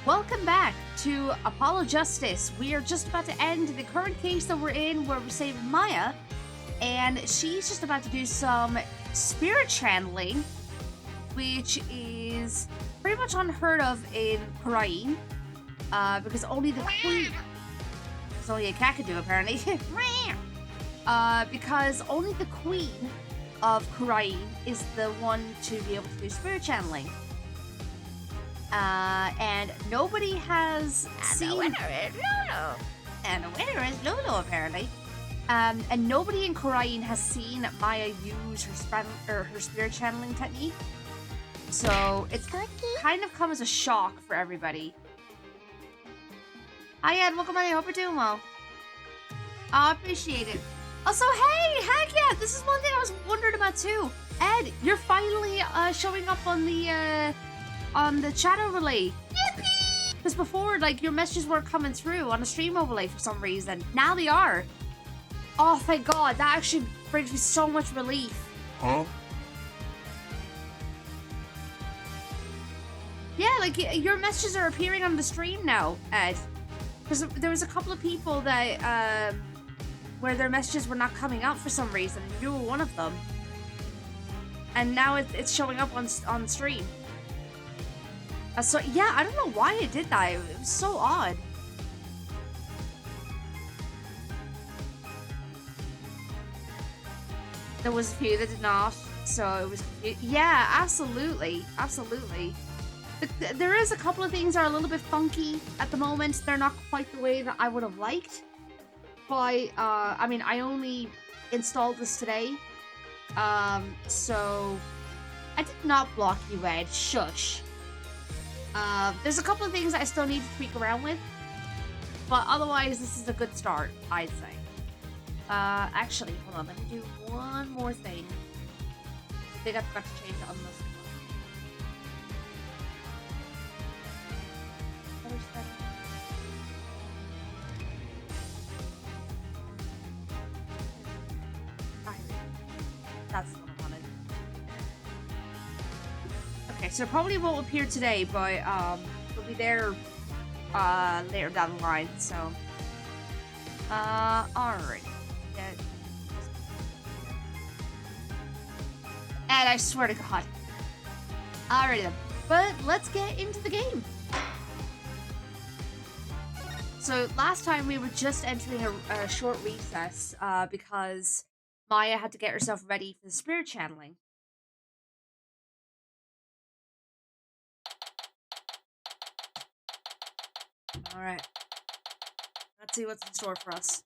Welcome back to Apollo Justice. We are just about to end the current case that we're in where we're saving Maya, and she's just about to do some spirit channeling, which is pretty much unheard of in Korean, because only the queen, it's only a cat can do apparently, because only the queen of Korean is the one to be able to do spirit channeling. And nobody has seen. The winner is Lulu. And the winner is Lulu, apparently. And nobody in Korean has seen Maya use her spirit channeling technique. So it's kind of come as a shock for everybody. Hi, Ed. Welcome on. I hope you're doing well. I appreciate it. Also, hey, heck yeah, this is one thing I was wondering about too. Ed, you're finally showing up on the chat overlay. Because before, like, your messages weren't coming through on the stream overlay for some reason. Now they are. Oh, thank God. That actually brings me so much relief. Huh? Yeah, like, your messages are appearing on the stream now, Ed. Because there was a couple of people that, where their messages were not coming out for some reason. You were one of them. And now it's showing up on stream. So, yeah, I don't know why it did that. It was so odd. There was a few that did not, so it was... Yeah, absolutely. Absolutely. There is a couple of things that are a little bit funky at the moment. They're not quite the way that I would have liked. But, I mean, I only installed this today. So... I did not block you, Ed. Shush. There's a couple of things I still need to tweak around with, but otherwise this is a good start, I'd say. Actually, hold on, let me do one more thing. I think I forgot to change it on this one. That's what I wanted. Okay, so it probably won't appear today, but it'll be there later down the line, so alright. Yeah. And I swear to God. Alright then. But let's get into the game. So last time we were just entering a short recess because Maya had to get herself ready for the spirit channeling. Alright. Let's see what's in store for us.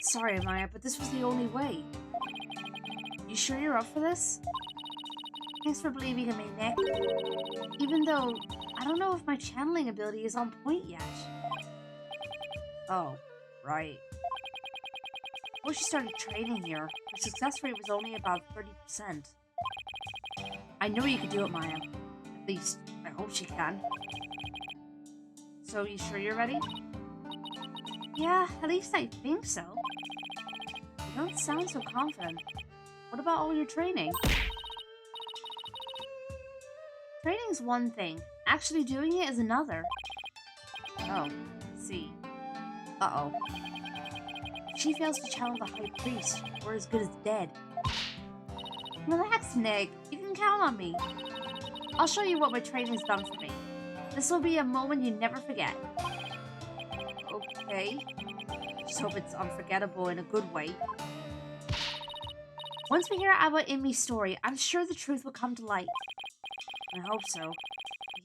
Sorry, Maya, but this was the only way. You sure you're up for this? Thanks for believing in me, Nick. Even though, I don't know if my channeling ability is on point yet. Oh, right. Before she started training here, her success rate was only about 30%. I know you could do it, Maya. At least, I hope she can. So, you sure you're ready? Yeah, at least I think so. You don't sound so confident. What about all your training? Training's one thing. Actually doing it is another. Oh, I see. Uh-oh. If she fails to challenge the High Priest, we're as good as dead. Relax, Nick. You can count on me. I'll show you what my training's done for me. This will be a moment you never forget. Okay. Just hope it's unforgettable in a good way. Once we hear about Imi's story, I'm sure the truth will come to light. I hope so.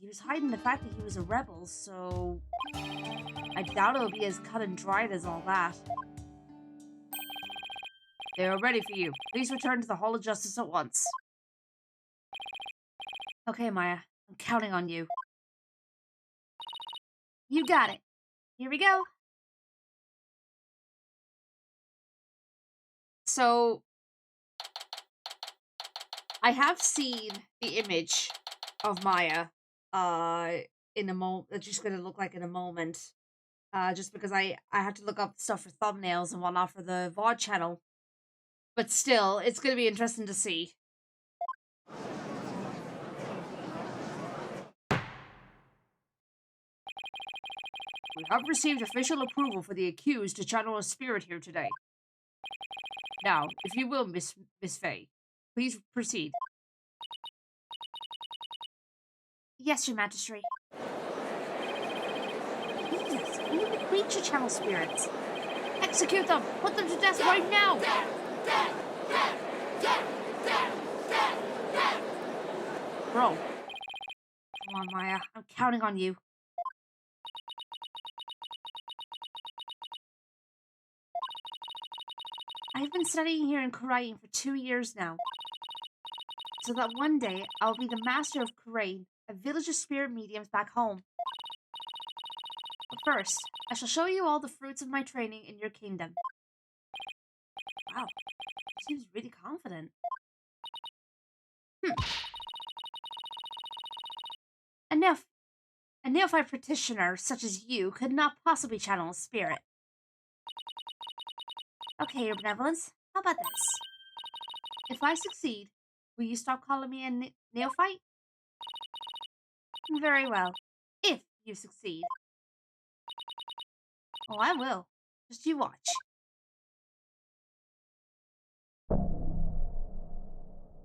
He was hiding the fact that he was a rebel, so... I doubt it'll be as cut and dried as all that. They are ready for you. Please return to the Hall of Justice at once. Okay, Maya. I'm counting on you. You got it. Here we go. So, I have seen the image of Maya in a moment. That's just gonna look like in a moment. Just because I have to look up stuff for thumbnails and whatnot for the VOD channel. But still, it's gonna be interesting to see. We have received official approval for the accused to channel a spirit here today. Now, if you will, Miss Faye, please proceed. Yes, Your Majesty. Yes, only the creature channel spirits. Execute them! Put them to death right now! Bro. Come on, Maya. I'm counting on you. I've been studying here in Kurain for 2 years now, so that one day I'll be the master of Kurain, a village of spirit mediums back home. But first, I shall show you all the fruits of my training in your kingdom. Wow, she seems really confident. A neophyte practitioner such as you could not possibly channel a spirit. Okay, Your Benevolence, how about this? If I succeed, will you stop calling me a neophyte? Very well. If you succeed. Oh, I will. Just you watch.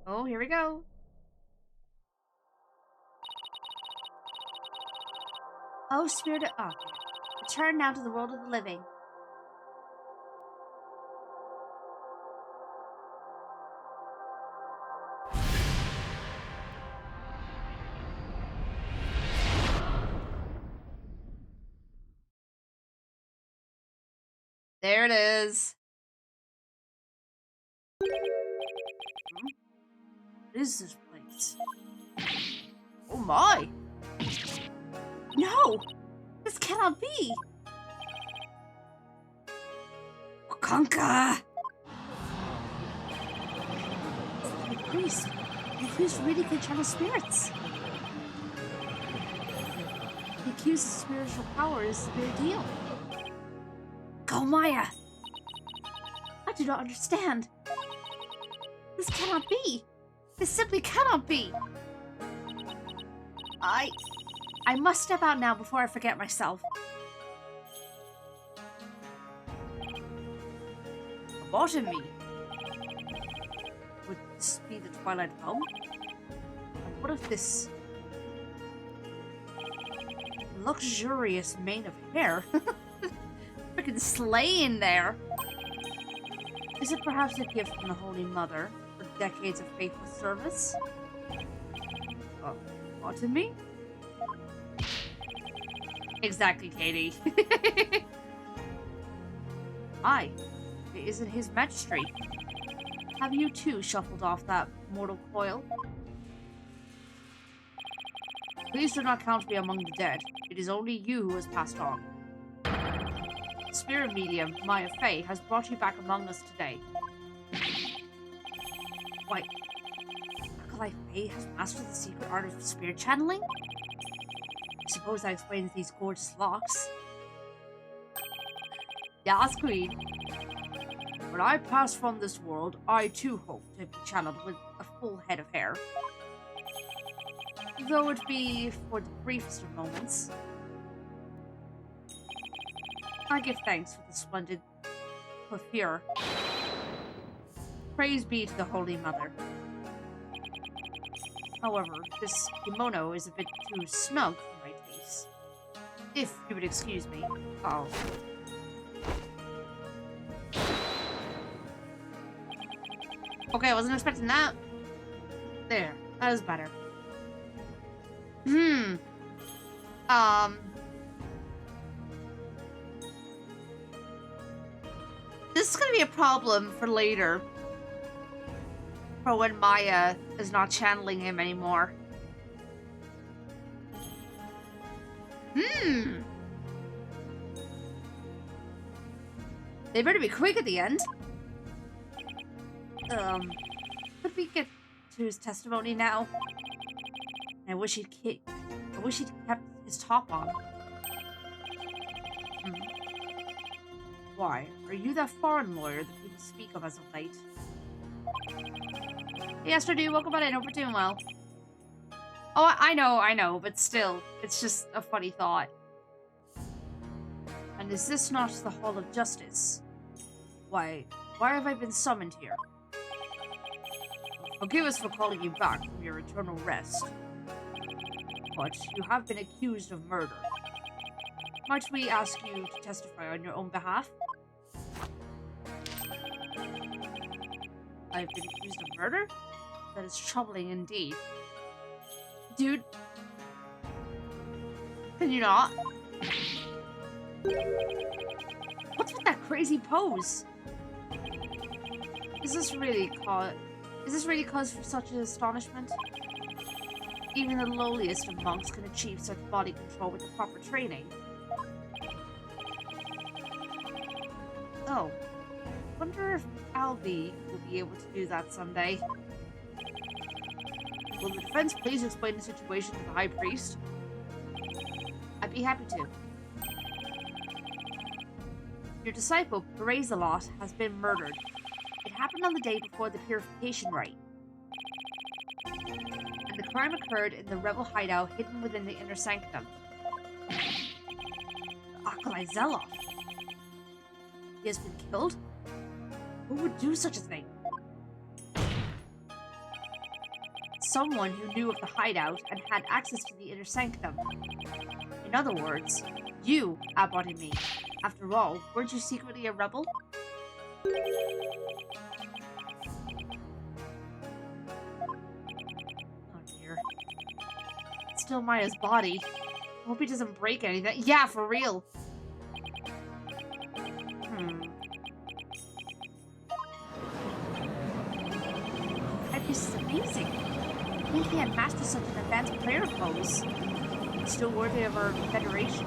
Oh, here we go. Oh, spirit of... Oh, return now to the world of the living. There it is. What is this place? Oh my! No! This cannot be! Wakanka! The priest really could channel spirits. The accused of spiritual power is the big deal. Go, Maya! I do not understand. This cannot be. This simply cannot be. I must step out now before I forget myself. What in me? Would this be the Twilight Home? And what if this luxurious mane of hair? Freaking slaying there. Is it perhaps a gift from the Holy Mother for decades of faithful service? What in me? Exactly, Katie. Aye, it isn't his majesty. Have you too shuffled off that mortal coil? Please do not count me among the dead. It is only you who has passed on. Spirit medium, Maya Fey, has brought you back among us today. Why, Akalai Fey has mastered the secret art of spirit channeling? I suppose that explains these gorgeous locks. Yes, Queen. When I pass from this world, I too hope to be channeled with a full head of hair. Though it be for the briefest of moments. I give thanks for the splendid coiffure. Praise be to the Holy Mother. However, this kimono is a bit too snug for my taste. If you would excuse me. Oh. Okay, I wasn't expecting that. There. That is better. This is gonna be a problem for later. For when Maya is not channeling him anymore. They better be quick at the end. Could we get to his testimony now? I wish he'd kept his top on. Why? Are you that foreign lawyer that people speak of as of late? Yes, I do. Welcome on in. Hope you're doing well. Oh, I know, but still. It's just a funny thought. And is this not the Hall of Justice? Why have I been summoned here? Forgive us for calling you back from your eternal rest. But you have been accused of murder. Might we ask you to testify on your own behalf? I've been accused of murder? That is troubling indeed. Dude. Can you not? What's with that crazy pose? Is this really cause for such an astonishment? Even the lowliest of monks can achieve such body control with the proper training. Oh, wonder if Albie will be able to do that someday. Will the defense please explain the situation to the High Priest? I'd be happy to. Your disciple, Perezalot, has been murdered. It happened on the day before the purification rite. And the crime occurred in the rebel hideout hidden within the inner sanctum. Akalai Zeloth. He has been killed? Who would do such a thing? Someone who knew of the hideout and had access to the inner sanctum. In other words, you, Abbot and me. After all, weren't you secretly a rebel? Oh dear. It's still Maya's body. I hope he doesn't break anything. Yeah, for real. That piece is amazing. I think he had mastered such an advanced player pose. It's still worthy of our federation.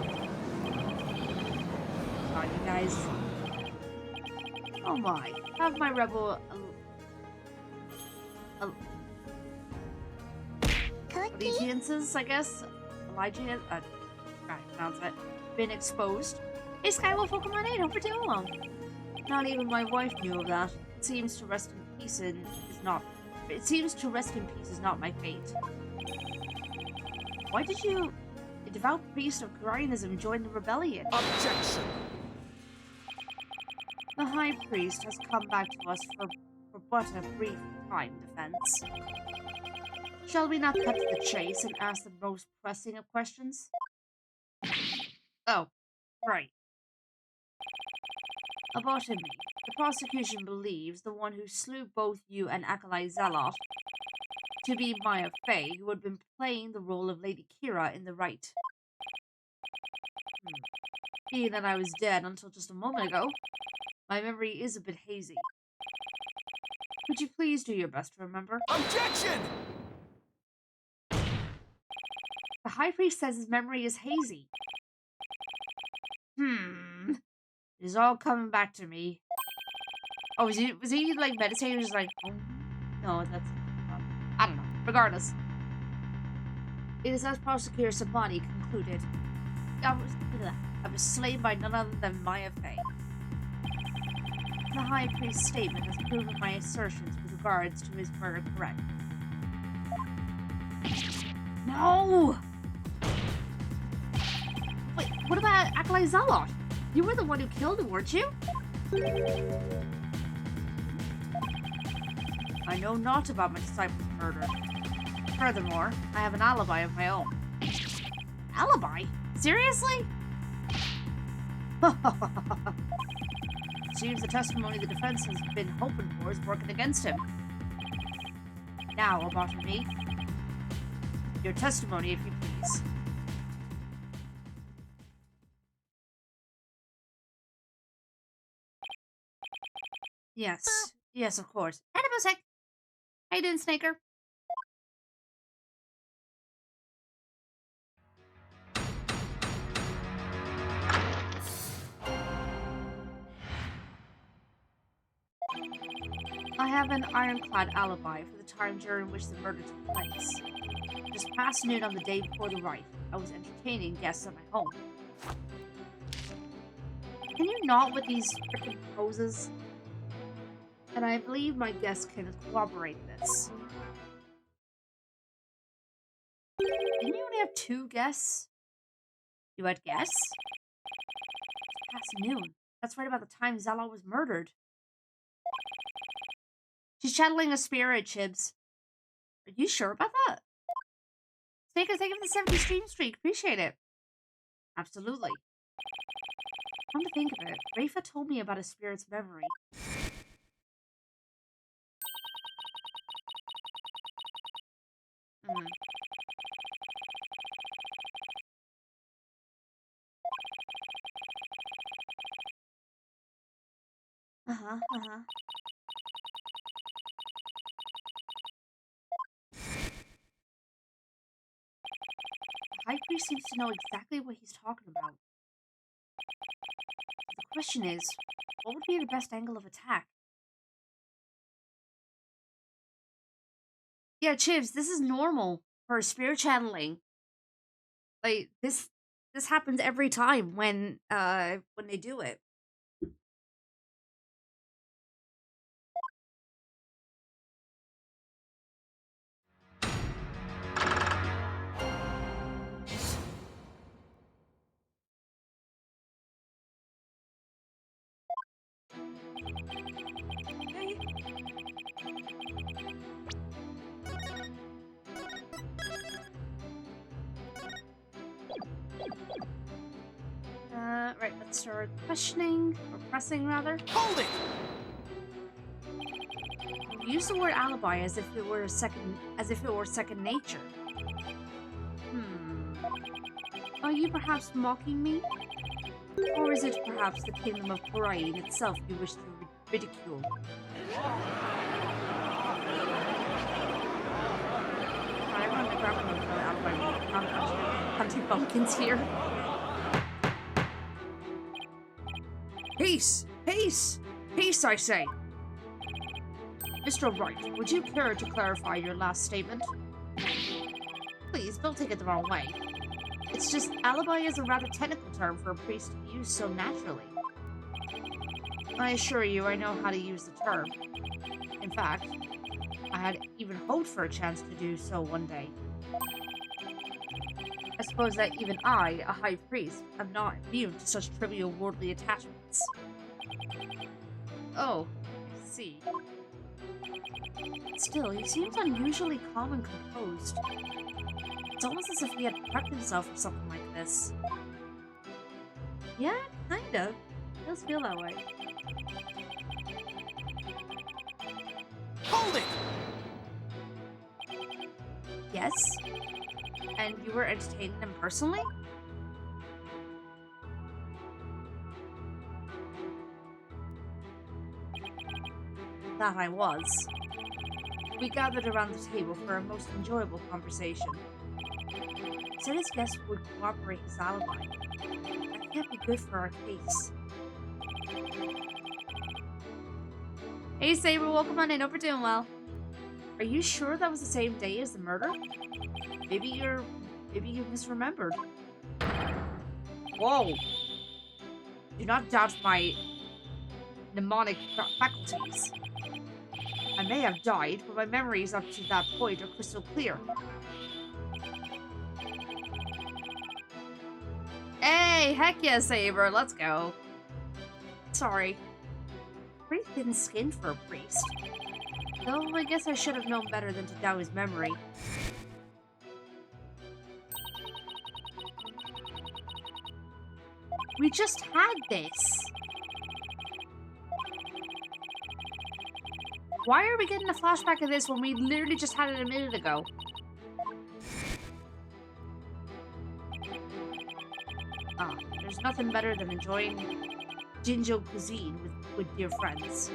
God, you guys. Oh my. Have my rebel allegiances, I guess? Allegiance? I can't pronounce it. Been exposed. Hey, Skywolf, welcome on in. Hope you're doing well. Not even my wife knew of that. It seems to rest in peace is not my fate. Why did you, a devout priest of Koreanism, join the rebellion? Objection! The High Priest has come back to us for but a brief time, Defense. Shall we not cut to the chase and ask the most pressing of questions? Oh, right. About me, the prosecution believes the one who slew both you and Akalai Zeloth to be Maya Fey, who had been playing the role of Lady Kira in the Rite. Being that I was dead until just a moment ago, my memory is a bit hazy. Could you please do your best to remember? Objection! The High Priest says his memory is hazy. It is all coming back to me. Oh, was he like meditating? Just like, oh, no, that's I don't know. Regardless, it is as Prosecutor Sabani concluded. I was slain by none other than Maya Fey. The High Priest's statement has proven my assertions with regards to his murder correct. No! Wait, what about Akalai Zeloth? You were the one who killed him, weren't you? I know not about my disciple's murder. Furthermore, I have an alibi of my own. Alibi? Seriously? Seems the testimony the defense has been hoping for is working against him. Now, about me. Your testimony, if you please. Yes, of course. Annabosec! How you doing, Snaker? I have an ironclad alibi for the time during which the murder took place. Just past noon on the day before the rite, I was entertaining guests at my home. Can you not with these freaking poses? And I believe my guests can corroborate this. Didn't you only have 2 guests? You had guests? past noon. That's right about the time Zala was murdered. She's channeling a spirit, Chibs. Are you sure about that? Snake, thank you for the 70 stream streak. Appreciate it. Absolutely. Come to think of it, Rafa told me about a spirit's memory. The High Priest seems to know exactly what he's talking about. The question is, what would be the best angle of attack? Yeah, Chibs, this is normal for spirit channeling. Like this happens every time when they do it. Right, let's start questioning, or pressing rather. Hold it! Use the word alibi as if it were second nature. Are you perhaps mocking me? Or is it perhaps the kingdom of Rite itself you wish to ridicule? I'm gonna grab another alibi. Hunting pumpkins here. Peace! Peace! Peace, I say! Mr. Wright, would you care to clarify your last statement? Please, don't take it the wrong way. It's just, alibi is a rather technical term for a priest to use so naturally. I assure you, I know how to use the term. In fact, I had even hoped for a chance to do so one day. I suppose that even I, a high priest, am not immune to such trivial worldly attachments. Oh, I see. Still, he seems unusually calm and composed. It's almost as if he had prepped himself for something like this. Yeah, kind of. It does feel that way. Hold it! Yes? And you were entertaining them personally? That I was. We gathered around the table for a most enjoyable conversation. Said his guest would corroborate his alibi. That can't be good for our case. Hey Saber, welcome on in. Hope you're doing well. Are you sure that was the same day as the murder? Maybe you misremembered. Whoa! Do not doubt my mnemonic faculties. I may have died, but my memories up to that point are crystal clear. Hey, heck yeah, Saber, let's go. Sorry. Pretty thin skin for a priest. Though I guess I should have known better than to doubt his memory. We just had this. Why are we getting a flashback of this when we literally just had it a minute ago? Ah, there's nothing better than enjoying Jinjo cuisine with dear friends.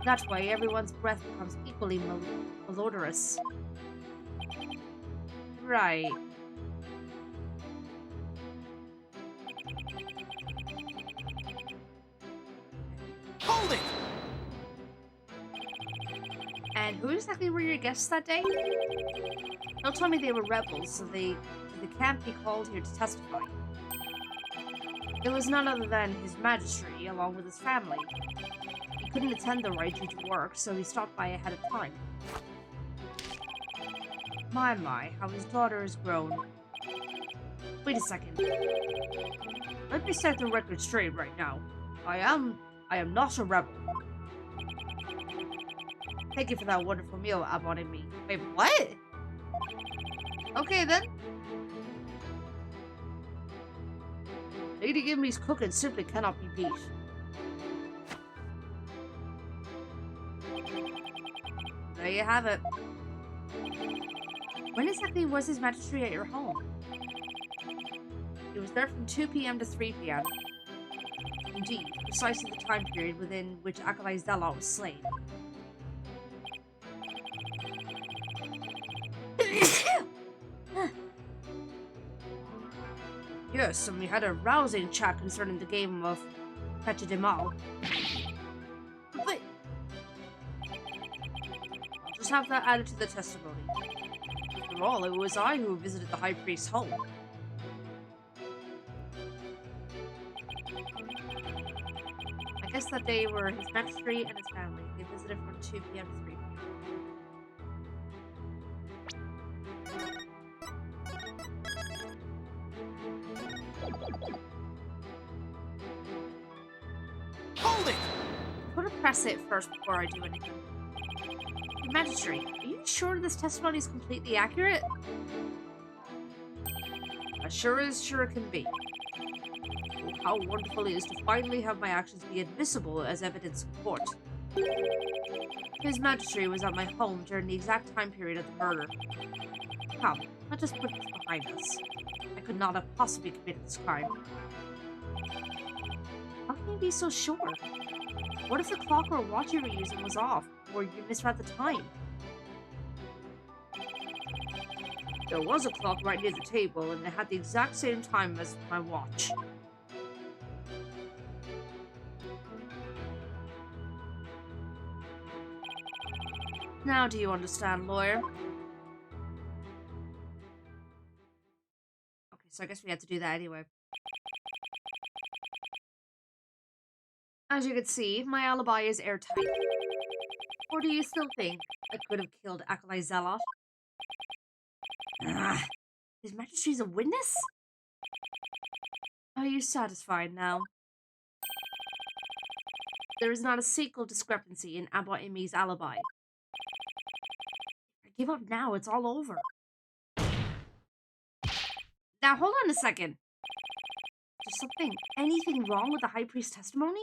That way, everyone's breath becomes equally malodorous. Right. Hold it! And who exactly were your guests that day? Don't tell me they were rebels, so they can't be called here to testify. It was none other than his majesty, along with his family. He couldn't attend the rite due to work, so he stopped by ahead of time. My, how his daughter has grown. Wait a second. Let me set the record straight right now. I am not a rebel. Thank you for that wonderful meal Abbott and me. Wait, what? Okay then. Lady Gimli's cooking simply cannot be beat. There you have it. When exactly was His Majesty at your home? It was there from 2 p.m. to 3 p.m. Indeed, precisely the time period within which Acolyte Zella was slain. Yes, and we had a rousing chat concerning the game of Fetch de Mal. But I'll just have that added to the testimony. After all, it was I who visited the High Priest's home. I guess that day were His Majesty and his family. They visited from 2 p.m. to 3 p.m. Hold it! I'm gonna press it first before I do anything. Your Majesty, are you sure this testimony is completely accurate? As sure can be. Oh, how wonderful it is to finally have my actions be admissible as evidence in court. His Majesty was at my home during the exact time period of the murder. Come, let us put this behind us. I could not have possibly committed this crime. How can you be so sure? What if the clock or watch you were using was off, or you misread the time? There was a clock right near the table, and it had the exact same time as my watch. Now do you understand, lawyer? Okay, so I guess we have to do that anyway. As you can see, my alibi is airtight. Or do you still think I could have killed Acolyte Zealot? Ah, His Majesty's a witness? Are you satisfied now? There is not a single discrepancy in Abbot Imi's alibi. I give up now, it's all over. Now, hold on a second. Is anything wrong with the High Priest's testimony?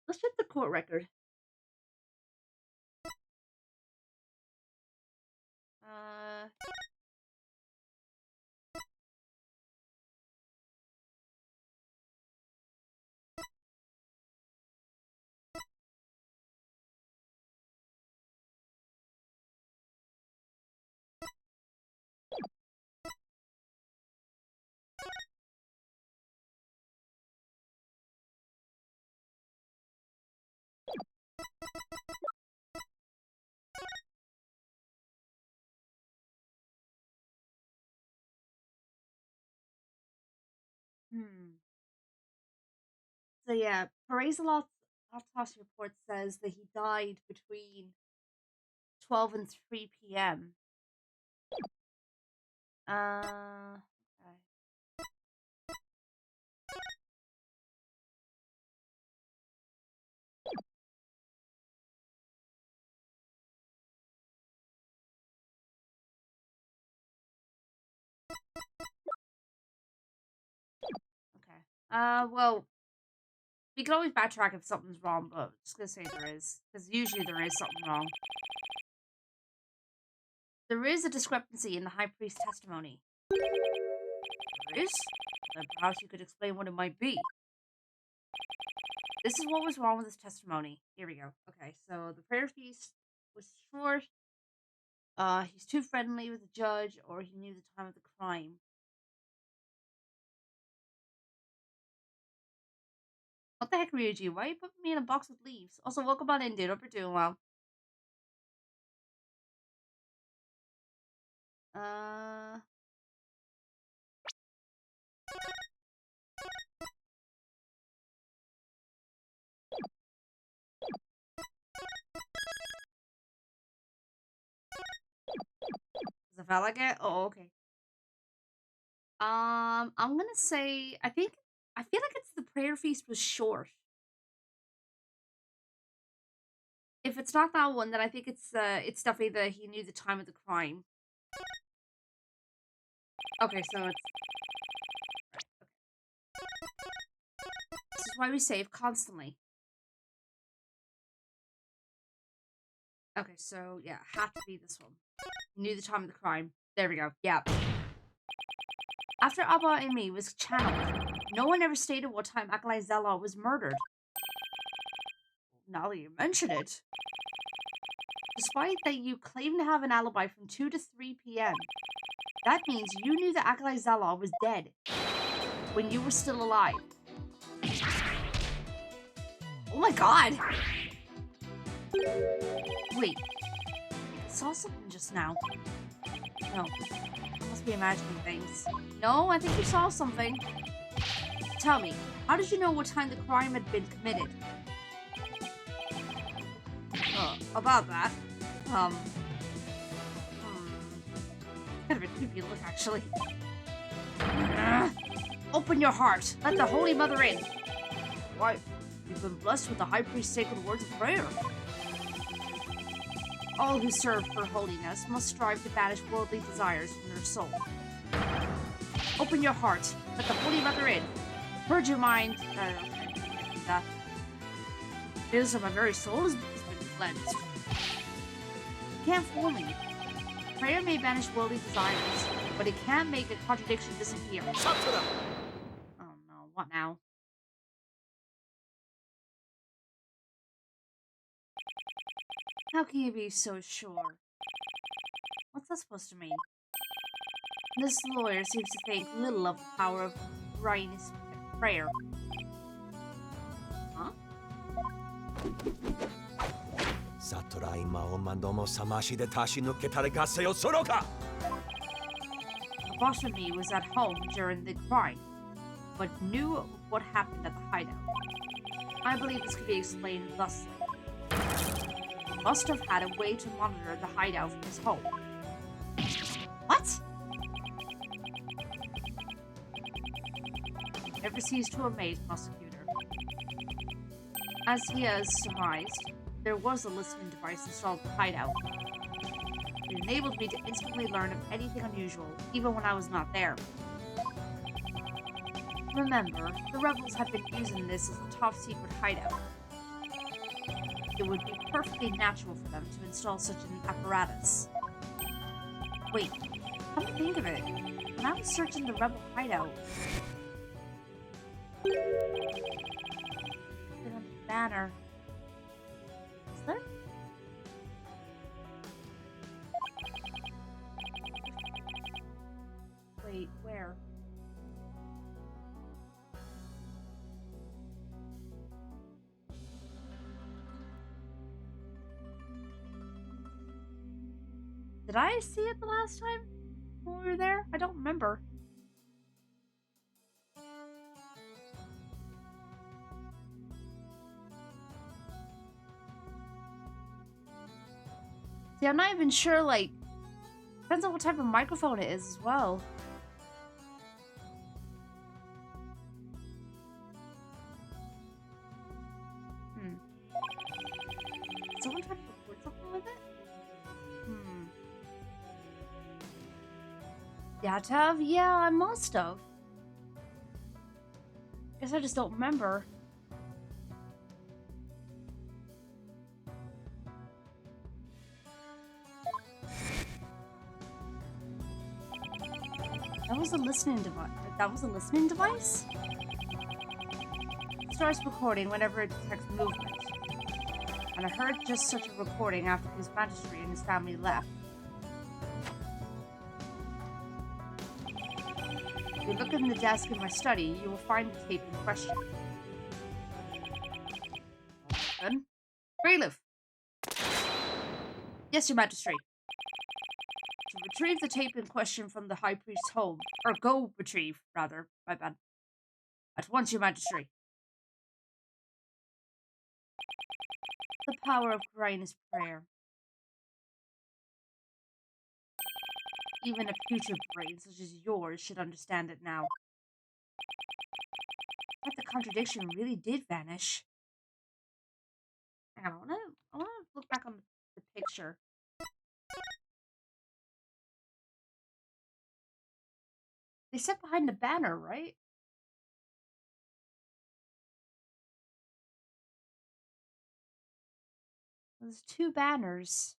Let's check the court record. So yeah, Parazelot's autopsy report says that he died between 12 and 3 p.m. Okay. Okay. Well, we can always backtrack if something's wrong, but I'm just gonna say there is. Because usually there is something wrong. There is a discrepancy in the High Priest's testimony. There is? Then perhaps you could explain what it might be. This is what was wrong with his testimony. Here we go. Okay, so the prayer feast was short. He's too friendly with the judge, or he knew the time of the crime. What the heck, Ryuji? Why are you putting me in a box with leaves? Also, welcome on in, dude. Hope you're doing well. Uh... I felt like it? Oh, okay. I'm gonna say I feel like it's the prayer feast was short. If it's not that one, then I think it's definitely the he knew the time of the crime. Okay, so it's this is why we save constantly. Okay, so yeah, had to be this one. He knew the time of the crime. There we go. Yeah. After Abba and me was channeled, no one ever stated what time Akalai Zella was murdered. Now that you mention it. Despite that you claim to have an alibi from 2 to 3 p.m., that means you knew that Akalai Zala was dead when you were still alive. Oh my god! Wait, I saw something just now. No, I must be imagining things. No, I think you saw something. Tell me, how did you know what time the crime had been committed? About that. Kind of a creepy look, actually. Open your heart. Let the Holy Mother in. Why, you've been blessed with the High Priest's sacred words of prayer. All who serve her holiness must strive to banish worldly desires from their soul. Open your heart. Let the Holy Mother in. Purge your mind. Feels my very soul has been cleansed. You can't fool me. Prayer may banish worldly desires, but it can't make a contradiction disappear. Shut it up! Oh no, what now? How can you be so sure? What's that supposed to mean? This lawyer seems to think little of the power of Rite's prayer. Huh? A boss of me was at home during the crime, but knew what happened at the hideout. I believe this could be explained thusly. He must have had a way to monitor the hideout from his home. What? Never ceased to amaze prosecutor. As he has surmised, there was a listening device installed at the hideout. It enabled me to instantly learn of anything unusual, even when I was not there. Remember, the rebels have been using this as a top-secret hideout. It would be perfectly natural for them to install such an apparatus. Wait, come to think of it, when I was searching the rebel hideout, look on the banner. Is there? Wait, where? Did I see it the last time when we were there? I don't remember. See, I'm not even sure, like, depends on what type of microphone it is as well. Someone tried to record something with it? You had to have? Yeah, I must have. Guess I just don't remember. That was a listening device. That was a listening device? It starts recording whenever it detects movement. And I heard just such a recording after his magistrate and his family left. If you look in the desk in my study, you will find the tape in question. Good. Bailiff! Yes, your magistrate. To retrieve the tape in question from the High Priest's home. Or go retrieve, rather. My bad. At once, your magistrate. The power of Rite's prayer. Even a future brain such as yours should understand it now. But the contradiction really did vanish. Hang on, I wanna look back on the picture. They sit behind the banner, right? There's two banners.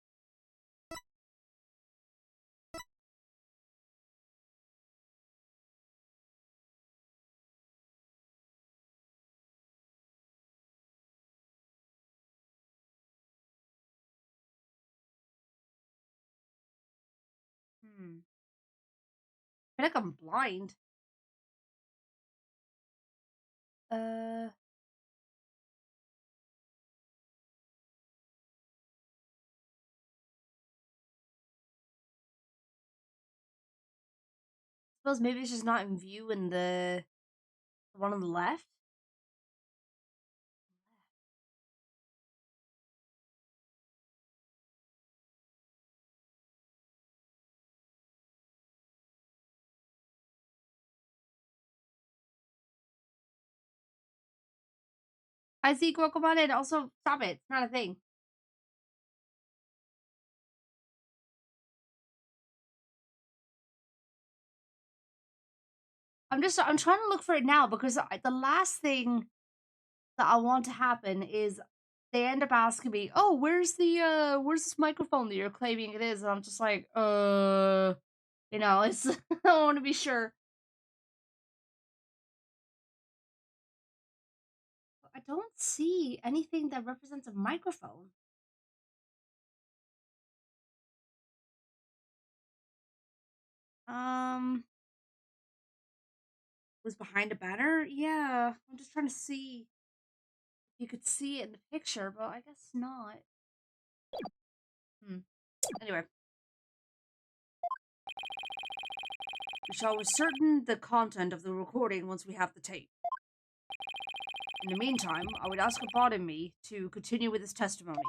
I feel like I'm blind. Uh, suppose maybe it's just not in view in the one on the left. I see Guacamole and also stop it. It's not a thing. I'm trying to look for it now because the last thing that I want to happen is they end up asking me, "Oh, where's this microphone that you're claiming it is?" And I'm just like, it's I want to be sure. I don't see anything that represents a microphone. Was behind a banner? Yeah, I'm just trying to see if you could see it in the picture, but I guess not. Anyway, we shall ascertain the content of the recording once we have the tape. In the meantime, I would ask Abad and me to continue with his testimony.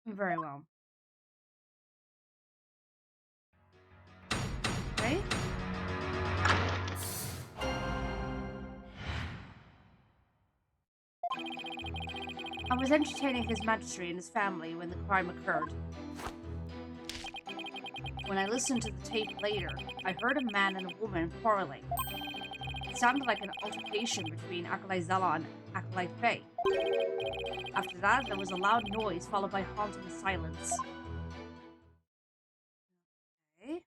Very well. Okay. I was entertaining His Majesty and his family when the crime occurred. When I listened to the tape later, I heard a man and a woman quarreling. It sounded like an altercation between Acolyte Zella and Acolyte Faye. After that, there was a loud noise followed by haunting silence. Okay.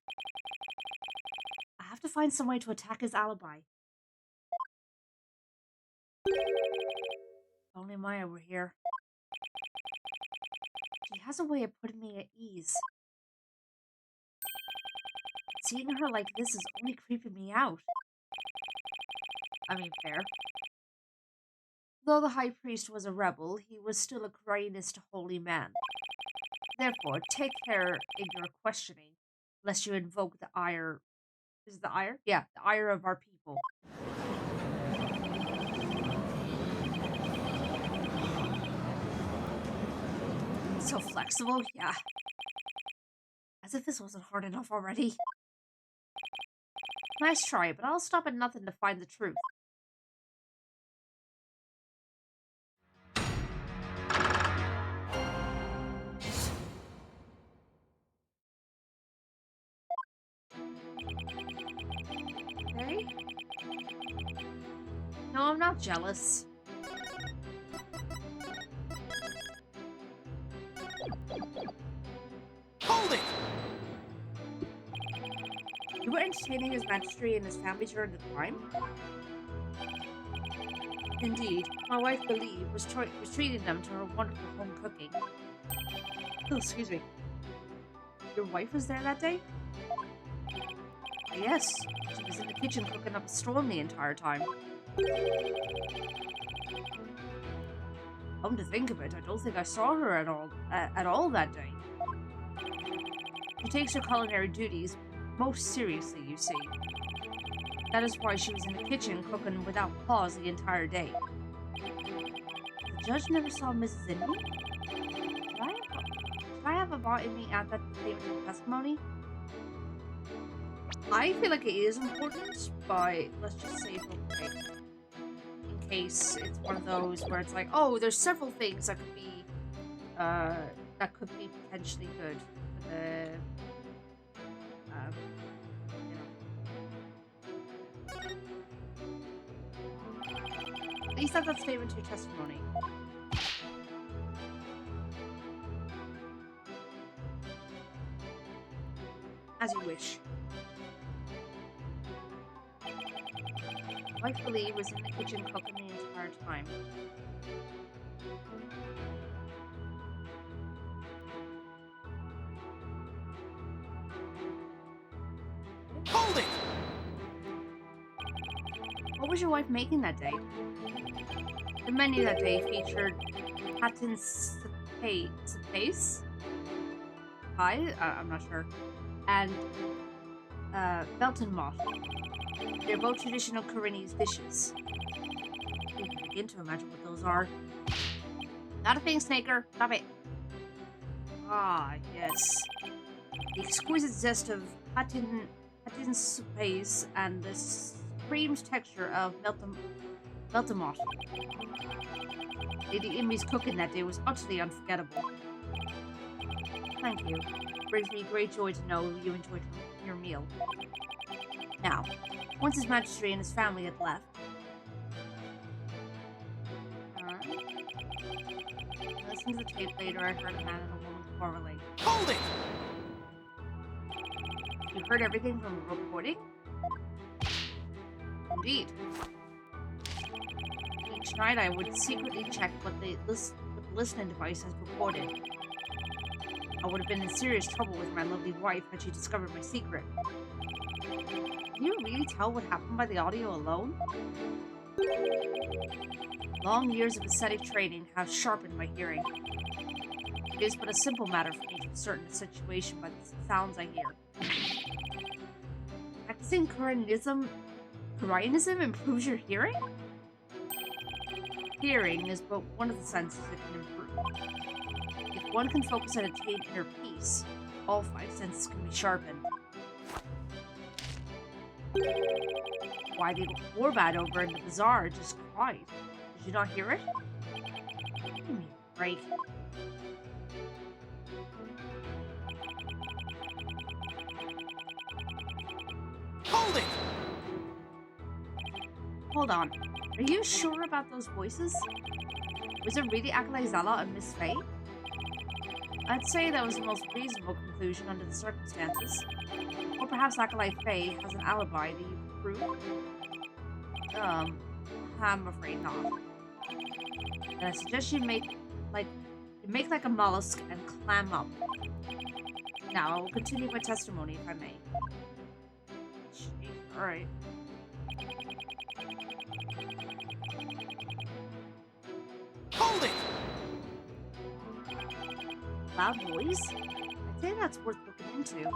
I have to find some way to attack his alibi. If only Maya were here. She has a way of putting me at ease. Seeing her like this is only creeping me out. I mean, fair. Though the High Priest was a rebel, he was still a greatest holy man. Therefore, take care in your questioning, lest you invoke the ire... Is it the ire? Yeah, the ire of our people. So flexible? Yeah. As if this wasn't hard enough already. Nice try, but I'll stop at nothing to find the truth. Okay. No, I'm not jealous. Hold it! You were entertaining His Majesty and his family during the crime? Indeed, my wife Believe was treating them to her wonderful home cooking. Oh, excuse me. Your wife was there that day? Yes, she was in the kitchen cooking up a storm the entire time. Come to think of it, I don't think I saw her at all that day. She takes her culinary duties most seriously, you see. That is why she was in the kitchen cooking without pause the entire day. The Judge never saw Mrs. in me? Did I have a bot in me at that statement of testimony? I feel like it is important, but let's just say it's okay. In case it's one of those where it's like, oh, there's several things that could be potentially good for the, At least that's that statement to your testimony. As you wish. Wife Billy was in the kitchen cooking the entire time. Hold it! What was your wife making that day? The menu that day featured Hatton's Space pie, I'm not sure, and Belton Mott. They're both traditional Koreanese dishes. You can begin to imagine what those are. Not a thing, Snaker. Stop it. Ah, yes. The exquisite zest of Hatton's Space and the creamed texture of Belton Mott. Lady Imi's cooking that day was utterly unforgettable. Thank you. It brings me great joy to know you enjoyed your meal. Now, once His Majesty and his family had left, listening to the tape later, I heard a man and a woman quarreling. Hold it! You heard everything from the recording? Indeed. Each night I would secretly check what the listening device has recorded. I would have been in serious trouble with my lovely wife had she discovered my secret. Can you really tell what happened by the audio alone? Long years of ascetic training have sharpened my hearing. It is but a simple matter for me to discern the situation by the sounds I hear. Practicing Koreanism improves your hearing? Hearing is but one of the senses it can improve. If one can focus and attain inner peace, all five senses can be sharpened. Why, the warbad over in the bazaar just cried. Did you not hear it? Give me a break. Hold it! Hold on. Are you sure about those voices? Was it really Acolyte Zala and Miss Faye? I'd say that was the most reasonable conclusion under the circumstances. Or perhaps Acolyte Faye has an alibi that you can prove? I'm afraid not. And I suggest you make like a mollusk and clam up. Now, I will continue my testimony if I may. Alright. Hold it! Loud noise? I'd say that's worth looking into.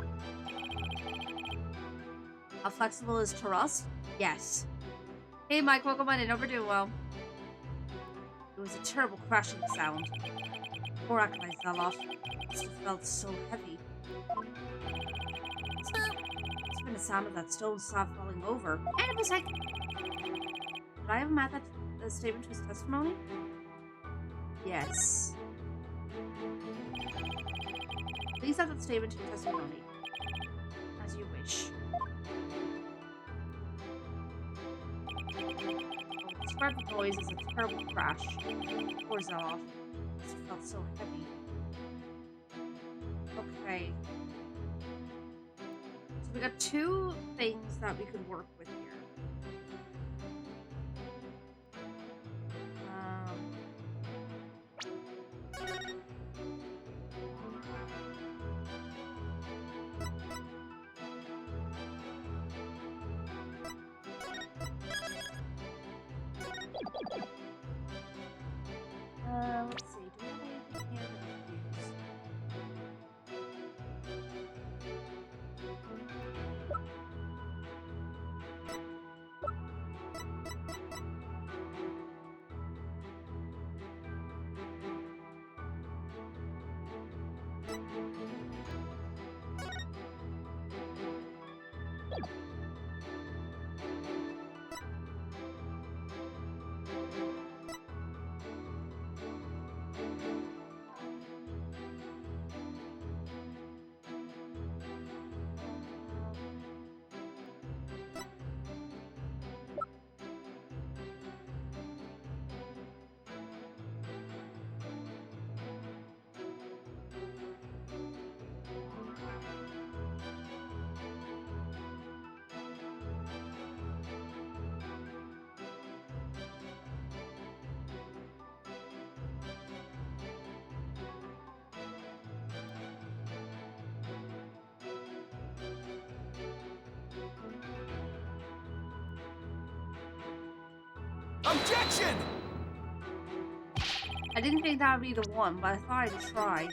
How flexible is Taras? Yes. Hey Mike, welcome on in. Hope you're doing well. It was a terrible crashing sound. Poor Acolyte Zaloff. Must have felt so heavy. It's been the sound of that stone slab falling over. And a second. Did I have him add that statement to his testimony? Yes. Please add that statement to your testimony. As you wish. Describe the noise as a terrible crash. Poor Zeloff. It felt so heavy. Okay. So we got two things that we could work with here. Let's see. Do we have anything here that we can use? Objection! I didn't think that would be the one, but I thought I'd try.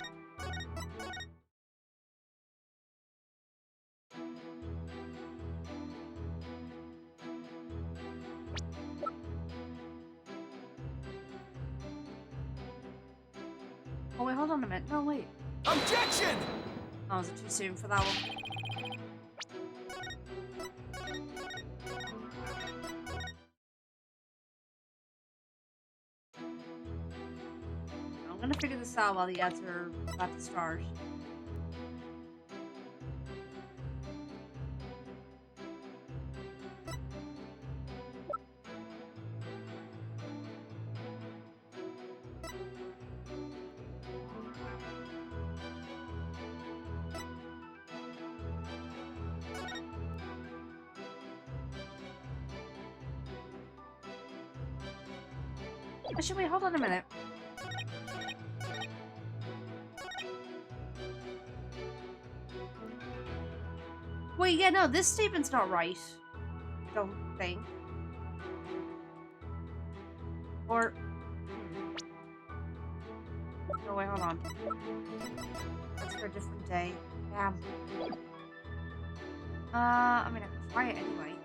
Oh wait, hold on a minute. No, wait. Objection! Oh, was it too soon for that one? I'm gonna figure this out while the ads are about to start. Actually, wait, hold on a minute. Wait, yeah, no, this statement's not right. I don't think. Or... No, wait, hold on. That's for a different day. Damn. I mean, I can try it anyway.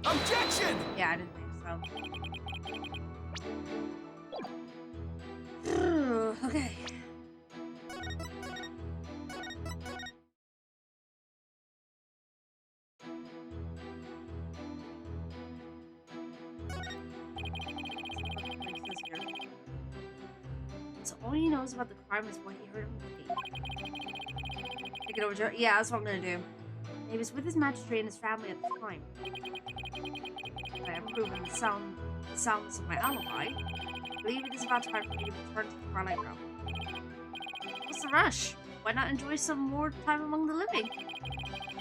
Objection! Yeah, I didn't think so. Okay. So all he knows about the crime is what he heard on the tape. Take it over to... Yeah, that's what I'm gonna do. He was with his magistrate and his family at the time. I have proven the soundness of my alibi. I believe it is about time for me to return to the Rite realm. What's the rush? Why not enjoy some more time among the living?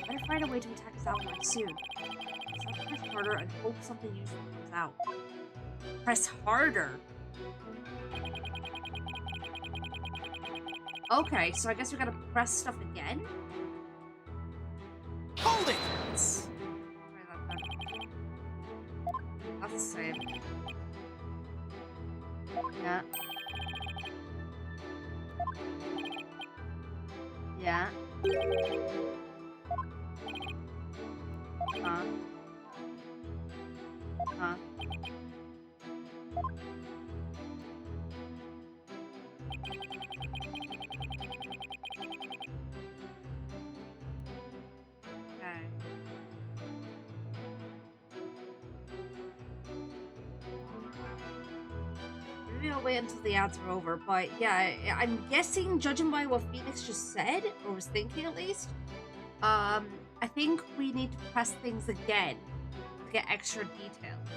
Better find a way to attack his alibi soon. Just press harder and hope something useful comes out. Press harder? Okay, so I guess we gotta press stuff again? Hold it! Let's try that then. That's the same. Yeah. Yeah. Huh. Huh. Okay. Maybe I'll wait until the ads are over, but yeah, I'm guessing, judging by what Phoenix just said, or was thinking at least, I think we need to press things again to get extra details.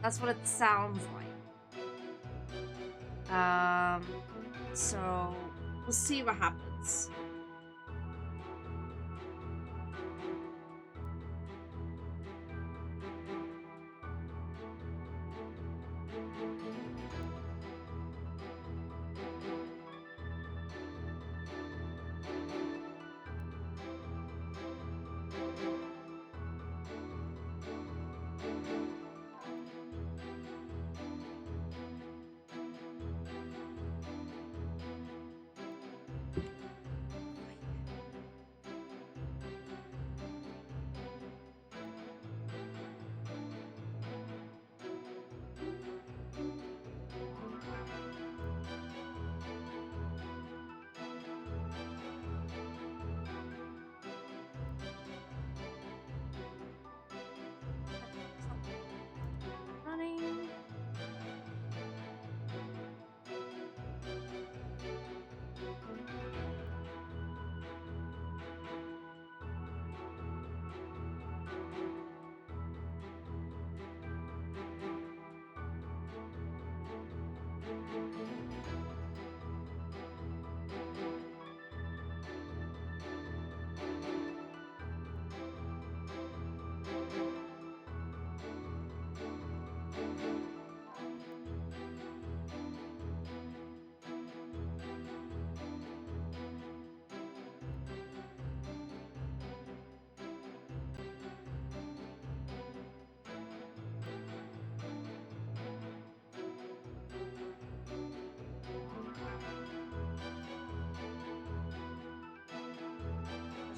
That's what it sounds like. So we'll see what happens.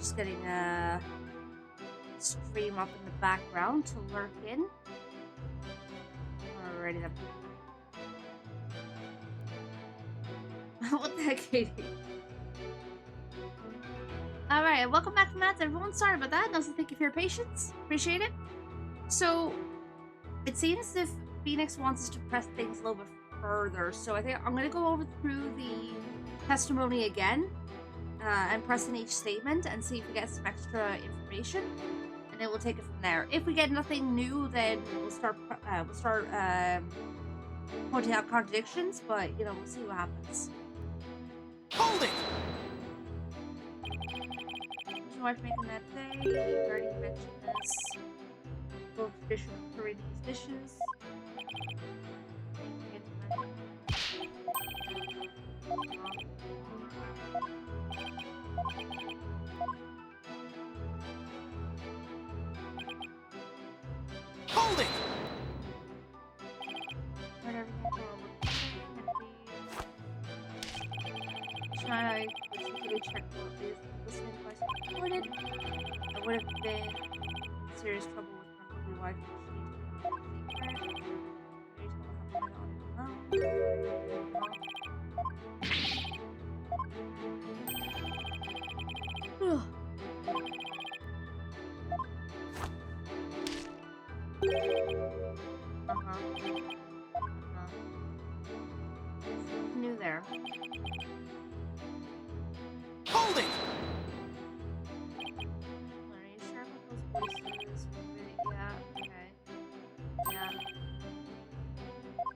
just getting a stream up in the background to lurk in. Alrighty then. What the heck, Katie? Alright, welcome back to Matt, everyone. Sorry about that. Also, thank you for your patience. Appreciate it. So, it seems as if Phoenix wants us to press things a little bit further. So, I think I'm going to go over through the testimony again and press in each statement and see if we get some extra information. And then we'll take it from there. If we get nothing new, then we'll start pointing out contradictions. But, you know, we'll see what happens. Hold it! Was your wife making that day? You already mentioned this. Both fish and curry these dishes. Hold it! Heard everything from I particularly checked what is listening device recorded. I would have been in serious trouble with my wife if she told me new there. Hold it! Are you sure about those voices? Yeah, okay. Yeah.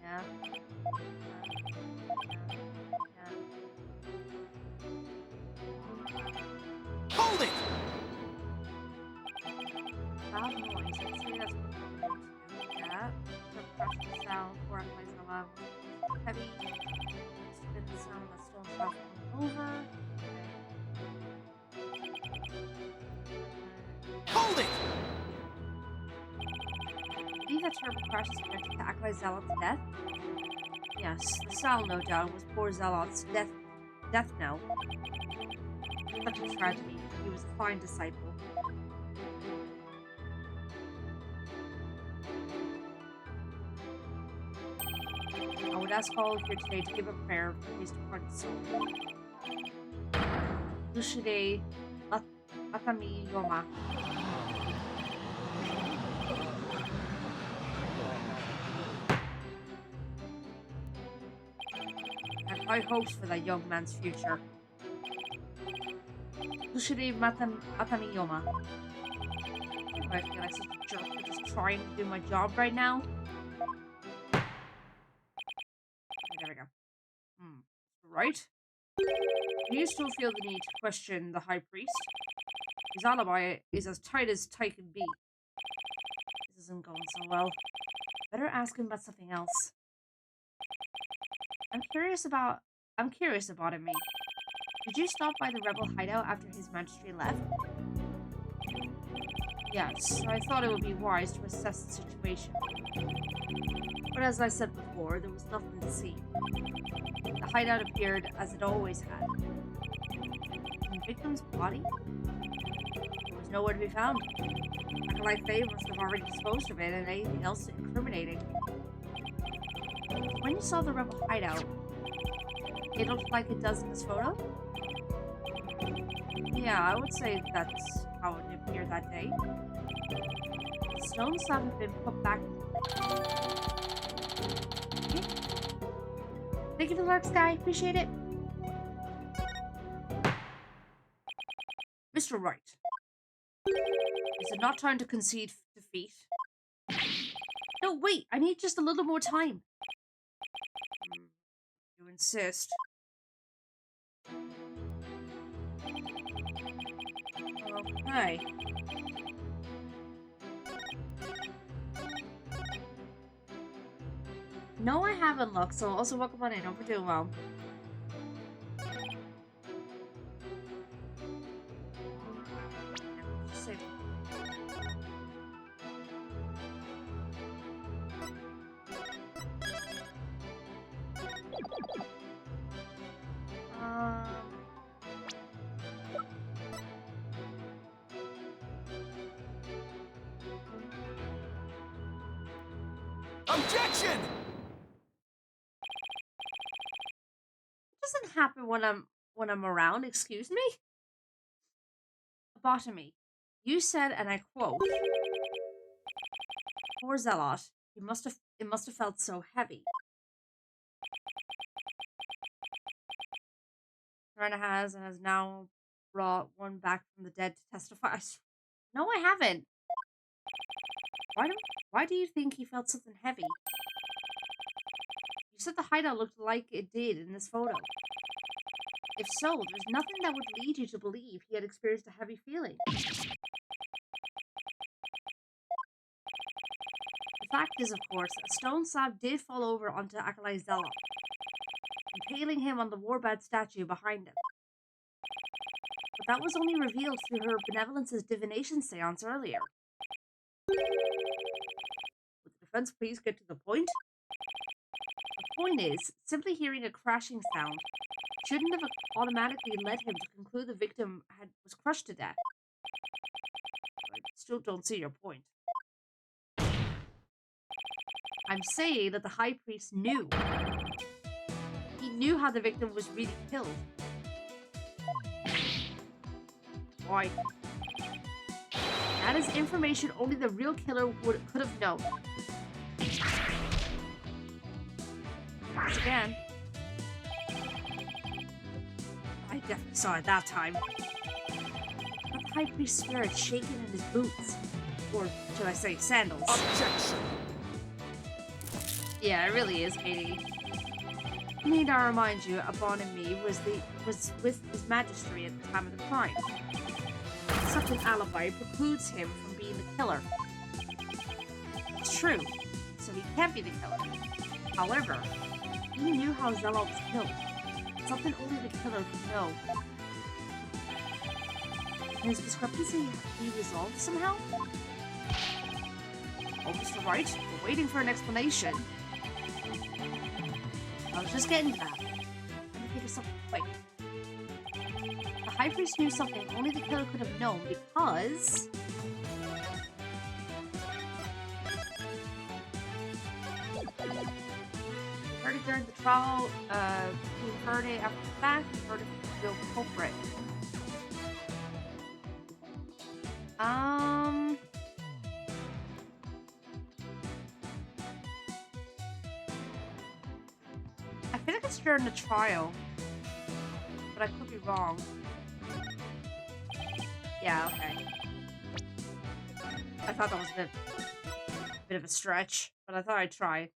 Yeah. Hold it! Loud noise. Let's see that's what we're going to do. Yeah. The pressure sound or plays a loud heavy. Spin the sound of the stone stuff over. Hold it! Believe that terrible crash is connected to Acolyte Zealot to death? Yes, the sound, no doubt, was poor Zealot's death knell. Such a tragedy. He was a fine disciple. I would ask all here today to give a prayer for his departed soul. Dushide Atami Yoma. I have high hopes for that young man's future. Dushide Atami Yoma. I feel like such a jerk for just trying to do my job right now. Okay, there we go. Right? Do you still feel the need to question the High Priest? His alibi is as tight as tight can be. This isn't going so well. Better ask him about something else. I'm curious about it, mate. Did you stop by the rebel hideout after his majesty left? Yes, I thought it would be wise to assess the situation. But as I said before, there was nothing to see. The hideout appeared as it always had. The victim's body? It was nowhere to be found. Acolyte Faye must have already disposed of it and anything else incriminating. When you saw the rebel hideout, it looked like it does in this photo? Yeah, I would say that's how it appeared that day. The stones haven't been put back. Okay. Thank you for the lurk, Sky. Appreciate it. Mr. Wright. Is it not time to concede defeat? No, wait. I need just a little more time. You insist. Okay. No, I haven't looked, so also welcome on in. Hope we're doing well. Objection! It doesn't happen when I'm around, excuse me? Lobotomy. You said, and I quote, poor Zealot, it must have felt so heavy. Rena has now brought one back from the dead to testify. No, I haven't. Why do you think he felt something heavy? You said the hideout looked like it did in this photo. If so, there's nothing that would lead you to believe he had experienced a heavy feeling. The fact is, of course, a stone slab did fall over onto Acolyte Zealot, impaling him on the warbad statue behind him. But that was only revealed through her benevolence's divination seance earlier. Would the defense please get to the point? The point is, simply hearing a crashing sound shouldn't have automatically led him to conclude the victim was crushed to death. I still don't see your point. I'm saying that the high priest knew. He knew how the victim was really killed. Why? That is information only the real killer could have known. Once again, I definitely saw it that time. The high priest's spirit shaking in his boots. Or should I say sandals? Objection! Yeah, it really is, Katie. Need I remind you, Abon and me was with his majesty at the time of the crime. Such an alibi precludes him from being the killer. It's true, so he can't be the killer. However, he knew how Zealot was killed. Something only the killer could know. Can his discrepancy be resolved somehow? Oh, Mr. Rite, we're waiting for an explanation. I was just getting to that. Let me think of something quick. The high priest knew something only the killer could have known because... heard it during the trial, he heard it after the fact, he heard it from the real culprit. I feel like it's during the trial, but I could be wrong. Yeah, okay. I thought that was a bit of a stretch, but I thought I'd try.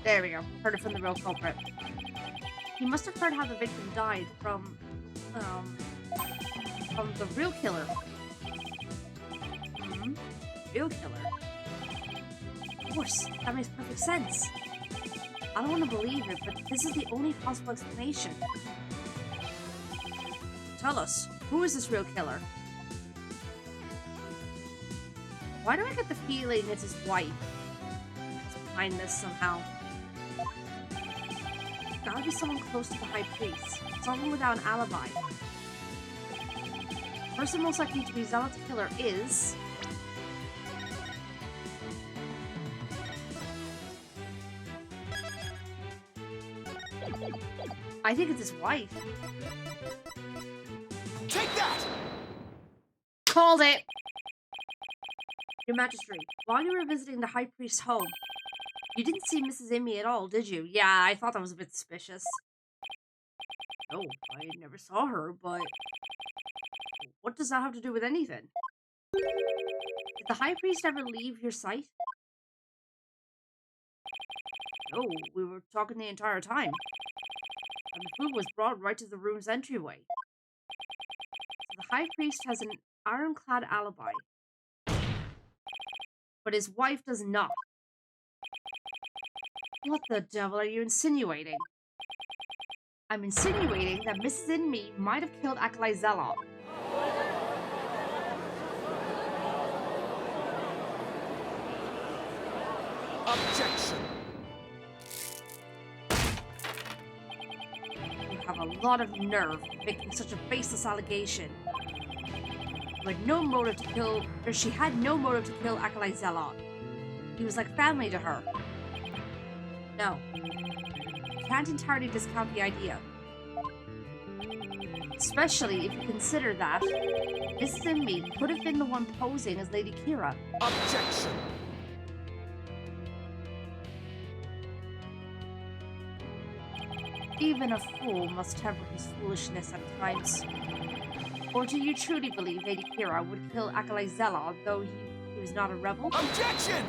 There we go. Heard it from the real culprit. He must have heard how the victim died from the real killer. Real killer? Of course, that makes perfect sense. I don't want to believe it, but this is the only possible explanation. Tell us, who is this real killer? Why do I get the feeling it's his wife? It's behind this somehow. It's gotta be someone close to the high priest. Someone without an alibi. The person most likely to be Zealot's killer is... I think it's his wife. Take that! Called it! Your Majesty, while you were visiting the High Priest's home, you didn't see Mrs. Amy at all, did you? Yeah, I thought that was a bit suspicious. No, I never saw her, but... what does that have to do with anything? Did the High Priest ever leave your sight? No, we were talking the entire time. And the food was brought right to the room's entryway. So the High Priest has an ironclad alibi. But his wife does not. What the devil are you insinuating? I'm insinuating that Mrs. Inme might have killed Acolyte Zealot. Objection! You have a lot of nerve making such a baseless allegation. You had no motive to kill, or she had no motive to kill Acolyte Zelot. He was like family to her. No. You can't entirely discount the idea. Especially if you consider that Mrs. Inmate could have been the one posing as Lady Kira. Objection! Even a fool must temper his foolishness at times. Or do you truly believe Lady Kira would kill Acolyte Zelot, though he was not a rebel? Objection!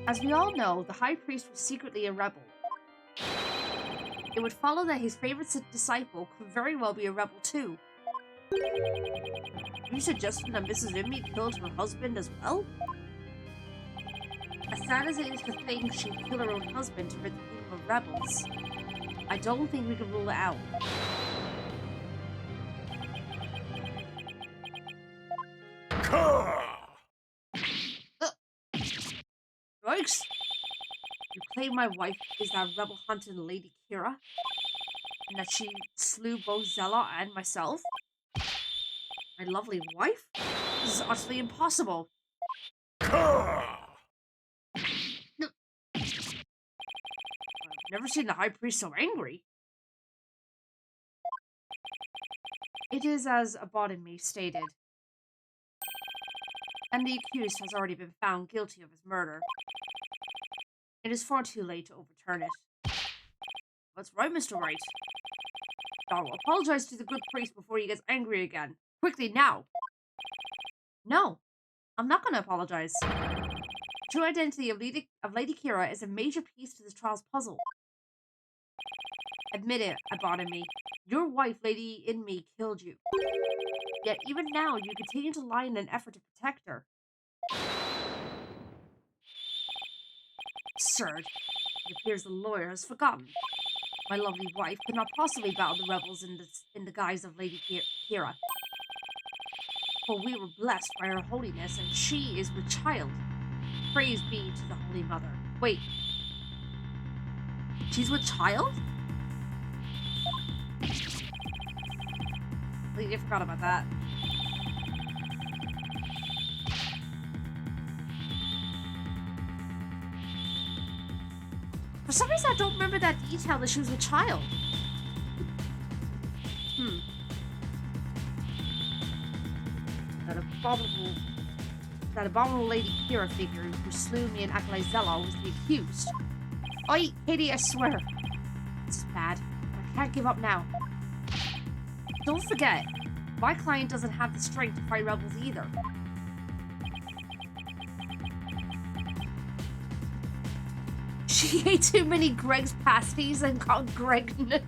As we all know, the High Priest was secretly a rebel. It would follow that his favorite disciple could very well be a rebel too. You suggesting that Mrs. Inmate killed her husband as well? As sad as it is to think she'd kill her own husband to rid the kingdom of rebels, I don't think we can rule it out. Yikes! You claim my wife is that rebel-hunting Lady Kira? And that she slew both Zelot and myself? My lovely wife? This is utterly impossible. I've never seen the High Priest so angry. It is as Abodinme stated. And the accused has already been found guilty of his murder. It is far too late to overturn it. That's right, Mr. Rite. Now, apologize to the good priest before he gets angry again. Quickly, now! No, I'm not going to apologize. The true identity of Lady Kira is a major piece to this trial's puzzle. Admit it, Abodinme. Your wife, Lady Inmate, killed you. Yet even now, you continue to lie in an effort to protect her. Absurd. It appears the lawyer has forgotten. My lovely wife could not possibly battle the rebels in the guise of Lady Kira. For we were blessed by her holiness, and she is with child. Praise be to the Holy Mother. Wait. She's with child? I forgot about that. For some reason, I don't remember that detail that she was a child. That abominable Lady Kira figure who slew me and Acolyte Zelot was the accused. Oi, Katie, I swear. This is bad, but I can't give up now. Don't forget, my client doesn't have the strength to fight rebels either. She ate too many Greg's pasties and got pregnant.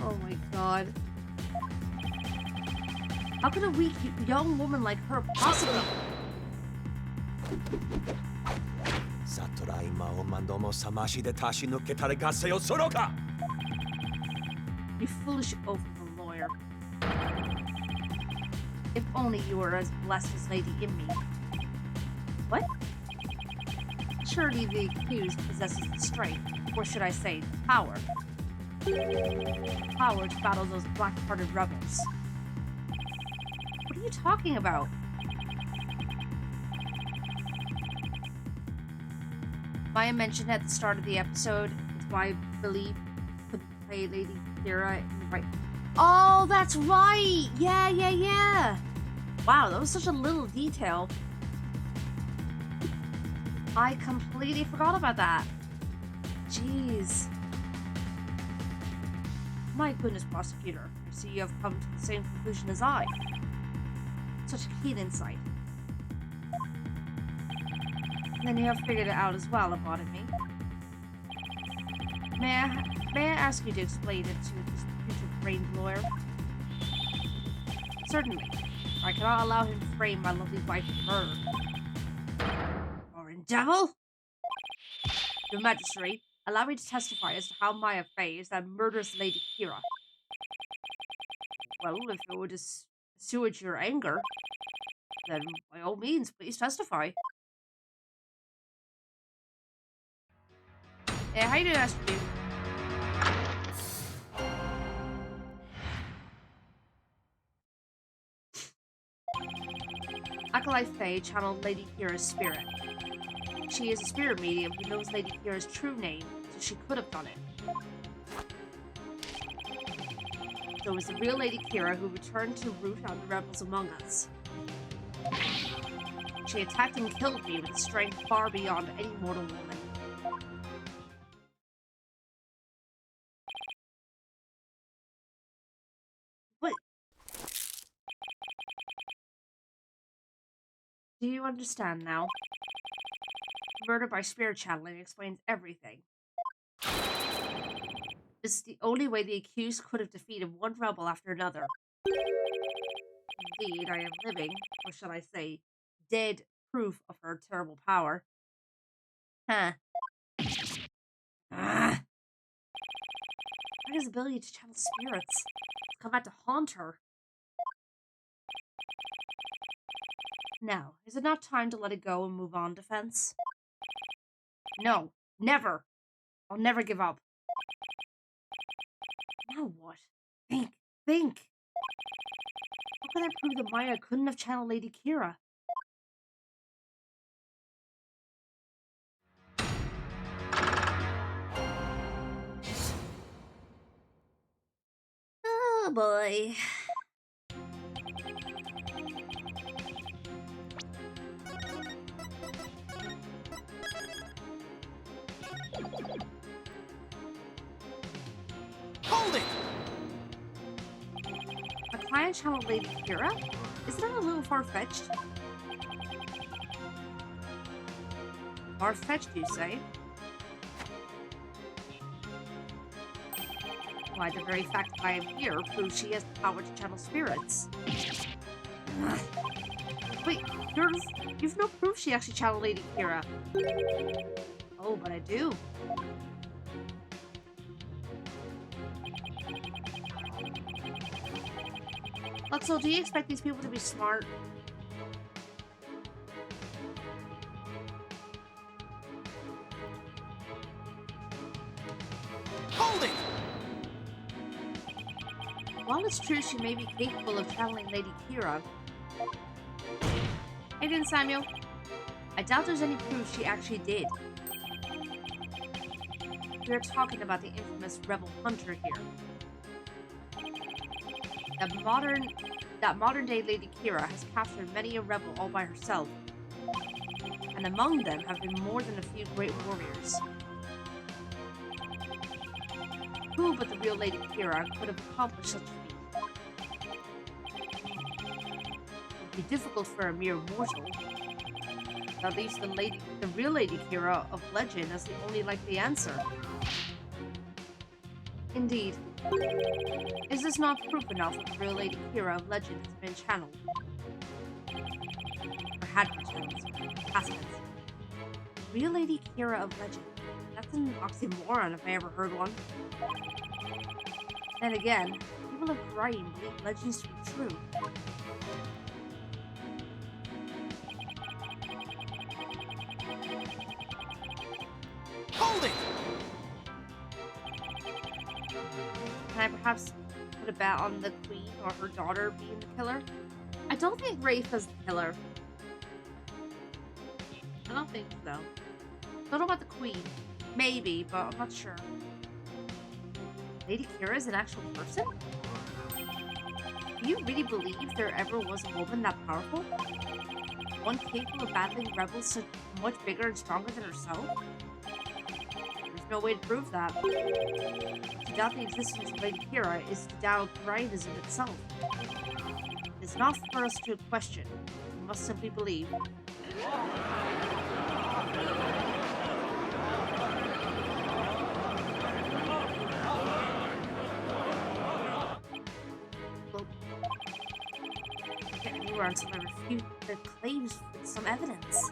Oh my god. How can a weak young woman like her possibly... You foolish oaf of a lawyer. If only you were as blessed as Lady Inmate. What? Surely the accused possesses the strength, or should I say, the power. Power to battle those black-hearted rebels. What are you talking about? Maya mentioned at the start of the episode, it's my belief could play Lady Kira in the right. Oh, that's right! Yeah. Wow, that was such a little detail. I completely forgot about that. Jeez. My goodness, prosecutor. I see you have come to the same conclusion as I. Such a keen insight. And then you have figured it out as well, Abodinme. May I ask you to explain it to this future-brained lawyer? Certainly. I cannot allow him to frame my lovely wife for murder. Devil? Your Majesty, allow me to testify as to how Maya Fey is that murderous Lady Kira. Well, if it would assuage your anger, Then, by all means, please testify. Hey, how you doing, SG? Acolyte Faye channeled Lady Kira's spirit. She is a spirit medium who knows Lady Kira's true name, so she could have done it. So it was the real Lady Kira who returned to root out the rebels among us. She attacked and killed me with a strength far beyond any mortal woman. But do you understand now? Murder by spirit channeling explains everything. This is the only way the accused could have defeated one rebel after another. Indeed, I am living, or shall I say, dead proof of her terrible power. Huh. Ah. His ability to channel spirits has come out to haunt her. Now, is it not time to let it go and move on, Defense? No, never. I'll never give up. Now what? Think. How can I prove that Maya couldn't have channeled Lady Kira? Oh boy. Hold it! A client channeled Lady Kira? Isn't that a little far-fetched? Far-fetched, you say? Why, the very fact that I am here proves she has the power to channel spirits. Ugh. Wait, you've no proof she actually channeled Lady Kira. Oh, but I do. So, do you expect these people to be smart? Hold it! While it's true she may be capable of channeling Lady Kira... Hey, then, Samuel. I doubt there's any proof she actually did. We're talking about the infamous rebel hunter here. That modern-day Lady Kira has captured many a rebel all by herself, and among them have been more than a few great warriors. Who but the real Lady Kira could have accomplished such a feat? It would be difficult for a mere mortal. That leaves the real Lady Kira of legend as the only likely answer. Indeed. Is this not proof enough that the real Lady Kira of legend has been channeled? Or had been channeled, past tense. Real Lady Kira of legend. That's an oxymoron if I ever heard one. Then again, people of Rite believe legends to be true. Hold it! Can I perhaps put a bet on the queen or her daughter being the killer? I don't think Rafe is the killer. I don't think so. Don't know about the queen. Maybe, but I'm not sure. Lady Kira is an actual person? Do you really believe there ever was a woman that powerful? One capable of battling rebels so much bigger and stronger than herself? There's no way to prove that. To doubt the existence of Lady Kira is to doubt Riteism itself. It's not for us to question. We must simply believe. Well, I can't anywhere until I refute their claims with some evidence.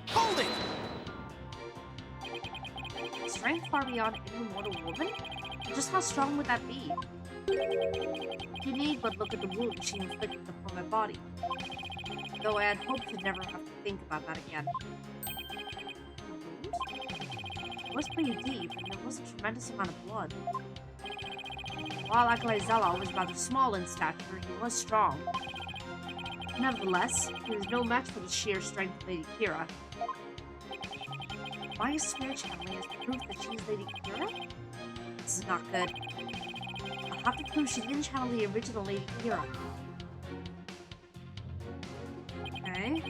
Hold it! Strength far beyond any mortal woman? Just how strong would that be? You need but look at the wound she inflicted upon my body. Though I had hoped to never have to think about that again. It was pretty deep, and there was a tremendous amount of blood. While Akalizella was rather small in stature, he was strong. Nevertheless, he was no match for the sheer strength of Lady Kira. Why swear channeling is proof that she's Lady Kira? This is not good. I'll have to prove she didn't channel the original Lady Kira. Okay.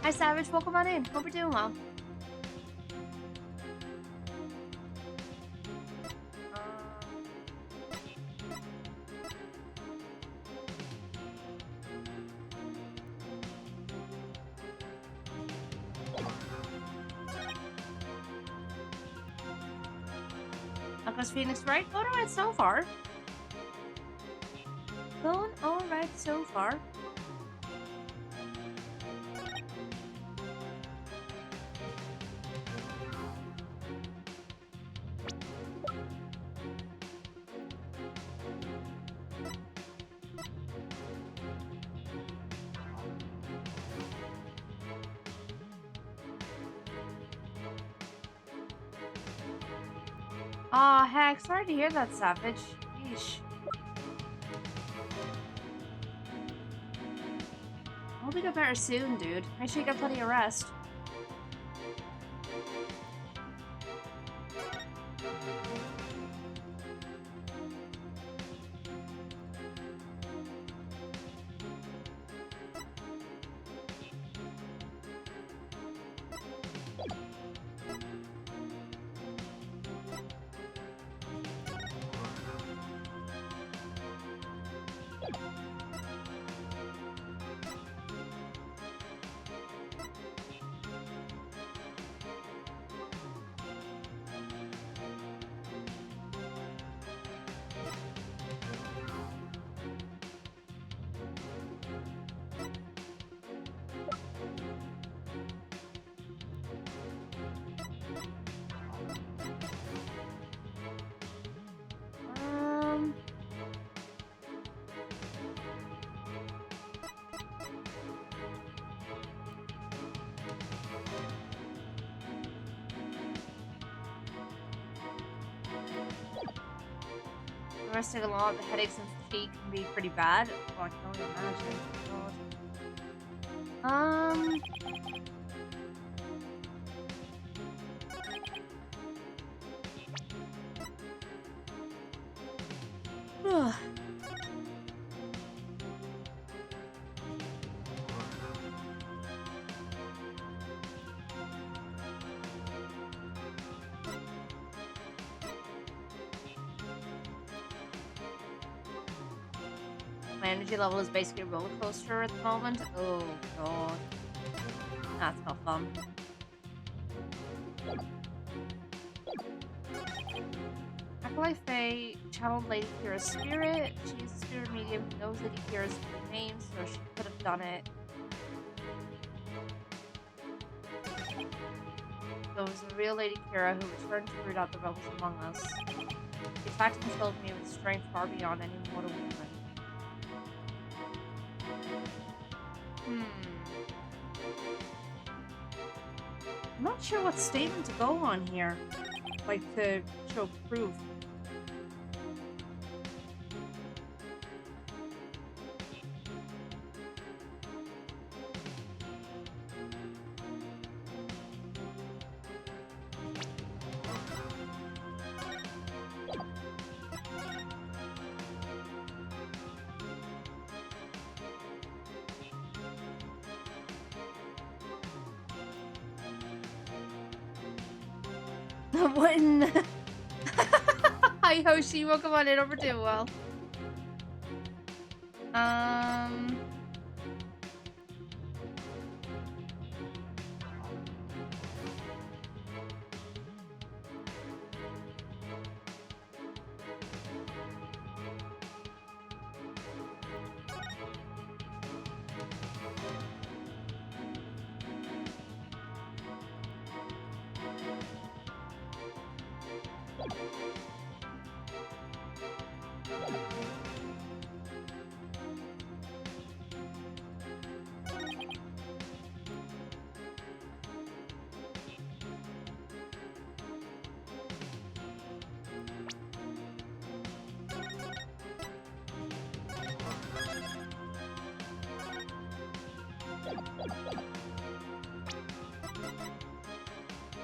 Hi Savage, welcome on in. Hope you're doing well. How's Phoenix right? Going alright so far. Going alright so far. Aw, heck, sorry to hear that, Savage. Yeesh. Hope you get better soon, dude. Make sure you get plenty of rest. Resting a lot, the headaches and fatigue can be pretty bad. Oh, I can only imagine. God. My energy level is basically a roller coaster at the moment. Oh god. That's not fun. Acolyte Faye channeled Lady Kira's spirit. She is a spirit medium who knows Lady Kira's name, so she could have done it. So it was the real Lady Kira who returned to root out the rebels among us. The attack filled me with strength far beyond any mortal woman. I'm not sure what statement to go on here. Like, to show proof. When Hi, Hoshi. Welcome on in. Over doing well.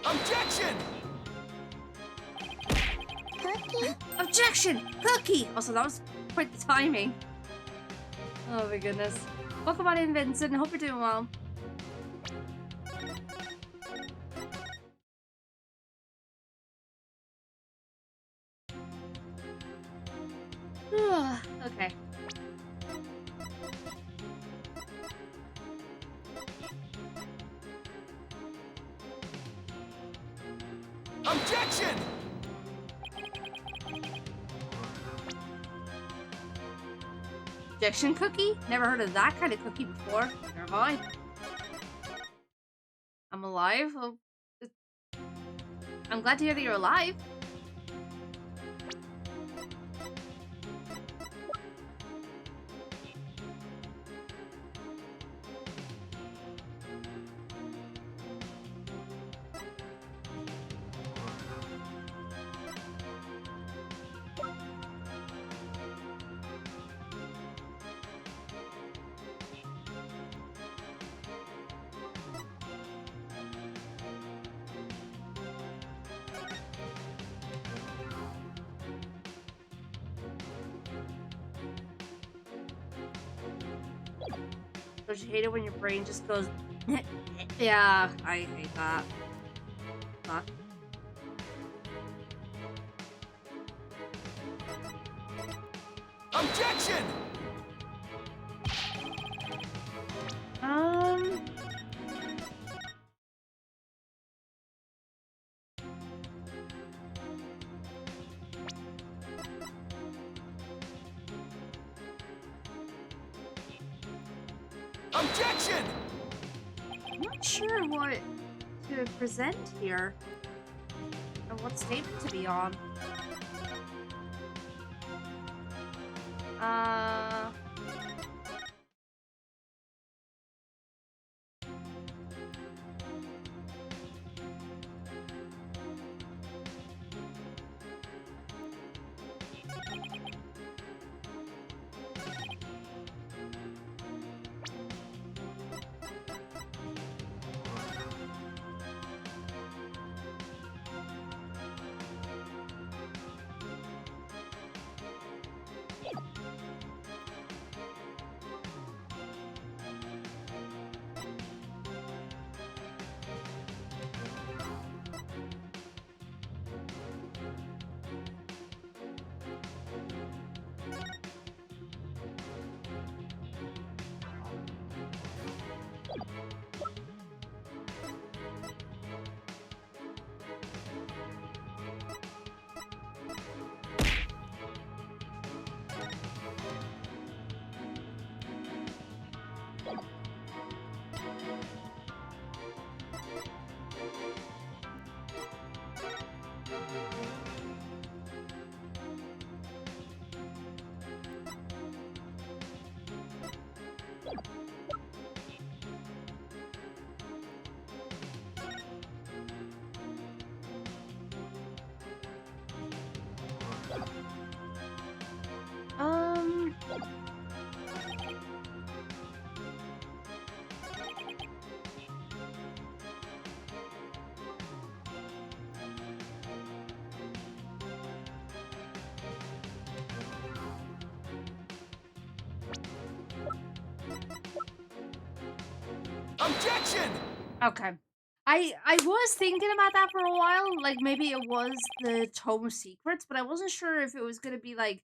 Objection! Objection! Cookie! Also, that was quite the timing. Oh my goodness. Welcome on in, Vincent. Hope you're doing well. Okay. Objection! Objection cookie? Never heard of that kind of cookie before. Never have I. I'm alive? Well, I'm glad to hear that you're alive. Don't you hate it when your brain just goes... Yeah, I hate that. Fuck. Objection! Objection! I'm not sure what to present here. Or what statement to be on. Objection! Okay. I was thinking about that for a while. Like, maybe it was the Tome of Secrets, but I wasn't sure if it was gonna be like,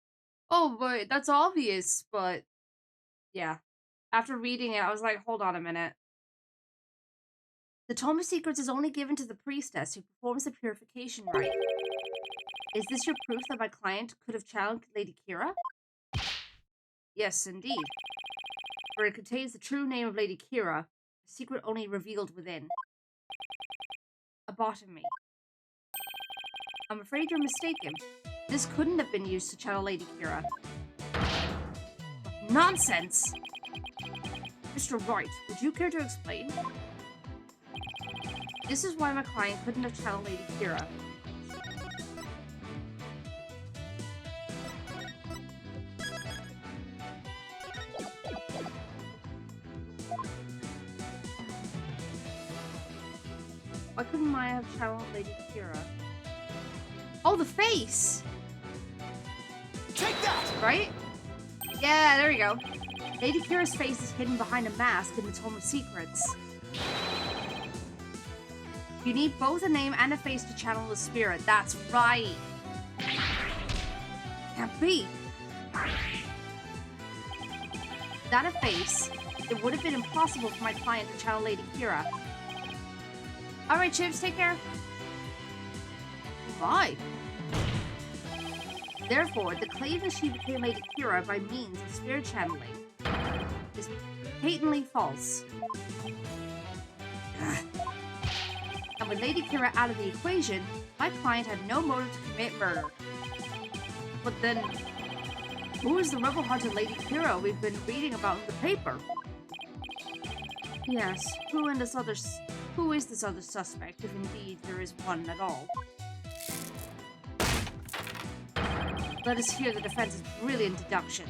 oh, but that's obvious. But yeah, after reading it, I was like, hold on a minute. The Tome of Secrets is only given to the priestess who performs the purification rite. Is this your proof that my client could have challenged Lady Kira? Yes, indeed. For it contains the true name of Lady Kira, a secret only revealed within. A botany. I'm afraid you're mistaken. This couldn't have been used to channel Lady Kira. Nonsense! Mr. Rite, would you care to explain? This is why my client couldn't have channeled Lady Kira. Why couldn't Maya have channeled Lady Kira? Oh, the face! Take that! Right? Yeah, there you go. Lady Kira's face is hidden behind a mask in the Tome of Secrets. You need both a name and a face to channel the spirit. That's right. Can't be. Without a face, it would have been impossible for my client to channel Lady Kira. Alright, Chips, take care. Why? Therefore, the claim that she became Lady Kira by means of spirit channeling is patently false. And with Lady Kira out of the equation, my client had no motive to commit murder. But then, who is the rebel-haunted Lady Kira we've been reading about in the paper? Yes, who is this other suspect, if indeed there is one at all? Let us hear the defense's brilliant deduction.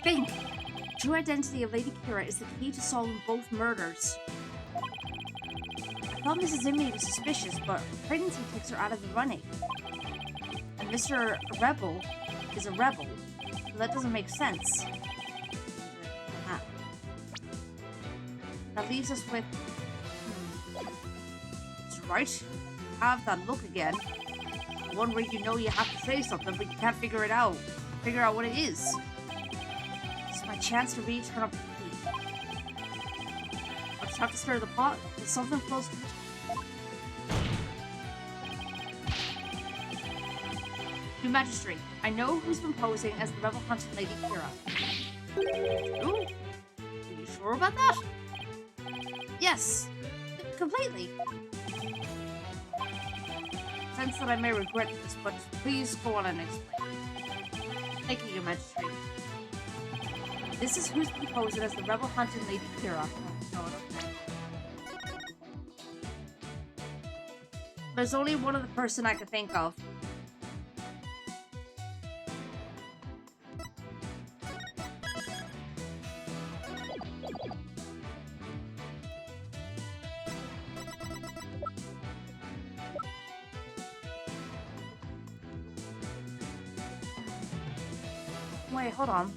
Think! The true identity of Lady Kira is the key to solving both murders. I thought Mrs. Imley was suspicious, but pregnancy takes her out of the running. And Mr. Rebel is a rebel, so that doesn't make sense. That leaves us with... It's right. Have that look again. The one where you know you have to say something, but you can't figure it out. Figure out what it is. It's my chance to really turn up the heat. I just have to stir the pot until something flows to the top. New Magistrate, I know who's been posing as the rebel-hunted Lady Kira. Ooh, are you sure about that? Yes, completely. Sense that I may regret this, but please go on and explain. Thank you, Your Majesty. This is who's been posing as the rebel-hunted Lady Kira. Oh, okay. There's only one other person I could think of. Wait, hold on.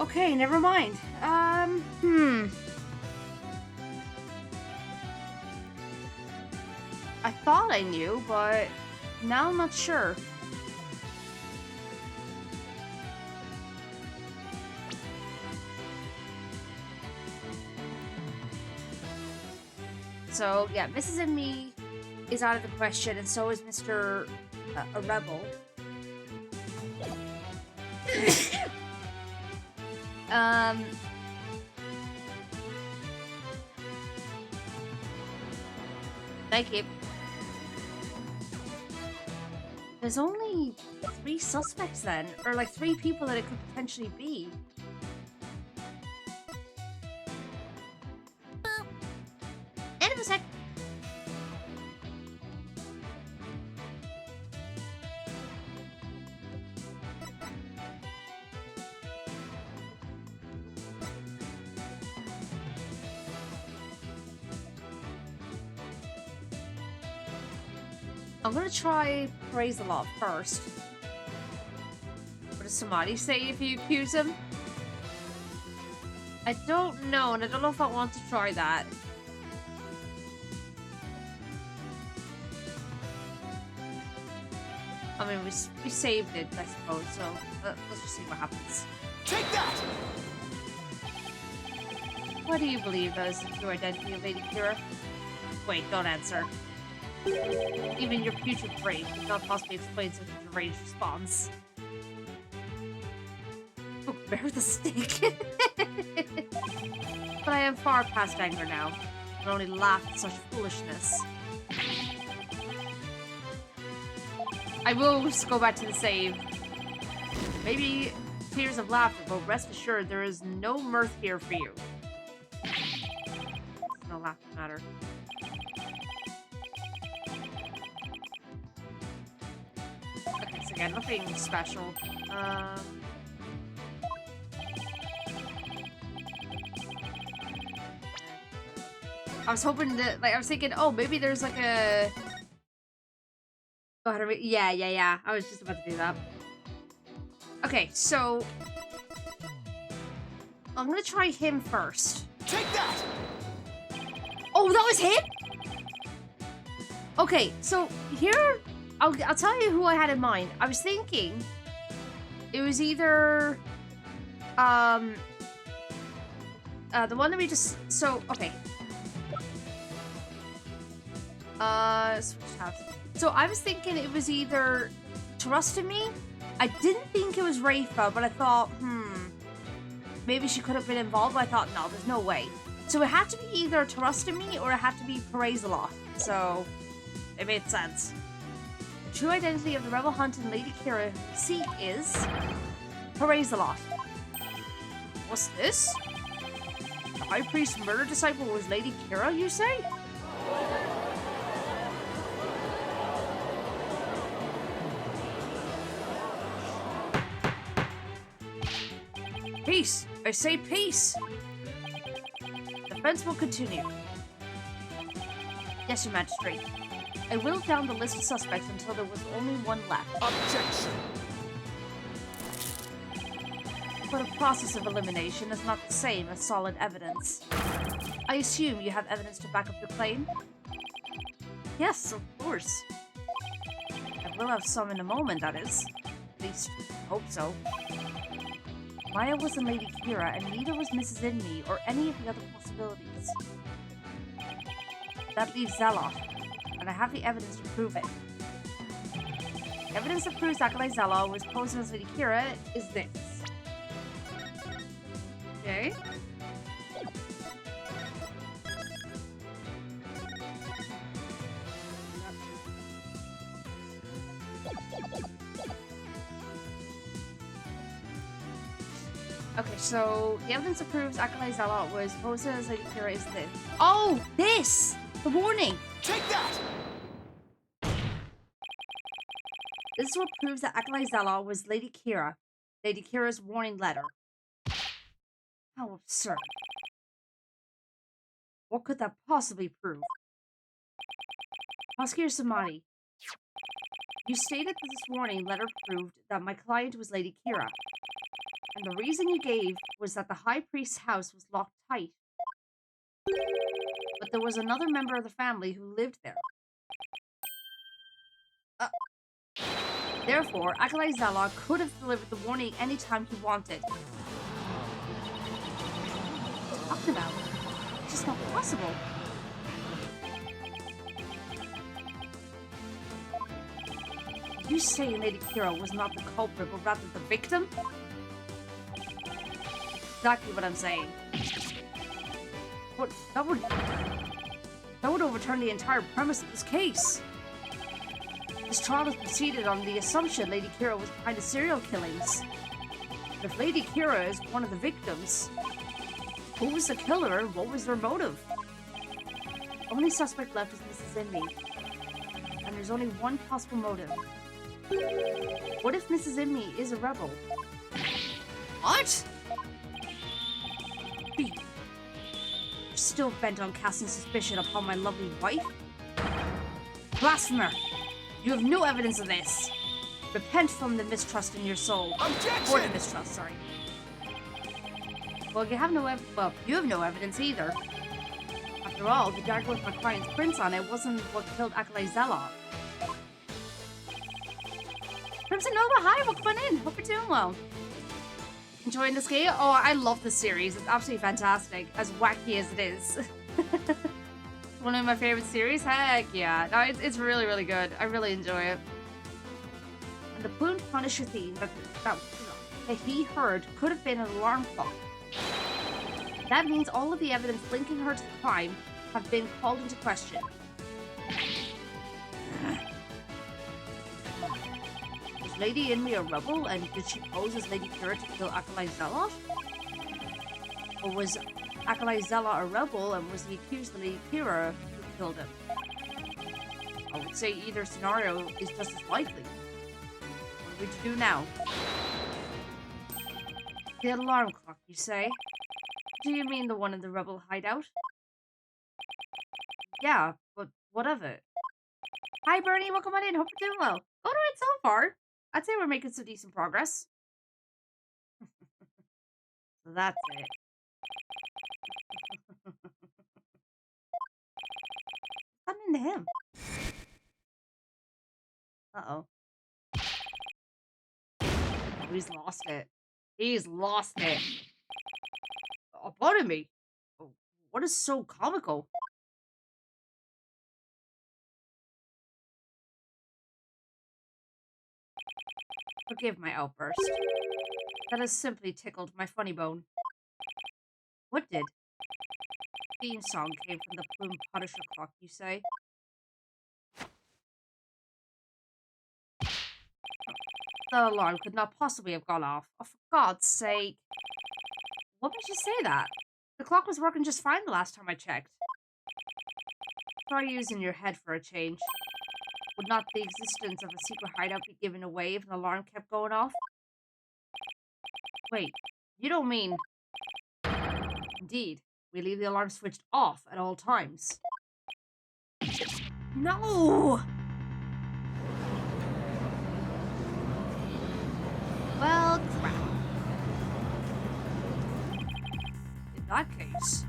Okay, never mind. I thought I knew, but now I'm not sure. So, yeah, Mrs. and Me is out of the question, and so is Mr. A Rebel. Thank you. There's only 3 suspects then, or like 3 people that it could potentially be. End of a sec. I'm gonna try praise the law first. What does somebody say if you accuse him? I don't know, and I don't know if I want to try that. I mean, we saved it, I suppose, so let's just see what happens. Take that! What do you believe as the true identity of Lady Kira? Wait, don't answer. Even your putrid brain could not possibly explain such a deranged response. Oh, bear the stick. But I am far past anger now. I can only laugh at such foolishness. I will just go back to the save. Maybe tears of laughter, but rest assured there is no mirth here for you. No laughter matter. Okay, so again, nothing special. I was hoping to, like, I was thinking, oh, maybe there's like a... Go ahead, yeah. I was just about to do that. Okay, so... I'm gonna try him first. Take that! Oh, that was him? Okay, so here... I'll tell you who I had in mind. I was thinking... It was either... the one that we just... So, okay. Switch tabs. So I was thinking it was either Trusted Me. I didn't think it was Rafa, but I thought, maybe she could have been involved. But I thought, no, there's no way. So it had to be either Trusted Me or it had to be Praise a Lot. So it made sense. The true identity of the Rebel Hunt and Lady Kira seek is Praise a Lot. What's this? The High Priest's murder disciple was Lady Kira, you say? Peace! I say peace! The defense will continue. Yes, Your Majesty. I whittled down the list of suspects until there was only one left. Objection! But a process of elimination is not the same as solid evidence. I assume you have evidence to back up your claim? Yes, of course. I will have some in a moment, that is. At least, I hope so. Maya wasn't Lady Kira, and neither was Mrs. Inme, or any of the other possibilities. That leaves Zeloff, and I have the evidence to prove it. The evidence that proves Acolyte Zeloff was posing as Lady Kira is this. Okay. Okay, so the evidence that proves Acolyte Zealot was posted as Lady Kira is this. Oh, this! The warning! Take that! This is what proves that Acolyte Zealot was Lady Kira. Lady Kira's warning letter. How absurd. What could that possibly prove? Prosecutor Samani, you stated that this warning letter proved that my client was Lady Kira. And the reason you gave was that the High Priest's house was locked tight. But there was another member of the family who lived there. Therefore, Acolyte Zealot could have delivered the warning anytime he wanted. What are you talking about? It's just not possible. You say Lady Kira was not the culprit, but rather the victim? Exactly what I'm saying. But that would overturn the entire premise of this case. This trial has proceeded on the assumption Lady Kira was behind the serial killings. But if Lady Kira is one of the victims, who was the killer and what was their motive? The only suspect left is Mrs. Inme. And there's only one possible motive. What if Mrs. Inme is a rebel? What? You're still bent on casting suspicion upon my lovely wife? Blasphemer! You have no evidence of this. Repent from the mistrust in your soul. Objection! Or the mistrust, sorry. Well, you have no evidence either. After all, the dagger with my client's prints on it wasn't what killed Acolyte Zealot. Crimson Nova, hi, welcome on in. Hope you're doing well. Enjoying this game? Oh, I love this series. It's absolutely fantastic, as wacky as it is. One of my favorite series? Heck yeah. No, it's really, really good. I really enjoy it. And the Plumed Punisher theme that he heard could have been an alarm clock. That means all of the evidence linking her to the crime have been called into question. Was Lady Inmi a rebel, and did she pose as Lady Kira to kill Acolyte Zealot? Or was Acolyte Zealot a rebel, and was he accused of Lady Kira who killed him? I would say either scenario is just as likely. What would you do now? The alarm clock, you say? Do you mean the one in the rebel hideout? Yeah, but what of it? Hi, Bernie. Welcome on in. Hope you're doing well. Going alright so far. I'd say we're making some decent progress. So that's it. What's happening to him? Uh-oh. Oh, he's lost it. He's lost it. Oh, pardon me. Oh, what is so comical? Forgive my outburst. That has simply tickled my funny bone. What did? Theme song came from the Plumed Punisher clock, you say? The alarm could not possibly have gone off. Oh, for God's sake. What made you say that? The clock was working just fine the last time I checked. Try using your head for a change. Would not the existence of a secret hideout be given away if an alarm kept going off? Wait, you don't mean... Indeed, we leave the alarm switched off at all times. No! Well, crap. In that case,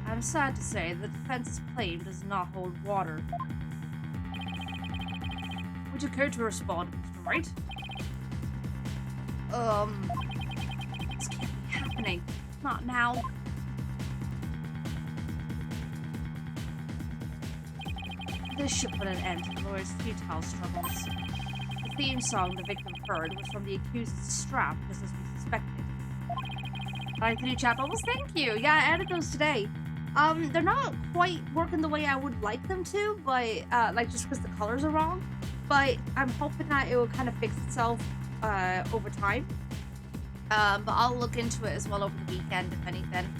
I'm sad to say the defense's claim does not hold water. Would you care to respond, Mr. Rite? This can't be happening. Not now. This should put an end to the lawyer's futile struggles. The theme song the victim heard was from the accused's strap, just as we suspected. Hi, the new chat bubbles. Thank you. Yeah, I added those today. They're not quite working the way I would like them to, but like just because the colors are wrong. But I'm hoping that it will kind of fix itself over time. But I'll look into it as well over the weekend, if anything.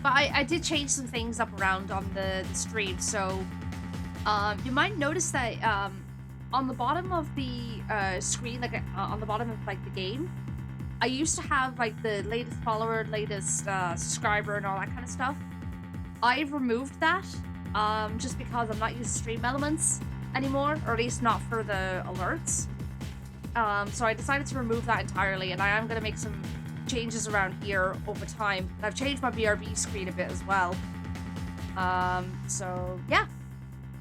But I did change some things up around on the stream, so you might notice that on the bottom of the screen, like on the bottom of like the game, I used to have like the latest follower, latest subscriber, and all that kind of stuff. I've removed that just because I'm not using stream elements anymore, or at least not for the alerts. So I decided to remove that entirely, and I am going to make some changes around here over time. And I've changed my BRB screen a bit as well. So yeah,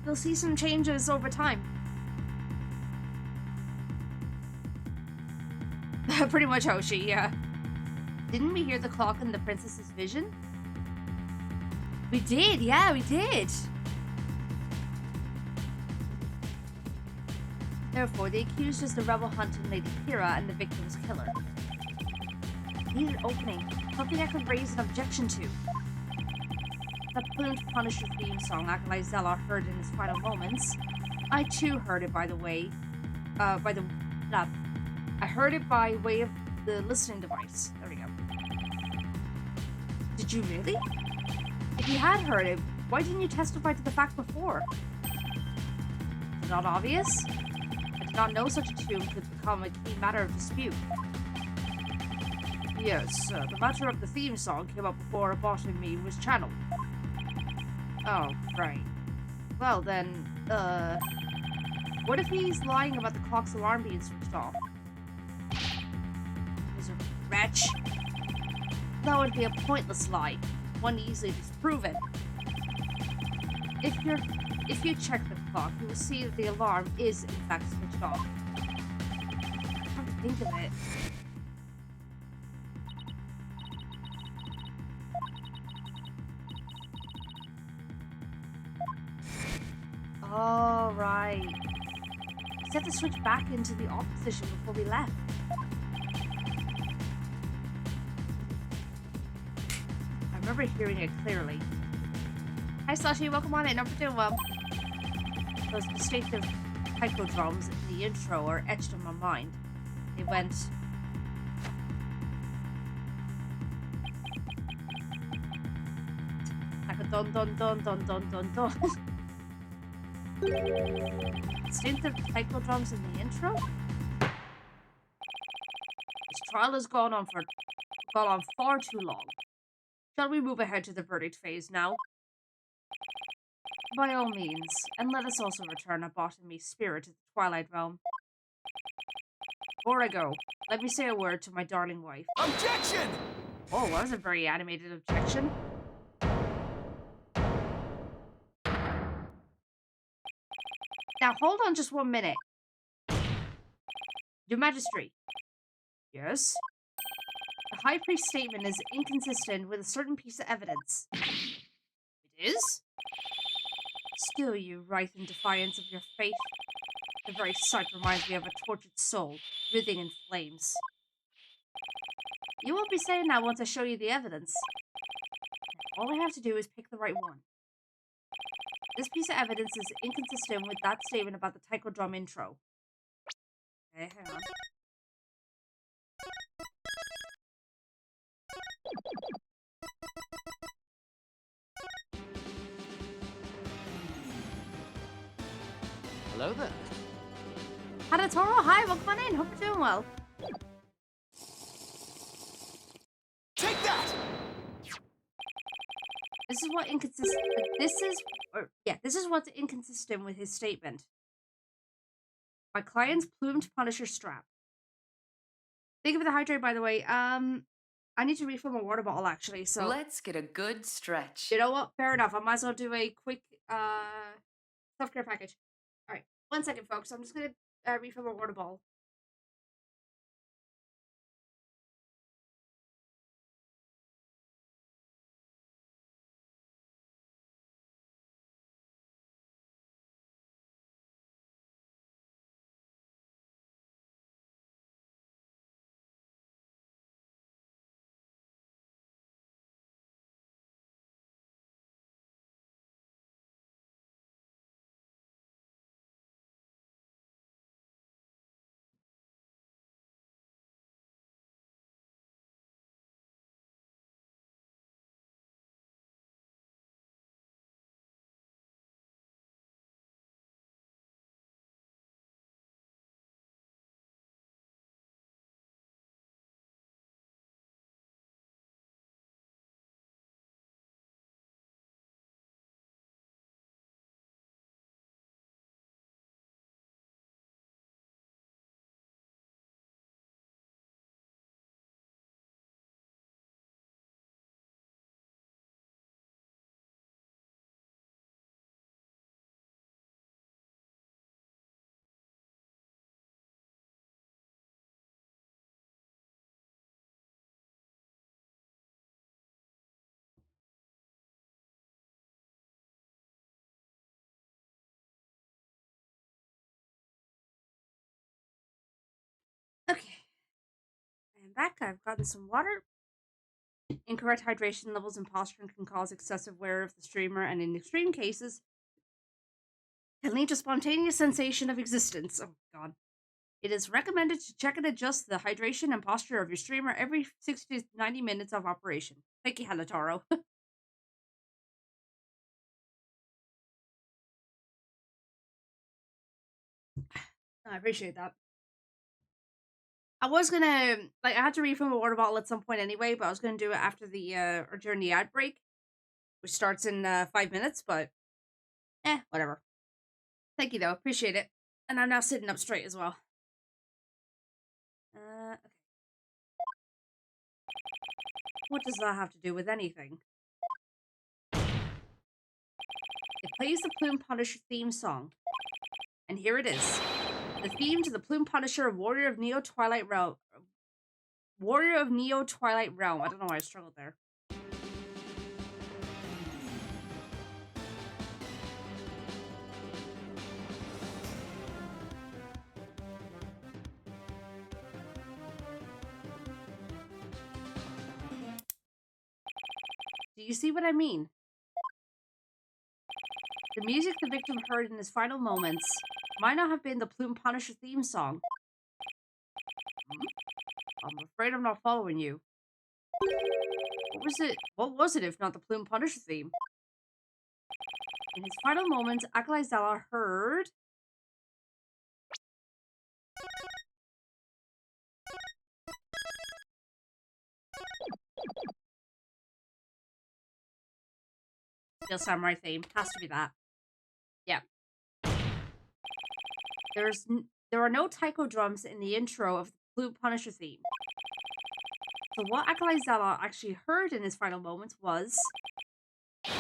you'll see some changes over time. Pretty much Hoshi, yeah. Didn't we hear the clock in the princess's vision? We did, yeah, we did. Therefore, the accused is the rebel hunting Lady Kira and the victim's killer. Need an opening. Something I could raise an objection to. The Plumed Punisher theme song Acolyte Zealot heard in his final moments. I too heard it, by the way. I heard it by way of the listening device. There we go. Did you really? If you had heard it, why didn't you testify to the fact before? Is it not obvious? I did not know such a tune could become a key matter of dispute. Yes, the matter of the theme song came up before a bot in me was channeled. Oh, right. Well then, What if he's lying about the clock's alarm being switched off? He's a wretch. That would be a pointless lie, one easily disproven. If you check the clock, you will see that the alarm is in fact switched off. Come to think of it. Oh, right. We set the switch back into the off position before we left. I remember hearing it clearly. Hi, Slushy. Welcome on in. Hope you're doing well. Those distinctive taiko drums in the intro are etched in my mind. They went... like a dun dun dun dun dun dun dun. Distinctive taiko drums in the intro? This trial has gone on far too long. Shall we move ahead to the verdict phase now? By all means, and let us also return a botany spirit to the Twilight Realm. Before I go, let me say a word to my darling wife. Objection! Oh, that was a very animated objection. Now, hold on just 1 minute. Your Majesty. Yes? The High Priest's statement is inconsistent with a certain piece of evidence. It is? Still you writhe in defiance of your fate. The very sight reminds me of a tortured soul, writhing in flames. You won't be saying that once I show you the evidence. All I have to do is pick the right one. This piece of evidence is inconsistent with that statement about the taiko drum intro. Okay, hang on. Hello there. Hadatoro, hi, welcome on in. Hope you're doing well. Take that! This is what's inconsistent with his statement. My client's plumed Punisher strap. Thank you for the hydrate, by the way. I need to refill my water bottle actually, so Let's get a good stretch. you know what? Fair enough. I might as well do a quick self-care package. Alright, 1 second, folks. I'm just gonna refill my water bottle. Okay. I'm back. I've gotten some water. Incorrect hydration levels and posturing can cause excessive wear of the streamer, and in extreme cases, can lead to spontaneous sensation of existence. Oh, God. It is recommended to check and adjust the hydration and posture of your streamer every 60 to 90 minutes of operation. Thank you, Halataro. I appreciate that. I was gonna, I had to refill my water bottle at some point anyway, but I was gonna do it after the, or during the ad break, which starts in, 5 minutes, but, whatever. Thank you, though. Appreciate it. And I'm now sitting up straight as well. Okay. What does that have to do with anything? It plays the Plume Punisher theme song. And here it is. The theme to the Plume Punisher, Warrior of Neo Twilight Realm. Warrior of Neo Twilight Realm. I don't know why I struggled there. Do you see what I mean? The music the victim heard in his final moments might not have been the Plume Punisher theme song. I'm afraid I'm not following you. What was it? What was it if not the Plume Punisher theme? In his final moments, Acolyte Zala heard... Steel Samurai theme. Has to be that. Yeah. There are no taiko drums in the intro of the Plume Punisher theme. So what Acolyte Zala actually heard in his final moments was the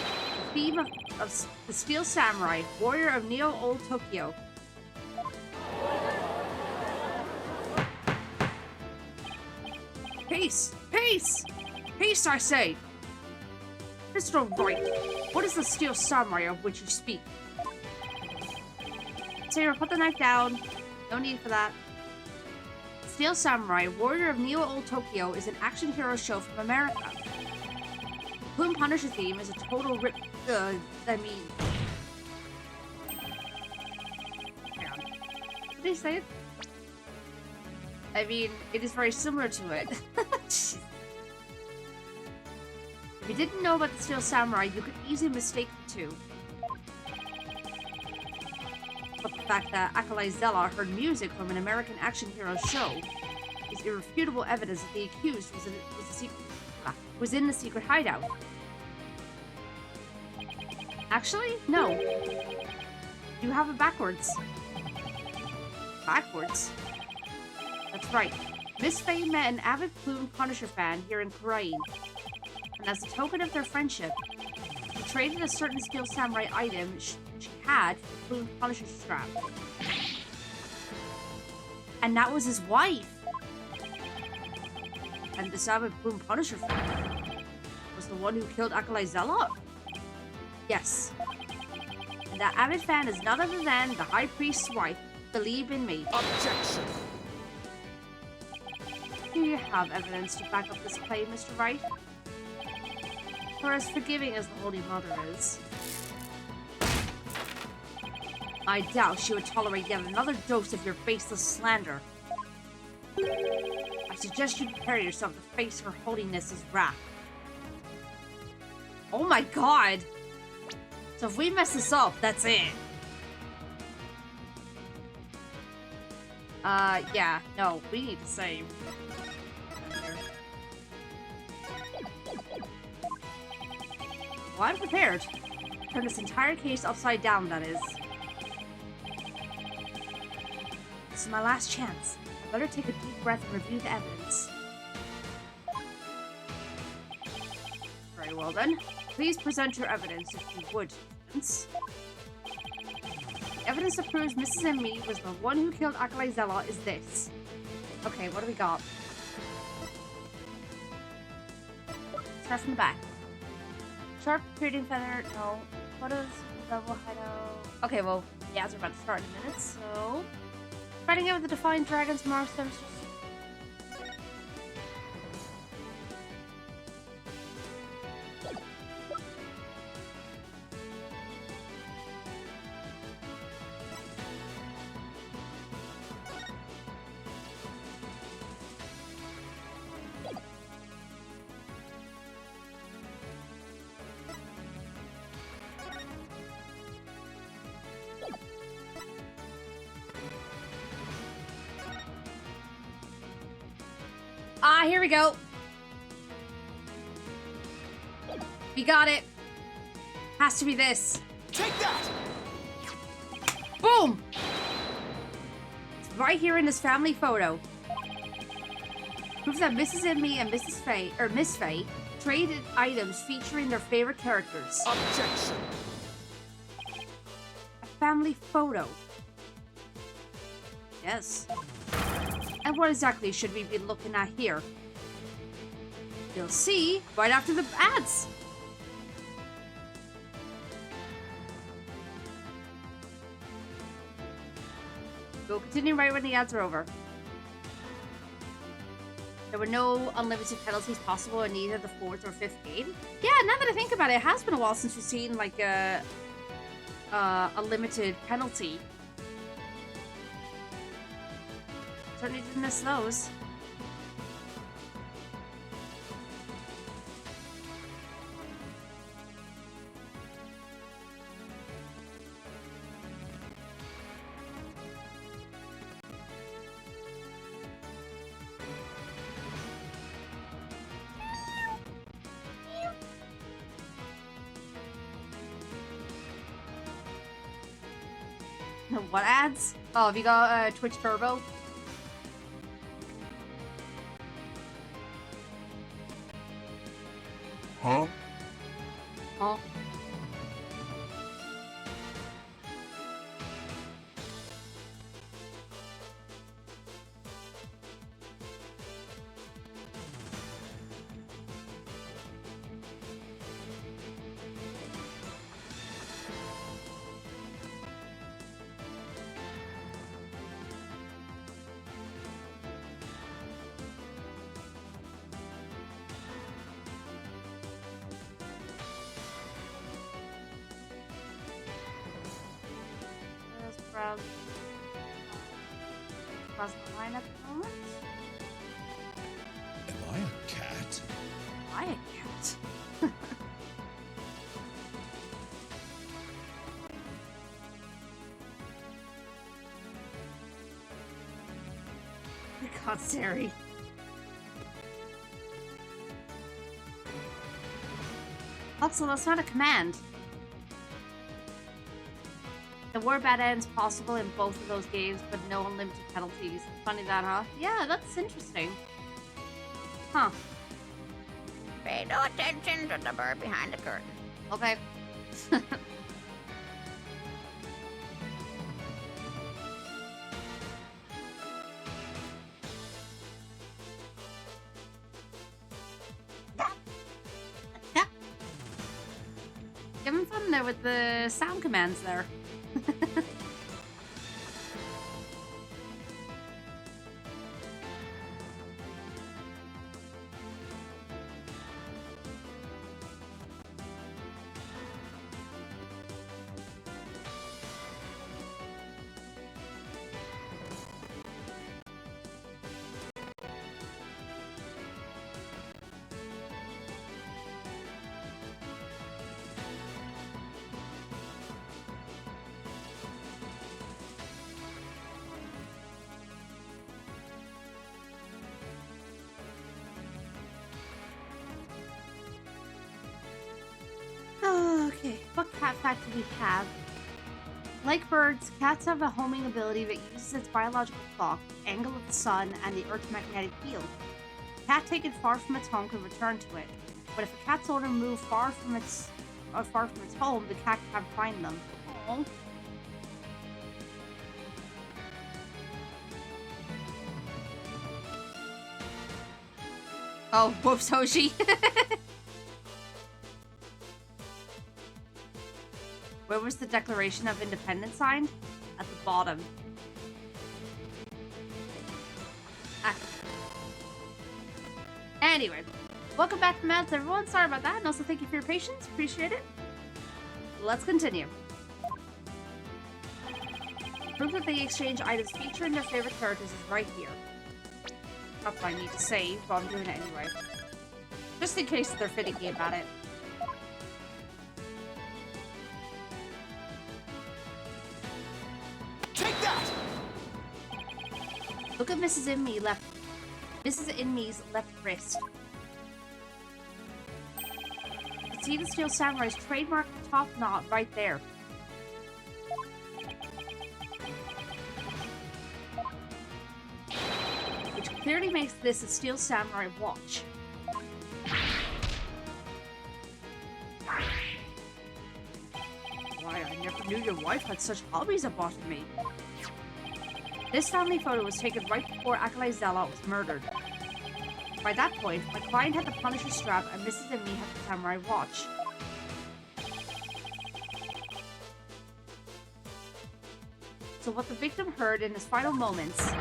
theme of the Steel Samurai, Warrior of Neo Old Tokyo. Peace! Peace! Peace, I say! Mr. Rite, what is the Steel Samurai of which you speak? Sarah, put the knife down. No need for that. Steel Samurai, Warrior of Neo Old Tokyo is an action hero show from America. The Plume Punisher theme is a total rip... What did he say? I mean, it is very similar to it. If you didn't know about the Steel Samurai, you could easily mistake the two. But the fact that Acolyte Zala heard music from an American action hero show is irrefutable evidence that the accused was in the secret hideout. Actually, no. You have it backwards. Backwards? That's right. Miss Faye met an avid Plume Punisher fan here in Korea. And as a token of their friendship, she traded a certain Steel Samurai item she had for the Plume Punisher strap. And that was his wife! And this avid Plume Punisher fan was the one who killed Acolyte Zala? Yes. And that avid fan is none other than the High Priest's wife. Believe in me. Objection! Do you have evidence to back up this claim, Mr. Wright? Or as forgiving as the Holy Mother is. I doubt she would tolerate yet another dose of your baseless slander. I suggest you prepare yourself to face her holiness's wrath. Oh my god! So if we mess this up, that's it. Yeah, no, we need to save. Well, I'm prepared. Turn this entire case upside down, that is. This is my last chance. I better take a deep breath and review the evidence. Very well then. Please present your evidence, if you would. Evidence that proves Mrs. Emmy was the one who killed Acolyte Zala is this. Okay, what do we got? Start from the back. Sharp creating feather, no. What is double hideout? Okay, well, yeah, we're about to start in a minute, so... Fighting out with the Defiant Dragons, Mars Demonstration. Ah, here we go. We got it. Has to be this. Take that! Boom! Right here in this family photo. Proves that Mrs. Inme and Mrs. Faye, or Miss Faye, traded items featuring their favorite characters. Objection. A family photo. Yes. And what exactly should we be looking at here? You'll see right after the ads. We'll continue right when the ads are over. There were no unlimited penalties possible in either the 4th or 5th game. Yeah, now that I think about it, it has been a while since we've seen like a limited penalty. Certainly didn't miss those. What ads? Oh, have you got Twitch Turbo? Huh? Huh? Across the line at the moment. Am I a cat? Am I a cat? God, Sari. Also, that's not a command. There were bad ends possible in both of those games, but no unlimited penalties. Funny that, huh? Yeah, that's interesting. Huh. Pay no attention to the bird behind the curtain. Okay. Having fun there with the sound commands there. Okay, what cat fact do we have? Like birds, cats have a homing ability that uses its biological clock, angle of the sun, and the Earth's magnetic field. A cat taken far from its home can return to it, but if a cat's owner moves far from its home, the cat can't find them. Aww. Oh, whoops, Hoshi. Where was the Declaration of Independence signed? At the bottom. Ah. Anyway, welcome back to Mads, everyone. Sorry about that, and also thank you for your patience. Appreciate it. Let's continue. Proof that they exchange items featuring their favorite characters is right here. Not that I need to save, but I'm doing it anyway. Just in case they're finicky about it. Look at Mrs. Inme's left wrist. See the Steel Samurai's trademark top knot right there. clearly makes this a steel samurai watch. Why, I never knew your wife had such hobbies at botany. This family photo was taken right before Acolyte Zealot was murdered. By that point, my client had the Punisher strap and Mrs. and me had the samurai watch. So what the victim heard in his final moments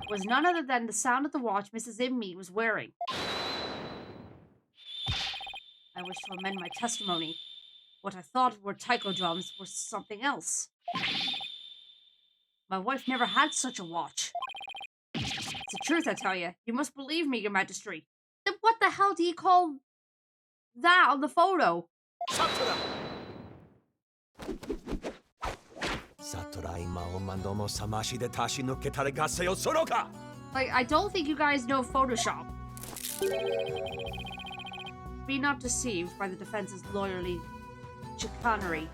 was none other than the sound of the watch Mrs. Immi was wearing. I wish to amend my testimony. What I thought were taiko drums were something else. My wife never had such a watch. It's the truth, I tell you. You must believe me, Your Majesty. Then what the hell do you call that on the photo? Like, I don't think you guys know Photoshop. Be not deceived by the defense's lawyerly chicanery.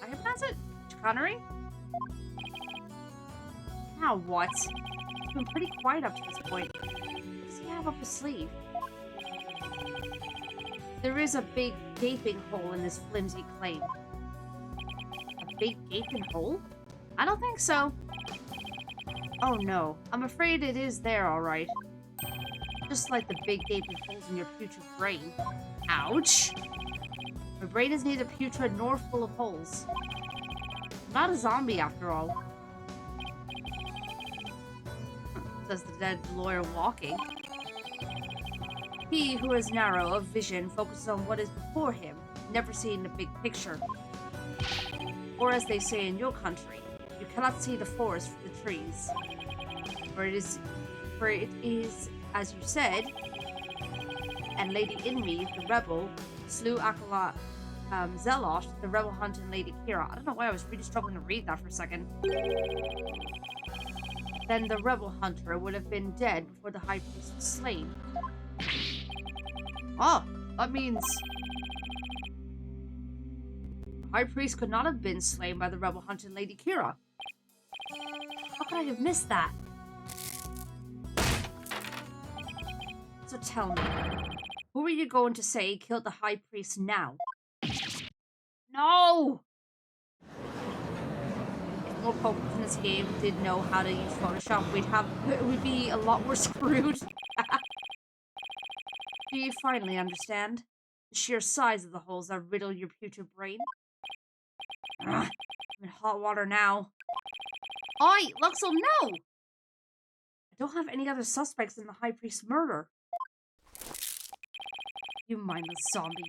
I can pronounce it? Chicanery? Now what? He's been pretty quiet up to this point. What does he have up his sleeve? There is a big gaping hole in this flimsy claim. A big gaping hole? I don't think so. Oh no, I'm afraid it is there, alright. Just like the big gaping holes in your putrid brain. Ouch! My brain is neither putrid nor full of holes. I'm not a zombie after all. Says the dead lawyer walking. He who is narrow of vision focuses on what is before him, never seeing the big picture. Or as they say in your country, you cannot see the forest for the trees. For it is, as you said, and Lady Inmi, the rebel, slew Acolyte Zealot, the rebel hunter, and Lady Kira. I don't know why I was really struggling to read that for a second. Then the rebel hunter would have been dead before the high priest was slain. Oh, that means the high priest could not have been slain by the rebel hunter, Lady Kira. How could I have missed that? So tell me, who are you going to say killed the high priest now? No! If more Pokemon in this game did know how to use Photoshop, we'd be a lot more screwed. Do you finally understand? The sheer size of the holes that riddle your putrid brain? Ugh, I'm in hot water now. Oi, Luxel, no! I don't have any other suspects in the high priest's murder. You mindless zombie.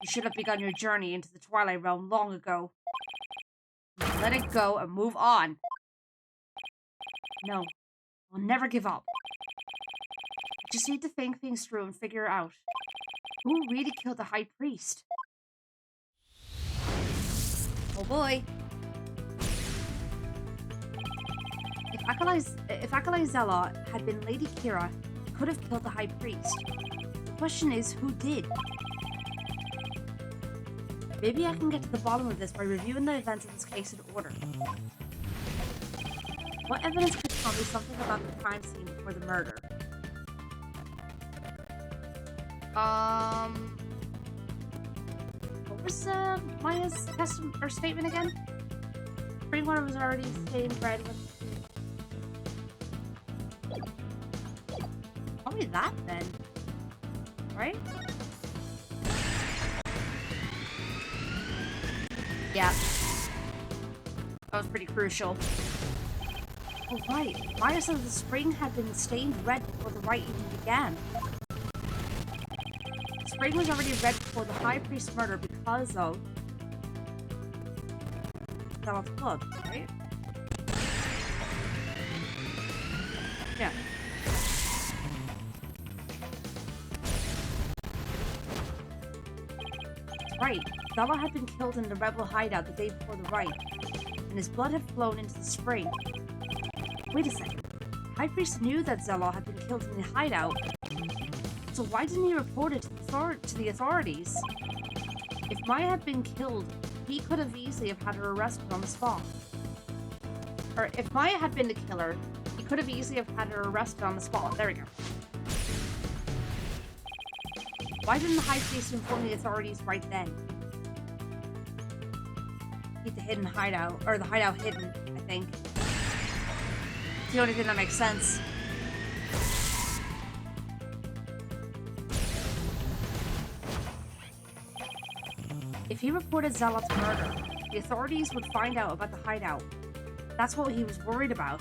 You should have begun your journey into the Twilight Realm long ago. Let it go and move on. No, I'll never give up. I just need to think things through and figure out who really killed the High Priest. Oh boy. If Acolyte Zealot had been Lady Kira, he could have killed the High Priest. The question is, who did? Maybe I can get to the bottom of this by reviewing the events of this case in order. What evidence could tell me something about the crime scene before the murder? What was Maya's statement again? Springwater was already stained red with... Probably that then. Right? Yeah. That was pretty crucial. Oh, right. Maya said the spring had been stained red before the rite even began. The spring was already red before the High Priest's murder because of Zealot's blood, right? Yeah. Right. Zealot had been killed in the rebel hideout the day before the rite, and his blood had flown into the spring. Wait a second. High Priest knew that Zealot had been killed in the hideout, so why didn't he report it to the authorities? If Maya had been killed, he could have easily have had her arrested on the spot. Or if Maya had been the killer, he could have easily have had her arrested on the spot. There we go. Why didn't the High Priest inform the authorities right then? Keep the hidden hideout, or the hideout hidden, I think. It's the only thing that makes sense. If he reported Zealot's murder, the authorities would find out about the hideout. That's what he was worried about.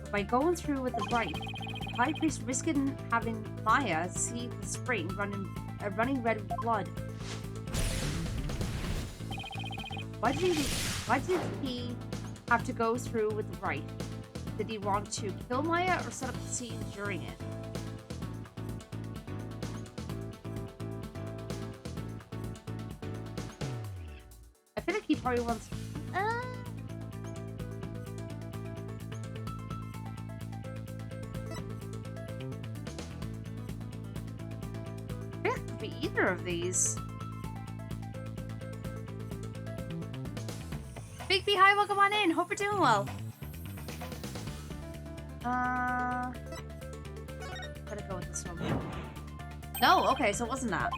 But by going through with the Rite, the High Priest risked having Maya see the spring running red with blood. Why did he have to go through with the Rite? Did he want to kill Maya or set up the scene during it? I feel like he probably wants... I feel like it could be either of these. Big B, hi, welcome on in. Hope you're doing well. Gotta go with this one. No, okay, so it wasn't that.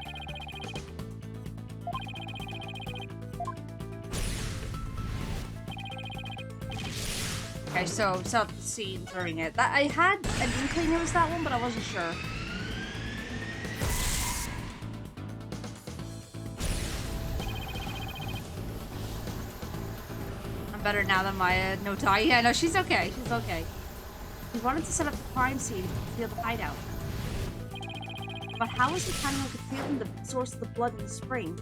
Okay, so set up the scene during it. That I had an inkling it was that one, but I wasn't sure. I'm better now than Maya. No die. Yeah, no, she's okay. She's okay. He wanted to set up the crime scene to conceal the hideout. But how was he planning on concealing the source of the blood in the spring?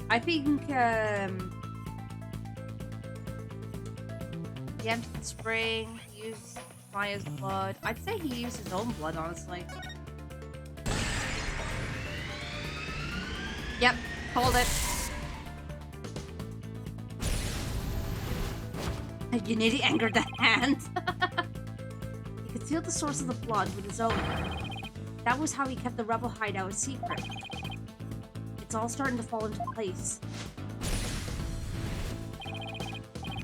I think, he emptied the spring, he used Maya's blood. I'd say he used his own blood, honestly. Yep, called it. You nearly angered the hand. He concealed the source of the blood with his own. That was how he kept the rebel hideout a secret. It's all starting to fall into place.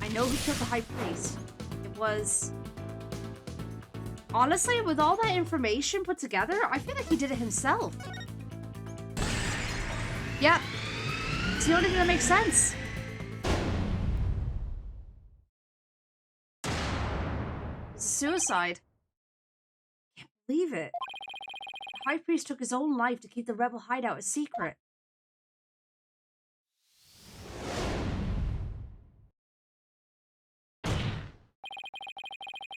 I know who killed the High Priest. It was... Honestly, with all that information put together, I feel like he did it himself. Yep. It's the only thing that makes sense. It's a suicide. I can't believe it. The High Priest took his own life to keep the rebel hideout a secret.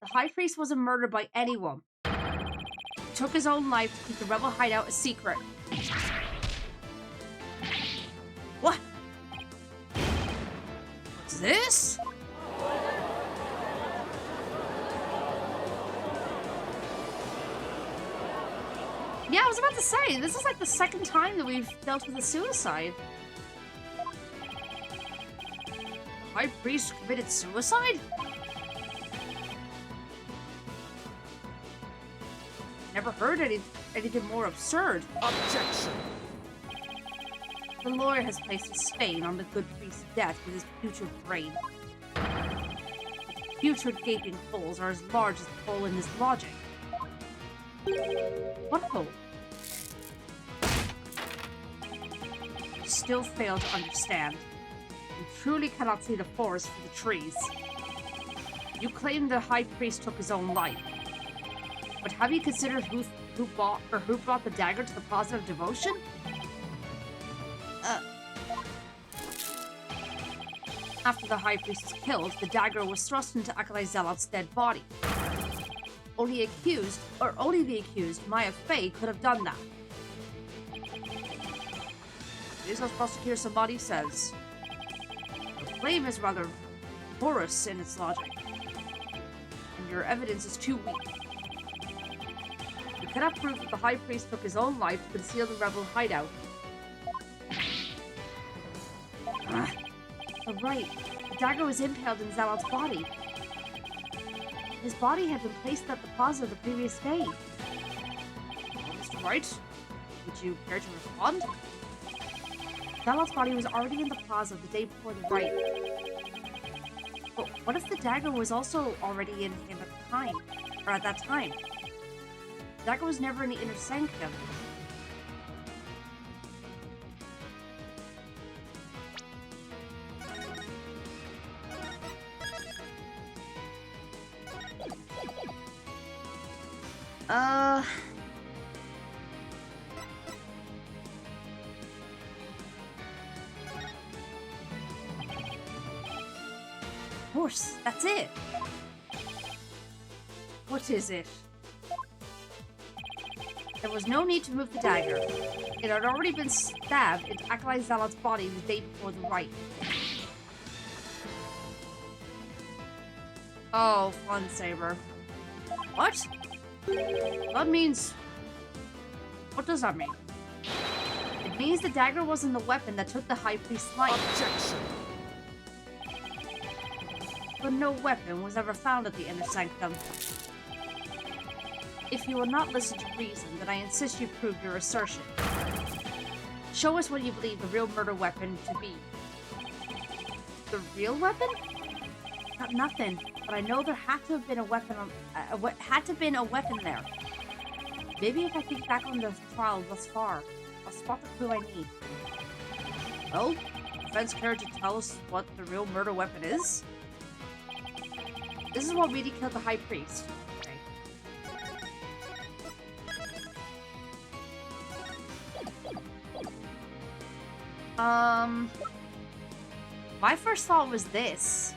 The High Priest wasn't murdered by anyone. He took his own life to keep the rebel hideout a secret. What? What's this? Yeah, I was about to say, this is like the second time that we've dealt with a suicide. The High Priest committed suicide? Never heard anything more absurd. Objection! The lawyer has placed a stain on the good priest's death with his putrid brain. Putrid gaping holes are as large as the hole in his logic. What hole? You still fail to understand. You truly cannot see the forest for the trees. You claim the High Priest took his own life. But have you considered who brought the dagger to the Plaza of Devotion? After the High Priest was killed, the dagger was thrust into Acolyte Zealot's dead body. Only the accused, Maya Fey, could have done that. This is what Prosecutor Somebody says. The claim is rather porous in its logic, and your evidence is too weak. You cannot prove that the High Priest took his own life to conceal the rebel hideout. Oh, right. The dagger was impaled in Zealot's body. His body had been placed at the plaza the previous day. Mr. Rite, would you care to respond? Zealot's body was already in the plaza the day before the Rite. But what if the dagger was also already in him at the time? Or at that time? The dagger was never in the inner sanctum. Of course, that's it. What is it? There was no need to move the dagger. It had already been stabbed into Acolyte Zealot's body the day before the rite. Oh, fun saber. What? That means... What does that mean? It means the dagger wasn't the weapon that took the High Priest's life. Objection! But no weapon was ever found at the Inner Sanctum. If you will not listen to reason, then I insist you prove your assertion. Show us what you believe the real murder weapon to be. The real weapon? Got nothing, but I know there had to have been a weapon a weapon there. Maybe if I think back on the trial thus far, I'll spot the clue I need. Well, defense care to tell us what the real murder weapon is? This is what really killed the High Priest. Okay. My first thought was this.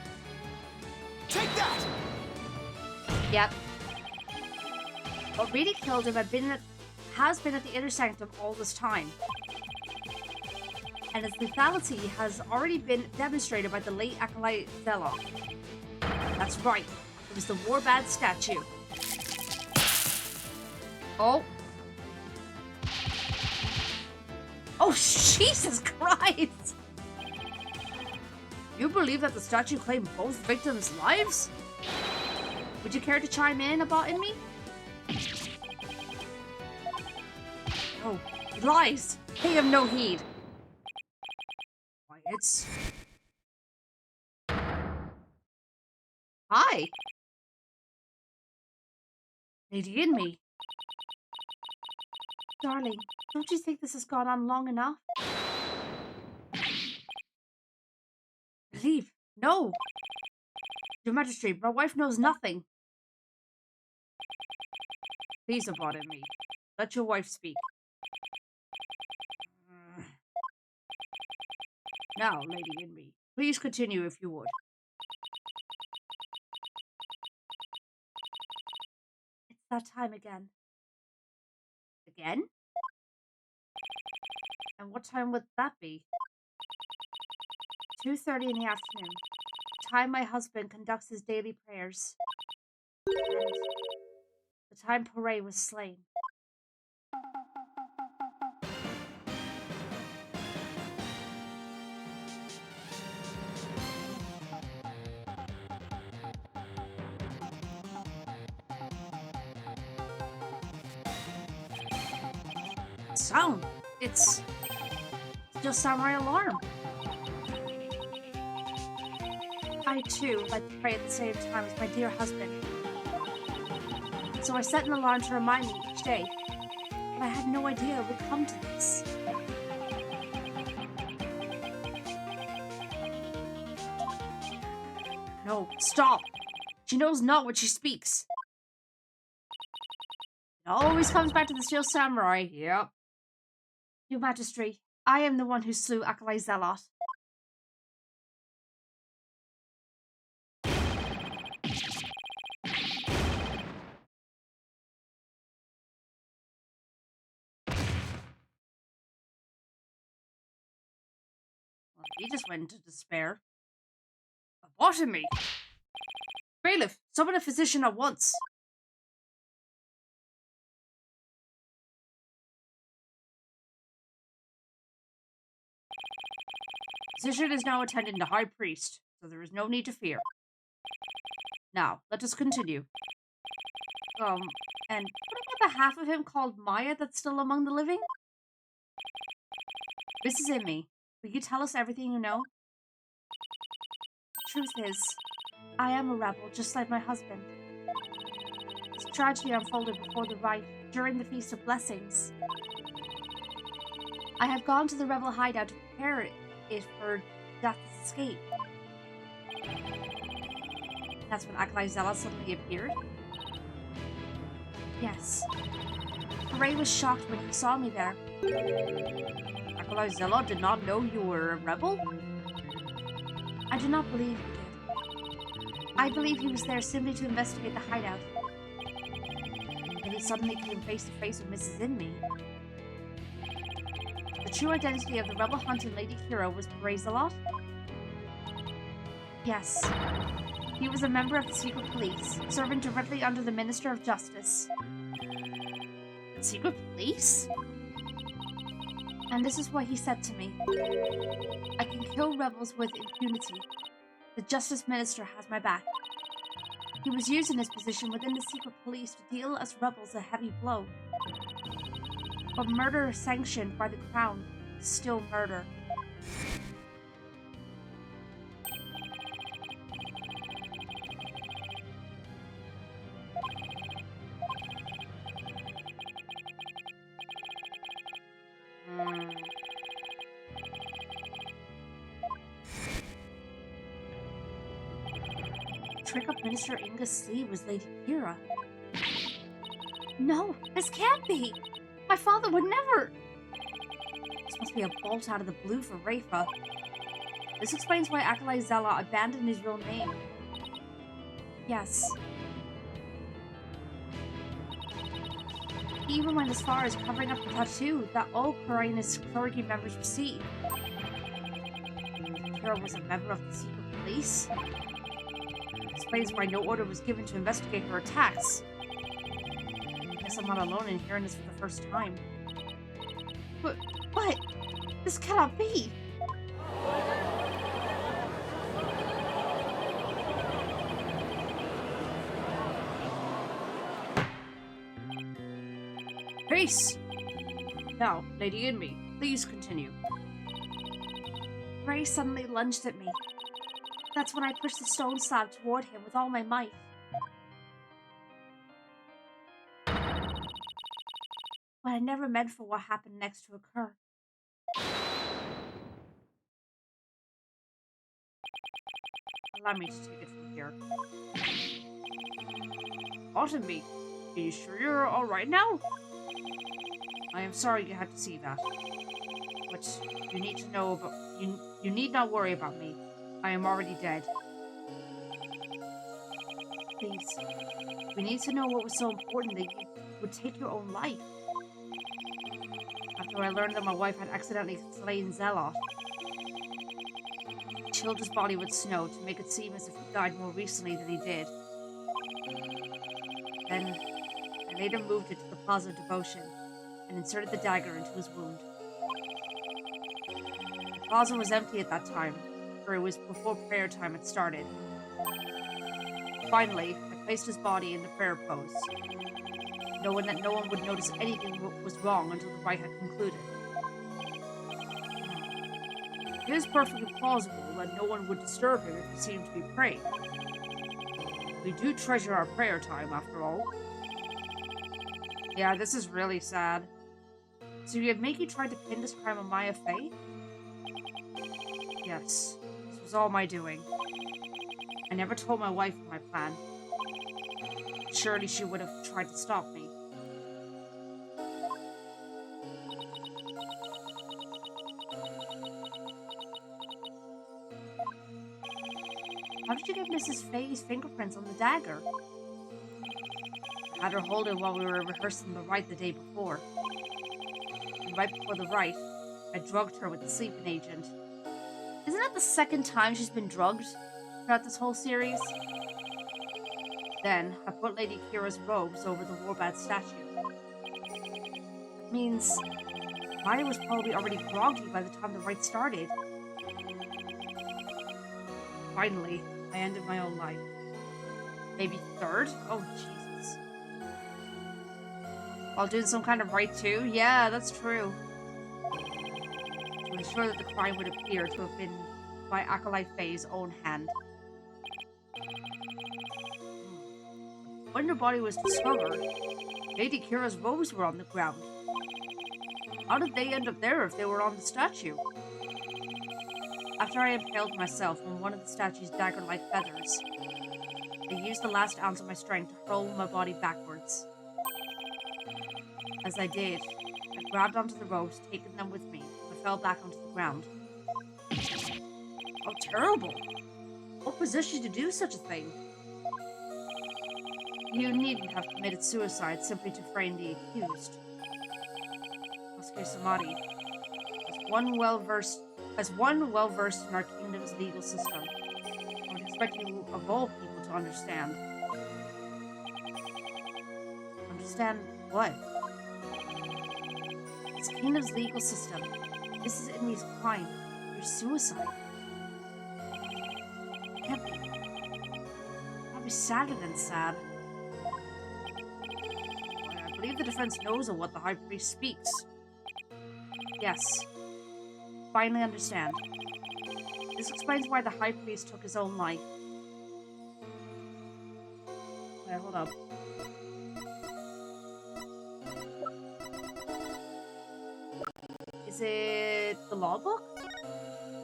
Take that! Yep. What really killed him has been at the Inner Sanctum all this time. And its lethality has already been demonstrated by the late Acolyte Zealot. That's right. It was the Warbad statue. Oh. Oh, Jesus Christ! You believe that the statue claimed both victims' lives? Would you care to chime in about me? Oh, he lies! Pay him no heed! Why, it's... Hi! Lady in me. Darling, don't you think this has gone on long enough? Leave. No! Your Majesty, my wife knows nothing. Please abide me. Let your wife speak. Now, Lady in me, please continue if you would. It's that time again. Again? And what time would that be? 2:30 in the afternoon. Time my husband conducts his daily prayers. And the time Pare was slain. Sound! It's just samurai alarm. I too like to pray at the same time as my dear husband. So I set an alarm to remind me each day. But I had no idea it would come to this. No, stop! She knows not what she speaks. It always comes back to the Steel Samurai. Yep. Your Majesty, I am the one who slew Acolyte Zealot. Well, he just went into despair. Lobotomy! Bailiff, summon a physician at once. Physician is now attending the High Priest, so there is no need to fear. Now, let us continue. And what about the half of him called Maya that's still among the living? Mrs. Immy, will you tell us everything you know? The truth is, I am a rebel, just like my husband. This tragedy unfolded before the Rite, during the Feast of Blessings. I have gone to the rebel hideout to prepare it for Death's escape. That's when Acolyte Zealot suddenly appeared? Yes. Ray was shocked when he saw me there. Acolyte Zealot did not know you were a rebel? I do not believe he did. I believe he was there simply to investigate the hideout. And he suddenly came face to face with Mrs. Inme. The true identity of the rebel hunter Lady Kira was Ray Zealot? Yes. He was a member of the secret police, serving directly under the Minister of Justice. Secret police? And this is what he said to me. I can kill rebels with impunity. The Justice Minister has my back. He was using his position within the secret police to deal us rebels a heavy blow. But murder sanctioned by the Crown is still murder. Trick up Minister Inga's sleeve was Lady Kira. No, this can't be! My father would never! This must be a bolt out of the blue for Rafa. This explains why Acolyte Zealot abandoned his real name. Yes. He even went as far as covering up the tattoo that all Coriolanus clergy members received. Kira was a member of the secret police? Explains why no order was given to investigate her attacks. Guess I'm not alone in hearing this for the first time. But this cannot be! Peace! Now, Lady Inme, please continue. Ray suddenly lunged at me. That's when I pushed the stone slab toward him with all my might. But I never meant for what happened next to occur. Allow me to take it from here. Autumnby, are you sure you're alright now? I am sorry you had to see that. But you need to know about... You need not worry about me. I am already dead. Please. We need to know what was so important that you would take your own life. After I learned that my wife had accidentally slain Zealot, I chilled his body with snow to make it seem as if he died more recently than he did. Then, I later moved it to the Plaza of Devotion and inserted the dagger into his wound. The plaza was empty at that time, for it was before prayer time had started. Finally, I placed his body in the prayer pose, knowing that no one would notice anything was wrong until the rite had concluded. It is perfectly plausible that no one would disturb him if he seemed to be praying. We do treasure our prayer time, after all. Yeah, this is really sad. So you have Makey tried to pin this crime on Maya Fey? Yes, this was all my doing. I never told my wife my plan. Surely she would have tried to stop me. How did you get Mrs. Fay's fingerprints on the dagger? I had her hold it while we were rehearsing the rite the day before. And right before the rite, I drugged her with the sleeping agent. Isn't that the second time she's been drugged throughout this whole series? Then, I put Lady Kira's robes over the Warbat statue. That means Maya was probably already groggy by the time the rite started. Finally, I ended my own life. Maybe third? Oh, Jesus. While doing some kind of rite too? Yeah, that's true. To ensure that the crime would appear to have been by Acolyte Faye's own hand. When her body was discovered, Lady Kira's robes were on the ground. How did they end up there if they were on the statue? After I impaled myself on one of the statue's dagger-like feathers, I used the last ounce of my strength to hurl my body backwards. As I did, I grabbed onto the ropes, taking them with me, and I fell back onto the ground. How terrible! What possessed you to do such a thing? You needn't have committed suicide simply to frame the accused. Masuke Samadi, as one well-versed in our kingdom's legal system, I would expect you of all people to understand. Understand what? It's the kingdom's legal system. This is Inmi's crime. Your suicide. It can't be sadder than sad. I believe the defense knows of what the High Priest speaks. Yes. Finally understand. This explains why the High Priest took his own life. Wait, hold up. Is it the law book?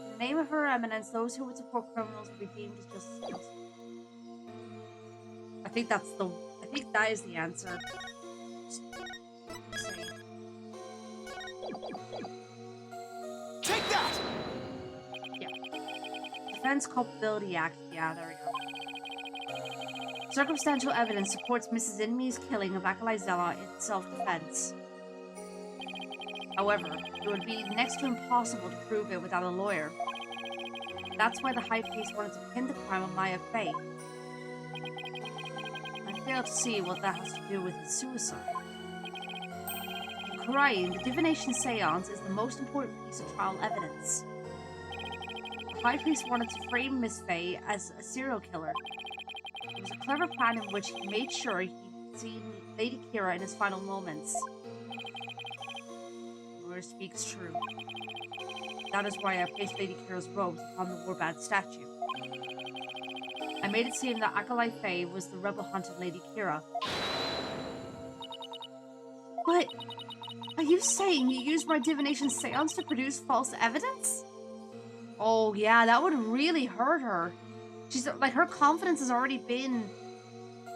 In the name of Her Eminence, those who would support criminals will be deemed as justice. I think that is the answer. Take that! Yeah. Defense Culpability Act. Yeah, there we go. Circumstantial evidence supports Mrs. Inmi's killing of Akalai Zella in self-defense. However, it would be next to impossible to prove it without a lawyer. That's why the High Priest wanted to pin the crime on Maya Fey. I fail to see what that has to do with his suicide. In Korean, the divination seance is the most important piece of trial evidence. The High Priest wanted to frame Miss Fey as a serial killer. It was a clever plan in which he made sure he'd seen Lady Kira in his final moments. The lawyer speaks true. That is why I placed Lady Kira's robes upon the Warbad statue. I made it seem that Akalai Fey was the rebel-hunted Lady Kira. But are you saying you used my divination seance to produce false evidence? Oh yeah, that would really hurt her. She's like, her confidence has already been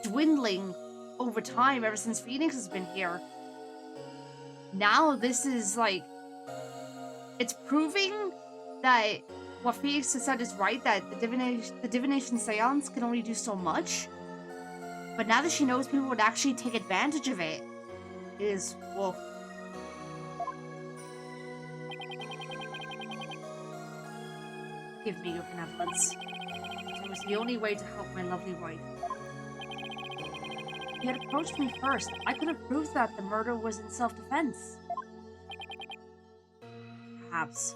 dwindling over time ever since Phoenix has been here. Now this is like, it's proving that what Phoenix has said is right, that the divination seance can only do so much. But now that she knows people would actually take advantage of it, it is woof. Give me your benevolence. It was the only way to help my lovely wife. If he had approached me first, I could have proved that the murder was in self-defense. Perhaps.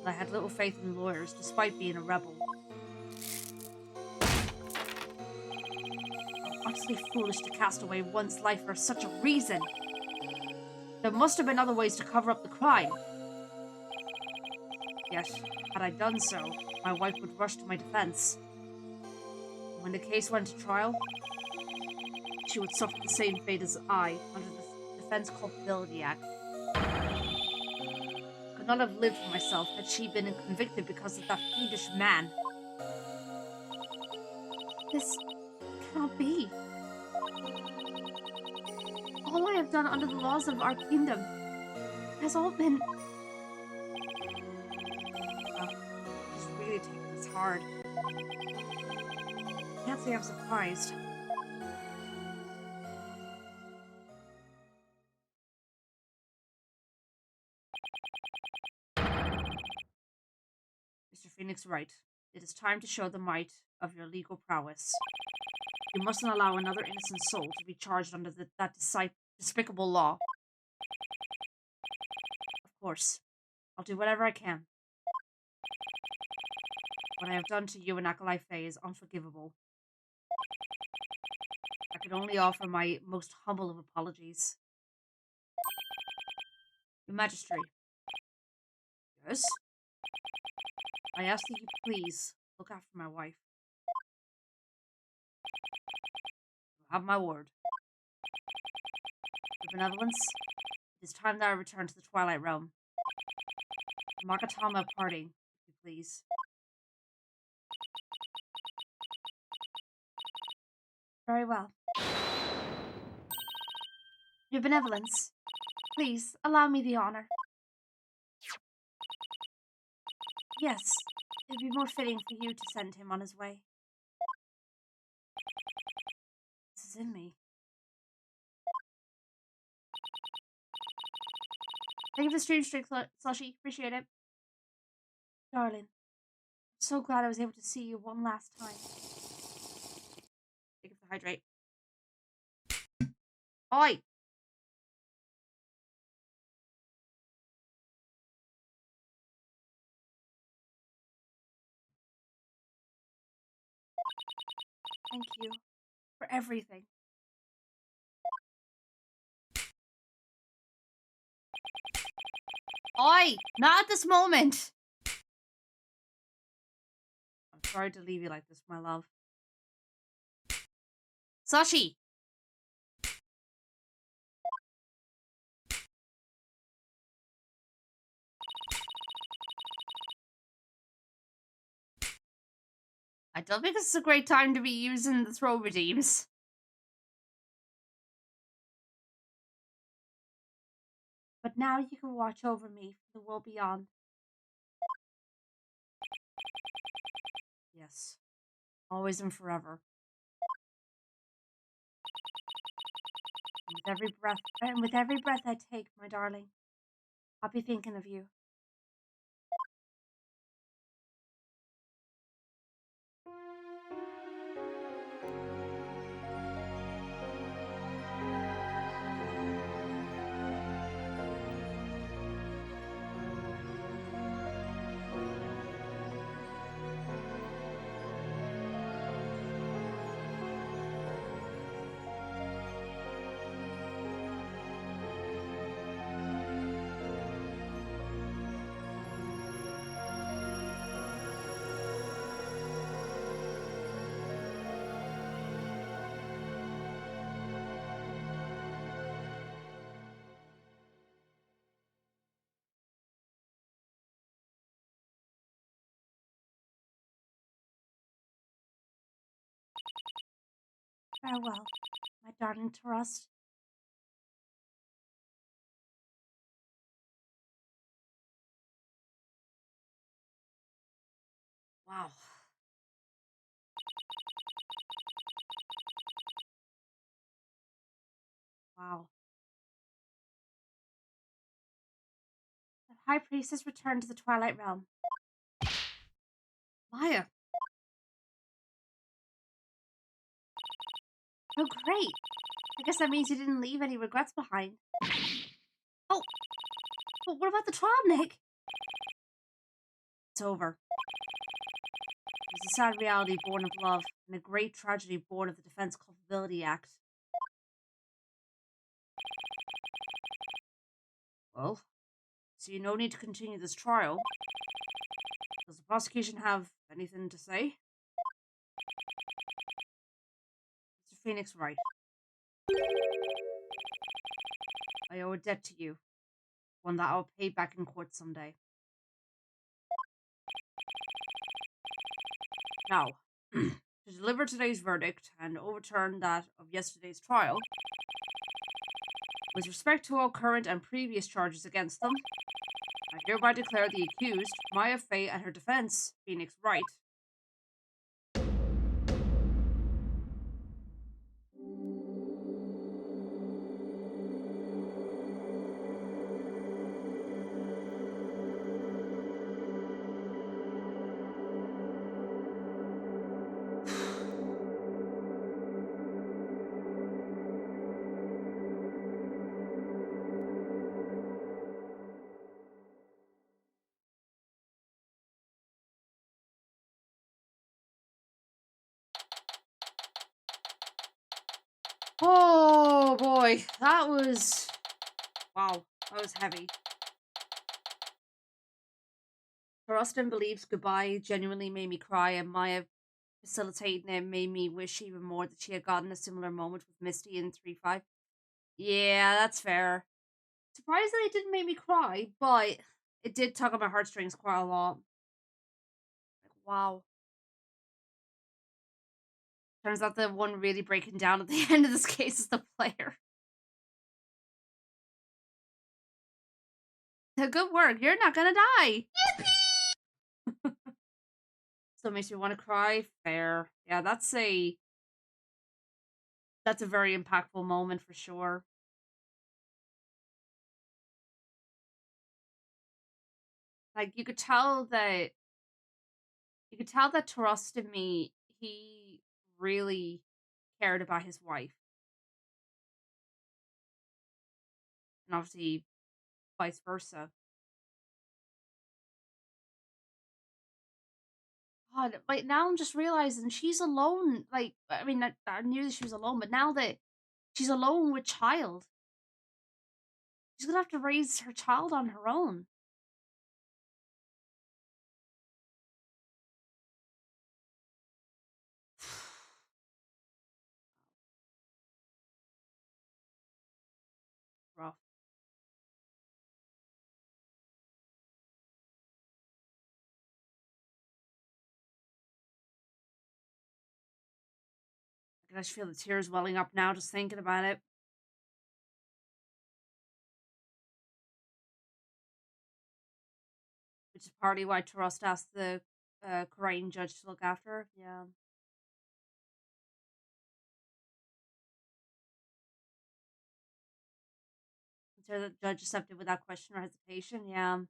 But I had little faith in lawyers, despite being a rebel. Utterly foolish to cast away one's life for such a reason. There must have been other ways to cover up the crime. Yet, had I done so, my wife would rush to my defense. When the case went to trial, she would suffer the same fate as I under the Defense Culpability Act. I could not have lived for myself had she been convicted because of that fiendish man. This cannot be. All I have done under the laws of our kingdom has all been... Just really taking this hard. I can't say I'm surprised. Mr. Phoenix Wright, it is time to show the might of your legal prowess. You mustn't allow another innocent soul to be charged under that despicable law. Of course, I'll do whatever I can. What I have done to you and Akalai Fey is unforgivable. I can only offer my most humble of apologies. Your Majesty. Yes? I ask that you please look after my wife. Have my word. Your benevolence, it is time that I return to the Twilight Realm. Makatama parting, if you please. Very well. Your benevolence, please allow me the honor. Yes, it'd be more fitting for you to send him on his way. This is in me. Thank you for the stream streak, Slushy. Appreciate it. Darling, I'm so glad I was able to see you one last time. Thank you for the hydrate. Oi! Thank you for everything. Oi! Not at this moment! I'm sorry to leave you like this, my love. Sashi! I don't think this is a great time to be using the throw redeems. But now you can watch over me for the world beyond. Yes. Always and forever. And with every breath I take, my darling, I'll be thinking of you. Farewell, my darling Trust. Wow. Wow. The High Priestess returned to the Twilight Realm. Maya. Oh, great. I guess that means you didn't leave any regrets behind. Oh, but what about the trial, Nick? It's over. It was a sad reality born of love, and a great tragedy born of the Defense Culpability Act. Well, so you no need to continue this trial. Does the prosecution have anything to say? Mr. Phoenix Wright. I owe a debt to you, one that I'll pay back in court someday. Now, to deliver today's verdict and overturn that of yesterday's trial, with respect to all current and previous charges against them, I hereby declare the accused, Maya Fey, and her defense, Phoenix Wright, oh boy, that was... wow, that was heavy. Her Austin believes goodbye genuinely made me cry, and Maya facilitating it made me wish even more that she had gotten a similar moment with Misty in 3-5. Yeah, that's fair. Surprisingly, it didn't make me cry, but it did tug on my heartstrings quite a lot. Like, wow. Turns out the one really breaking down at the end of this case is the player. Good work. You're not gonna die. Yippee! So it makes me want to cry. Fair. Yeah, that's a very impactful moment for sure. Like you could tell that Trust in me, he really cared about his wife. And obviously vice versa. God, like now I'm just realizing she's alone. Like, I mean, I knew that she was alone, but now that she's alone with child, she's gonna have to raise her child on her own. Rough. I can just feel the tears welling up now just thinking about it. Which is partly why Trust asked the Korean judge to look after her. Yeah. Consider the judge accepted without question or hesitation. Yeah.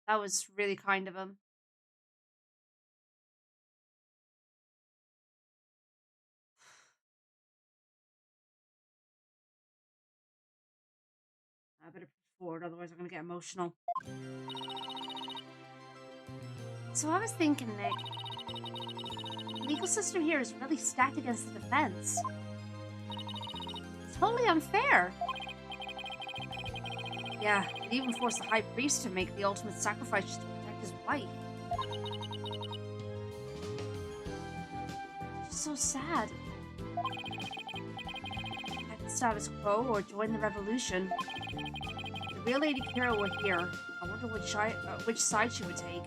That was really kind of him. I better push forward, otherwise I'm gonna get emotional. So I was thinking, Nick, the legal system here is really stacked against the defense. It's totally unfair. Yeah, it even forced the high priest to make the ultimate sacrifice just to protect his wife. It's so sad. Act the status quo or join the revolution. If the real Lady Kira were here, I wonder which side she would take.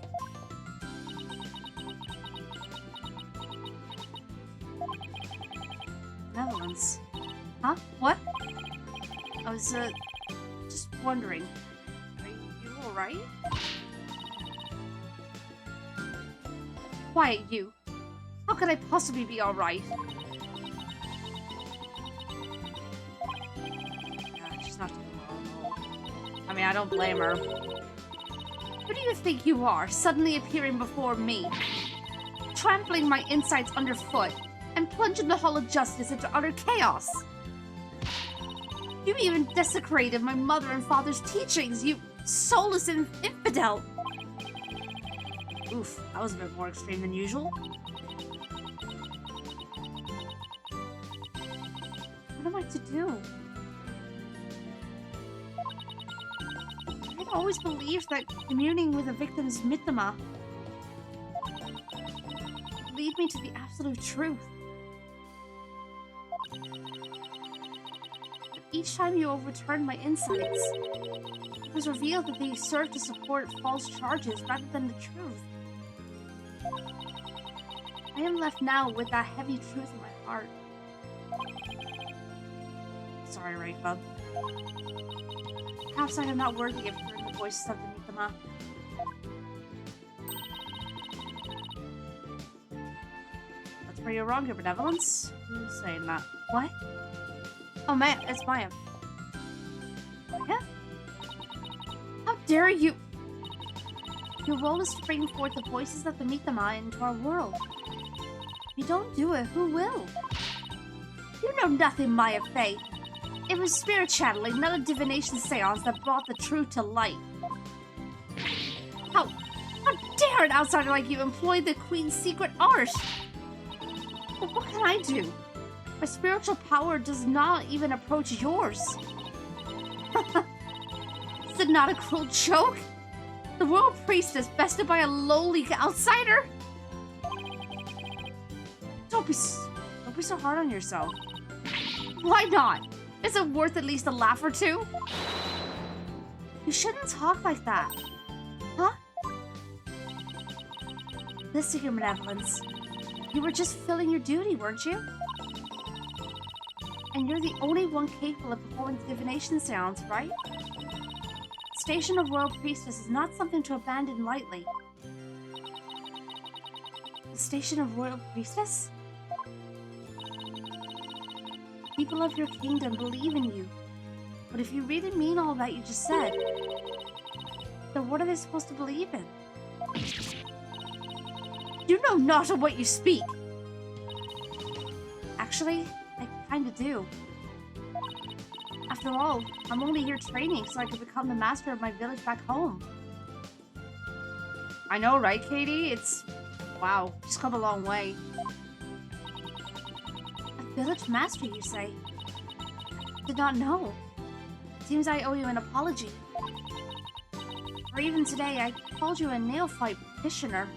Netherlands. Huh? What? I was, just wondering. Are you alright? Quiet, you. How could I possibly be alright? She's not doing well. I mean, I don't blame her. Who do you think you are, suddenly appearing before me? Trampling my insides underfoot and plunging the Hall of Justice into utter chaos. You even desecrated my mother and father's teachings, you soulless infidel! Oof, that was a bit more extreme than usual. What am I to do? I've always believed that communing with a victim's mythema would lead me to the absolute truth. Each time you overturned my insights, it was revealed that they served to support false charges rather than the truth. I am left now with that heavy truth in my heart. Sorry, Rafa. Perhaps I am not worthy of hearing the voices of the Mythema. That's where you're wrong, Your Benevolence. Who's saying that? What? Oh, man, it's Maya. Maya? How dare you! Your role is to bring forth the voices of the Mythema into our world. If you don't do it, who will? You know nothing, Maya Faye. It was spirit channeling, not a divination seance that brought the truth to light. How dare an outsider like you employ the Queen's secret art? But what can I do? My spiritual power does not even approach yours. Is it not a cruel joke? The royal priestess bested by a lowly outsider? Don't be so hard on yourself. Why not? Is it worth at least a laugh or two? You shouldn't talk like that. Huh? Listen, your benevolence. You were just fulfilling your duty, weren't you? And you're the only one capable of performing the divination sounds, right? The station of Royal Priestess is not something to abandon lightly. The station of Royal Priestess? People of your kingdom believe in you. But if you really mean all that you just said, then what are they supposed to believe in? You know not of what you speak! Actually, I kinda do. After all, I'm only here training so I can become the master of my village back home. I know, right, Katie? It's... wow, she's come a long way. A village master, you say? Did not know. Seems I owe you an apology. Or even today, I called you a neophyte practitioner.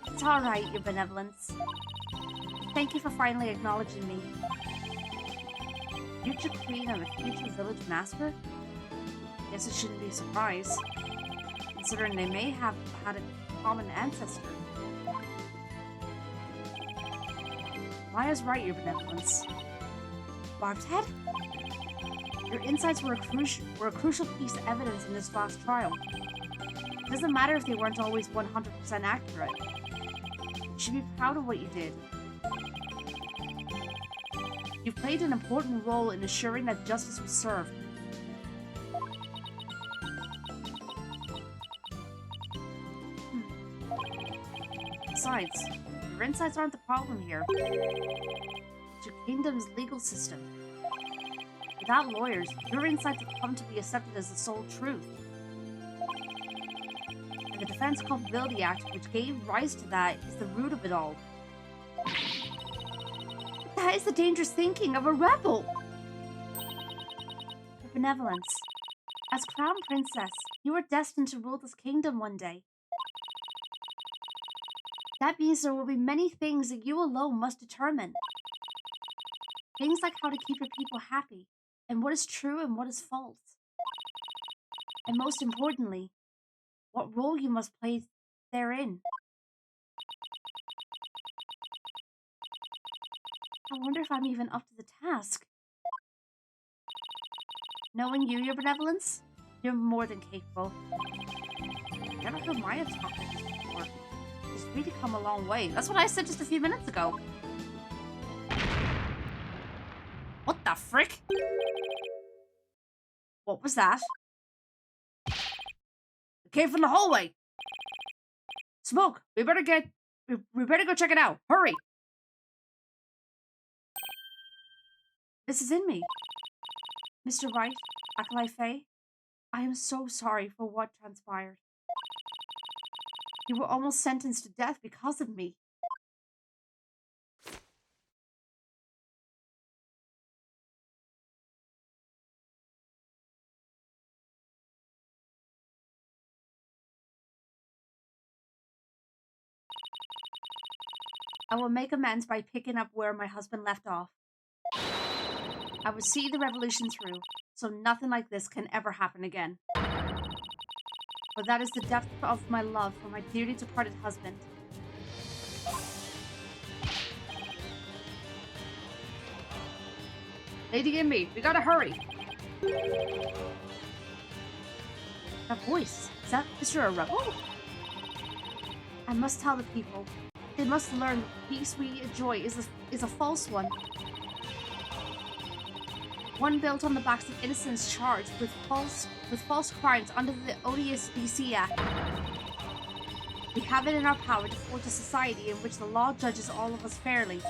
It's alright, your benevolence. Thank you for finally acknowledging me. Future queen and a future village master? Guess it shouldn't be a surprise, considering they may have had a common ancestor. Maya's right, your benevolence. Barb's head? Your insights were a crucial piece of evidence in this last trial. It doesn't matter if they weren't always 100% accurate. You should be proud of what you did. You've played an important role in assuring that justice was served. Besides, your insights aren't the problem here. It's your kingdom's legal system. Without lawyers, your insights have come to be accepted as the sole truth. And the Defense Culpability Act, which gave rise to that, is the root of it all. That is the dangerous thinking of a rebel! Your benevolence. As Crown Princess, you are destined to rule this kingdom one day. That means there will be many things that you alone must determine. Things like how to keep your people happy, and what is true and what is false. And most importantly, what role you must play therein. I wonder if I'm even up to the task. Knowing you, your benevolence, you're more than capable. Never heard Maya talk like this before. She's really come a long way. That's what I said just a few minutes ago. What the frick? What was that? It came from the hallway. Smoke, we better go check it out. Hurry! This is in me. Mr. Rite, Acolyte Faye, I am so sorry for what transpired. You were almost sentenced to death because of me. I will make amends by picking up where my husband left off. I will see the revolution through, so nothing like this can ever happen again. But that is the depth of my love for my dearly departed husband. Lady Gimby, we gotta hurry! That voice, is that Mr. A Rebel? I must tell the people. They must learn the peace we enjoy is a false one. One built on the backs of innocents charged with false crimes under the odious DC Act. We have it in our power to forge a society in which the law judges all of us fairly.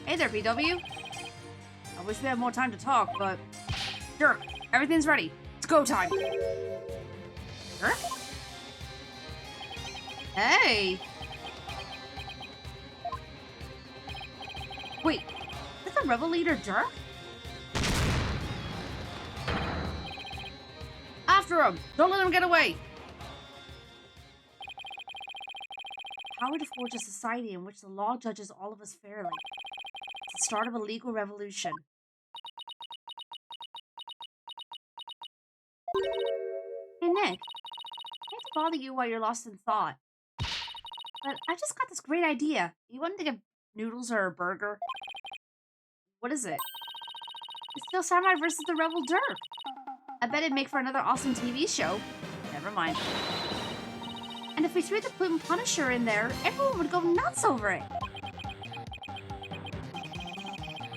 Hey there, BW. I wish we had more time to talk, but... Dirk, everything's ready. It's go time. Dirk? Hey! Wait, is the rebel leader Dirk? After him! Don't let him get away! power to forge a society in which the law judges all of us fairly. It's the start of a legal revolution. Hey, Nick. I hate to bother you while you're lost in thought, but I just got this great idea. You want to get noodles or a burger? What is it? It's Steel Samurai versus the Rebel Dirk. I bet it'd make for another awesome TV show. Never mind. And if we threw the Pluton Punisher in there, everyone would go nuts over it.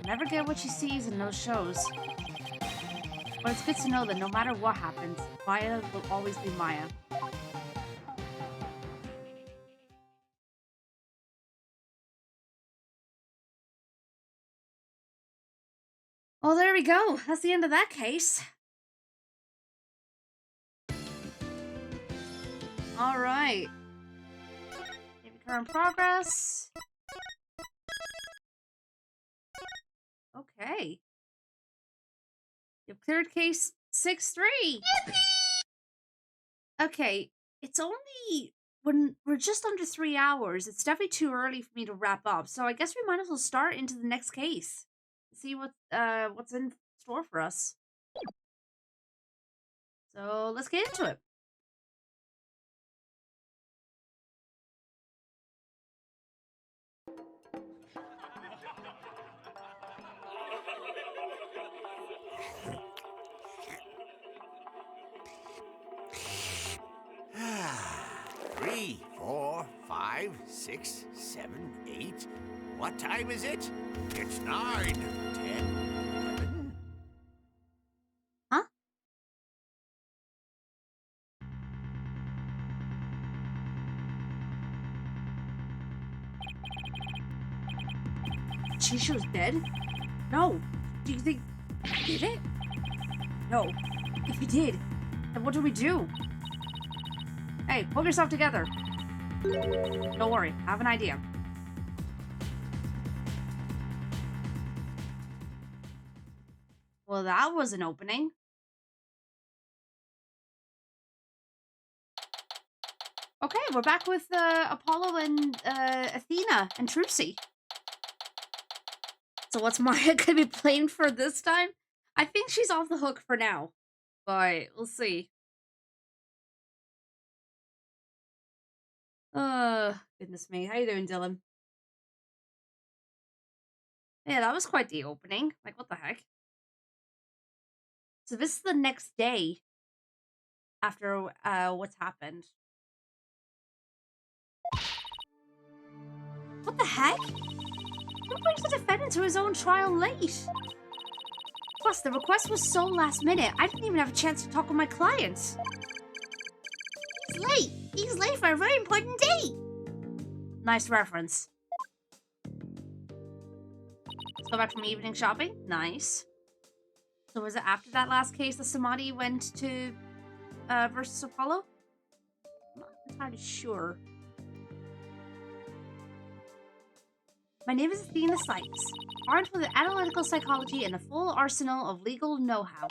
Never get what she sees in those shows. But it's good to know that no matter what happens, Maya will always be Maya. Well, there we go. That's the end of that case. Alright. Current progress. Okay. You've cleared case 6-3. Okay, it's only when we're just under 3 hours. It's definitely too early for me to wrap up, so I guess we might as well start into the next case. See what's in store for us. So let's get into it. Three, 4, 5, 6, 7, 8. What time is it? It's 9, 10, 11. Huh? Chisho's dead? No. Do you think he did it? No. If he did, then what do we do? Hey, pull yourself together. Don't worry, I have an idea. Well, that was an opening. Okay, we're back with Apollo and Athena and Trucy. So what's Maya gonna be playing for this time? I think she's off the hook for now, but we'll see. Goodness me. How you doing, Dylan? Yeah, that was quite the opening. Like, what the heck? So this is the next day after what's happened. What the heck? Who brings the defendant to his own trial late? Plus, the request was so last minute, I didn't even have a chance to talk with my client. He's late. He's late for a very important date. Nice reference. Let's go back from evening shopping. Nice. So was it after that last case that Samadhi went to versus Apollo? I'm not entirely sure. My name is Athena Sykes, armed with analytical psychology and a full arsenal of legal know-how.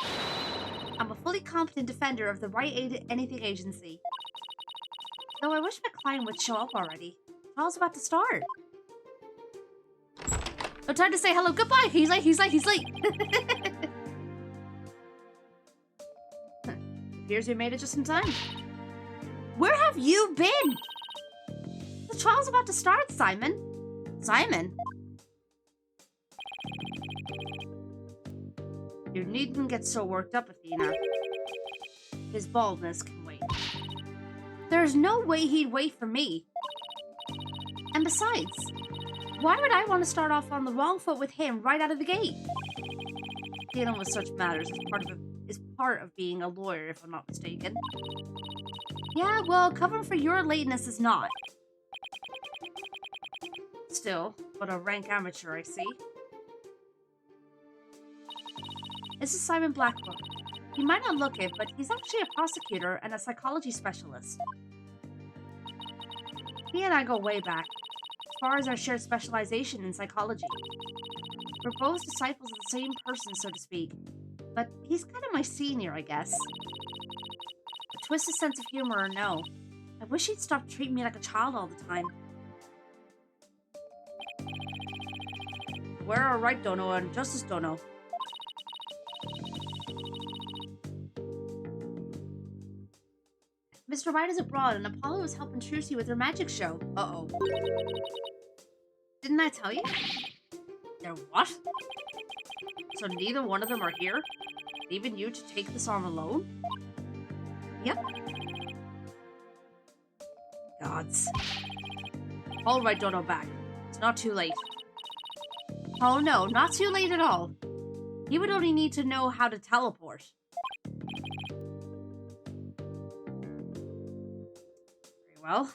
I'm a fully competent defender of the Rite Anything Agency. Though I wish my client would show up already. Trial's about to start. No time to say hello, goodbye! He's late, he's late, he's late! Appears we made it just in time. Where have you been? The trial's about to start, Simon. Simon? You needn't get so worked up, Athena. His baldness can wait. There's no way he'd wait for me. And besides, why would I want to start off on the wrong foot with him right out of the gate? Dealing with such matters is part of being a lawyer, if I'm not mistaken. Yeah, well, covering for your lateness is not. Still, but a rank amateur, I see. This is Simon Blackwood. He might not look it, but he's actually a prosecutor and a psychology specialist. He and I go way back, as far as our shared specialization in psychology. We're both disciples of the same person, so to speak, but he's kind of my senior, I guess. A twisted sense of humor or no, I wish he'd stop treating me like a child all the time. Where are Rite Dono and Justice Dono? Mr. Rite is abroad and Apollo is helping Trucy with her magic show. Uh-oh. Didn't I tell you? They're what? So neither one of them are here? Leaving you to take this on alone? Yep. Gods. All right, Dono back. It's not too late. Oh no, not too late at all. He would only need to know how to teleport. Very well.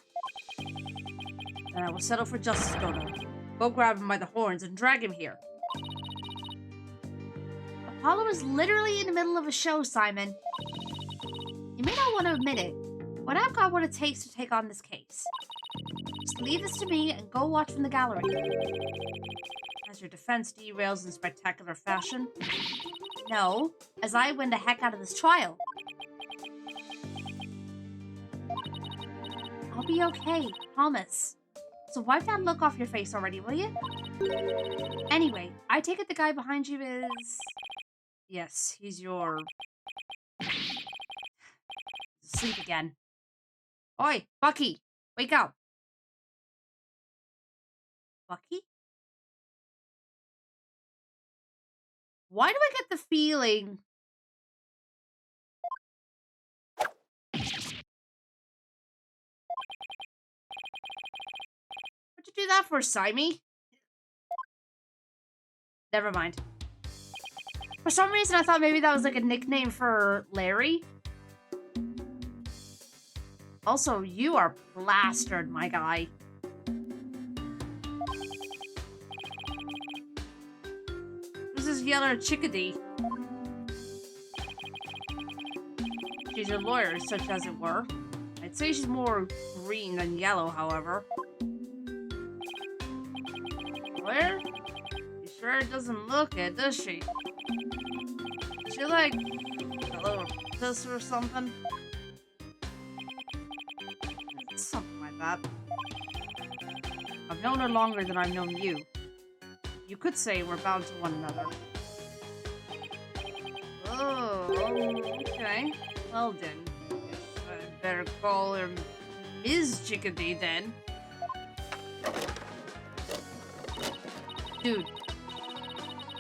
Then I will settle for Justice Dono. Go grab him by the horns and drag him here. Apollo is literally in the middle of a show, Simon. You may not want to admit it, but I've got what it takes to take on this case. Just leave this to me and go watch from the gallery. As your defense derails in spectacular fashion. No, as I win the heck out of this trial. I'll be okay, promise. So wipe that look off your face already, will you? Anyway, I take it the guy behind you is... Yes, he's your... Sleep again. Oi, Bucky, wake up. Bucky? Why do I get the feeling... What'd you do that for, Simey? Never mind. For some reason, I thought maybe that was like a nickname for Larry. Also, you are plastered, my guy. This is Yeller Chickadee. She's your lawyer, such as it were. I'd say she's more green than yellow, however. Where? You sure doesn't look it, does she? Is she like a little puss or something? Something like that. I've known her longer than I've known you. You could say we're bound to one another. Oh, okay. Well then. Guess I better call her Ms. Chickadee then. Dude.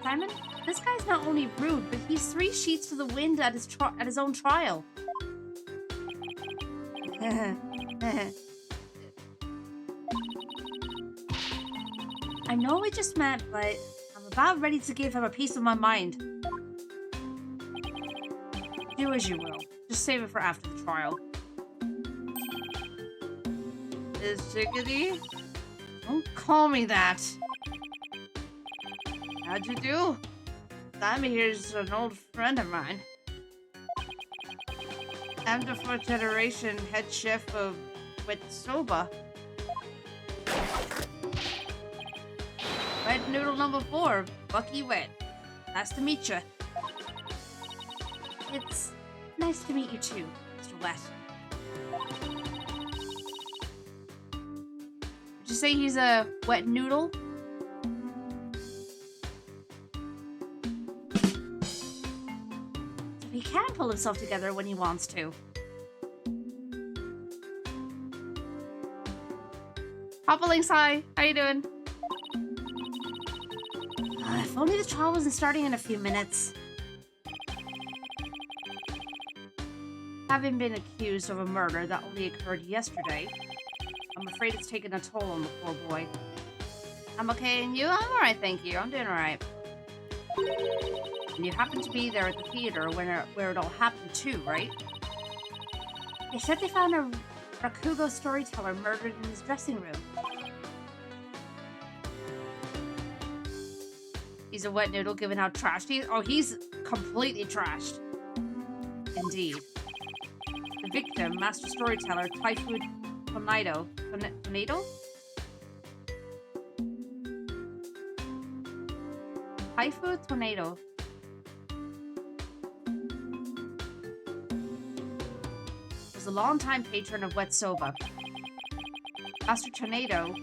Simon, this guy's not only rude, but he's 3 sheets to the wind at his own trial. I know we just met, but I'm about ready to give him a piece of my mind. Do as you will. Just save it for after the trial. Is Chickadee? Don't call me that. How'd you do? Simon here's an old friend of mine. I'm the 4th generation head chef of Wet Soba. Wet Noodle number 4, Bucky Wet. Nice to meet you. It's nice to meet you too, Mr. Wet. Did you say he's a wet noodle? So he can pull himself together when he wants to. Hoppalings, hi. How you doing? If only the trial wasn't starting in a few minutes. Having been accused of a murder that only occurred yesterday, I'm afraid it's taken a toll on the poor boy. I'm okay, and you? I'm alright, thank you. I'm doing alright. And you happened to be there at the theater where it all happened too, right? They said they found a Rakugo storyteller murdered in his dressing room. He's a wet noodle given how trashed he is. Oh, he's completely trashed. Indeed. The victim, master storyteller, Typhoon Tornado. Tornado? Typhoon Tornado. Was a longtime patron of Wet Soba. Master Tornado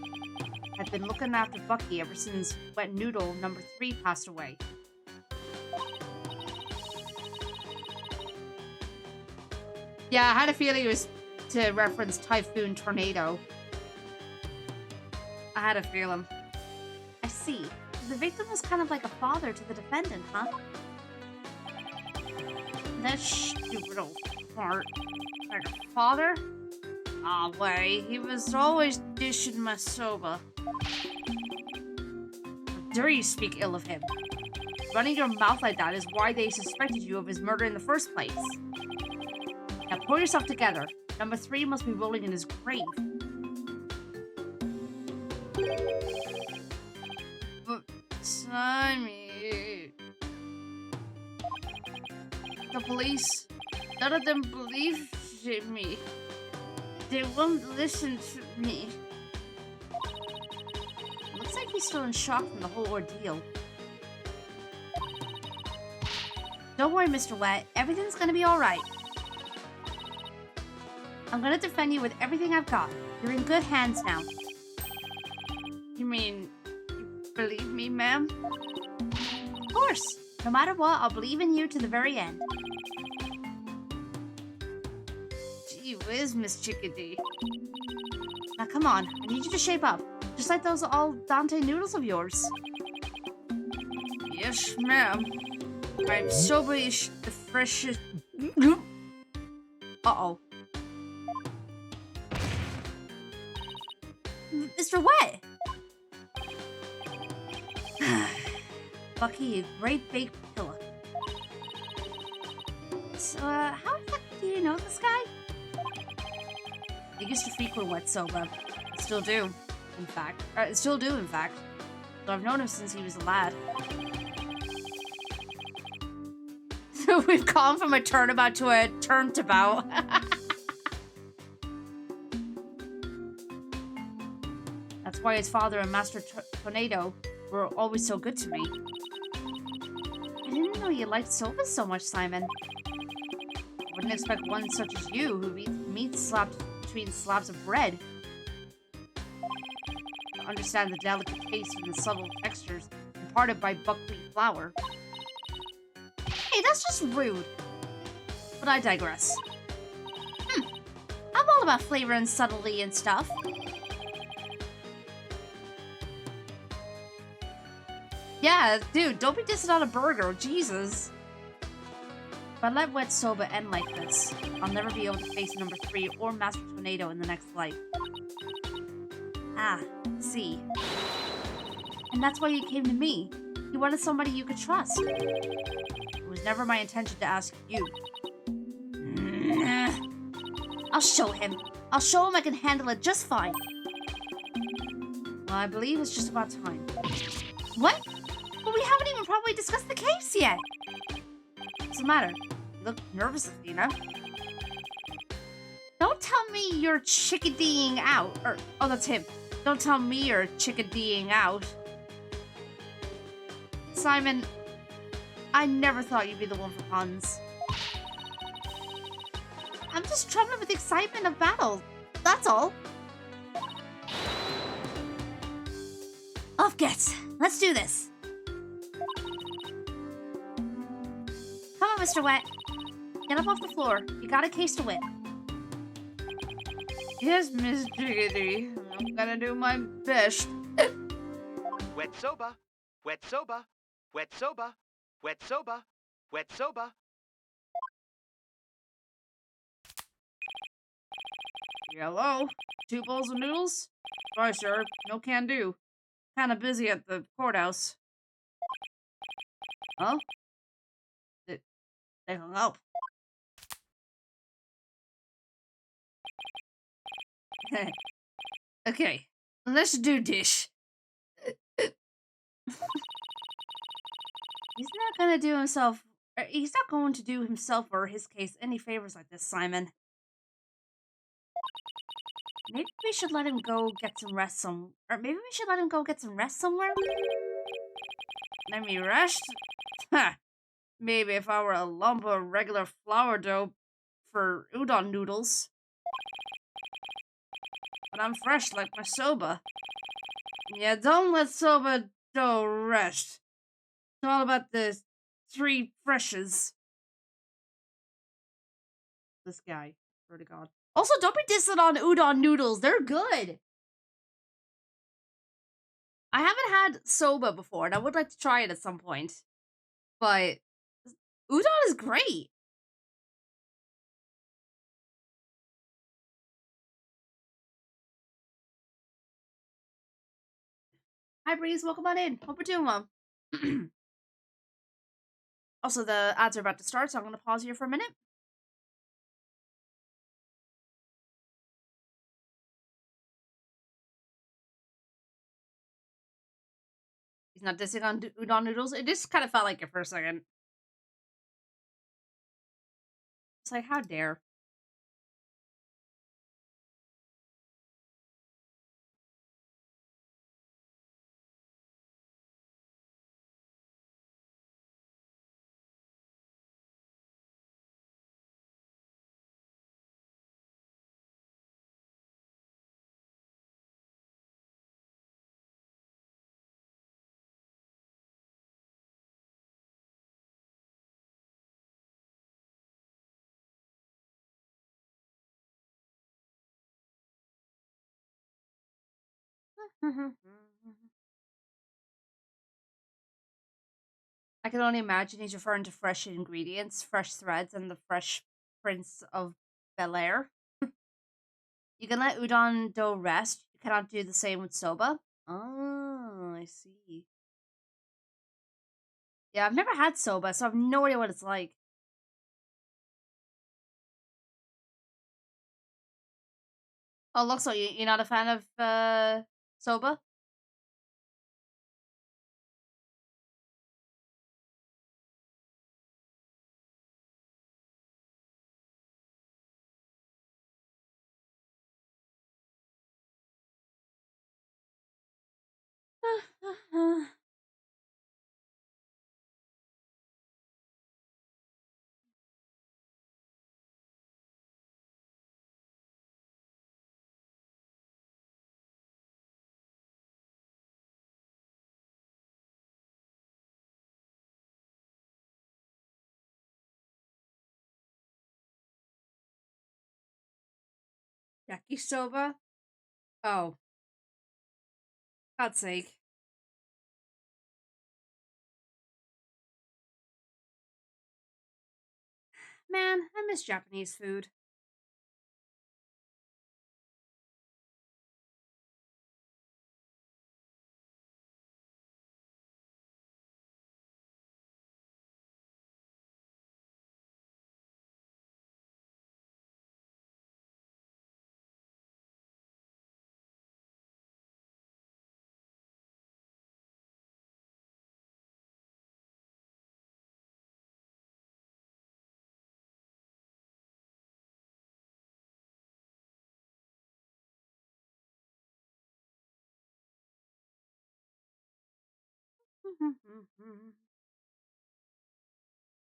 I've been looking after Bucky ever since Wet Noodle number 3 passed away. Yeah, I had a feeling it was to reference Typhoon Tornado. I had a feeling. I see. The victim was kind of like a father to the defendant, huh? That stupid old fart. Like a father? Ah, way. He was always dishing my soba. How dare you speak ill of him? Running your mouth like that is why they suspected you of his murder in the first place. Now pull yourself together. Number 3 must be rolling in his grave. But, Simon... The police, none of them believe in me. They won't listen to me. Looks like he's still in shock from the whole ordeal. Don't worry, Mr. Wet. Everything's gonna be alright. I'm gonna defend you with everything I've got. You're in good hands now. You mean, you believe me, ma'am? Of course. No matter what, I'll believe in you to the very end. Gee whiz, Miss Chickadee. Now come on, I need you to shape up. Just like those al dente noodles of yours. Yes, ma'am. I'm so-ish the freshest... Uh-oh. Mr. Wet! Bucky, you great big pillow. So, how the heck do you know this guy? I used to frequent Wet Soba. Still do, in fact. Still do, in fact. So I've known him since he was a lad. So we've gone from a turnabout to a turnabout. That's why his father and Master Tornado were always so good to me. I didn't know you liked soba so much, Simon. I wouldn't expect one such as you who eats meat slapped between slabs of bread to understand the delicate taste and the subtle textures imparted by buckwheat flour. Hey, that's just rude. But I digress. I'm all about flavor and subtlety and stuff. Yeah, dude, don't be dissing on a burger, Jesus. If I let Wet Soba end like this, I'll never be able to face number 3 or Master Tornado in the next life. Ah, see. And that's why you came to me. You wanted somebody you could trust. It was never my intention to ask you. I'll show him. I'll show him I can handle it just fine. Well, I believe it's just about time. What? But we haven't even probably discussed the case yet. What's the matter? You look nervous, Athena. Don't tell me you're chickadeeing out. Or, oh, that's him. Don't tell me you're chickadeeing out. Simon, I never thought you'd be the one for puns. I'm just trembling with the excitement of battle. That's all. Off gets. Let's do this. Come on, Mr. Wet. Get up off the floor. You got a case to win. Yes, Miss Jiggity. I'm gonna do my best. Wet soba, wet soba, wet soba, wet soba, wet soba. Hello? 2 bowls of noodles? Sorry, sir. No can do. Kinda busy at the courthouse. Huh? They hung up. Okay, let's do this. He's not gonna do himself. He's not going to do himself or his case any favors like this, Simon. Maybe we should let him go get some rest somewhere. Let me rest? Ha! Maybe if I were a lump of regular flour dough for udon noodles. But I'm fresh like my soba. Yeah, don't let soba dough rest. It's all about the 3 freshes. This guy. Swear to God. Also, don't be dissing on udon noodles. They're good. I haven't had soba before, and I would like to try it at some point. But udon is great. Hi, Breeze. Welcome on in. Hope we're doing well. Also, the ads are about to start, so I'm going to pause here for a minute. He's not dissing on udon noodles. It just kind of felt like it for a second. It's like, how dare. I can only imagine he's referring to fresh ingredients, fresh threads, and the fresh Prince of Bel Air. You can let udon dough rest. You cannot do the same with soba. Oh, I see. Yeah, I've never had soba, so I have no idea what it's like. Oh, looks like you're not a fan of soba? Yakisoba? Oh, God's sake. Man, I miss Japanese food.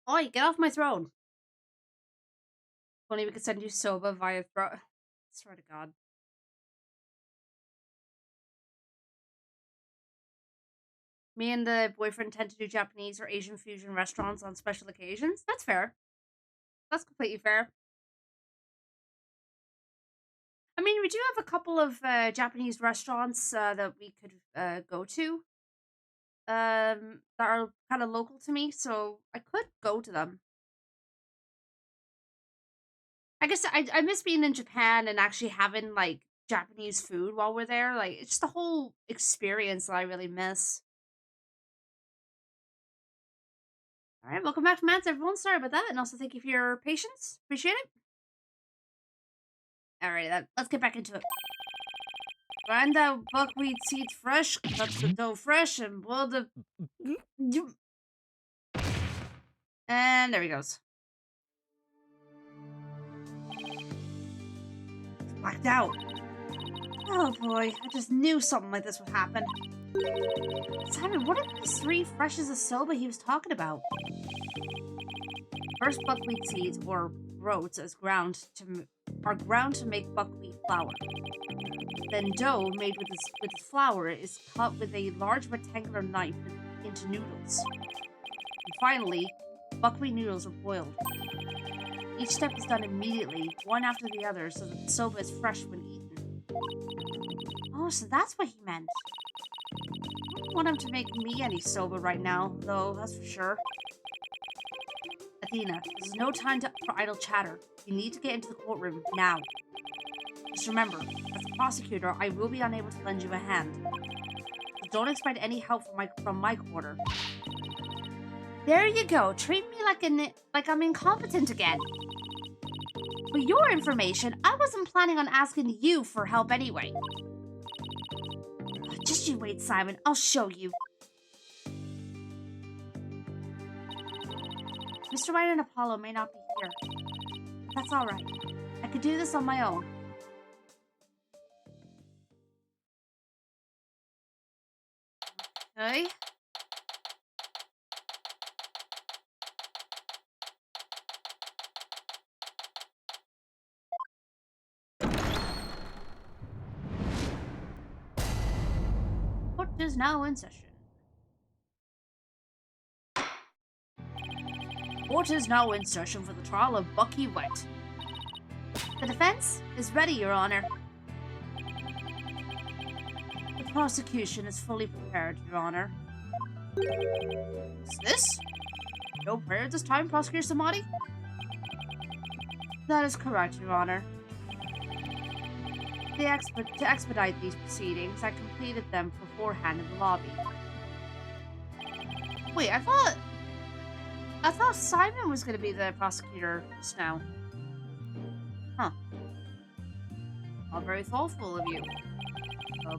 Oi, get off my throne. If only we could send you soba via swear to God. Me and the boyfriend tend to do Japanese or Asian fusion restaurants on special occasions. That's fair. That's completely fair. I mean, we do have a couple of Japanese restaurants that we could go to that are kind of local to me, so I could go to them. I guess I miss being in Japan and actually having like Japanese food while we're there. Like it's just the whole experience that I really miss. All right, welcome back to Mats, everyone. Sorry about that, and also thank you for your patience. Appreciate it. All right, let's get back into it. Grind that buckwheat seeds fresh, cut the dough fresh, and boil the. And there he goes. Blacked out. Oh boy, I just knew something like this would happen. Simon, what are these 3 freshes of soba he was talking about? First, buckwheat seeds, or groats, are ground to make buckwheat flour. Then dough made with this flour is cut with a large rectangular knife into noodles. And finally, buckwheat noodles are boiled. Each step is done immediately, one after the other, so that the soba is fresh when eaten. Oh, so that's what he meant. I don't want him to make me any soba right now, though, that's for sure. Athena, this is no time for idle chatter. You need to get into the courtroom now. Just remember, as a prosecutor, I will be unable to lend you a hand. So don't expect any help from my quarter. There you go. Treat me like I'm incompetent again. For your information, I wasn't planning on asking you for help anyway. Just you wait, Simon. I'll show you. Mr. Rite and Apollo may not be here. That's all right. I could do this on my own. Okay. Court is now in session. Court is now in session for the trial of Bucky Wet. The defense is ready, Your Honor. The prosecution is fully prepared, Your Honor. Is this? No prayer this time, Prosecutor Samadi? That is correct, Your Honor. To expedite these proceedings, I completed them beforehand in the lobby. Wait, I thought Simon was going to be the prosecutor just now. Huh. Not very thoughtful of you.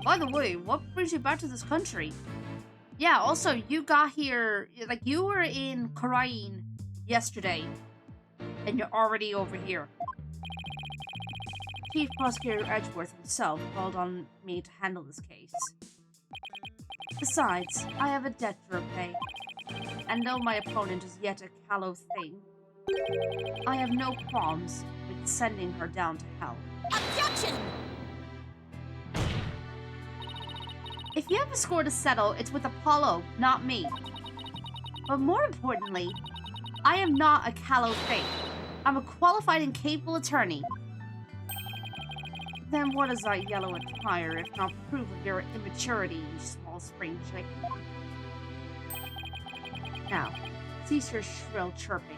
By the way, what brings you back to this country? Yeah, also, you got here, like, you were in Karain yesterday, and you're already over here. Chief Prosecutor Edgeworth himself called on me to handle this case. Besides, I have a debt to repay. And though my opponent is yet a callow thing, I have no qualms with sending her down to hell. Objection! If you have a score to settle, it's with Apollo, not me. But more importantly, I am not a callow thing. I'm a qualified and capable attorney. Then what is that yellow attire if not proof of your immaturity, you small spring chick? Now, cease your shrill chirping.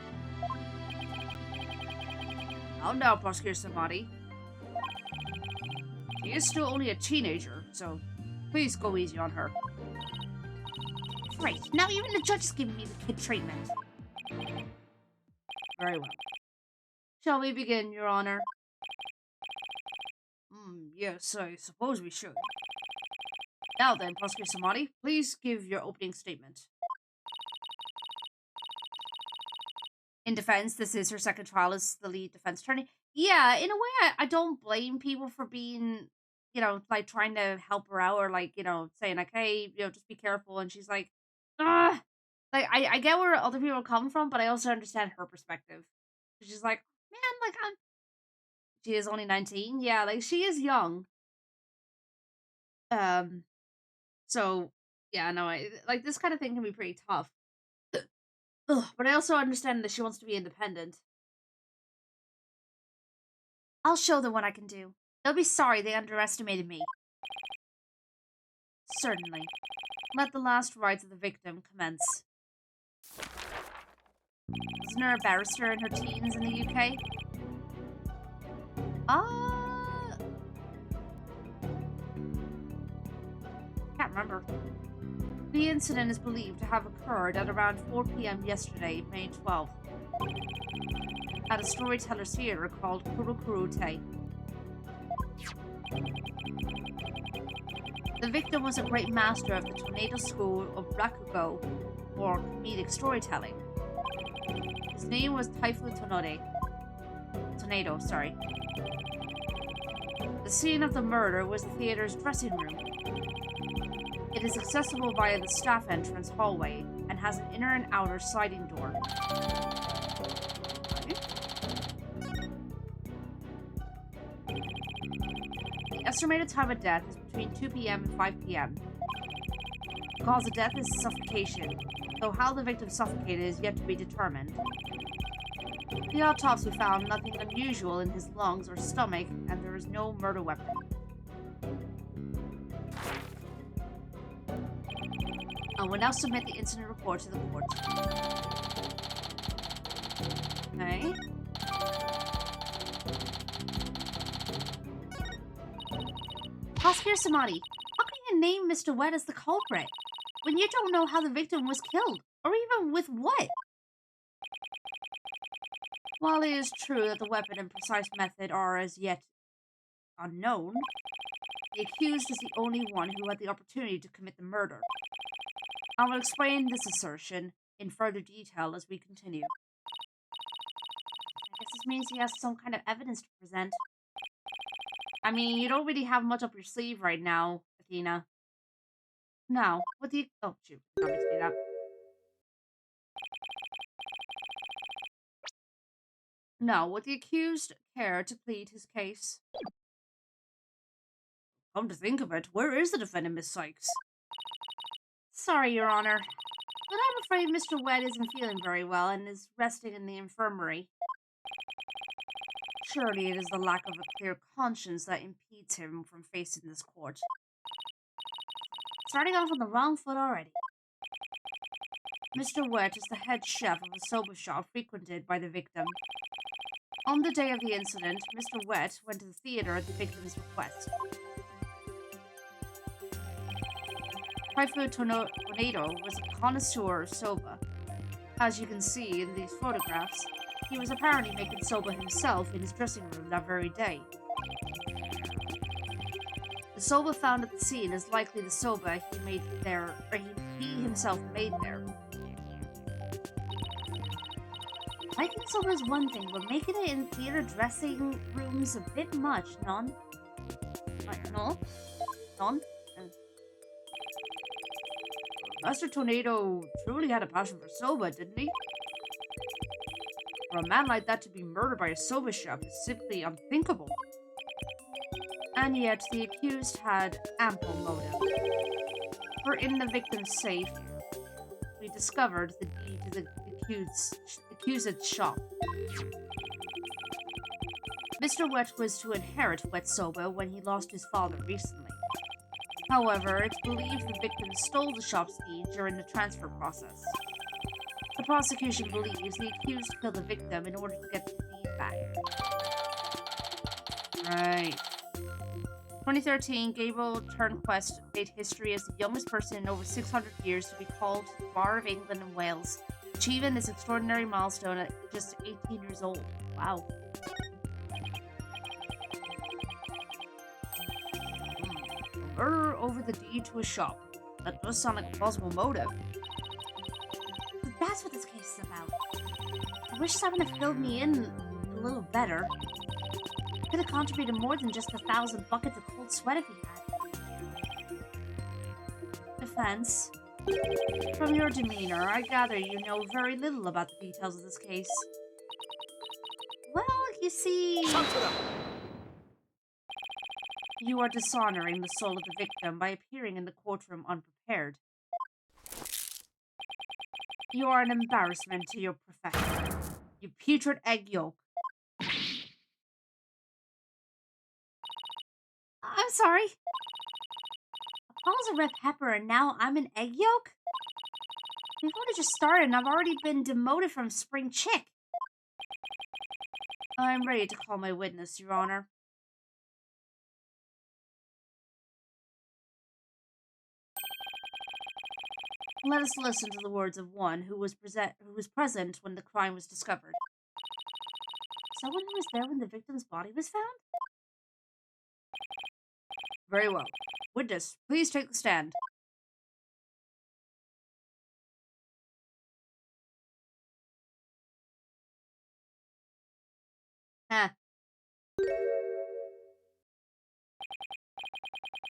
Now, Prosecutor Samadi. She is still only a teenager, so please go easy on her. Great, now even the judge is giving me the kid treatment. Very well. Shall we begin, Your Honor? Yes, I suppose we should. Now then, Prosecutor Samadi, please give your opening statement. In defense, this is her second trial as the lead defense attorney. Yeah, in a way, I don't blame people for being, you know, like, trying to help her out or, like, you know, saying, like, hey, you know, just be careful. And she's like, ah! Like, I get where other people come from, but I also understand her perspective. She's like, man, like, she is only 19. Yeah, like, she is young. So, yeah, no, like, this kind of thing can be pretty tough. Ugh, but I also understand that she wants to be independent. I'll show them what I can do. They'll be sorry they underestimated me. Certainly. Let the last rites of the victim commence. Isn't there a barrister in her teens in the UK? Can't remember. The incident is believed to have occurred at around 4 p.m. yesterday, May 12th, at a Storyteller theater called Kurukurute. The victim was a great master of the Tornado School of Rakugo, or comedic storytelling. His name was Taifu Tornado, sorry. The scene of the murder was the theater's dressing room. It is accessible via the staff entrance hallway and has an inner and outer sliding door. estimated time of death is between 2 p.m. and 5 p.m. The cause of death is suffocation, though how the victim suffocated is yet to be determined. The autopsy found nothing unusual in his lungs or stomach, and there is no murder weapon. I will now submit the incident report to the court. Okay. Prosecutor Samadi, how can you name Mr. Wet as the culprit when you don't know how the victim was killed, or even with what? While it is true that the weapon and precise method are as yet unknown, the accused is the only one who had the opportunity to commit the murder. I will explain this assertion in further detail as we continue. I guess this means he has some kind of evidence to present. I mean, you don't really have much up your sleeve right now, Athena. Now, what do you... Oh, shoot. Not meant to do that. Now, would the accused care to plead his case? Come to think of it, where is the defendant, Miss Sykes? Sorry, Your Honor, but I'm afraid Mr. Wet isn't feeling very well and is resting in the infirmary. Surely it is the lack of a clear conscience that impedes him from facing this court. Starting off on the wrong foot already. Mr. Wet is the head chef of a soba shop frequented by the victim. On the day of the incident, Mr. Wet went to the theater at the victim's request. Typhoon Tornado was a connoisseur of soba. As you can see in these photographs, he was apparently making soba himself in his dressing room that very day. The soba found at the scene is likely the soba he made there, or he himself made there. Making soba is one thing, but making it in theater dressing rooms a bit much, non? No? Non? Master Tornado truly had a passion for soba, didn't he? For a man like that to be murdered by a soba shop is simply unthinkable. And yet, the accused had ample motive. For in the victim's safe, we discovered the key to the accused's shop. Mr. Wet was to inherit Wet Soba when he lost his father recently. However, it's believed the victim stole the shop's key during the transfer process. The prosecution believes the accused killed the victim in order to get the key back. Right. 2013, Gabriel Turnquest made history as the youngest person in over 600 years to be called to the Bar of England and Wales, achieving this extraordinary milestone at just 18 years old. Wow. Murder over the deed to a shop. That does sound like a plausible motive. But that's what this case is about. I wish Simon had filled me in a little better. I could have contributed more than just 1,000 buckets of cold sweat if he had. Defense. From your demeanor, I gather you know very little about the details of this case. Well, you see... You are dishonoring the soul of the victim by appearing in the courtroom unprepared. You are an embarrassment to your profession. You putrid egg yolk. I'm sorry. Paul's a red pepper and now I'm an egg yolk? We've only just started and I've already been demoted from spring chick. I'm ready to call my witness, Your Honor. Let us listen to the words of one who was present when the crime was discovered. Someone who was there when the victim's body was found? Very well. Witness, please take the stand.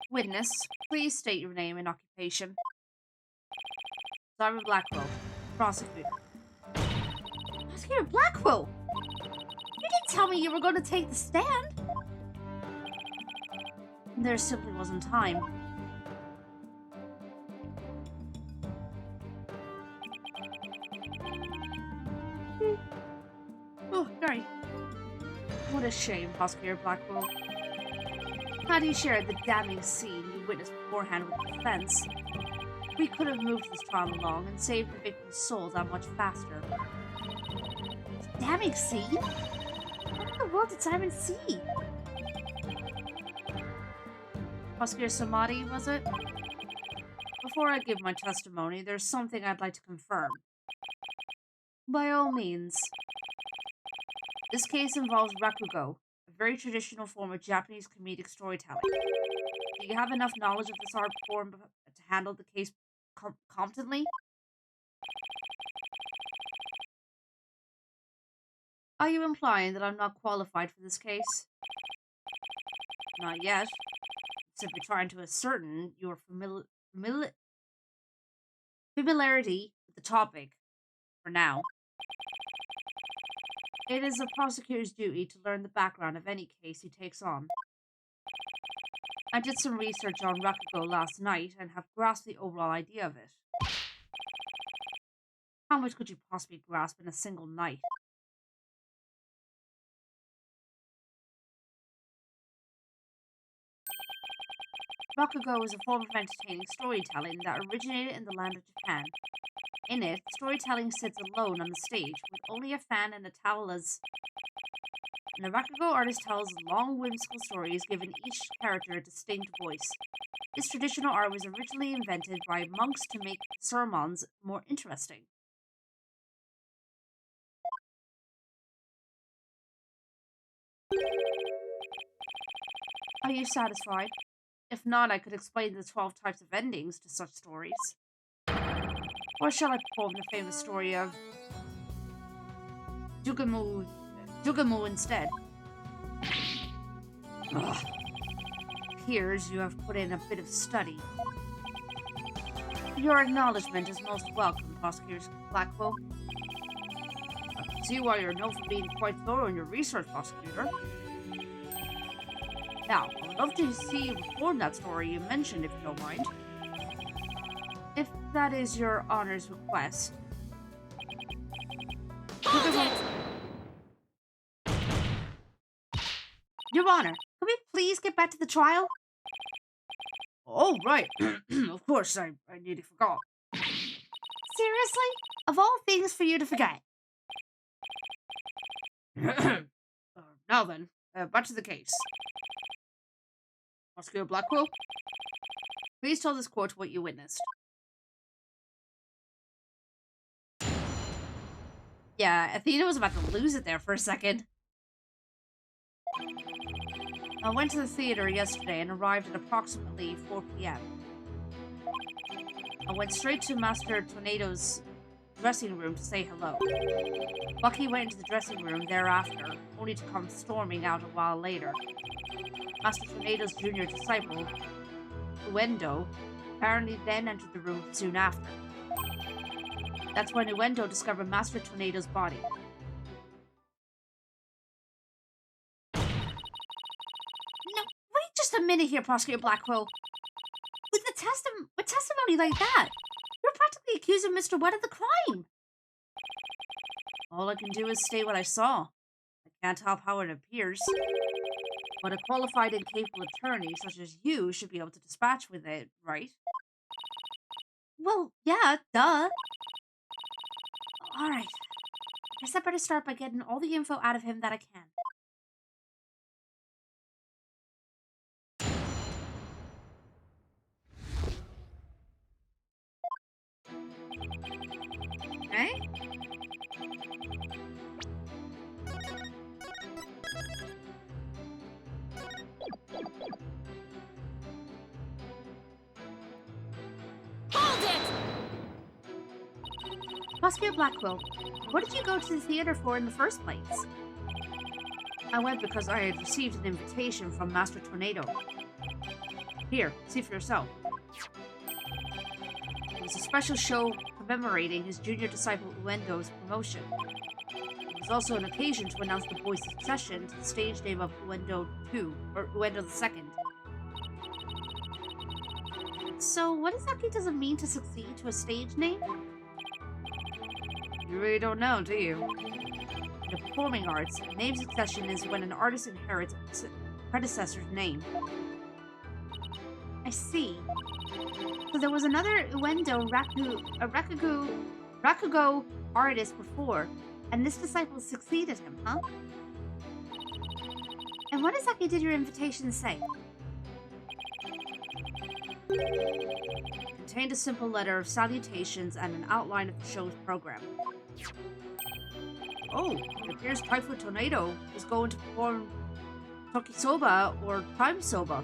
Witness, please state your name and occupation. Simon Blackwell, prosecutor. Prosecutor Blackwell! You didn't tell me you were going to take the stand. There simply wasn't time. Oh, sorry. What a shame, Prosecutor Blackwell. Had you shared the damning scene you witnessed beforehand with the defense, we could have moved this trial along and saved the victim's soul that much faster. Damning scene? What in the world did Simon see? Prosecutor Samadi, was it? Before I give my testimony, there's something I'd like to confirm. By all means. This case involves rakugo, a very traditional form of Japanese comedic storytelling. Do you have enough knowledge of this art form to handle the case competently? Are you implying that I'm not qualified for this case? Not yet. Simply trying to ascertain your familiarity with the topic, for now. It is a prosecutor's duty to learn the background of any case he takes on. I did some research on rakugo last night and have grasped the overall idea of it. How much could you possibly grasp in a single night? Rakugo is a form of entertaining storytelling that originated in the land of Japan. In it, storytelling sits alone on the stage, with only a fan and a towel as... And the rakugo artist tells long, whimsical stories, giving each character a distinct voice. This traditional art was originally invented by monks to make sermons more interesting. Are you satisfied? If not, I could explain the 12 types of endings to such stories. Or shall I perform the famous story of Dugamu instead? Ugh. Appears you have put in a bit of study. Your acknowledgement is most welcome, Prosecutor Blackwell. I can see why you're known for being quite thorough in your research, Prosecutor. Now, I would love to see you perform that story you mentioned, if you don't mind. If that is your Honor's request. Your Honor, can we please get back to the trial? Oh, right. Of course, I nearly forgot. Seriously? Of all things for you to forget. Now then, back to the case. Prosecutor Blackwell, please tell this court what you witnessed. Yeah, Athena was about to lose it there for a second. I went to the theater yesterday and arrived at approximately 4 p.m. I went straight to Master Tornado's dressing room to say hello. Bucky went into the dressing room thereafter, only to come storming out a while later. Master Tornado's junior disciple, Uendo, apparently then entered the room soon after. That's when Uendo discovered Master Tornado's body. No, wait just a minute here, Prosecutor Blackwell. With testimony like that, you're practically accusing Mr. Wet of the crime. All I can do is state what I saw. I can't help how it appears. But a qualified and capable attorney such as you should be able to dispatch with it, right? Well, yeah, duh. Alright. I guess I better start by getting all the info out of him that I can. Okay? Prosecutor Blackwell, what did you go to the theater for in the first place? I went because I had received an invitation from Master Tornado. Here, see for yourself. It was a special show commemorating his junior disciple Uendo's promotion. It was also an occasion to announce the boy's succession to the stage name of Uendo II, or Uendo II. So what exactly does it mean to succeed to a stage name? You really don't know, do you? In the performing arts, name succession is when an artist inherits a predecessor's name. I see. So there was another Uendo Rakugo artist before, and this disciple succeeded him, huh? And what exactly did your invitation say? It contained a simple letter of salutations and an outline of the show's program. Oh, it appears Typhoon Tornado is going to perform Tokisoba or Time Soba.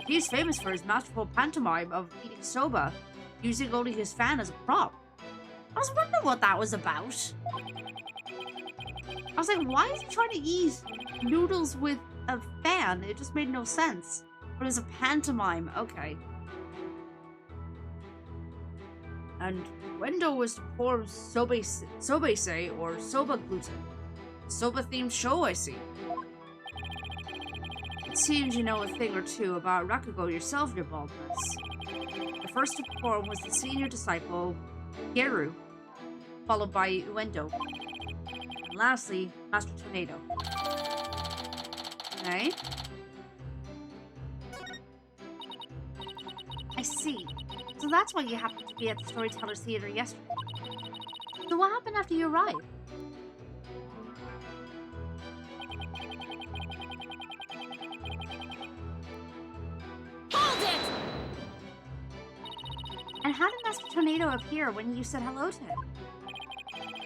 He's famous for his masterful pantomime of eating soba, using only his fan as a prop. I was wondering what that was about. I was like, why is he trying to eat noodles with a fan? It just made no sense. But it was a pantomime, okay. And Wendo was to perform Sobase or Soba Gluten. Soba-themed show, I see. It seems you know a thing or two about Rakugo yourself, your baldness. The first to perform was the senior disciple, Geru, followed by Uendo. And lastly, Master Tornado. Okay. I see. So that's why you happened to be at the Storyteller Theater yesterday. So what happened after you arrived? Hold it! And how did Master Tornado appear when you said hello to him?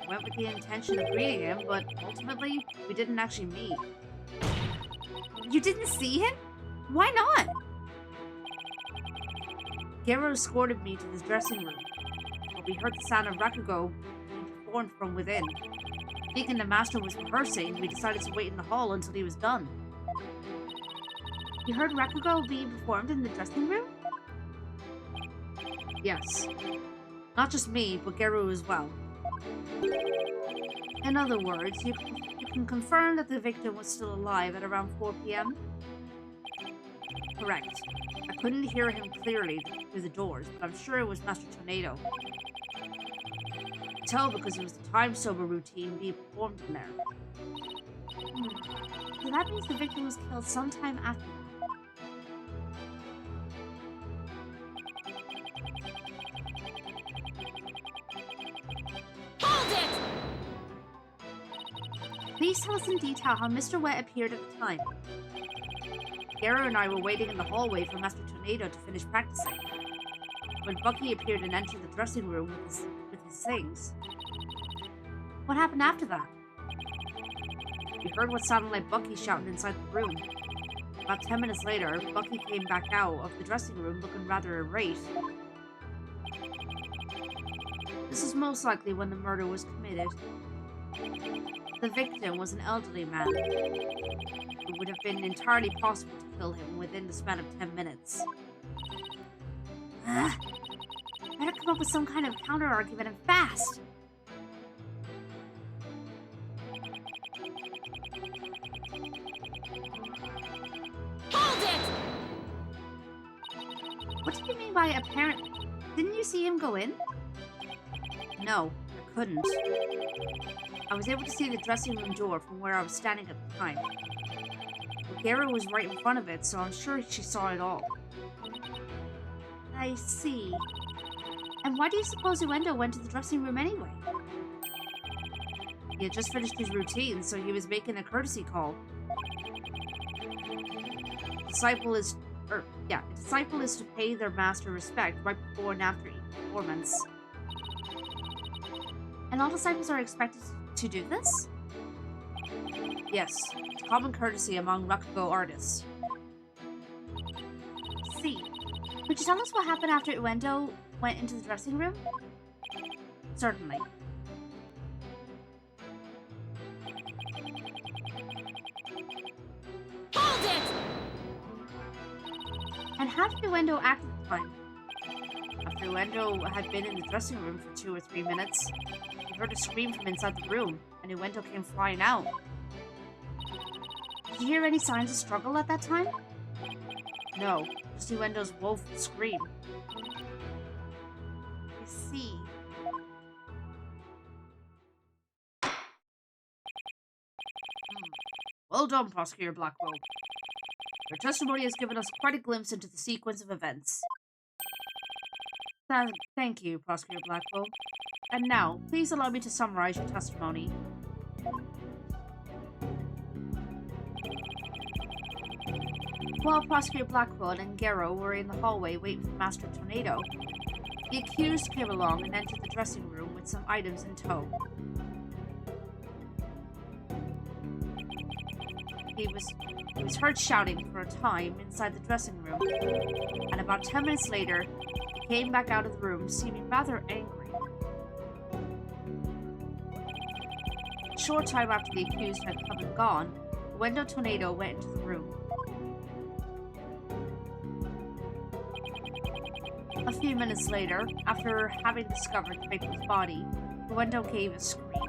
I went with the intention of greeting him, but ultimately, we didn't actually meet. You didn't see him? Why not? Gero escorted me to his dressing room, where we heard the sound of Rakugo being performed from within. Thinking the master was rehearsing, we decided to wait in the hall until he was done. You heard Rakugo being performed in the dressing room? Yes. Not just me, but Geru as well. In other words, you can confirm that the victim was still alive at around 4 p.m.? Correct. I couldn't hear him clearly through the doors, but I'm sure it was Master Tornado. I could tell because it was the time sober routine being performed in there. So that means the victim was killed sometime after that. Hold it! Please tell us in detail how Mr. Wet appeared at the time. Gero and I were waiting in the hallway for Master Tornado to finish practicing. When Bucky appeared and entered the dressing room with his things. What happened after that? We heard what sounded like Bucky shouting inside the room. About 10 minutes later, Bucky came back out of the dressing room looking rather irate. This is most likely when the murder was committed. The victim was an elderly man. It would have been entirely possible to kill him within the span of 10 minutes. Better come up with some kind of counter-argument and fast! Hold it! What do you mean by apparently? Didn't you see him go in? No, I couldn't. I was able to see the dressing room door from where I was standing at the time. Gero was right in front of it, so I'm sure she saw it all. I see. And why do you suppose Uendo went to the dressing room anyway? He had just finished his routine, so he was making a courtesy call. A disciple is to pay their master respect right before and after each performance. And all disciples are expected to do this? Yes, it's common courtesy among Rakugo artists. See. Could you tell us what happened after Uendo went into the dressing room? Certainly. Hold it! And how did Uendo act at the time? After Uendo had been in the dressing room for 2 or 3 minutes, he heard a scream from inside the room, and Uendo came flying out. Did you hear any signs of struggle at that time? No, just Uendo's woeful scream. I see. Well done, Prosecutor Blackwell. Your testimony has given us quite a glimpse into the sequence of events. Thank you, Prosecutor Blackwell. And now, please allow me to summarize your testimony. While Prosecutor Blackwell and Ngero were in the hallway waiting for Master Tornado, the accused came along and entered the dressing room with some items in tow. He was heard shouting for a time inside the dressing room, and about 10 minutes later, he came back out of the room seeming rather angry. A short time after the accused had come and gone, Uendo Tornado went into the room. A few minutes later, after having discovered the victim's body, Uendo gave a scream.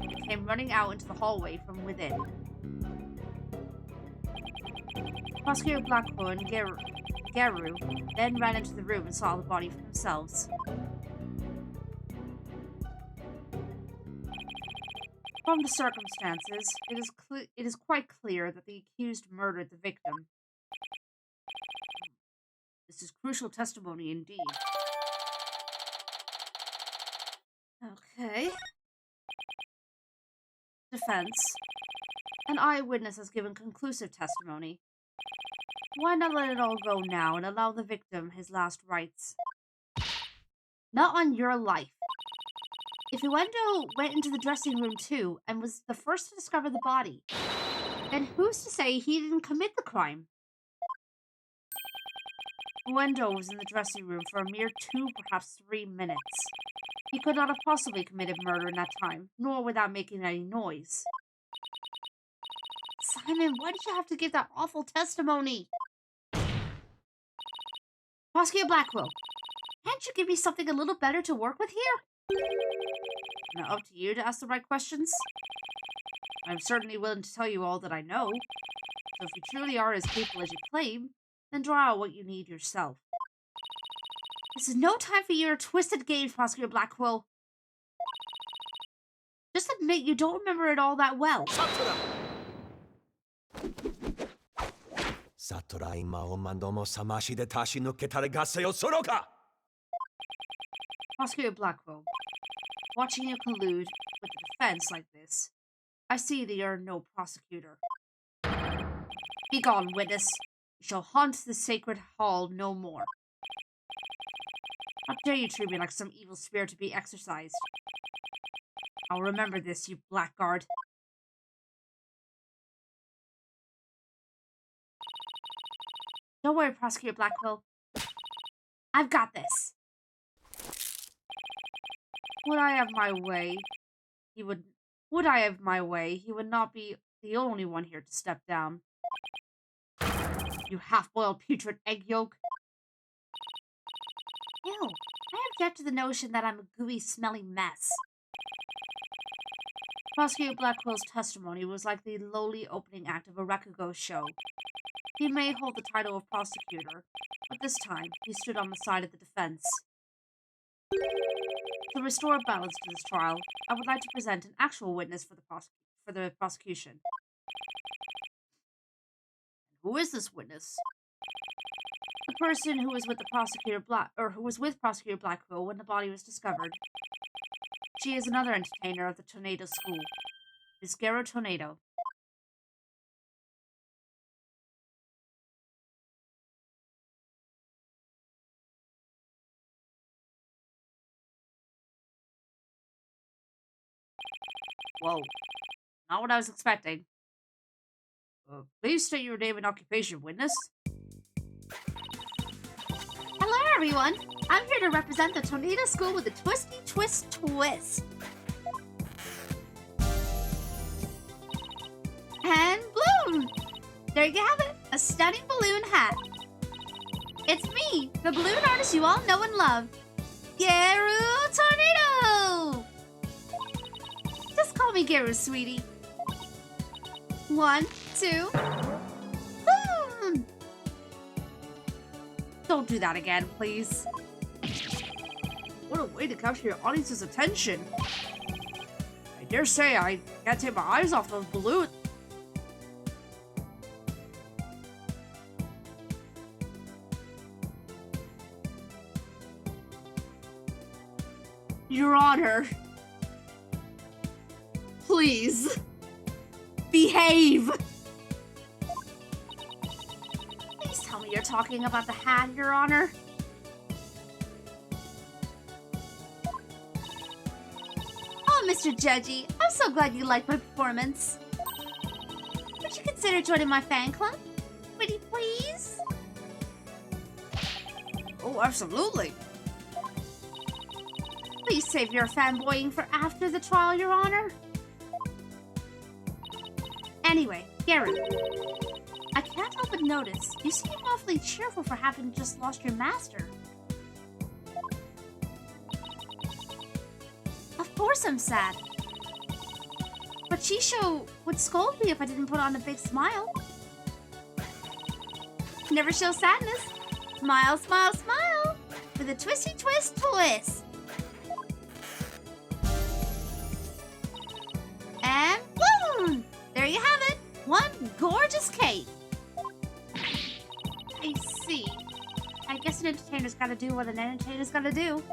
He came running out into the hallway from within. Prosecutor Blackwell and Geru then ran into the room and saw the body for themselves. From the circumstances, it is quite clear that the accused murdered the victim. This is crucial testimony indeed. Okay. Defense. An eyewitness has given conclusive testimony. Why not let it all go now and allow the victim his last rites? Not on your life. If Uendo went into the dressing room too and was the first to discover the body, then who's to say he didn't commit the crime? Uendo was in the dressing room for a mere 2, perhaps 3 minutes. He could not have possibly committed murder in that time, nor without making any noise. Simon, why did you have to give that awful testimony? Prosecutor Blackwell, can't you give me something a little better to work with here? Now up to you to ask the right questions. I'm certainly willing to tell you all that I know. So if you truly are as capable as you claim, then draw out what you need yourself. This is no time for your twisted games, Prosecutor Blackwell. Just admit you don't remember it all that well. Prosecutor Blackwell, watching you collude with the defense like this, I see that you're no prosecutor. Begone, witness. You shall haunt the sacred hall no more. How dare you treat me like some evil spirit to be exorcised? I'll remember this, you blackguard. Don't worry, Prosecutor Blackwell. I've got this. Would I have my way, he would not be the only one here to step down. You half-boiled putrid egg yolk. Ew, I object to the notion that I'm a gooey, smelly mess. Prosecutor Blackwell's testimony was like the lowly opening act of a Rakugo show. He may hold the title of prosecutor, but this time he stood on the side of the defense. To restore balance to this trial, I would like to present an actual witness for the prosecution. Who is this witness? The person who was with Prosecutor Blackwell when the body was discovered. She is another entertainer of the Tornado School, Miss Gero Tornado. Whoa, not what I was expecting. Please state your name and occupation, witness. Hello, everyone. I'm here to represent the Tornado School with a twisty twist. And bloom! There you have it, a stunning balloon hat. It's me, the balloon artist you all know and love, Gero Tornado! Just call me Gero, sweetie. 1, 2, boom! don't do that again, please. What a way to capture your audience's attention. I dare say I can't take my eyes off those balloons. Your Honor. Please. Behave. Please tell me you're talking about the hat, Your Honor. Oh, Mr. Judgy, I'm so glad you liked my performance. Would you consider joining my fan club? Pretty please? Oh, absolutely. Please save your fanboying for after the trial, Your Honor. Anyway, Gary, I can't help but notice you seem awfully cheerful for having just lost your master. Of course I'm sad. But Chisho would scold me if I didn't put on a big smile. Never show sadness. Smile, smile, smile. With a twisty twist twist. And boom! There you have it. One gorgeous cake. I see. I guess an entertainer's gotta do what an entertainer's gotta do.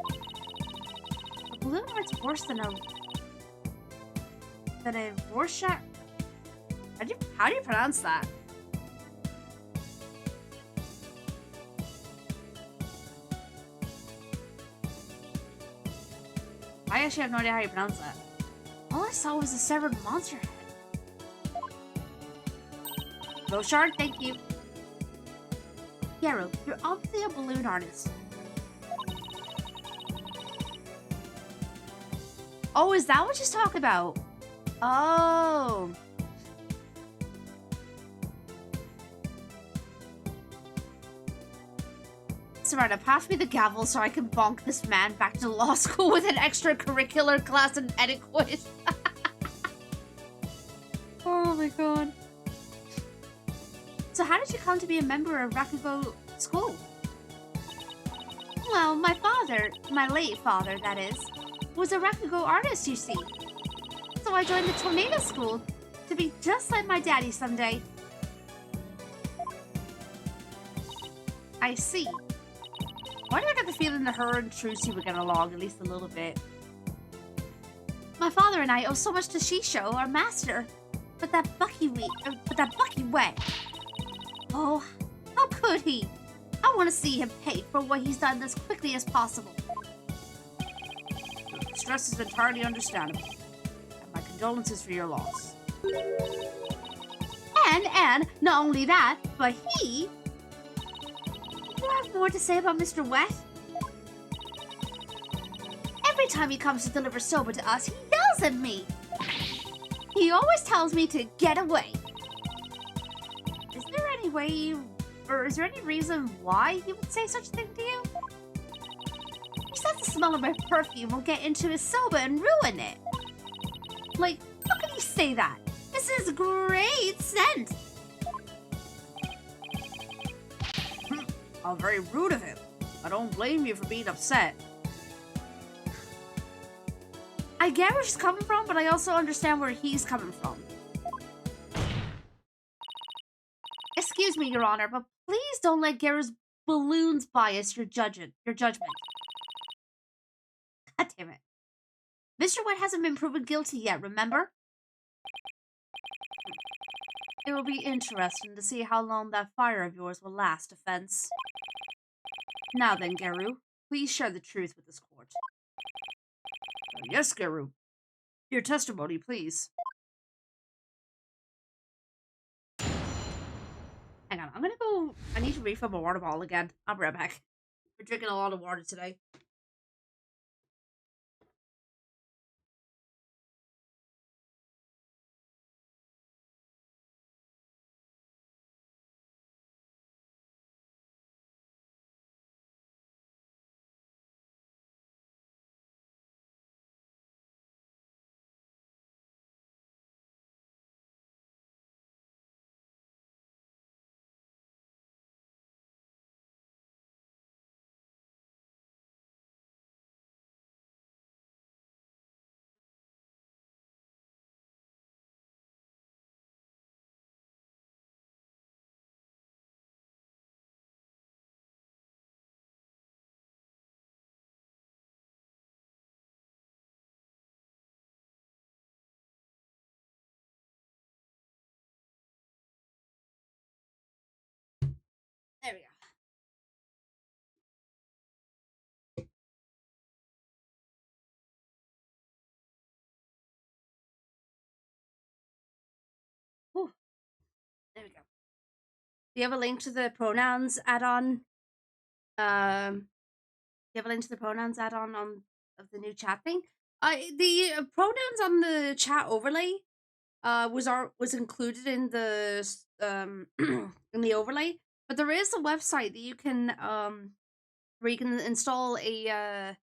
A balloon art's worse than a Rorschach. How do you pronounce that? I actually have no idea how you pronounce that. All I saw was a severed monster head. No shark, thank you. Garo, you're obviously a balloon artist. Oh, is that what she's talking about? Oh. Serena, pass me the gavel so I can bonk this man back to law school with an extracurricular class in etiquette. Oh my god. So how did you come to be a member of Rakugo School? Well, my father, my late father, that is, was a Rakugo artist, you see. So I joined the Tornado School to be just like my daddy someday. I see. Why do I get the feeling that her and Trucy would get along at least a little bit? My father and I owe so much to Shisho, our master. But that Bucky way. Oh, how could he? I want to see him pay for what he's done as quickly as possible. The stress is entirely understandable. And my condolences for your loss. And, not only that, but he... Do you have more to say about Mr. Wet? Every time he comes to deliver soba to us, he yells at me. He always tells me to get away. Is there any way, or is there any reason why he would say such a thing to you? He says the smell of my perfume will get into his soba and ruin it. Like, how can he say that? This is great scent. How very rude of him. I don't blame you for being upset. I get where she's coming from, but I also understand where he's coming from. Excuse me, Your Honor, but please don't let Gara's balloons bias your judgment. God damn it. Mr. White hasn't been proven guilty yet, remember? It will be interesting to see how long that fire of yours will last, offense. Now then, Garu, please share the truth with this court. Yes, Garu. Your testimony, please. Hang on, I'm gonna go... I need to refill my water bottle again. I'll be right back. We're drinking a lot of water today. There we go. Whew. There we go. Do you have a link to the pronouns add-on? Do you have a link to the pronouns add-on of the new chat thing? The pronouns on the chat overlay was included in the in the overlay, but there is a website that you can where you can install a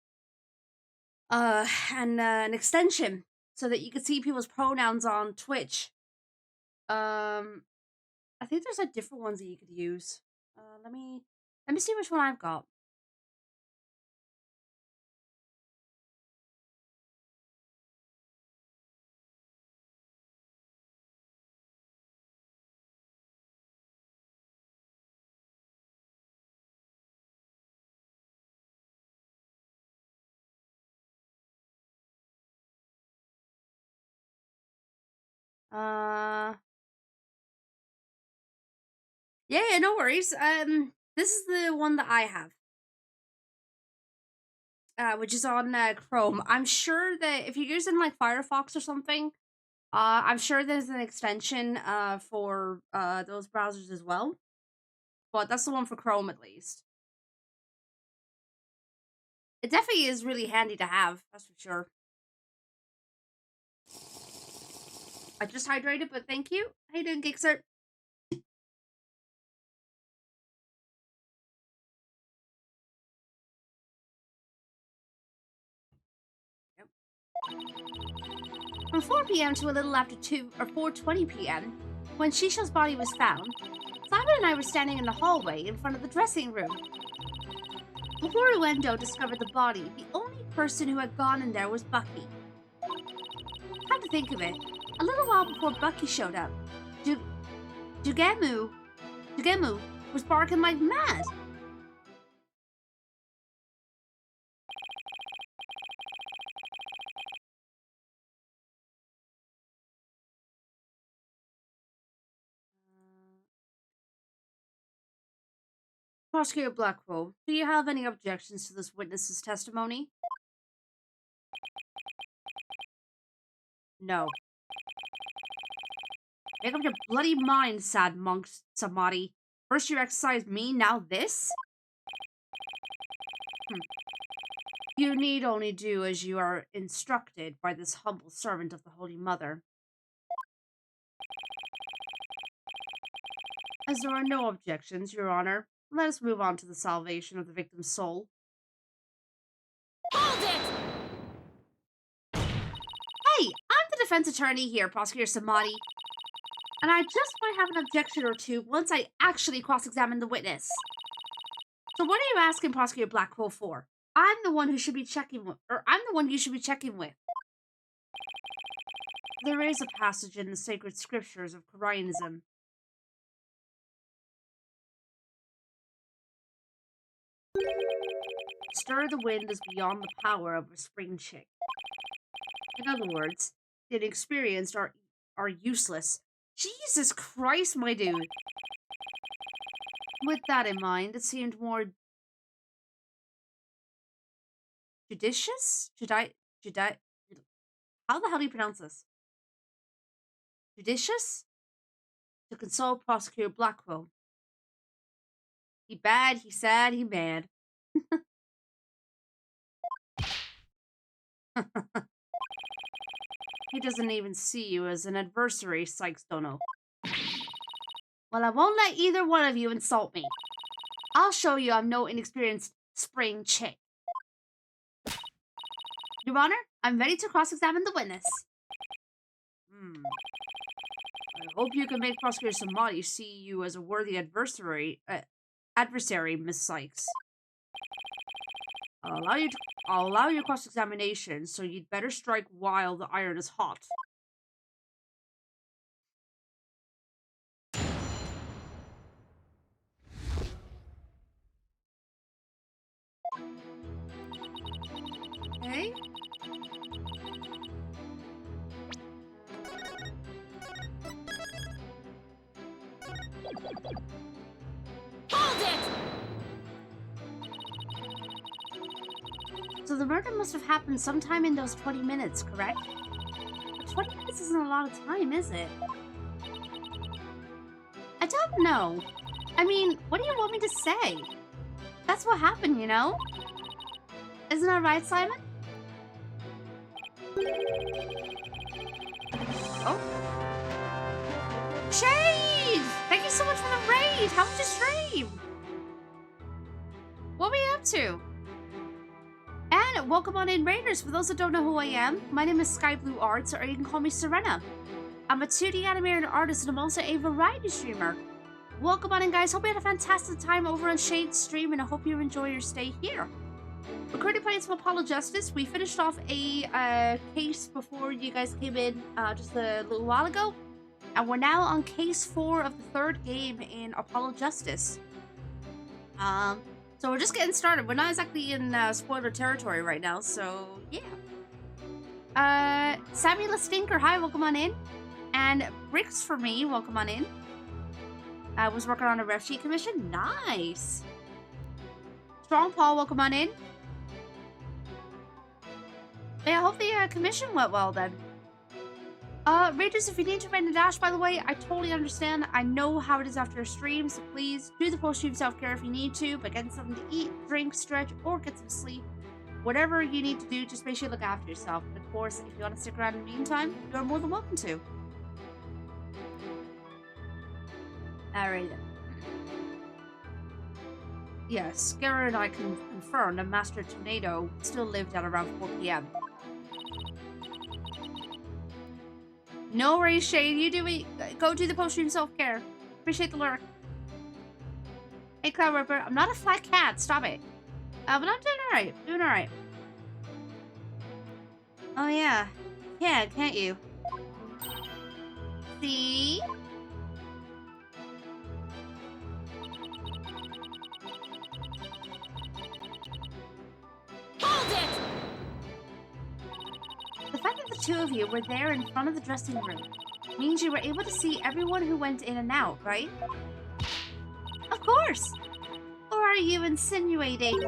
an extension so that you can see people's pronouns on Twitch. I think there's like different ones that you could use. Let me see which one I've got. Yeah, no worries. This is the one that I have. Which is on Chrome. I'm sure that if you're using like Firefox or something, I'm sure there's an extension for those browsers as well. But that's the one for Chrome at least. It definitely is really handy to have, that's for sure. I just hydrated, but thank you. How you doing, Gixer? From 4 p.m. to a little after 2 or 4:20 p.m., when Shisha's body was found, Simon and I were standing in the hallway in front of the dressing room. Before Uendo discovered the body, the only person who had gone in there was Bucky. Come to think of it, a little while before Bucky showed up, Jugemu was barking like mad. Prosecutor Blackwell, do you have any objections to this witness's testimony? No. Make up your bloody mind, sad monk Samadhi. First you exercise me, now this? You need only do as you are instructed by this humble servant of the Holy Mother. As there are no objections, Your Honor, let us move on to the salvation of the victim's soul. Hold it! Hey, I'm the defense attorney here, Prosecutor Samadhi. And I just might have an objection or two once I actually cross-examine the witness. So what are you asking Prosecutor Blackwell for? I'm the one who should be checking with, or I'm the one you should be checking with. There is a passage in the sacred scriptures of Koreanism. Stir the wind is beyond the power of a spring chick. In other words, the inexperienced are useless. Jesus Christ, my dude. With that in mind, it seemed more judicious? How the hell do you pronounce this? Judicious? To consult Prosecutor Blackwell. He bad, he sad, he mad. He doesn't even see you as an adversary, Sykes Dono. Well, I won't let either one of you insult me. I'll show you I'm no inexperienced spring chick. Your Honor, I'm ready to cross-examine the witness. I hope you can make Prosecutor Samadhi see you as a worthy adversary, Miss Sykes. I'll allow your cross-examination, so you'd better strike while the iron is hot. Okay. Hold it! So the murder must have happened sometime in those 20 minutes, correct? But 20 minutes isn't a lot of time, is it? I don't know. I mean, what do you want me to say? That's what happened, you know? Isn't that right, Simon? Oh. Shade! Thank you so much for the raid! How was your stream? What were you up to? And welcome on in, Raiders. For those that don't know who I am, my name is Sky Blue Arts, or you can call me Serena. I'm a 2D animator and artist, and I'm also a variety streamer. Welcome on in, guys. Hope you had a fantastic time over on Shade's stream, and I hope you enjoy your stay here. We're currently playing some Apollo Justice. We finished off a case before you guys came in just a little while ago. And we're now on case 4 of the 3rd game in Apollo Justice. So we're just getting started. We're not exactly in spoiler territory right now, so yeah. Samuel Stinker, hi, welcome on in. And Bricks for me, welcome on in. I was working on a ref sheet commission. Nice. Strong Paul, welcome on in. Yeah, I hope the commission went well then. Raiders, if you need to rent a dash, by the way, I totally understand. I know how it is after a stream, so please do the post-stream self-care if you need to, by getting something to eat, drink, stretch, or get some sleep. Whatever you need to do, just make sure you look after yourself. And of course, if you want to stick around in the meantime, you're more than welcome to. Alright then. Yes, Garrett and I can confirm that Master Tornado still lived at around 4 p.m. No worries, Shade. You do it. Go do the post-stream self-care. Appreciate the lurk. Hey, Cloud Ripper. I'm not a flat cat. Stop it. But I'm doing alright. Doing alright. Oh, yeah. Yeah, can't you? See? Hold it! The fact that the two of you were there in front of the dressing room means you were able to see everyone who went in and out, right? Of course! Or are you insinuating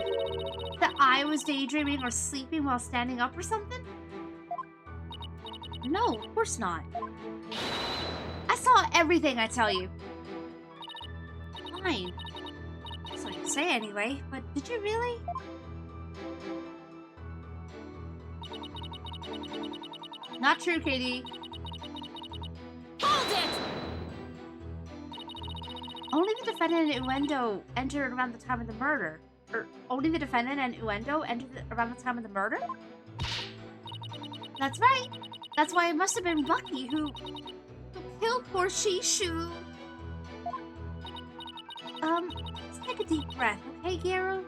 that I was daydreaming or sleeping while standing up or something? No, of course not. I saw everything, I tell you. Fine. That's what you say anyway, but did you really? Not true, Katie. Hold it! Only the defendant and Uendo entered around the time of the murder. Or only the defendant and Uendo entered around the time of the murder? That's right. That's why it must have been Bucky who killed poor Shishu. Let's take a deep breath, okay, Garo?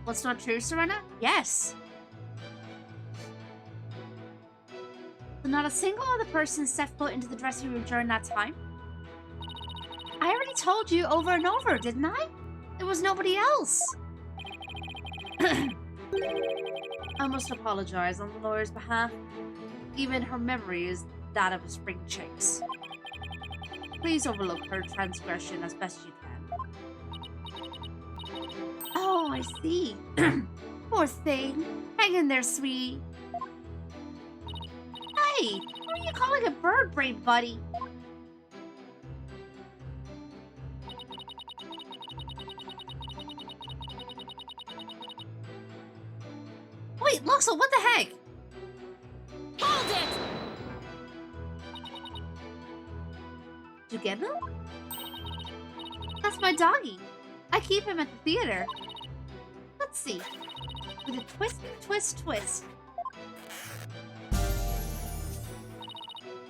What's not true, Serena? Yes. So not a single other person set foot into the dressing room during that time? I already told you over and over, didn't I? There was nobody else. I must apologize on the lawyer's behalf. Even her memory is that of a spring chick's. Please overlook her transgression as best you can. Oh, I see. Poor thing. Hang in there, sweetie. Hey, who are you calling a bird brain, buddy? Wait, Luxel, what the heck? Hold it! Did you get him? That's my doggy. I keep him at the theater. Let's see. With a twist, twist, twist.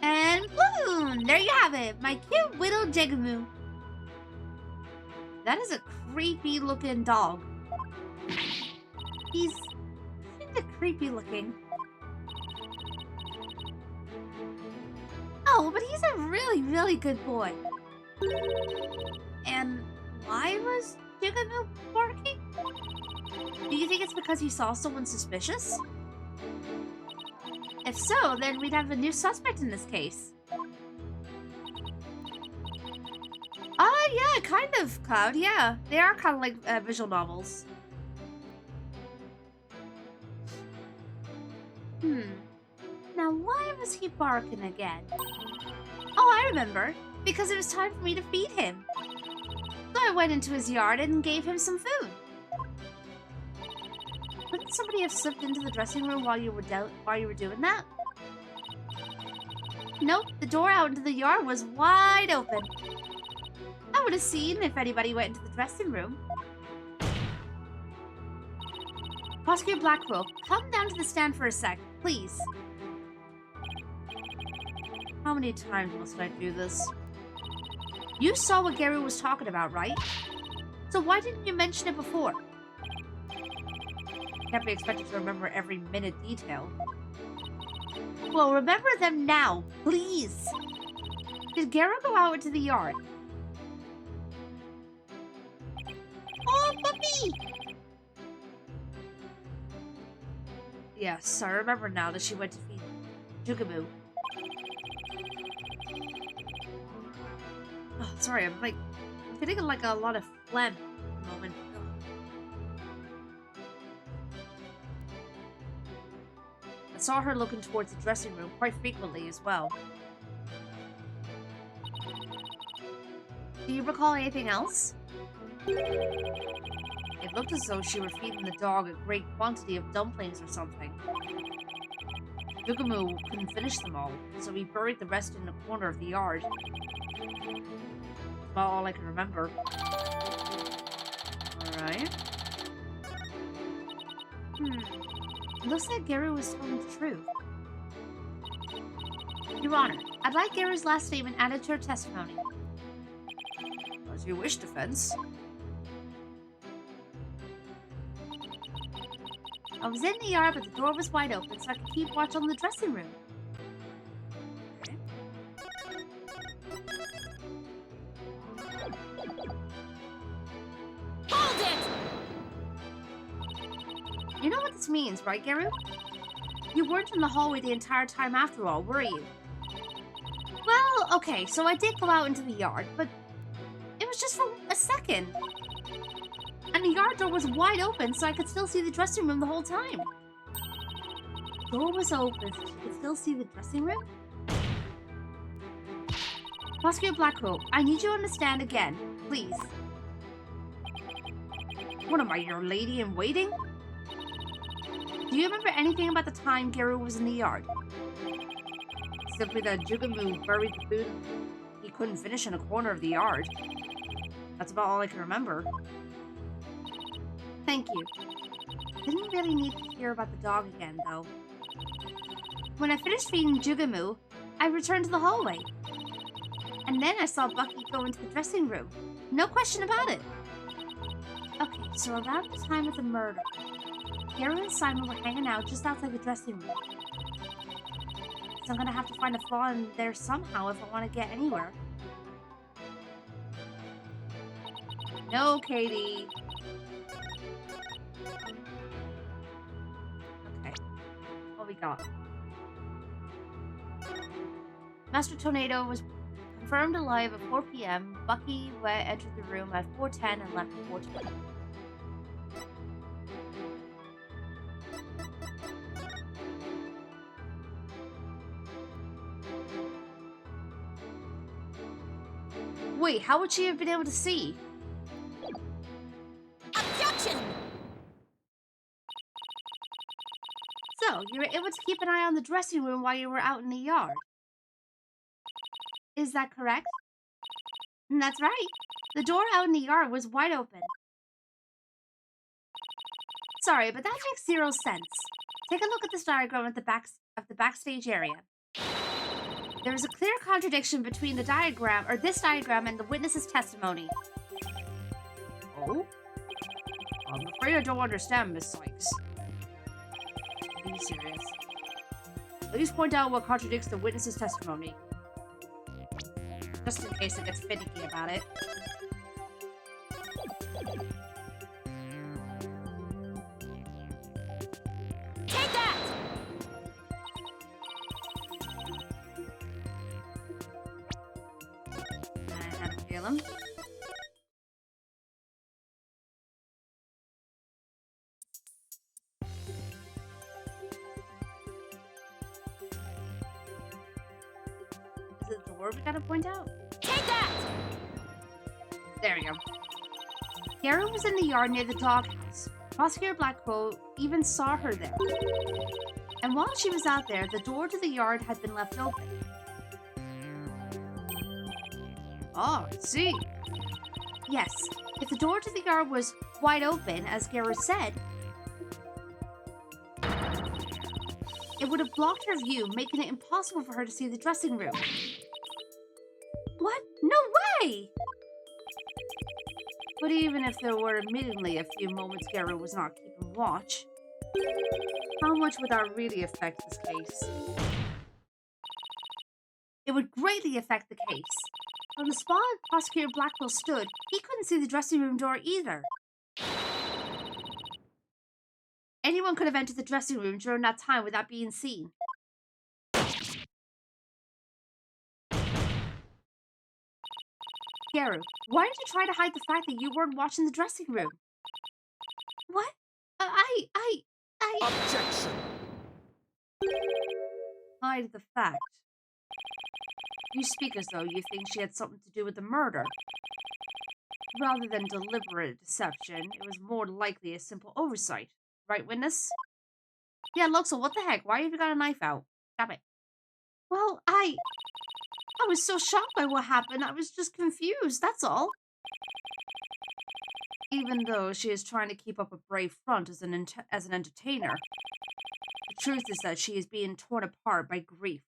And boom! There you have it, my cute Whittle Jigamoo. That is a creepy looking dog. He's kind of creepy looking. Oh, but he's a really, really good boy. And why was Jigamoo barking? Do you think it's because he saw someone suspicious? If so, then we'd have a new suspect in this case. Yeah, kind of, Cloud, yeah. They are kind of like visual novels. Now why was he barking again? Oh, I remember. Because it was time for me to feed him. So I went into his yard and gave him some food. Couldn't somebody have slipped into the dressing room while you were doing that? Nope, the door out into the yard was wide open. I would have seen if anybody went into the dressing room. Prosecutor Blackwell, come down to the stand for a sec, please. How many times must I do this? You saw what Gary was talking about, right? So why didn't you mention it before? Can't be expected to remember every minute detail. Well, remember them now, please. Did Gary go out into the yard? Oh, puppy! Yes, I remember now that she went to feed Jugaboo. Oh, sorry, I'm getting like a lot of phlegm at the moment. I saw her looking towards the dressing room quite frequently as well. Do you recall anything else? It looked as though she were feeding the dog a great quantity of dumplings or something. Jugamoo couldn't finish them all, so he buried the rest in a corner of the yard. That's about all I can remember. Alright. It looks like Gary was telling the truth. Your Honor, I'd like Gary's last statement added to her testimony. As you wish, defense. I was in the yard, but the door was wide open, so I could keep watch on the dressing room. Okay. Hold it! You know what this means, right, Gary? You weren't in the hallway the entire time after all, were you? Well, okay, so I did go out into the yard, but it was just for a second. And the yard door was wide open, so I could still see the dressing room the whole time. The door was open, so you could still see the dressing room? Prosecutor Blackwell, I need you to understand again, please. What am I, your lady in waiting? Do you remember anything about the time Gary was in the yard? Simply that Jugamoo buried the food he couldn't finish in a corner of the yard. That's about all I can remember. Thank you. Didn't really need to hear about the dog again, though. When I finished feeding Jugamoo, I returned to the hallway. And then I saw Bucky go into the dressing room. No question about it. Okay, so around the time of the murder, Gary and Simon were hanging out just outside the dressing room. So I'm gonna have to find a flaw in there somehow if I want to get anywhere. No, Katie. Okay, what we got? Master Tornado was confirmed alive at 4 p.m. Bucky entered the room at 4:10 and left at 4:20. Wait, how would she have been able to see? Objection! So, you were able to keep an eye on the dressing room while you were out in the yard. Is that correct? That's right. The door out in the yard was wide open. Sorry, but that makes zero sense. Take a look at this diagram at the back of the backstage area. There is a clear contradiction between the diagram, or this diagram, and the witness's testimony. Oh? I'm afraid I don't understand, Miss Sykes. Are you serious? Please point out what contradicts the witness's testimony. Just in case it gets finicky about it. Take that! I had a feeling. door we gotta point out? Take that! There we go. Garen was in the yard near the doghouse. Prosecutor Blackwell even saw her there. And while she was out there, the door to the yard had been left open. Oh, I see. Yes, if the door to the yard was wide open, as Garen said, it would have blocked her view, making it impossible for her to see the dressing room. What? No way! But even if there were admittedly a few moments Garen was not keeping watch, how much would that really affect this case? It would greatly affect the case. From the spot Prosecutor Blackwell stood, he couldn't see the dressing room door either. Anyone could have entered the dressing room during that time without being seen. Garen, why did you try to hide the fact that you weren't watching the dressing room? What? I... Objection! Hide the fact. You speak as though you think she had something to do with the murder. Rather than deliberate deception, it was more likely a simple oversight. Right, witness? Yeah, look, so what the heck? Why have you got a knife out? Stop it. Well, I was so shocked by what happened, I was just confused, that's all. Even though she is trying to keep up a brave front as an entertainer, the truth is that she is being torn apart by grief.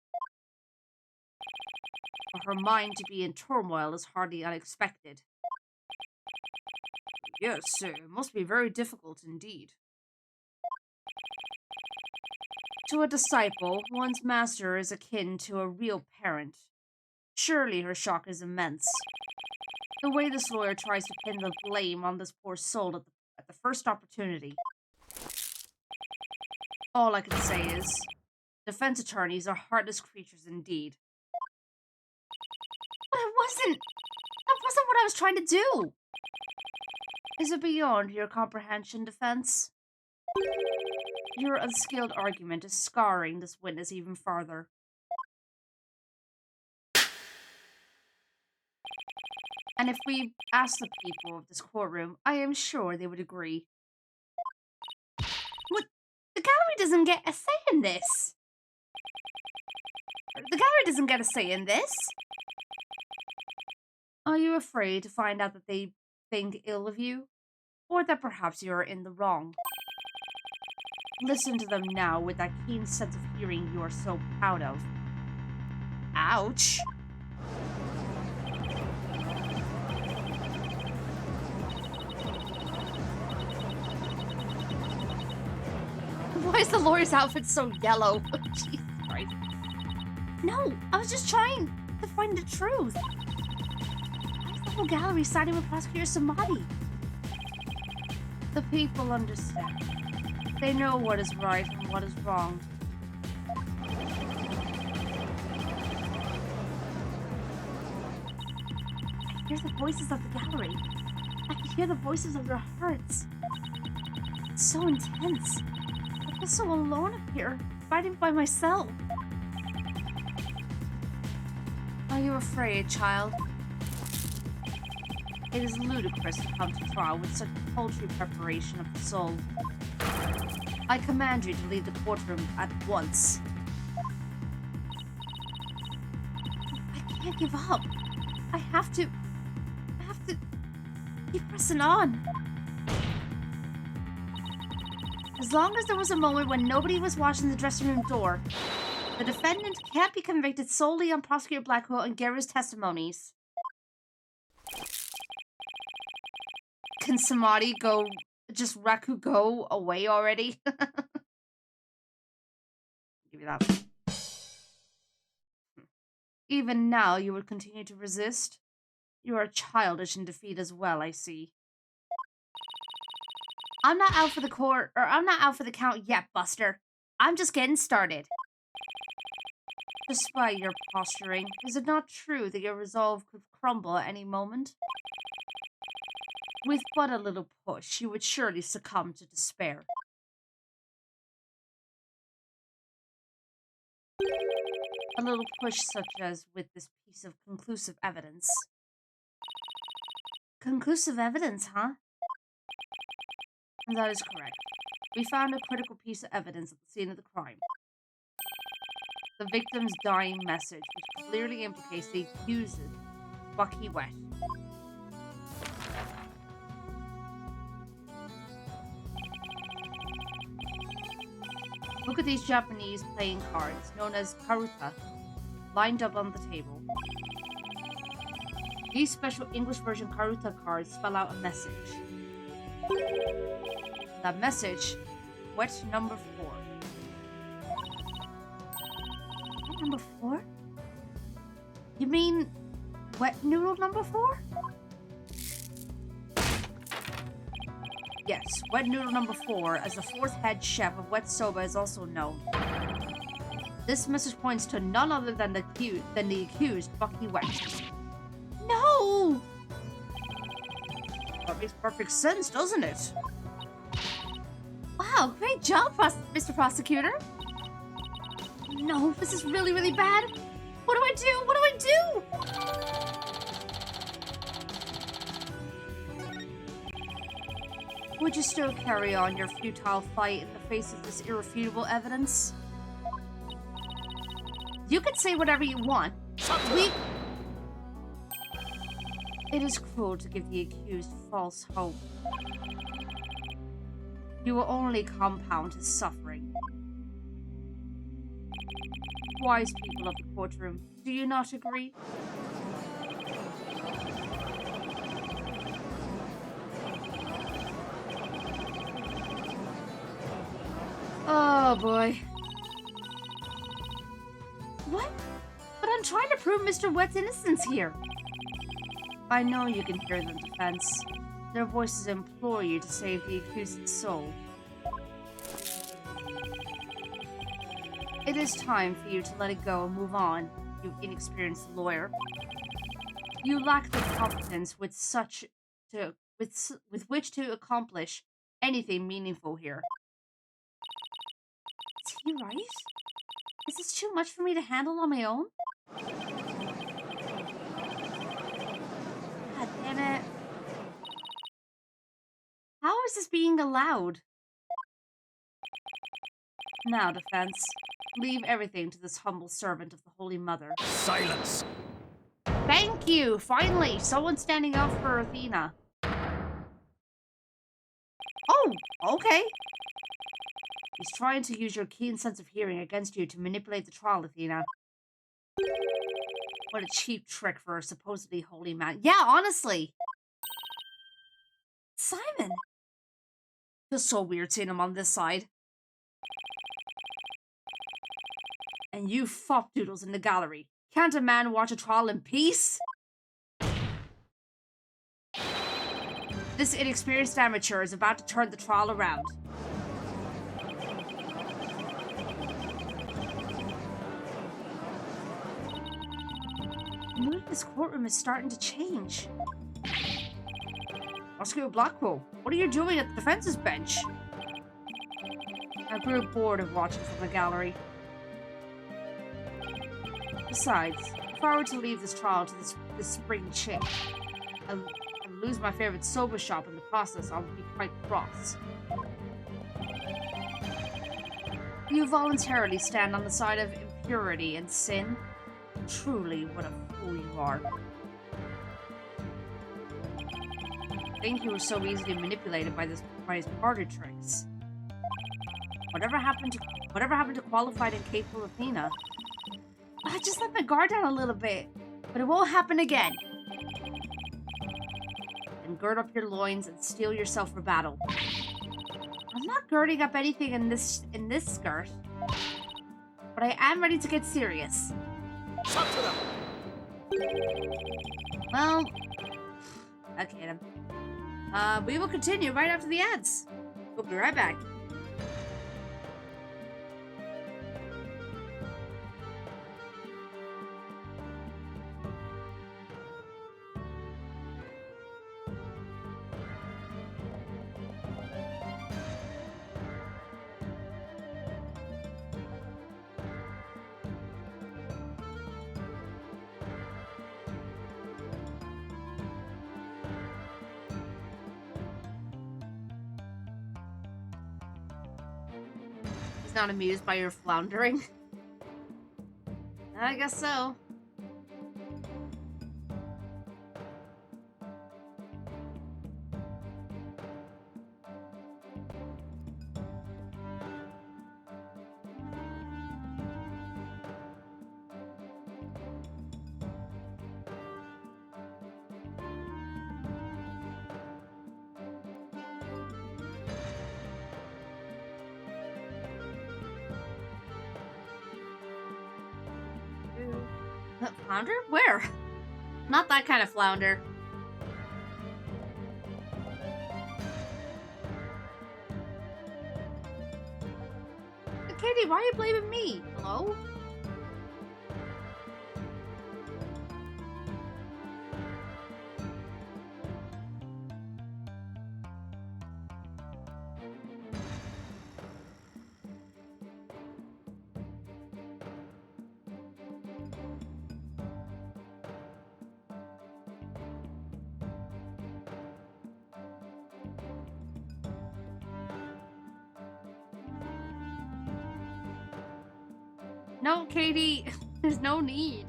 For her mind to be in turmoil is hardly unexpected. Yes, it must be very difficult indeed. To a disciple, one's master is akin to a real parent. Surely her shock is immense. The way this lawyer tries to pin the blame on this poor soul at the first opportunity. All I can say is, defense attorneys are heartless creatures indeed. But that wasn't what I was trying to do. Is it beyond your comprehension, defense? Your unskilled argument is scarring this witness even farther. And if we ask the people of this courtroom, I am sure they would agree. What? The gallery doesn't get a say in this. The gallery doesn't get a say in this. Are you afraid to find out that they think ill of you? Or that perhaps you are in the wrong? Listen to them now with that keen sense of hearing you are so proud of. Ouch! Why is the lawyer's outfit so yellow? Jesus Christ. No, I was just trying to find the truth. Why is the whole gallery siding with Prosecutor Samadhi? The people understand. They know what is right and what is wrong. I hear the voices of the gallery. I can hear the voices of their hearts. It's so intense. I feel so alone up here, fighting by myself. Are you afraid, child? It is ludicrous to come to trial with such paltry preparation of the soul. I command you to leave the courtroom at once. I can't give up. I have to keep pressing on. As long as there was a moment when nobody was watching the dressing room door, the defendant can't be convicted solely on Prosecutor Blackwell and Gary's testimonies. Can Samadhi go away already? Give you that. Even now, you would continue to resist? You are childish in defeat as well, I see. I'm not out for the count yet, Buster. I'm just getting started. Despite your posturing, is it not true that your resolve could crumble at any moment? With but a little push, you would surely succumb to despair. A little push such as with this piece of conclusive evidence. Conclusive evidence, huh? And that is correct. We found a critical piece of evidence at the scene of the crime. The victim's dying message, which clearly implicates the accused, Bucky Wet. Look at these Japanese playing cards, known as karuta, lined up on the table. These special English version karuta cards spell out a message. That message, wet number 4. Wet number 4? You mean wet noodle number 4? Yes, wet noodle number 4, as the 4th head chef of Wet Soba is also known. This message points to none other than the accused, Bucky Wet. No! That makes perfect sense, doesn't it? Wow, great job, Mr. Prosecutor. No, this is really, really bad. What do I do? What do I do? Would you still carry on your futile fight in the face of this irrefutable evidence? You can say whatever you want. It is cruel to give the accused false hope. You will only compound his suffering. Wise people of the courtroom, do you not agree? Oh boy. What? But I'm trying to prove Mr. Wet's innocence here. I know you can hear them, defense. Their voices implore you to save the accused's soul. It is time for you to let it go and move on, you inexperienced lawyer. You lack the competence with which to accomplish anything meaningful here. Is he right? Is this too much for me to handle on my own? God damn it. How is this being allowed? Now, defense, leave everything to this humble servant of the Holy Mother. Silence! Thank you! Finally, someone standing up for Athena. Oh, okay. He's trying to use your keen sense of hearing against you to manipulate the trial, Athena. What a cheap trick for a supposedly holy man. Yeah, honestly. Simon! Feels so weird seeing him on this side. And you fop doodles in the gallery. Can't a man watch a trial in peace? This inexperienced amateur is about to turn the trial around. The mood of this courtroom is starting to change. Oscar Blackwell, what are you doing at the defense's bench? I grew bored of watching from the gallery. Besides, if I were to leave this trial to this spring chick, and lose my favorite soba shop in the process, I would be quite cross. You voluntarily stand on the side of impurity and sin? Truly, what a fool you are. I think you were so easily manipulated by his party tricks. Whatever happened to qualified and capable Athena? I just let my guard down a little bit, but it won't happen again. And gird up your loins and steel yourself for battle. I'm not girding up anything in this skirt, but I am ready to get serious. Talk to them! Well, okay then. We will continue right after the ads. We'll be right back. He's not amused by your floundering. I guess so. Flounder? Where? Not that kind of flounder. Katie, why are you blaming me? Hello? No, Katie, there's no need.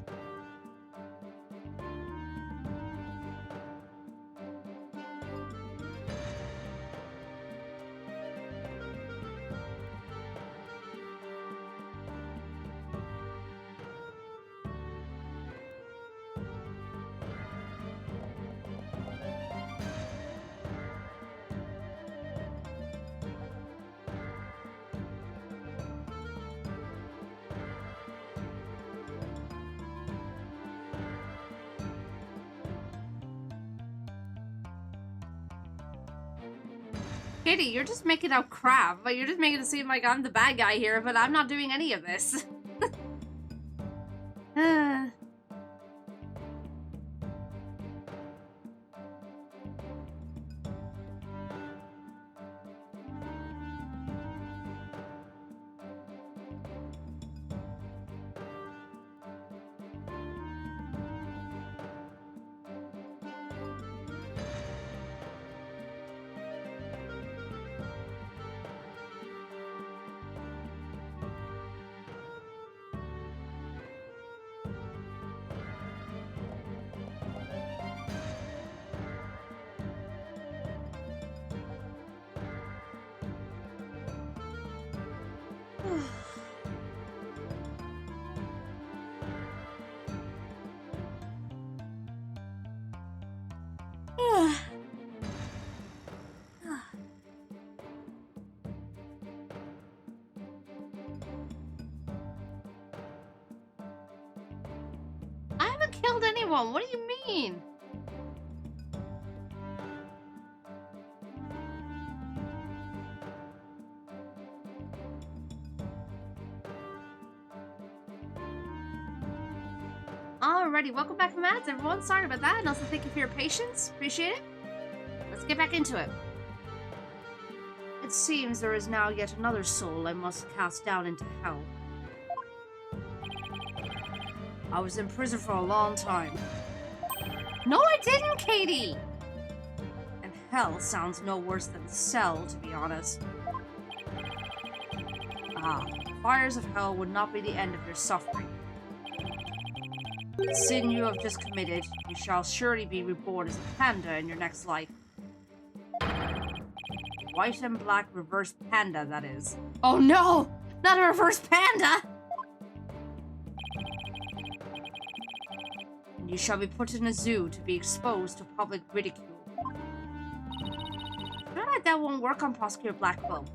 Katie, you're just making out crap. Like, you're just making it seem like I'm the bad guy here, but I'm not doing any of this. I haven't killed anyone. What do you mean? Alrighty, welcome back from ads, everyone. Sorry about that, and also thank you for your patience. Appreciate it. Let's get back into it. It seems there is now yet another soul I must cast down into hell. I was in prison for a long time. No, I didn't, Katie! And hell sounds no worse than cell, to be honest. Ah, the fires of hell would not be the end of your suffering. The sin you have just committed, you shall surely be reborn as a panda in your next life. White and black reverse panda, that is. Oh no! Not a reverse panda! And you shall be put in a zoo to be exposed to public ridicule. I feel like that won't work on Prosecutor Blackwell.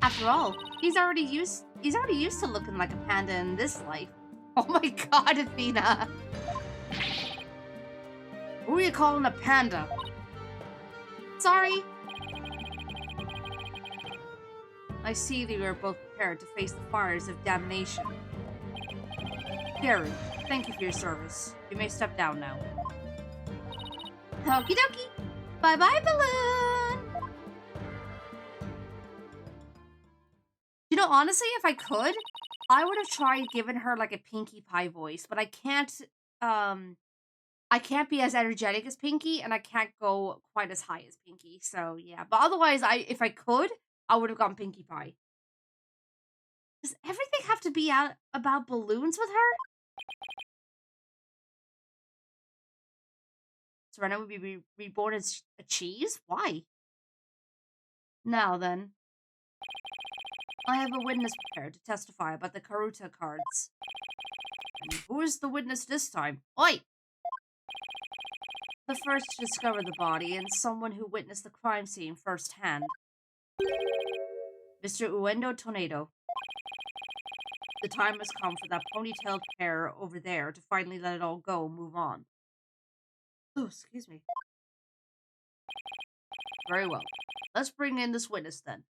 After all, he's already used to looking like a panda in this life. Oh my god, Athena! Who are you calling a panda? Sorry. I see that you are both prepared to face the fires of damnation. Gary, thank you for your service. You may step down now. Okie dokie. Bye-bye, Balloon! You know, honestly, if I could, I would have tried giving her like a Pinkie Pie voice, but I can't be as energetic as Pinkie, and I can't go quite as high as Pinkie. So yeah, but otherwise, if I could, I would have gone Pinkie Pie. Does everything have to be out about balloons with her? Serena would be reborn as a cheese? Why? Now then. I have a witness prepared to testify about the Karuta cards. And who is the witness this time? Oi! The first to discover the body and someone who witnessed the crime scene firsthand. Mr. Uendo Tornado. The time has come for that ponytailed pair over there to finally let it all go and move on. Oh, excuse me. Very well. Let's bring in this witness then.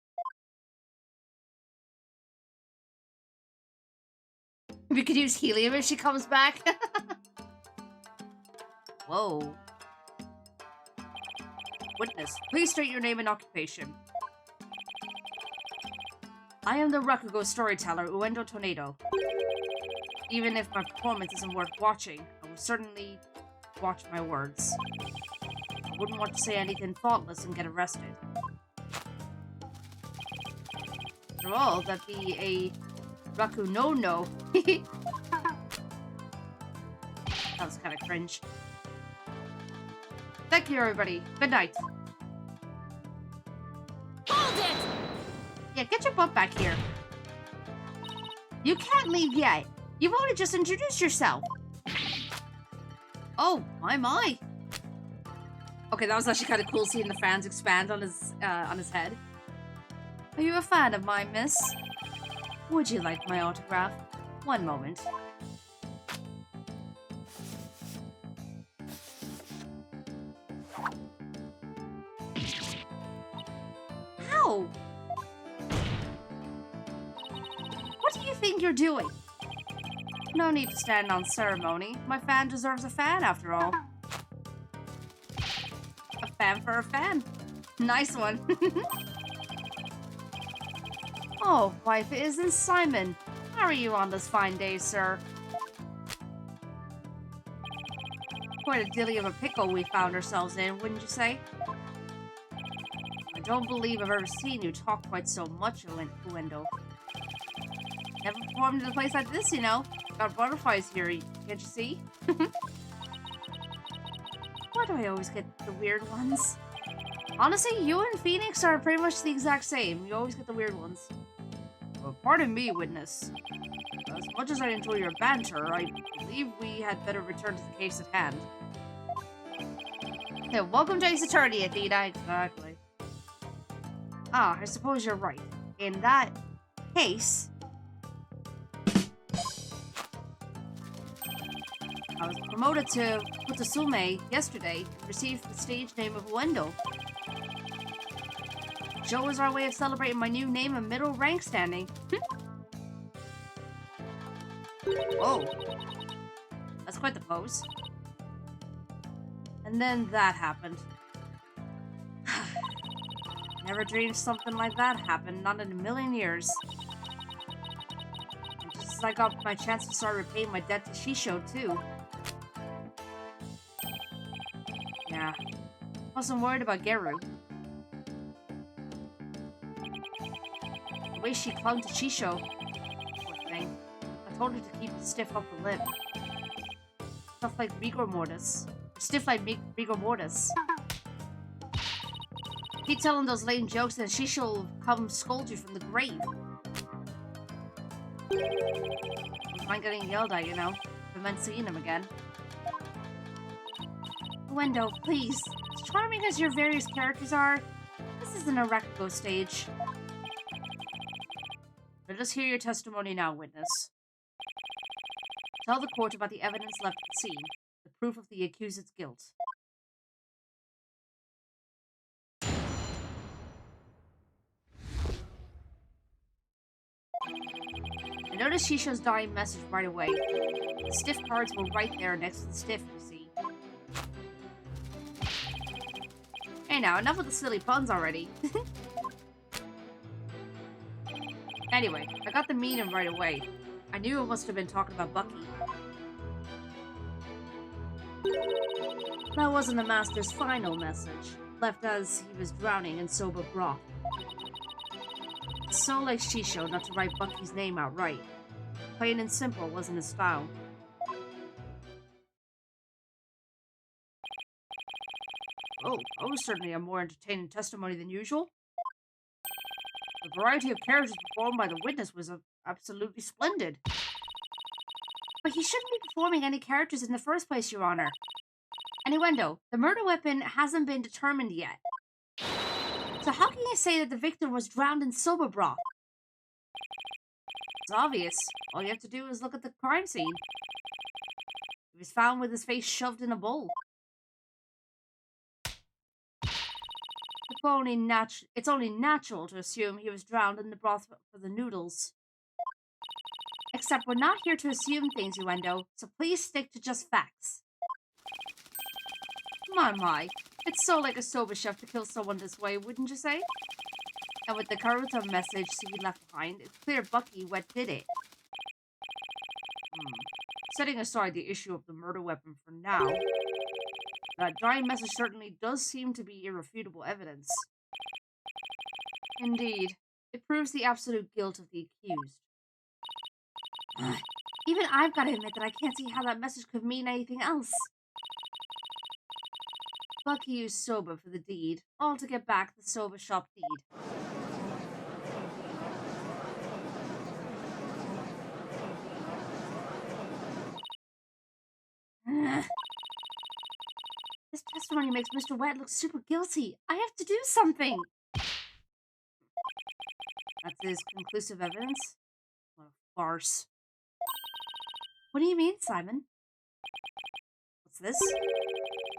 We could use helium if she comes back. Whoa. Witness, please state your name and occupation. I am the Rakugo storyteller, Uendo Tornado. Even if my performance isn't worth watching, I will certainly watch my words. I wouldn't want to say anything thoughtless and get arrested. After all, that'd be a Raku no. That was kind of cringe. Thank you, everybody. Good night. Hold it! Yeah, get your butt back here. You can't leave yet. You've only just introduced yourself. Oh, my. Okay, that was actually kind of cool seeing the fans expand on his head. Are you a fan of mine, miss? Would you like my autograph? One moment. Ow! What do you think you're doing? No need to stand on ceremony. My fan deserves a fan, after all. A fan for a fan. Nice one. Oh, wife, it isn't Simon. How are you on this fine day, sir? Quite a dilly of a pickle we found ourselves in, wouldn't you say? I don't believe I've ever seen you talk quite so much, Uendo. Never performed in a place like this, you know. Got butterflies here, can't you see? Why do I always get the weird ones? Honestly, you and Phoenix are pretty much the exact same. You always get the weird ones. Well, pardon me, witness. As much as I enjoy your banter, I believe we had better return to the case at hand. Yeah, welcome to Ace Attorney, Athena. Exactly. Ah, I suppose you're right. In that case... I was promoted to Kutasume yesterday and received the stage name of Uendo. Show was our way of celebrating my new name and middle rank standing. Whoa. That's quite the pose. And then that happened. Never dreamed something like that happened, not in a million years. And just as I got my chance to start repaying my debt to Shisho, too. Yeah. Wasn't worried about Geru. The way she clung to Shisho, poor thing. I told her to keep a stiff upper lip. Stuff like rigor mortis. Stiff like rigor mortis. Keep telling those lame jokes and Shisho will come scold you from the grave. Don't mind getting yelled at, you know. If I meant seeing him again. Uendo, please. As charming as your various characters are, this isn't a Rakugo stage. Let us hear your testimony now, witness. Tell the court about the evidence left at the scene, the proof of the accused's guilt. I noticed Shisho's dying message right away. The stiff cards were right there next to the stiff, you see. Hey now, enough with the silly puns already. Anyway, I got the meaning right away. I knew it must have been talking about Bucky. That wasn't the master's final message, left as he was drowning in soba broth. It's so like Shisho not to write Bucky's name outright. Plain and simple wasn't his style. Oh, that was certainly a more entertaining testimony than usual. The variety of characters performed by the witness was absolutely splendid. But he shouldn't be performing any characters in the first place, Your Honor. Innuendo, the murder weapon hasn't been determined yet. So how can you say that the victim was drowned in soba broth? It's obvious. All you have to do is look at the crime scene. He was found with his face shoved in a bowl. It's only natural to assume he was drowned in the broth for the noodles. Except we're not here to assume things, Uendo, so please stick to just facts. My. It's so like a soba chef to kill someone this way, wouldn't you say? And with the Karuta message he left behind, it's clear Bucky what did it. Setting aside the issue of the murder weapon for now, that dying message certainly does seem to be irrefutable evidence. Indeed, it proves the absolute guilt of the accused. Even I've got to admit that I can't see how that message could mean anything else. Bucky used soba for the deed, all to get back the soba shop deed. This testimony makes Mr. Wet look super guilty. I have to do something. That's his conclusive evidence? What a farce. What do you mean, Simon? What's this?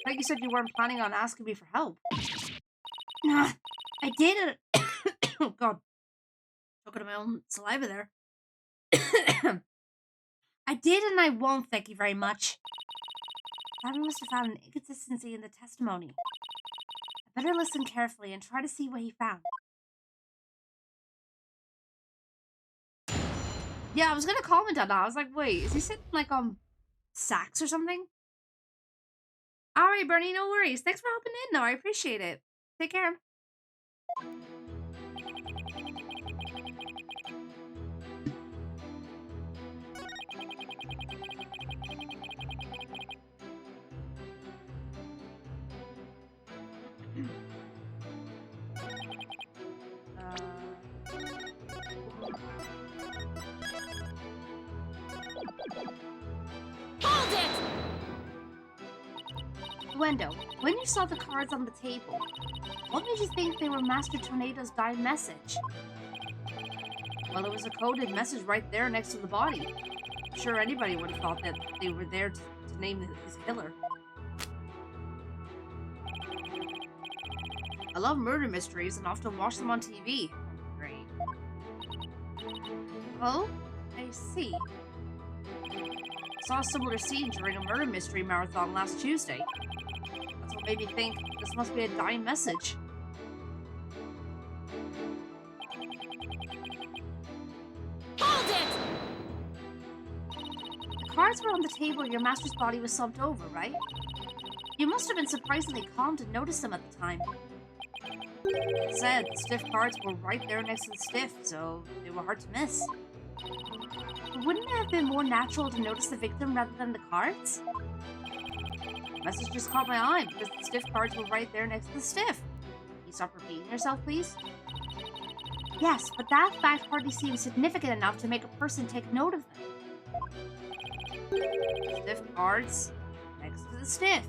I thought you said you weren't planning on asking me for help. I did it. Oh, God. Choking on my own saliva there. I did and I won't, thank you very much. Simon must have found an inconsistency in the testimony. I better listen carefully and try to see what he found. Yeah, I was gonna comment on that. I was like, wait, is he sitting like on sax or something? Alright, Bernie, no worries. Thanks for helping in, though. I appreciate it. Take care. Hold it! Wendo, when you saw the cards on the table, what made you think they were Master Tornado's dying message? Well, it was a coded message right there next to the body. I'm sure anybody would have thought that they were there to name his killer. I love murder mysteries and often watch them on TV. Great. Oh, I see. I saw a similar scene during a murder mystery marathon last Tuesday. That's what made me think this must be a dying message. Hold it! The cards were on the table your master's body was slumped over, right? You must have been surprisingly calm to notice them at the time. Like I said, the stiff cards were right there next to the stiff, so they were hard to miss. But wouldn't it have been more natural to notice the victim rather than the cards? The message just caught my eye because the stiff cards were right there next to the stiff. Can you stop repeating yourself, please? Yes, but that fact hardly seems significant enough to make a person take note of them. Stiff cards next to the stiff.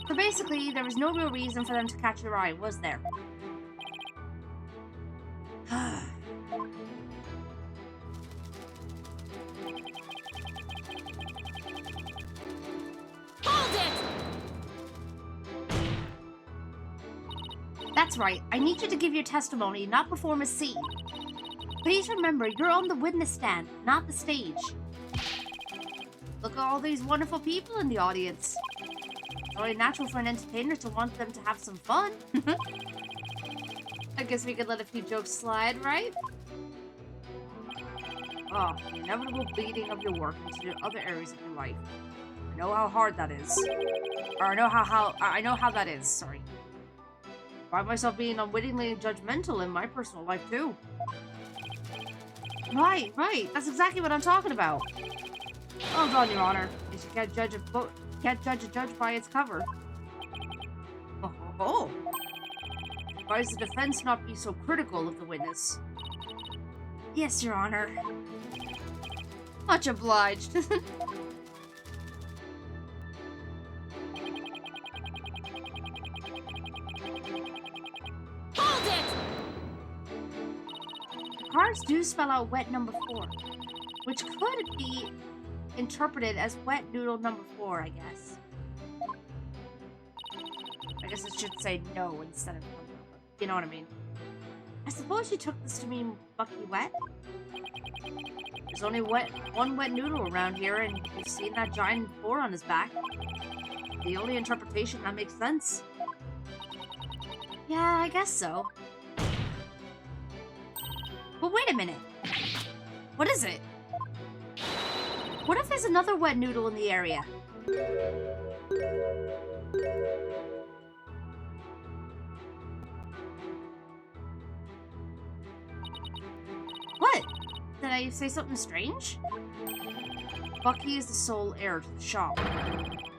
So basically, there was no real reason for them to catch your eye, was there? Hold it! That's right. I need you to give your testimony, not perform a scene. Please remember, you're on the witness stand, not the stage. Look at all these wonderful people in the audience. It's only natural for an entertainer to want them to have some fun. I guess we could let a few jokes slide, right? Oh, the inevitable bleeding of your work into other areas of your life. I know how hard that is. Or I know how that is, sorry. find myself being unwittingly judgmental in my personal life, too. Right. That's exactly what I'm talking about. Well done, Your Honor. You can't judge a book. Can't judge a judge by its cover. Oh. Why does the defense not be so critical of the witness? Yes, Your Honor. Much obliged. Hold it! The cards do spell out wet number 4, which could be interpreted as wet noodle number 4, I guess. I guess it should say no instead of number, but you know what I mean. I suppose you took this to mean Bucky wet? There's only one wet noodle around here, and you've seen that giant 4 on his back. The only interpretation that makes sense. Yeah, I guess so. But wait a minute. What is it? What if there's another wet noodle in the area? What? Did I say something strange? Bucky is the sole heir to the shop.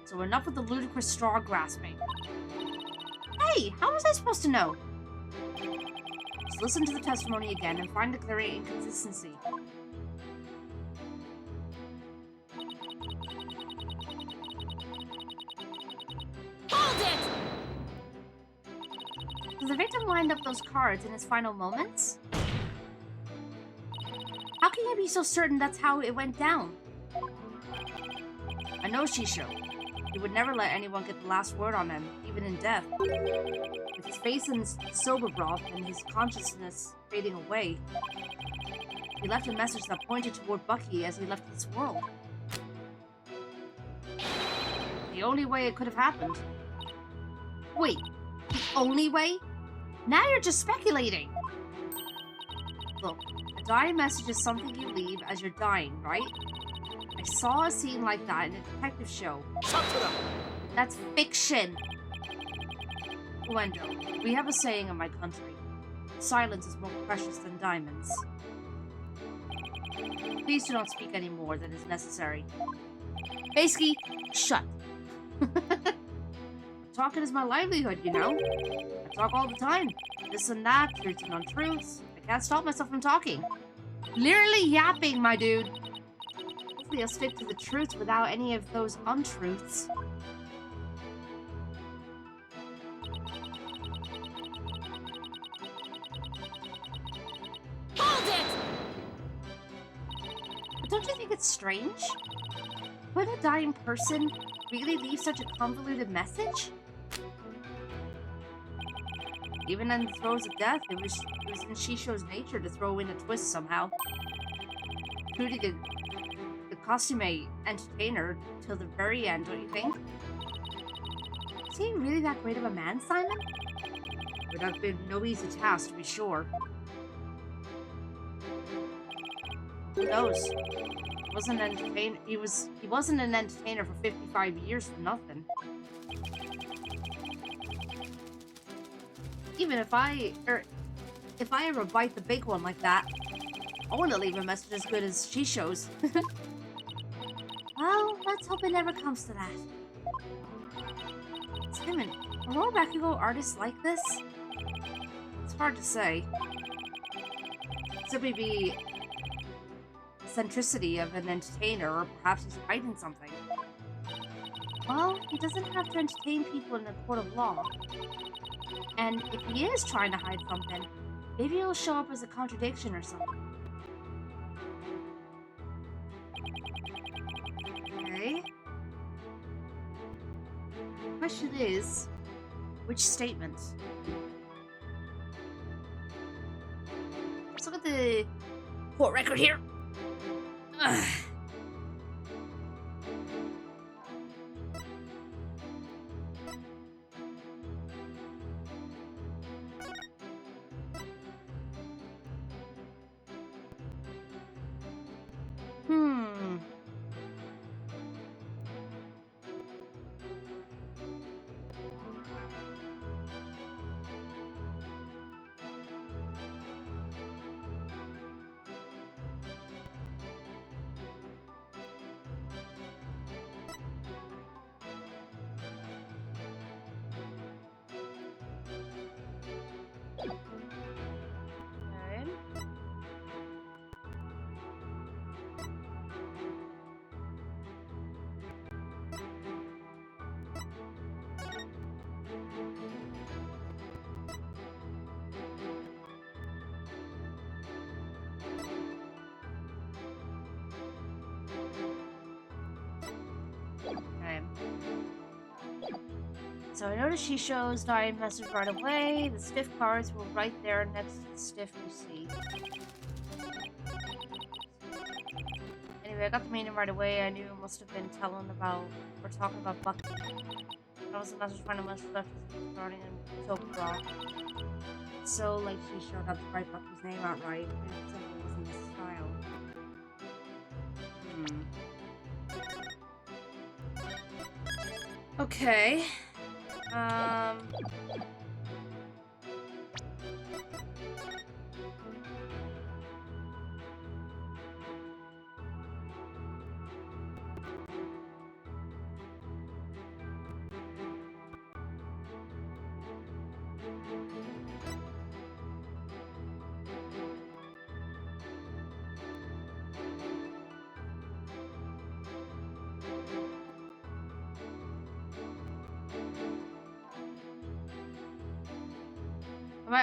So enough with the ludicrous straw grasping. Hey, how was I supposed to know? Just listen to the testimony again and find the glaring inconsistency. Hold it! So the victim lined up those cards in his final moments? How can you be so certain that's how it went down? I know Shisho. He would never let anyone get the last word on him, even in death. With his face in sober broth and his consciousness fading away, he left a message that pointed toward Bucky as he left this world. The only way it could have happened. Wait, the only way? Now you're just speculating. Look, a dying message is something you leave as you're dying, right? I saw a scene like that in a detective show. Chop it up. That's fiction. Wendo, we have a saying in my country. Silence is more precious than diamonds. Please do not speak any more than is necessary. Basically, shut. Talking is my livelihood, you know? I talk all the time. This and that, truths and untruths. I can't stop myself from talking. Literally yapping, my dude. Hopefully I'll stick to the truth without any of those untruths. Hold it! But don't you think it's strange? Would a dying person really leave such a convoluted message? Even in the throes of death, it was in Shisho's nature to throw in a twist somehow. Including the costume entertainer till the very end, don't you think? Is he really that great of a man, Simon? Would have been no easy task, to be sure. Who knows? He wasn't an entertainer for 55 years for nothing. Even if I ever bite the big one like that, I want to leave a message as good as she shows. Well, let's hope it never comes to that. Simon, are all Rakugo artists like this? It's hard to say. Simply be eccentricity of an entertainer, or perhaps he's hiding something. Well, he doesn't have to entertain people in a court of law. And if he is trying to hide something, maybe it'll show up as a contradiction or something. Okay. The question is, which statement? Let's look at the court record here. Ugh. So I noticed she shows dying message right away. The stiff cards were right there next to the stiff receipt. Anyway, I got the meaning right away. I knew it must have been telling about or talking about Bucky. That was the message final message left starting in soap rock. So like she showed up to write Bucky's name out right. And it simply wasn't the style. Okay.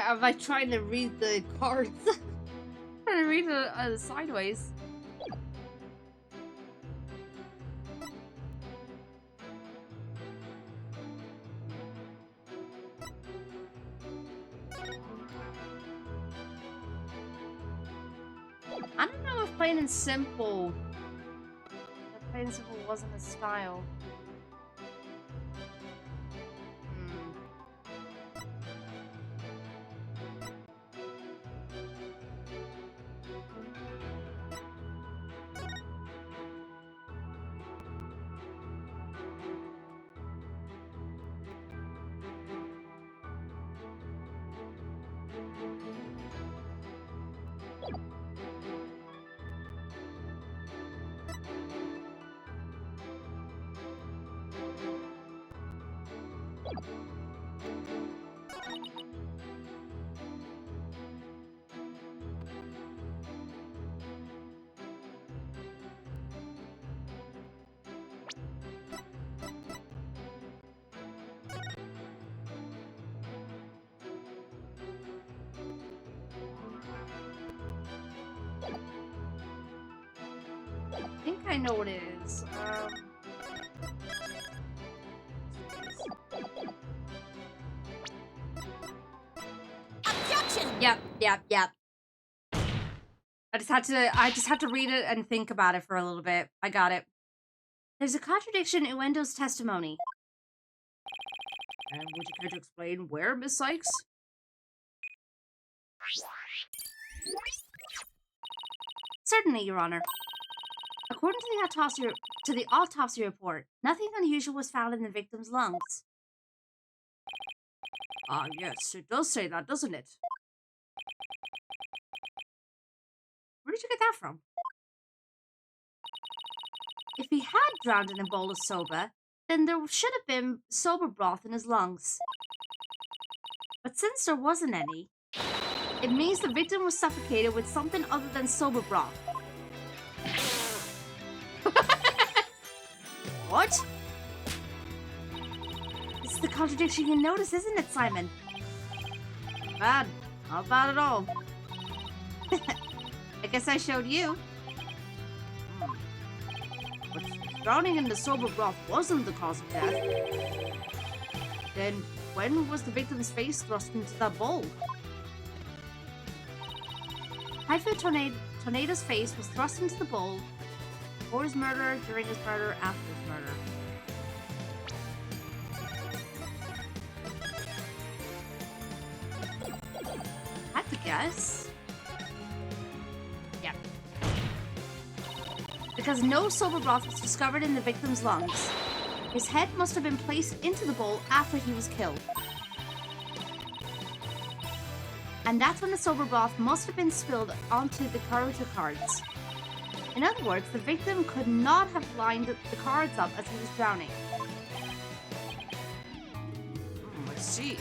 Am I trying to read the cards? Trying to read it sideways. I don't know if plain and simple wasn't a style. I think I know what it is. Objection! Yep. I just had to read it and think about it for a little bit. I got it. There's a contradiction in Wendo's testimony. And would you care to explain where, Miss Sykes? Certainly, Your Honor. According to the autopsy report, nothing unusual was found in the victim's lungs. Ah, yes, it does say that, doesn't it? Where did you get that from? If he had drowned in a bowl of soba, then there should have been soba broth in his lungs. But since there wasn't any, it means the victim was suffocated with something other than soba broth. What? This is the contradiction you notice, isn't it, Simon? Bad. Not bad at all. I guess I showed you. But drowning in the soba broth wasn't the cause of death. Then when was the victim's face thrust into that bowl? Typhoid Tornado's face was thrust into the bowl before his murder, during his murder, after his murder. I have to guess. Yeah. Because no soba broth was discovered in the victim's lungs. His head must have been placed into the bowl after he was killed. And that's when the soba broth must have been spilled onto the character cards. In other words, the victim could not have lined the cards up as he was drowning. I see.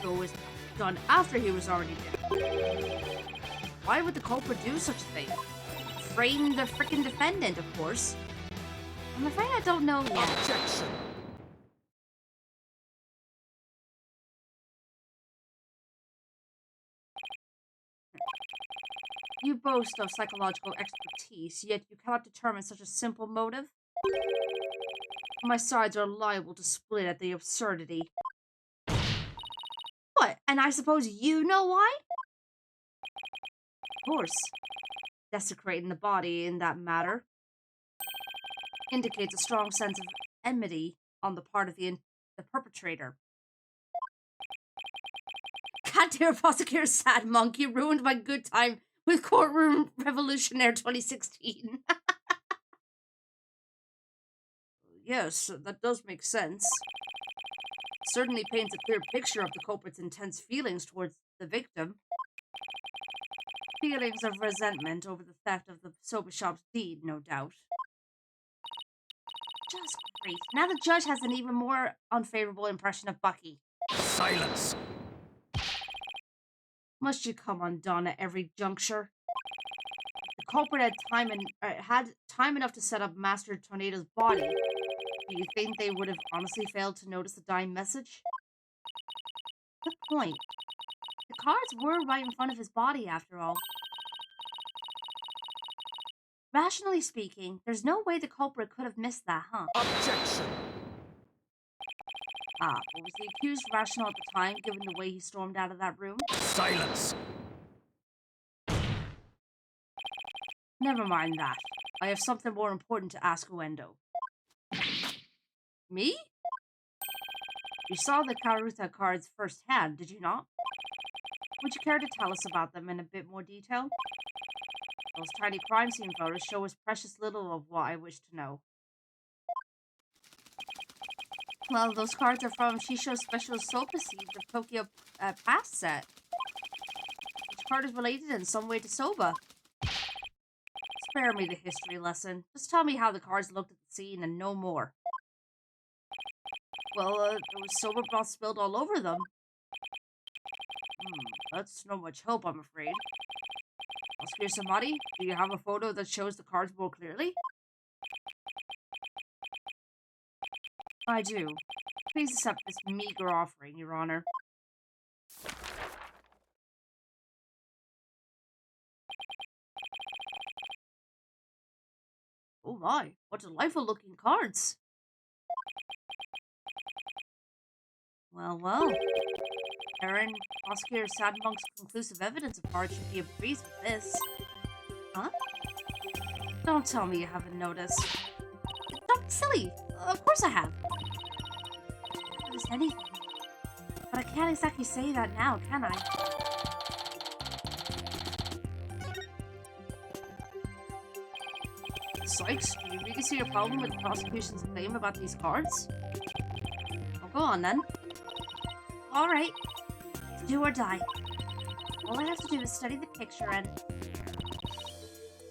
So it was done after he was already dead. Why would the culprit do such a thing? Frame the frickin' defendant, of course. I'm afraid I don't know yet. Objection! You boast of psychological expertise, yet you cannot determine such a simple motive? My sides are liable to split at the absurdity. What? And I suppose you know why? Of course. Desecrating the body in that matter indicates a strong sense of enmity on the part of the perpetrator. Goddamn prosecutor sad monk, you ruined my good time with Courtroom Revolutionaire 2016. Yes, that does make sense. Certainly paints a clear picture of the culprit's intense feelings towards the victim. Feelings of resentment over the theft of the soba shop's deed, no doubt. Just great. Now the judge has an even more unfavorable impression of Bucky. Silence. Must you come undone at every juncture? The culprit had time enough to set up Master Tornado's body. Do you think they would have honestly failed to notice the dying message? Good point. The cards were right in front of his body, after all. Rationally speaking, there's no way the culprit could have missed that, huh? Objection. But was the accused rational at the time, given the way he stormed out of that room? Silence. Never mind that. I have something more important to ask Uendo. Me? You saw the Karuta cards firsthand, did you not? Would you care to tell us about them in a bit more detail? Those tiny crime scene photos show us precious little of what I wish to know. Well, those cards are from Shisho's special Sopa Seeds of Tokyo Past set. Each card is related in some way to Soba. Spare me the history lesson. Just tell me how the cards looked at the scene and no more. Well, there was soba broth spilled all over them. That's not much help, I'm afraid. Oscar Samadi, do you have a photo that shows the cards more clearly? I do. Please accept this meager offering, Your Honor. Oh my, what delightful looking cards. Well. Aaron, Prosecutor Sadmonk's conclusive evidence of cards should be a breeze with this. Huh? Don't tell me you haven't noticed. Don't be silly. Of course I have. Not noticed anything. But I can't exactly say that now, can I? Sykes, do you really see a problem with the prosecution's claim about these cards? Well, go on then. Alright. Do or die. All I have to do is study the picture and...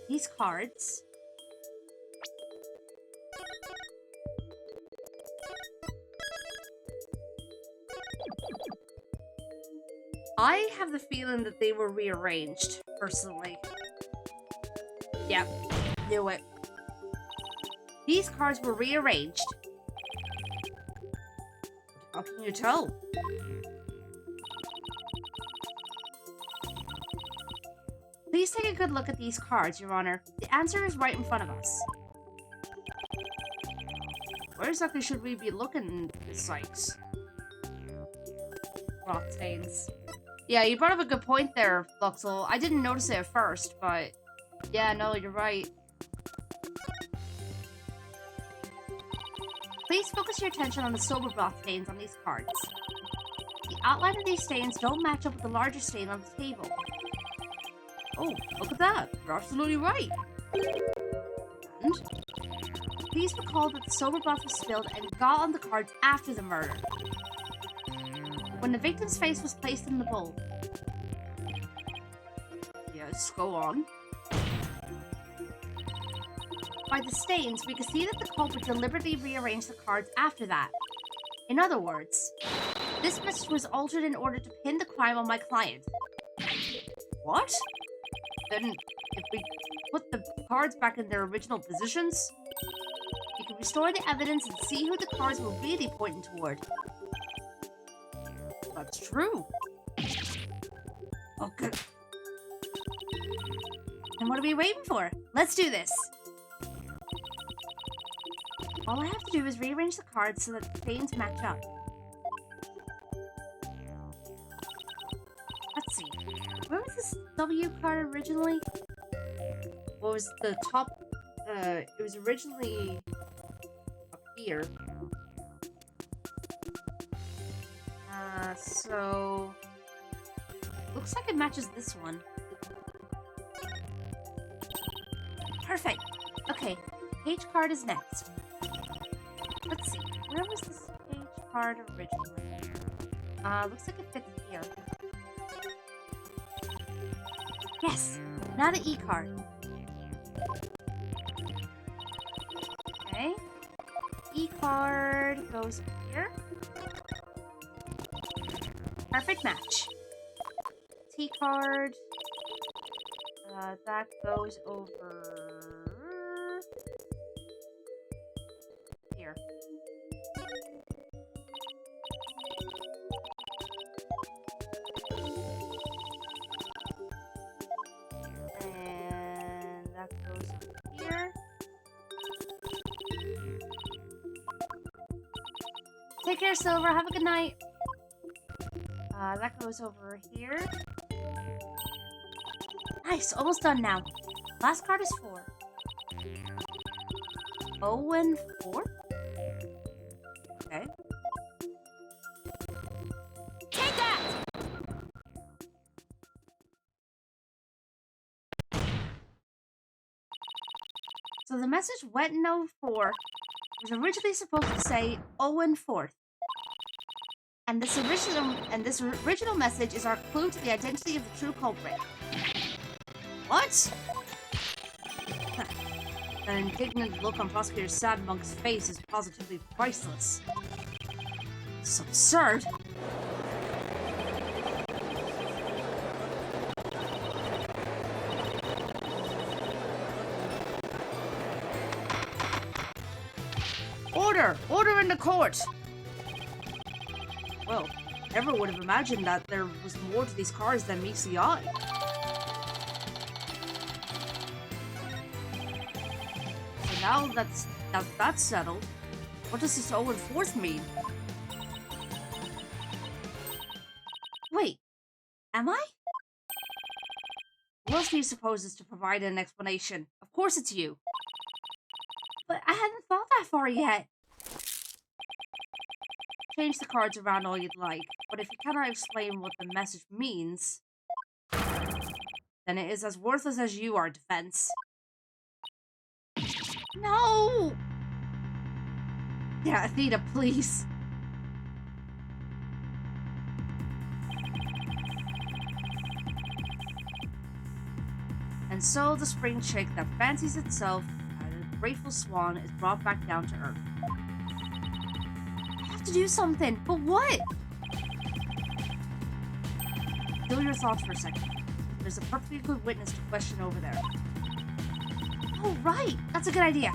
these cards... I have the feeling that they were rearranged, personally. Yep, knew it. These cards were rearranged. How can you tell? Please take a good look at these cards, Your Honor. The answer is right in front of us. Where exactly should we be looking, Sykes? Rock stains. Yeah, you brought up a good point there, Luxel. I didn't notice it at first, but... yeah, no, you're right. Please focus your attention on the sober broth stains on these cards. The outline of these stains don't match up with the larger stain on the table. Oh, look at that. You're absolutely right. And please recall that the sober broth was spilled and got on the cards after the murder. When the victim's face was placed in the bowl. Yes, go on. By the stains, we can see that the culprit deliberately rearranged the cards after that. In other words, this message was altered in order to pin the crime on my client. What? Then, if we put the cards back in their original positions, we can restore the evidence and see who the cards were really pointing toward. That's true. Okay. And what are we waiting for? Let's do this. All I have to do is rearrange the cards so that the panes match up. Let's see. Where was this W card originally? What was the top? It was originally up here. So looks like it matches this one. Perfect. Okay, page card is next. Let's see. Where was this page card originally? Looks like it fits here. Yes! Now the E card. Okay. E card goes here. Perfect match. T card. That goes over here. And that goes over here. Take care, Silver. Have a good night. That goes over here. Nice, almost done now. Last card is 4. 0 and 4? Okay. Take that! So the message wet in 04 was originally supposed to say 0 and 4th. And this original message is our clue to the identity of the true culprit. What? An indignant look on Prosecutor Sadmonk's face is positively priceless. It's absurd. Order! Order in the court! Well, never would have imagined that there was more to these cards than meets the eye. So now that's settled, what does this 0 and 4th mean? Wait, am I? Who else do you suppose is to provide an explanation? Of course it's you. But I hadn't thought that far yet. Change the cards around all you'd like, but if you cannot explain what the message means, then it is as worthless as you are, Defense. No! Yeah, Athena, please. And so the spring chick that fancies itself as a grateful swan is brought back down to earth. To do something, but what? Still your thoughts for a second. There's a perfectly good witness to question over there. Oh, right! That's a good idea.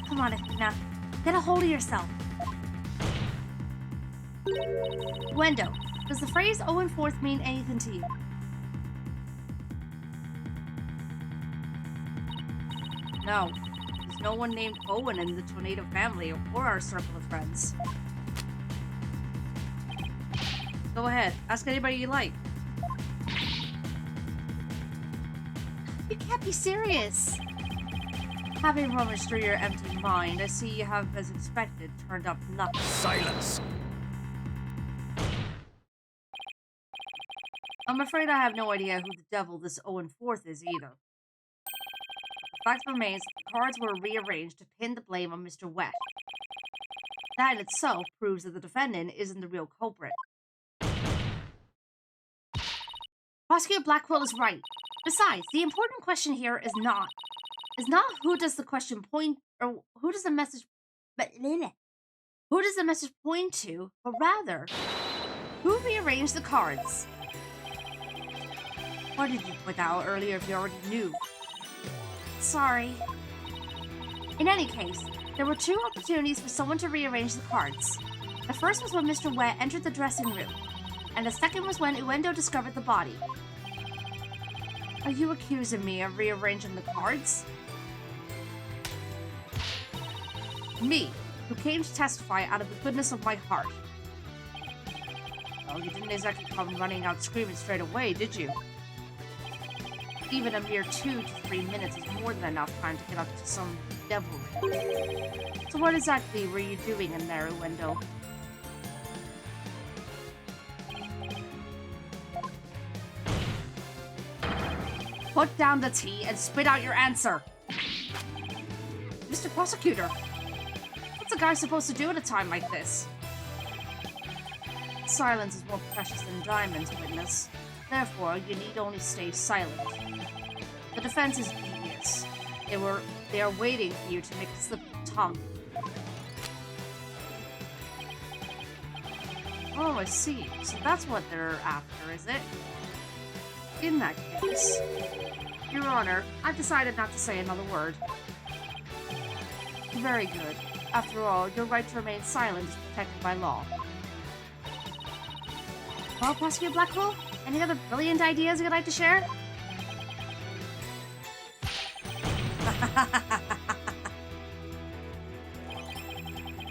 Come on, Athena. Get a hold of yourself. Wendo, does the phrase 0 and 4th mean anything to you? No. There's no one named Owen in the Tornado family or our circle of friends. Go ahead. Ask anybody you like. You can't be serious. Having rummaged through your empty mind, I see you have, as expected, turned up nothing. Silence! I'm afraid I have no idea who the devil this 0 and 4th is either. The fact remains that the cards were rearranged to pin the blame on Mr. Wet. That in itself proves that the defendant isn't the real culprit. Prosecutor Blackwell is right. Besides, the important question here is not who does the question point, or who does the message point to, but rather who rearranged the cards. Why did you put that out earlier if you already knew? Sorry. In any case, there were 2 opportunities for someone to rearrange the cards. The first was when Mr. Wet entered the dressing room, and the second was when Uendo discovered the body. Are you accusing me of rearranging the cards? Me, who came to testify out of the goodness of my heart. Well, you didn't exactly come running out screaming straight away, did you? Even a mere 2 to 3 minutes is more than enough time to get up to some devilry. So what exactly were you doing in there, Wendo? Put down the tea and spit out your answer. Mr. Prosecutor, what's a guy supposed to do at a time like this? Silence is more precious than diamonds, witness. Therefore, you need only stay silent. The defense is devious. They are waiting for you to make a slip of the tongue. Oh, I see. So that's what they're after, is it? In that case, Your Honor, I've decided not to say another word. Very good. After all, your right to remain silent is protected by law. Well, Prosecutor Blackwell, any other brilliant ideas you'd like to share?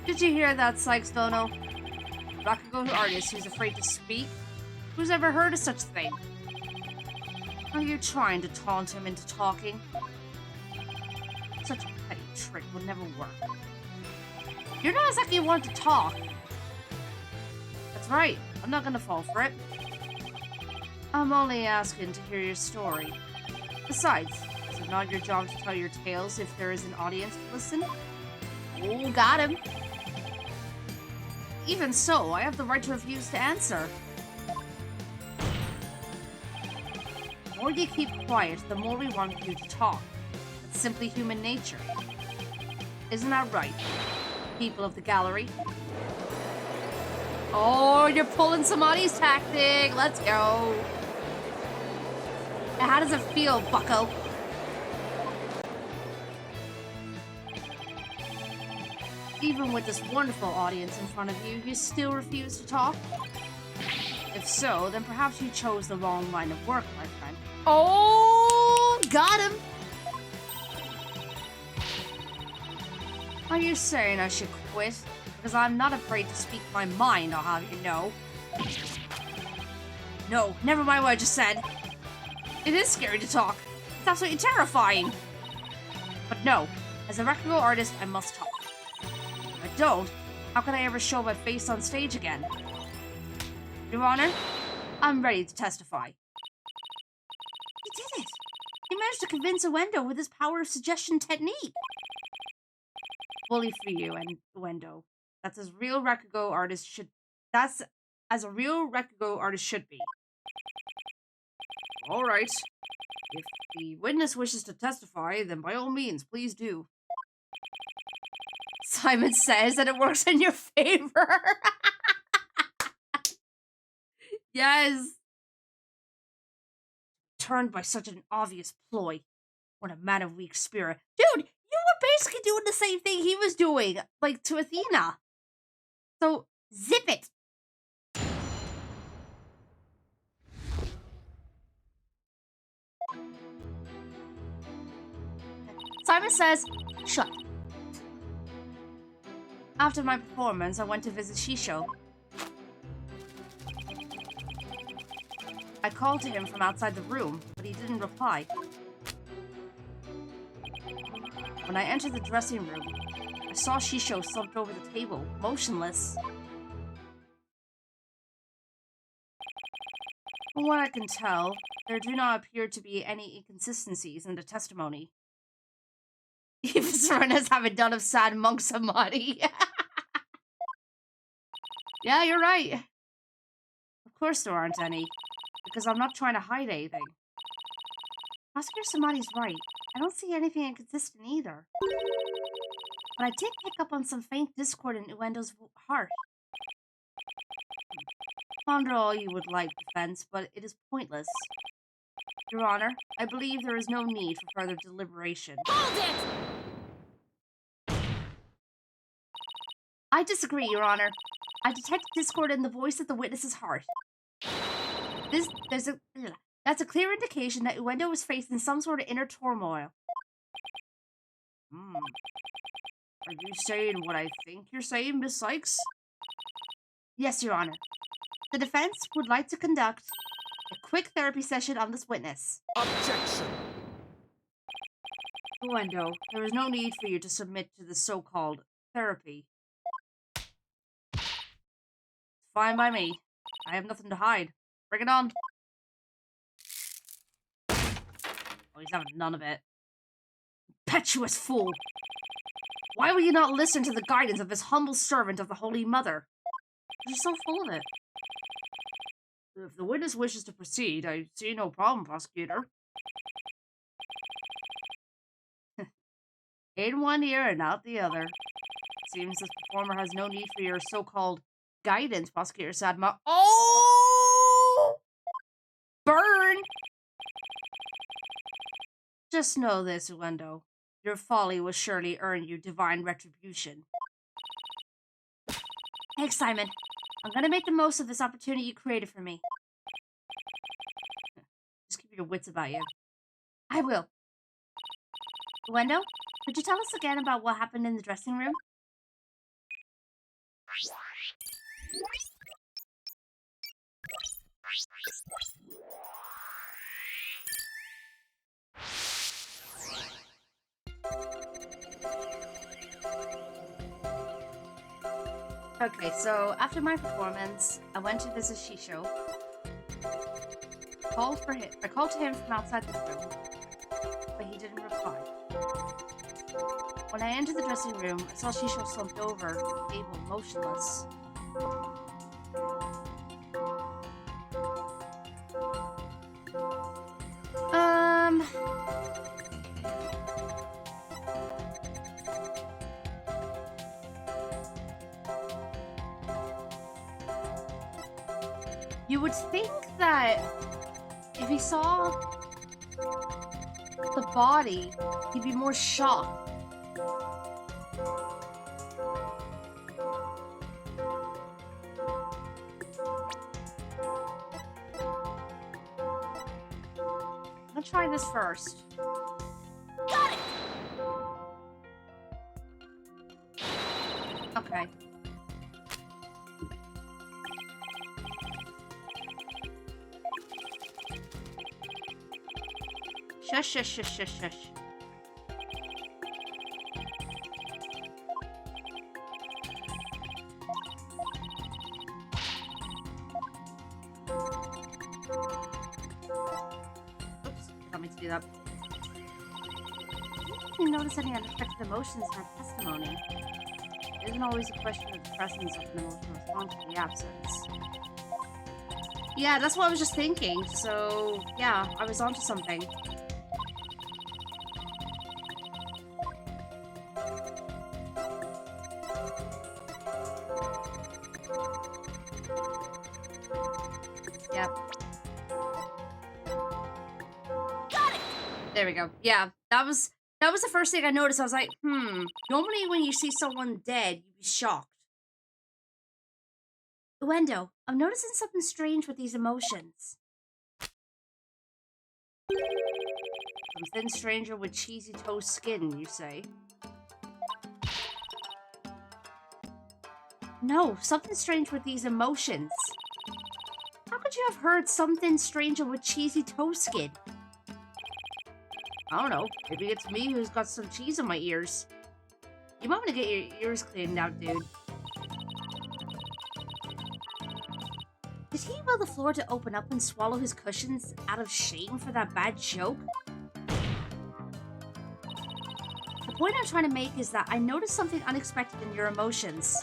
Did you hear that, Sykes Dono? Rakugo artist who's afraid to speak? Who's ever heard of such a thing? Are you trying to taunt him into talking? Such a petty trick would never work. You're not exactly one to talk. That's right. I'm not gonna fall for it. I'm only asking to hear your story. Besides, is it not your job to tell your tales if there is an audience to listen? Oh, got him. Even so, I have the right to refuse to answer. The more you keep quiet, the more we want you to talk. It's simply human nature. Isn't that right, people of the gallery? Oh, you're pulling somebody's tactic. Let's go. And how does it feel, bucko? Even with this wonderful audience in front of you, you still refuse to talk? If so, then perhaps you chose the wrong line of work, my friend. Oh, got him! Are you saying I should quit? Because I'm not afraid to speak my mind, I'll have you know. No, never mind what I just said. It is scary to talk. It's absolutely terrifying. But no, as a Rakugo artist, I must talk. If I don't, how can I ever show my face on stage again? Your Honor, I'm ready to testify. He did it! He managed to convince Uendo with his power of suggestion technique. Bully for you, and Uendo. That's as real Rakugo artist should. That's as a real Rakugo artist should be. All right. If the witness wishes to testify, then by all means, please do. Simon says that it works in your favor. Yes. Turned by such an obvious ploy. What a man of weak spirit. Dude, you were basically doing the same thing he was doing, like, to Athena. So, zip it. Simon says, shut. After my performance, I went to visit Shisho. I called to him from outside the room, but he didn't reply. When I entered the dressing room, I saw Shisho slumped over the table, motionless. From what I can tell, there do not appear to be any inconsistencies in the testimony. Even Serena's haven't done of sad monk samadhi. Yeah, you're right. Of course there aren't any, because I'm not trying to hide anything. Prosecutor Samadhi's right. I don't see anything inconsistent either. But I did pick up on some faint discord in Uendo's heart. Ponder all you would like, defense, but it is pointless. Your Honor, I believe there is no need for further deliberation. Hold it! I disagree, Your Honor. I detect discord in the voice of the witness's heart. That's a clear indication that Uendo was facing some sort of inner turmoil. Are you saying what I think you're saying, Miss Sykes? Yes, Your Honor. The defense would like to conduct a quick therapy session on this witness. Objection. Wendo, there is no need for you to submit to the so-called therapy. It's fine by me. I have nothing to hide. Bring it on. Oh, he's having none of it. Impetuous fool! Why will you not listen to the guidance of this humble servant of the Holy Mother? You're so full of it. If the witness wishes to proceed, I see no problem, prosecutor. In one ear and out the other. Seems this performer has no need for your so-called guidance, Prosecutor Sadma. Oh! Burn! Just know this, Wendo. Your folly will surely earn you divine retribution. Thanks, Simon. I'm gonna make the most of this opportunity you created for me. Just keep your wits about you. I will. Wendo, could you tell us again about what happened in the dressing room? Okay, so after my performance, I went to visit Shisho. I called to him from outside the room, but he didn't reply. When I entered the dressing room, I saw Shisho slumped over the table, motionless. You would think that if he saw the body, he'd be more shocked. I'm gonna try this first. Got it! Okay. Shush, shush, shush, shush, shush. Oops, got me to do that. I didn't notice any unexpected emotions in her testimony. It isn't always a question of the presence of an emotional response to the absence. Yeah, that's what I was just thinking. So, yeah, I was onto something. Yep. Got it! There we go. Yeah, that was the first thing I noticed. I was like, normally when you see someone dead, you'd be shocked. Wendo, I'm noticing something strange with these emotions. Some thin stranger with cheesy toast skin, you say? No, something strange with these emotions. How could you have heard something stranger with cheesy toast skin? I don't know. Maybe it's me who's got some cheese in my ears. You might want to get your ears cleaned out, dude. Did he will the floor to open up and swallow his cushions out of shame for that bad joke? The point I'm trying to make is that I noticed something unexpected in your emotions.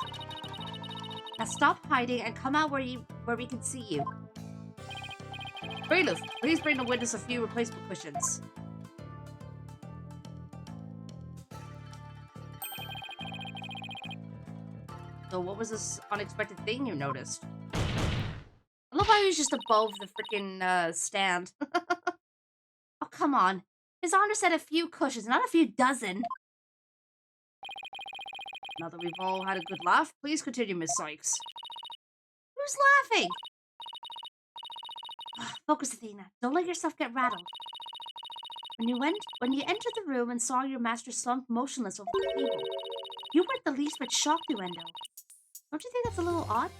Now stop hiding and come out where we can see you. Bailiff, please bring the witness a few replacement cushions. So what was this unexpected thing you noticed? I love how he was just above the freaking stand. Oh, come on. His Honor said a few cushions, not a few dozen. Now that we've all had a good laugh, please continue, Miss Sykes. Who's laughing? Focus, Athena. Don't let yourself get rattled. When you entered the room and saw your master slumped motionless over the table, You weren't the least bit shocked, Uendo. Don't you think that's a little odd?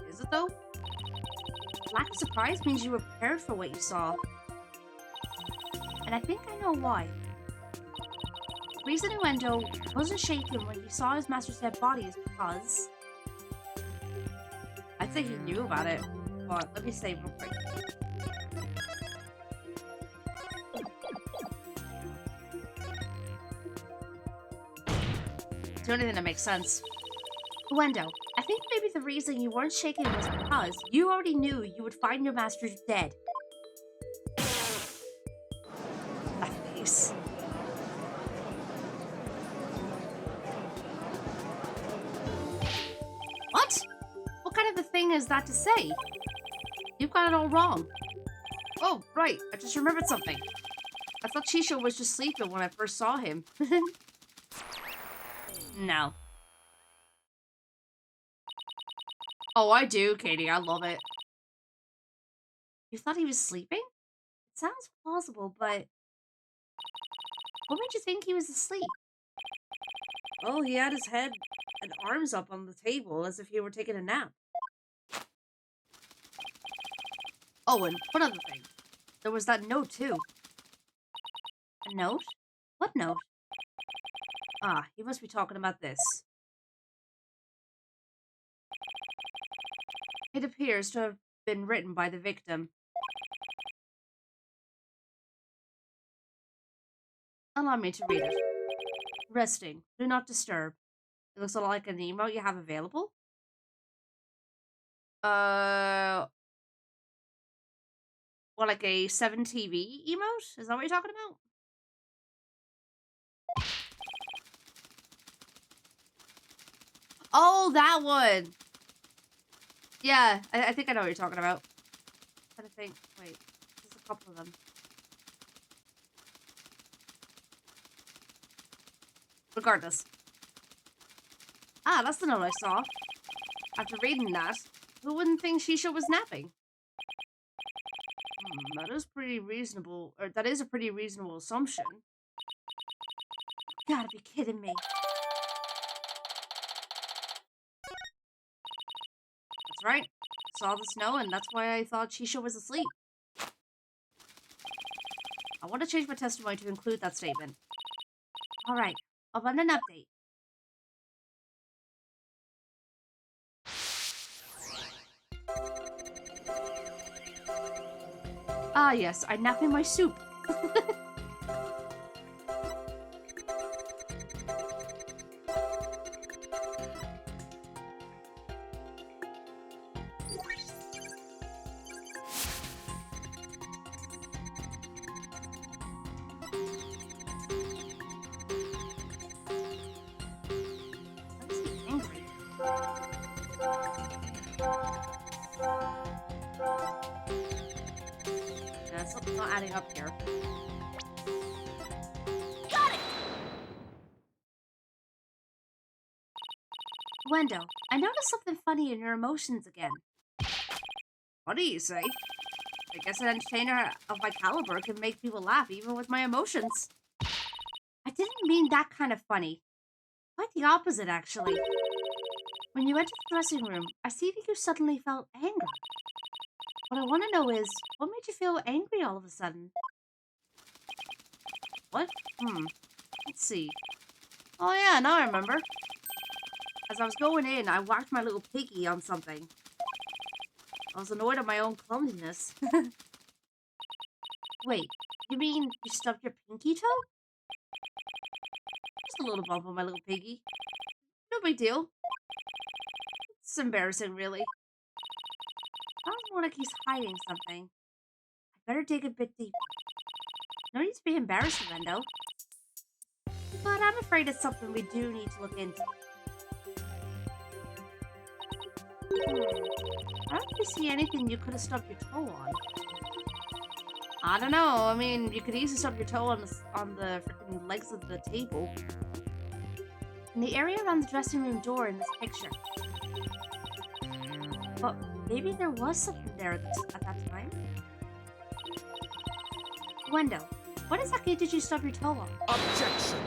Is it though? Lack of surprise means you were prepared for what you saw. And I think I know why. The reason Uendo wasn't shaken when he saw his master's dead body is because... I'd say he knew about it, but let me say real quick. It's the only thing that makes sense. Uendo, I think maybe the reason you weren't shaken was because you already knew you would find your masters dead. That face. What? What kind of a thing is that to say? You've got it all wrong. Oh, right. I just remembered something. I thought Chisho was just sleeping when I first saw him. No. Oh, I do, Katie. I love it. You thought he was sleeping? It sounds plausible, but... What made you think he was asleep? Oh, he had his head and arms up on the table as if he were taking a nap. Oh, and one other thing. There was that note, too. A note? What note? Ah, he must be talking about this. It appears to have been written by the victim. Allow me to read it. Resting. Do not disturb. It looks a lot like an emote you have available. Well, like a 7TV emote? Is that what you're talking about? Oh, that one! Yeah, I think I know what you're talking about. I'm trying to think. Wait, there's a couple of them. Regardless. Ah, that's the note I saw. After reading that, who wouldn't think Shisha was napping? That is pretty reasonable, or that is a pretty reasonable assumption. You gotta be kidding me. That's right. I saw the snow, and that's why I thought Shisha was asleep. I want to change my testimony to include that statement. Alright, I'll run an update. Ah yes, I nap in my soup. Something's not adding up here. Got it! Wendo, I noticed something funny in your emotions again. What do you say? I guess an entertainer of my caliber can make people laugh even with my emotions. I didn't mean that kind of funny. Quite the opposite, actually. When you entered the dressing room, I see that you suddenly felt anger. What I want to know is, what made you feel angry all of a sudden? What? Let's see. Oh yeah, now I remember. As I was going in, I whacked my little piggy on something. I was annoyed at my own clumsiness. Wait, you mean you stubbed your pinky toe? Just a little bump on my little piggy. No big deal. It's embarrassing, really. Sounds more like he's hiding something. I better dig a bit deeper. No need to be embarrassed, Wendo. But I'm afraid it's something we do need to look into. I don't really see anything you could have stubbed your toe on. I don't know. I mean, you could easily stub your toe on the freaking legs of the table. In the area around the dressing room door in this picture. But maybe there was something there at that time? Wendo, What exactly did you stub your toe on? Objection.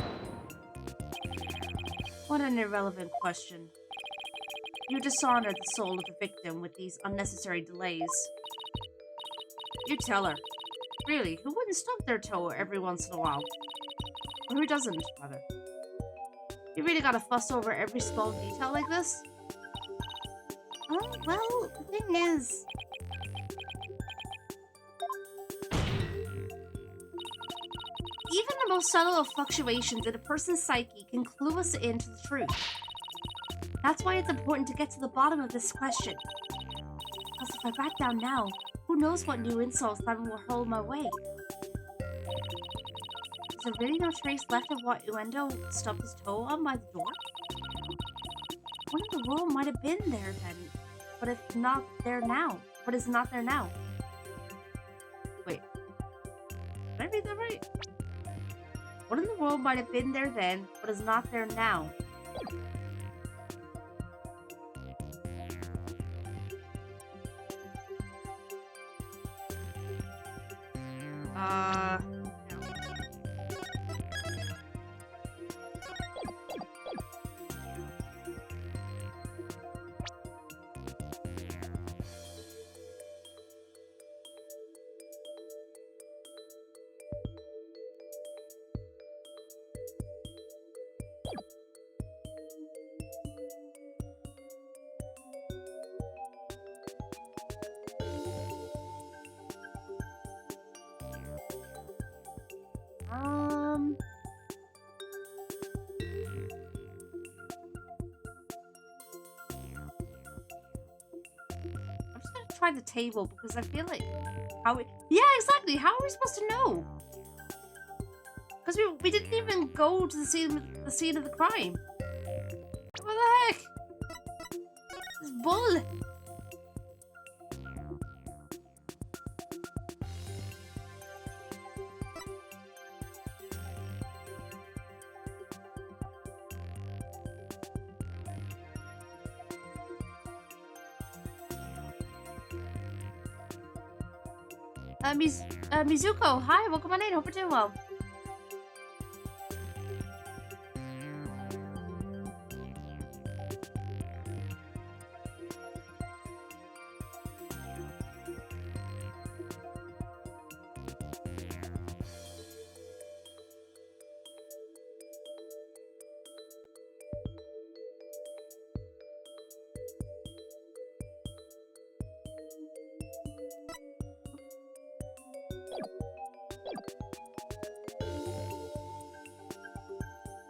What an irrelevant question. You dishonor the soul of the victim with these unnecessary delays. You tell her. Really, who wouldn't stub their toe every once in a while? Or who doesn't, rather? You really gotta fuss over every small detail like this? Oh, well, the thing is... Even the most subtle of fluctuations in a person's psyche can clue us into the truth. That's why it's important to get to the bottom of this question. Because if I back down now, who knows what new insults that will hold my way? Is there really no trace left of what Uendo stubbed his toe on by the door? What in the world might have been there then, but if not there now? But is not there now? Wait. Did I read that right? What in the world might have been there then, but is not there now? No. I'm just gonna try the table because I feel like yeah, exactly. How are we supposed to know? Because we didn't even go to the scene of the crime. What the heck? This bull. Mizuko, hi, welcome on in. Hope you're doing well.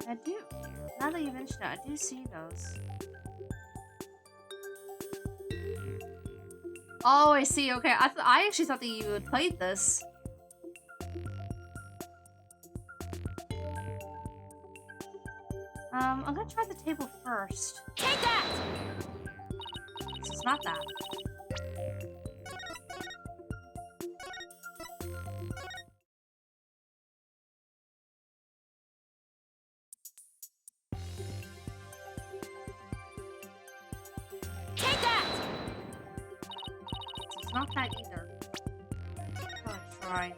I do. Now that you mention it, I do see those. Oh, I see. Okay, I actually thought that you had played this. I'm gonna try the table first. Take that! It's not that. Take that! It's not that either. I'm gonna try.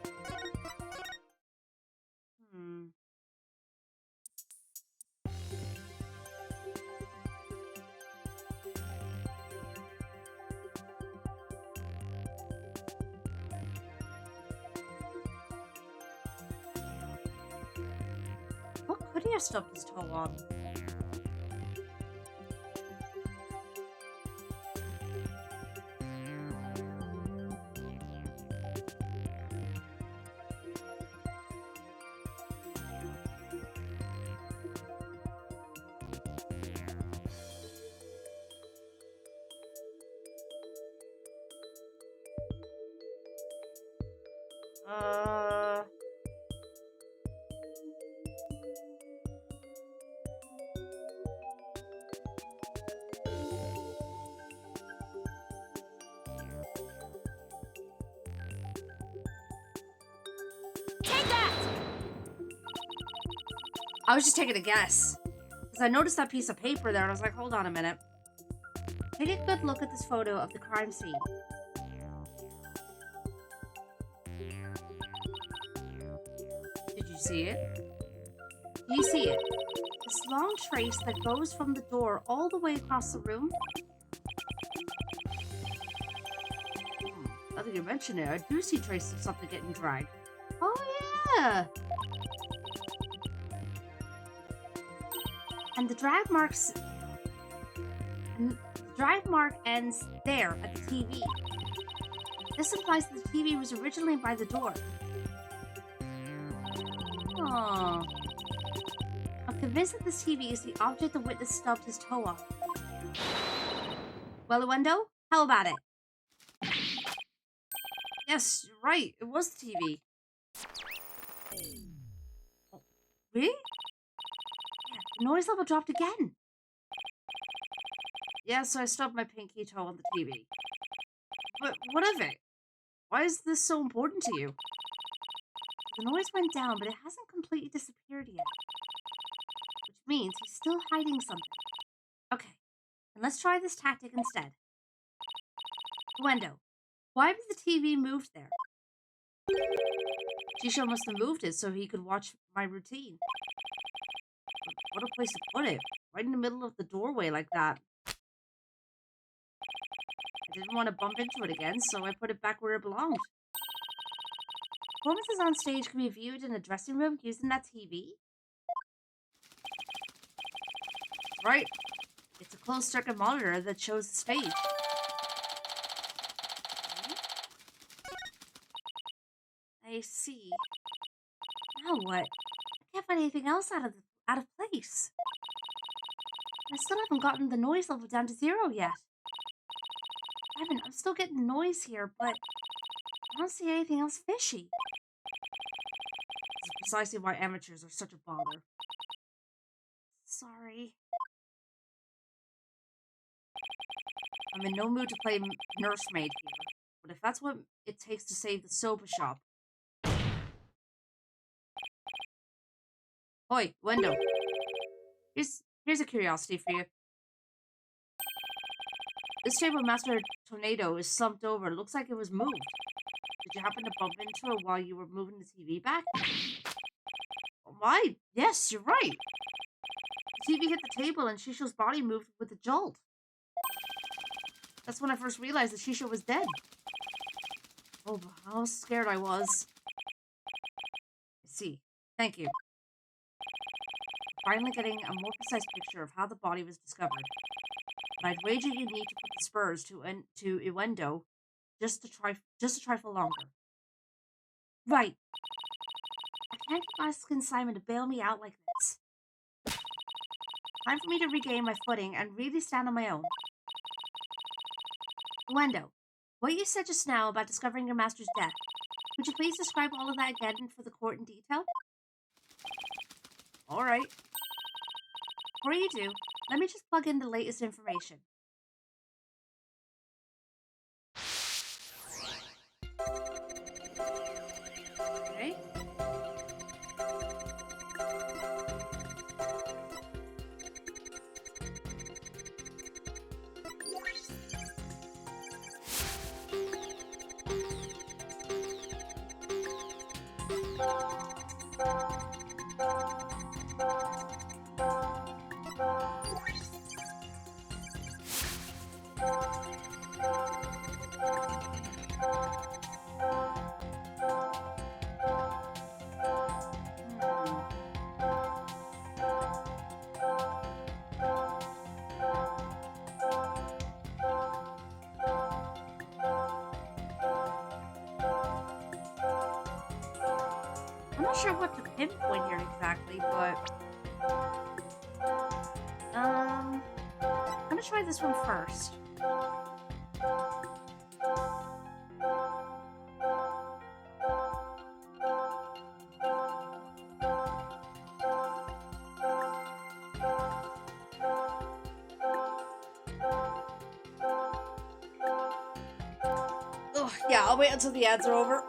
What could he have stubbed his toe on? Take that! I was just taking a guess. Because I noticed that piece of paper there and I was like, hold on a minute. Take a good look at this photo of the crime scene. you see it? Do you see it? This long trace that goes from the door all the way across the room? Now that you mention it, I do see traces of something getting dragged. Oh, yeah! And the drag marks... And the drag mark ends there, at the TV. This implies that the TV was originally by the door. Oh. I'm convinced that this TV is the object the witness stubbed his toe on. Well, Wendo, how about it? Yes, you're right. It was the TV. Oh, really? Yeah, the noise level dropped again. Yeah, so I stubbed my pinky toe on the TV. But what of it? Why is this so important to you? The noise went down, but it hasn't completely disappeared yet. Which means he's still hiding something. Okay, then let's try this tactic instead. Wendo, why was the TV moved there? Shisho must have moved it so he could watch my routine. What a place to put it. Right in the middle of the doorway like that. I didn't want to bump into it again, so I put it back where it belonged. Performances on stage can be viewed in a dressing room using that TV. Right. It's a closed-circuit monitor that shows the stage. I see. Now what? I can't find anything else out of place. I still haven't gotten the noise level down to 0 yet. I'm still getting noise here, but I don't see anything else fishy. This is precisely why amateurs are such a bother. Sorry. I'm in no mood to play nursemaid here, but if that's what it takes to save the soba shop. Oi, Wendo. Here's a curiosity for you. This table Master Tornado is slumped over. Looks like it was moved. Did you happen to bump into it while you were moving the TV back? Why? Yes, you're right. The TV hit the table and Shisho's body moved with a jolt. That's when I first realized that Shisho was dead. Oh, how scared I was. I see. Thank you. Finally getting a more precise picture of how the body was discovered. But I'd wager you need to put the spurs to Iwendo just a trifle longer. Right. I can't keep asking Simon to bail me out like this. Time for me to regain my footing and really stand on my own. Iwendo, what you said just now about discovering your master's death, would you please describe all of that again for the court in detail? All right. Before you do, let me just plug in the latest information. Okay. I'm not sure what to pinpoint here exactly, but I'm gonna try this one first. Oh, yeah, I'll wait until the ads are over.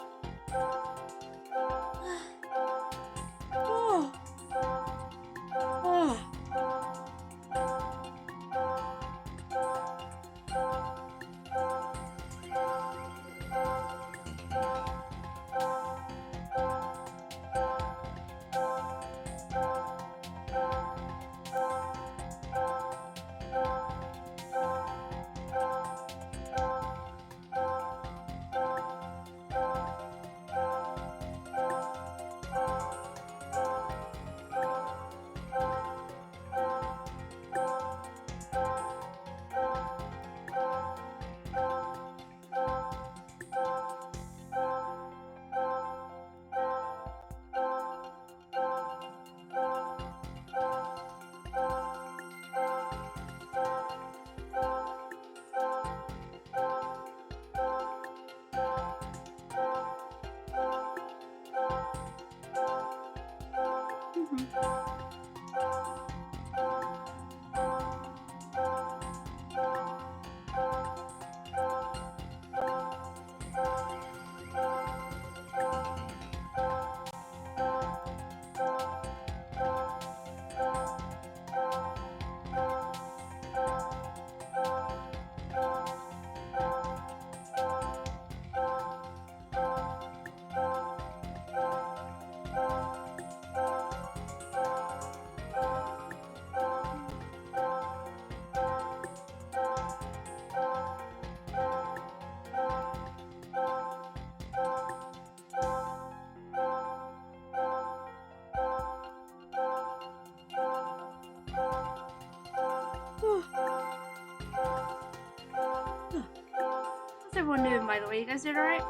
by the way. You guys did alright?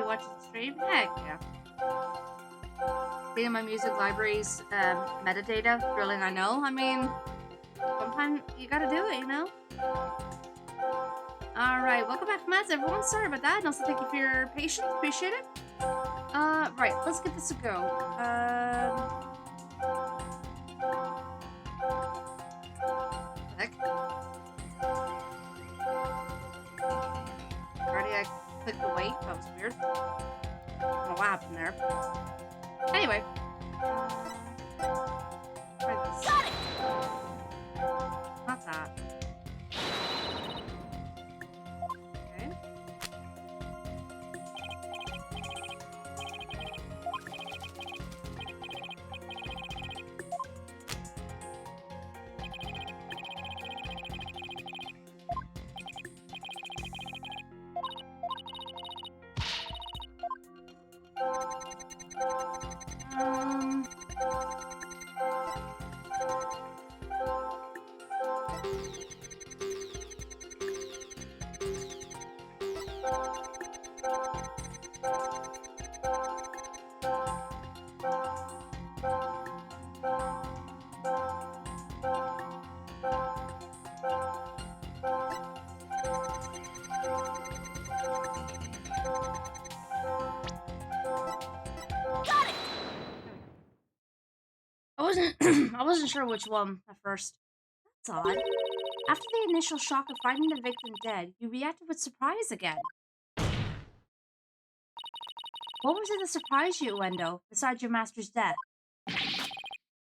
Watching the stream? Heck yeah. Being in my music library's metadata, drilling, I know. I mean, sometimes you gotta do it, you know? Alright, welcome back, Mads, everyone. Sorry about that, and also thank you for your patience. Appreciate it. Right, let's give this a go. Heck. Already I clicked the weight. That was weird. I don't know what happened there. Anyway. Got it! Not that. Okay. I wasn't sure which one at first. That's odd. After the initial shock of finding the victim dead, you reacted with surprise again. What was it that surprised you, Wendo, besides your master's death?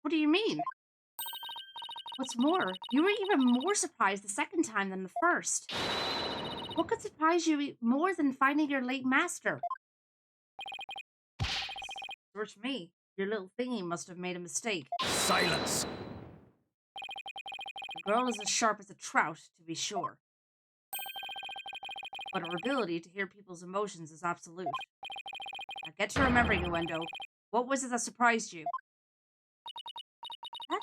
What do you mean? What's more, you were even more surprised the second time than the first. What could surprise you more than finding your late master? Search me. Your little thingy must have made a mistake. Silence! The girl is as sharp as a trout, to be sure. But her ability to hear people's emotions is absolute. Now get to remembering, Wendo. What was it that surprised you? That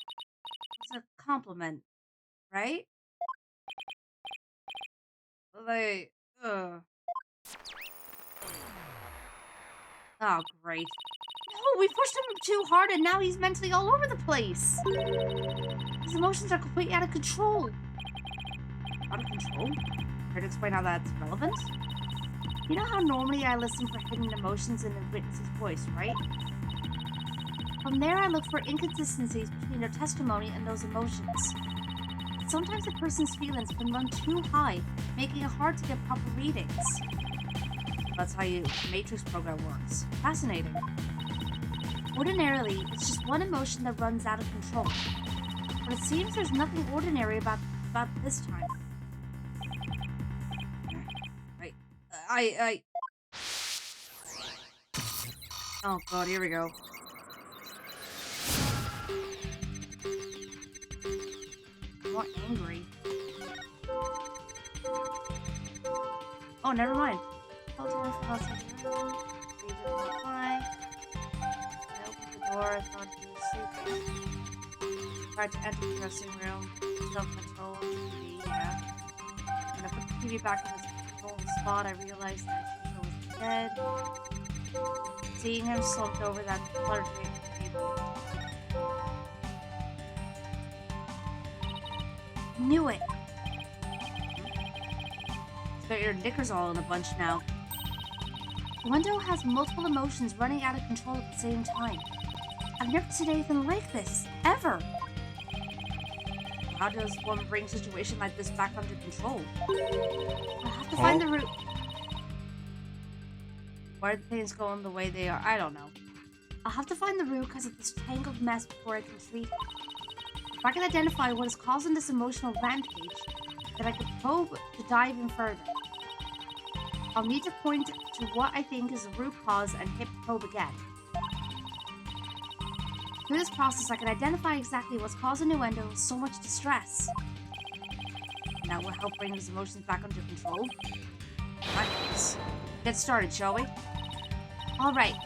was a compliment, right? Like, Oh, great. No, we pushed him too hard and now he's mentally all over the place. His emotions are completely out of control. Out of control? Care to explain how that's relevant? You know how normally I listen for hidden emotions in the witness's voice, right? From there I look for inconsistencies between their testimony and those emotions. Sometimes a person's feelings can run too high, making it hard to get proper readings. That's how your Matrix program works. Fascinating. Ordinarily, it's just one emotion that runs out of control. But it seems there's nothing ordinary about this time. Right. Oh god, here we go. I'm more angry. Oh, never mind. Hold on, I opened the door, I thought he was sleeping. Tried to enter the dressing room. Self-control on the TV, yeah. When I put the TV back in its control spot, I realized that Shisha was dead. Seeing him slumped over that cluttered table. Knew it! Got your knickers all in a bunch now. Wendo has multiple emotions running out of control at the same time. I've never seen anything like this, ever. how does one bring a situation like this back under control? I have to find the root. Why are things going the way they are? I don't know. I'll have to find the root because of this tangled mess before I can treat it. If I can identify what is causing this emotional rampage, then I could probe to dive in further. I'll need to point to what I think is the root cause and hit probe again. Through this process, I can identify exactly what's causing Nuendo so much distress. And that will help bring his emotions back under control. Right, let's get started, shall we? Alright,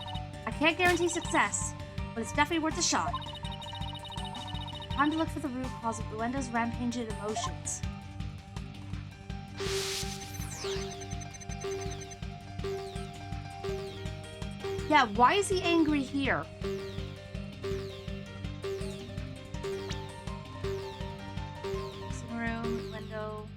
I can't guarantee success, but it's definitely worth a shot. Time to look for the root cause of Nuendo's rampaging emotions. Yeah, why is he angry here? Room, window.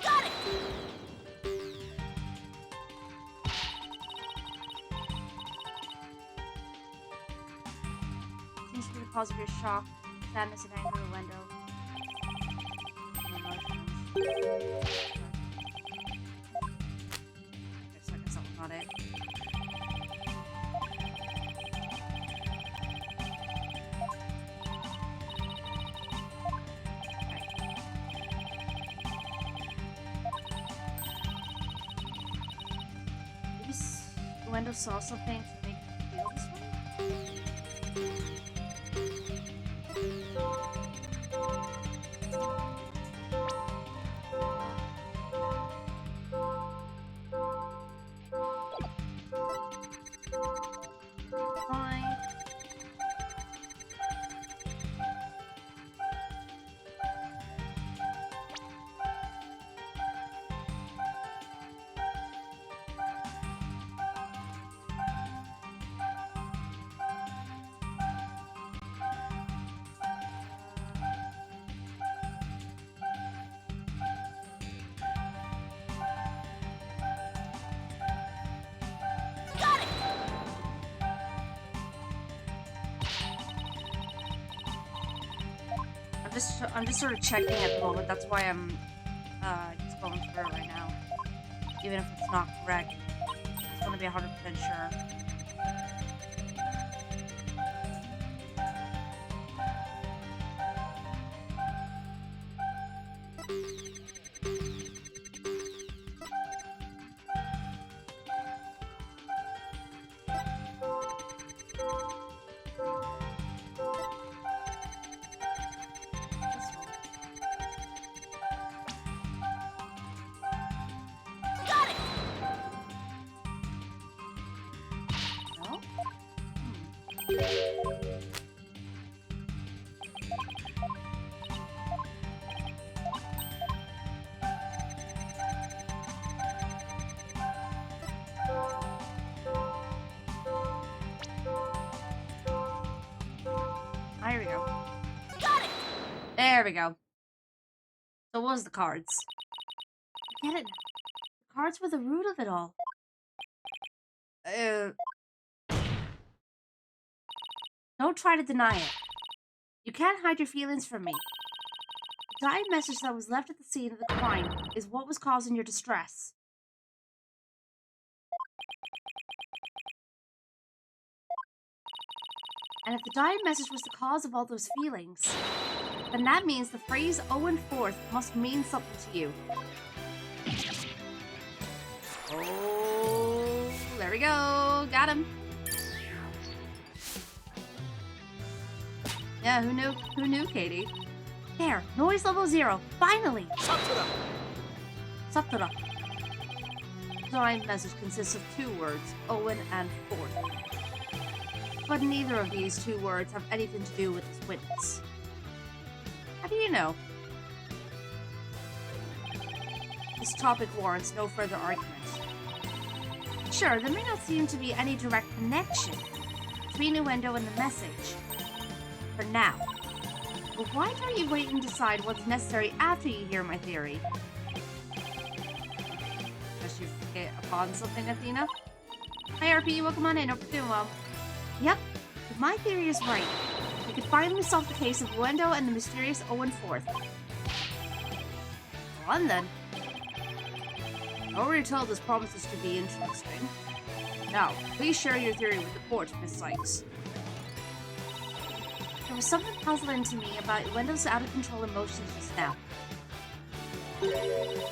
Got it! Seems to be the cause of your shock, sadness, and anger, window. Okay, so I guess that was not it. Maybe Nuendo saw something to make him feel this way? Fine. Got it! I'm just sort of checking at the moment. That's why I'm just going through it right now. Even if it's not correct, it's gonna be 100% sure. Got it! No? There we go. Got it! There we go. So what was the cards? I get it now. The cards were the root of it all. Don't try to deny it. You can't hide your feelings from me. The dying message that was left at the scene of the crime is what was causing your distress. And if the dying message was the cause of all those feelings, then that means the phrase Owen Forth must mean something to you. Oh, there we go. Got him. Yeah, who knew? Who knew, Katie? There, noise level 0. Finally! Satura! Satura. The dying message consists of 2 words, Owen and Forth. But neither of these 2 words have anything to do with this witness. How do you know? This topic warrants no further argument. Sure, there may not seem to be any direct connection between Nuendo and the message. For now. But why don't you wait and decide what's necessary after you hear my theory? Unless you hit upon something, Athena? Hi, RP. Welcome on in. Hope you're doing well. Yep. If my theory is right, we could finally solve the case of Wendo and the mysterious Owen Forth. Go on, then. Already told this promises to be interesting. Now, please share your theory with the court, Miss Sykes. There was something puzzling to me about Wendo's out-of-control emotions just now.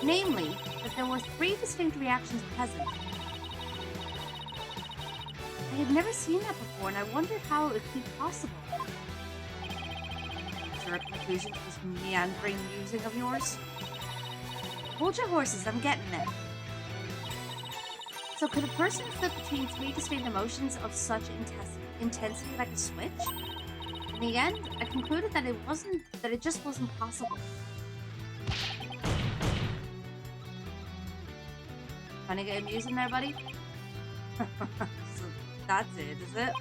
Namely, that there were 3 distinct reactions present. I had never seen that before, and I wondered how it could be possible. Is there a conclusion to this meandering musing of yours? Hold your horses, I'm getting there. So could a person flip between 3 distinct emotions of such intensity like a switch? In the end, I concluded that it just wasn't possible. Trying to get amusing there, buddy? So that's it, is it?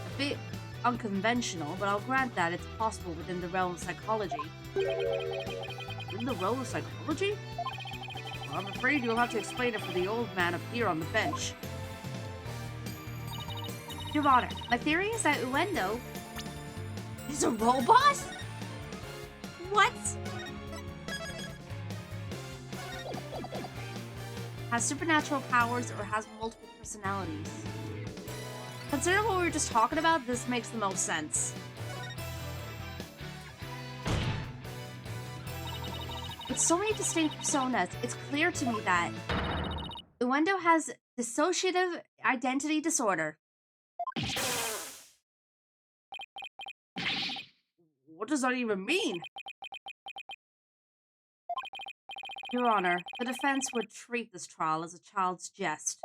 A bit unconventional, but I'll grant that it's possible within the realm of psychology. In the realm of psychology? Well, I'm afraid you'll have to explain it for the old man up here on the bench. Your Honor, my theory is that Uendo is a robot? What? Has supernatural powers or has multiple personalities. Considering what we were just talking about, this makes the most sense. With so many distinct personas, it's clear to me that Uendo has dissociative identity disorder. What does that even mean? Your Honor, the defense would treat this trial as a child's jest.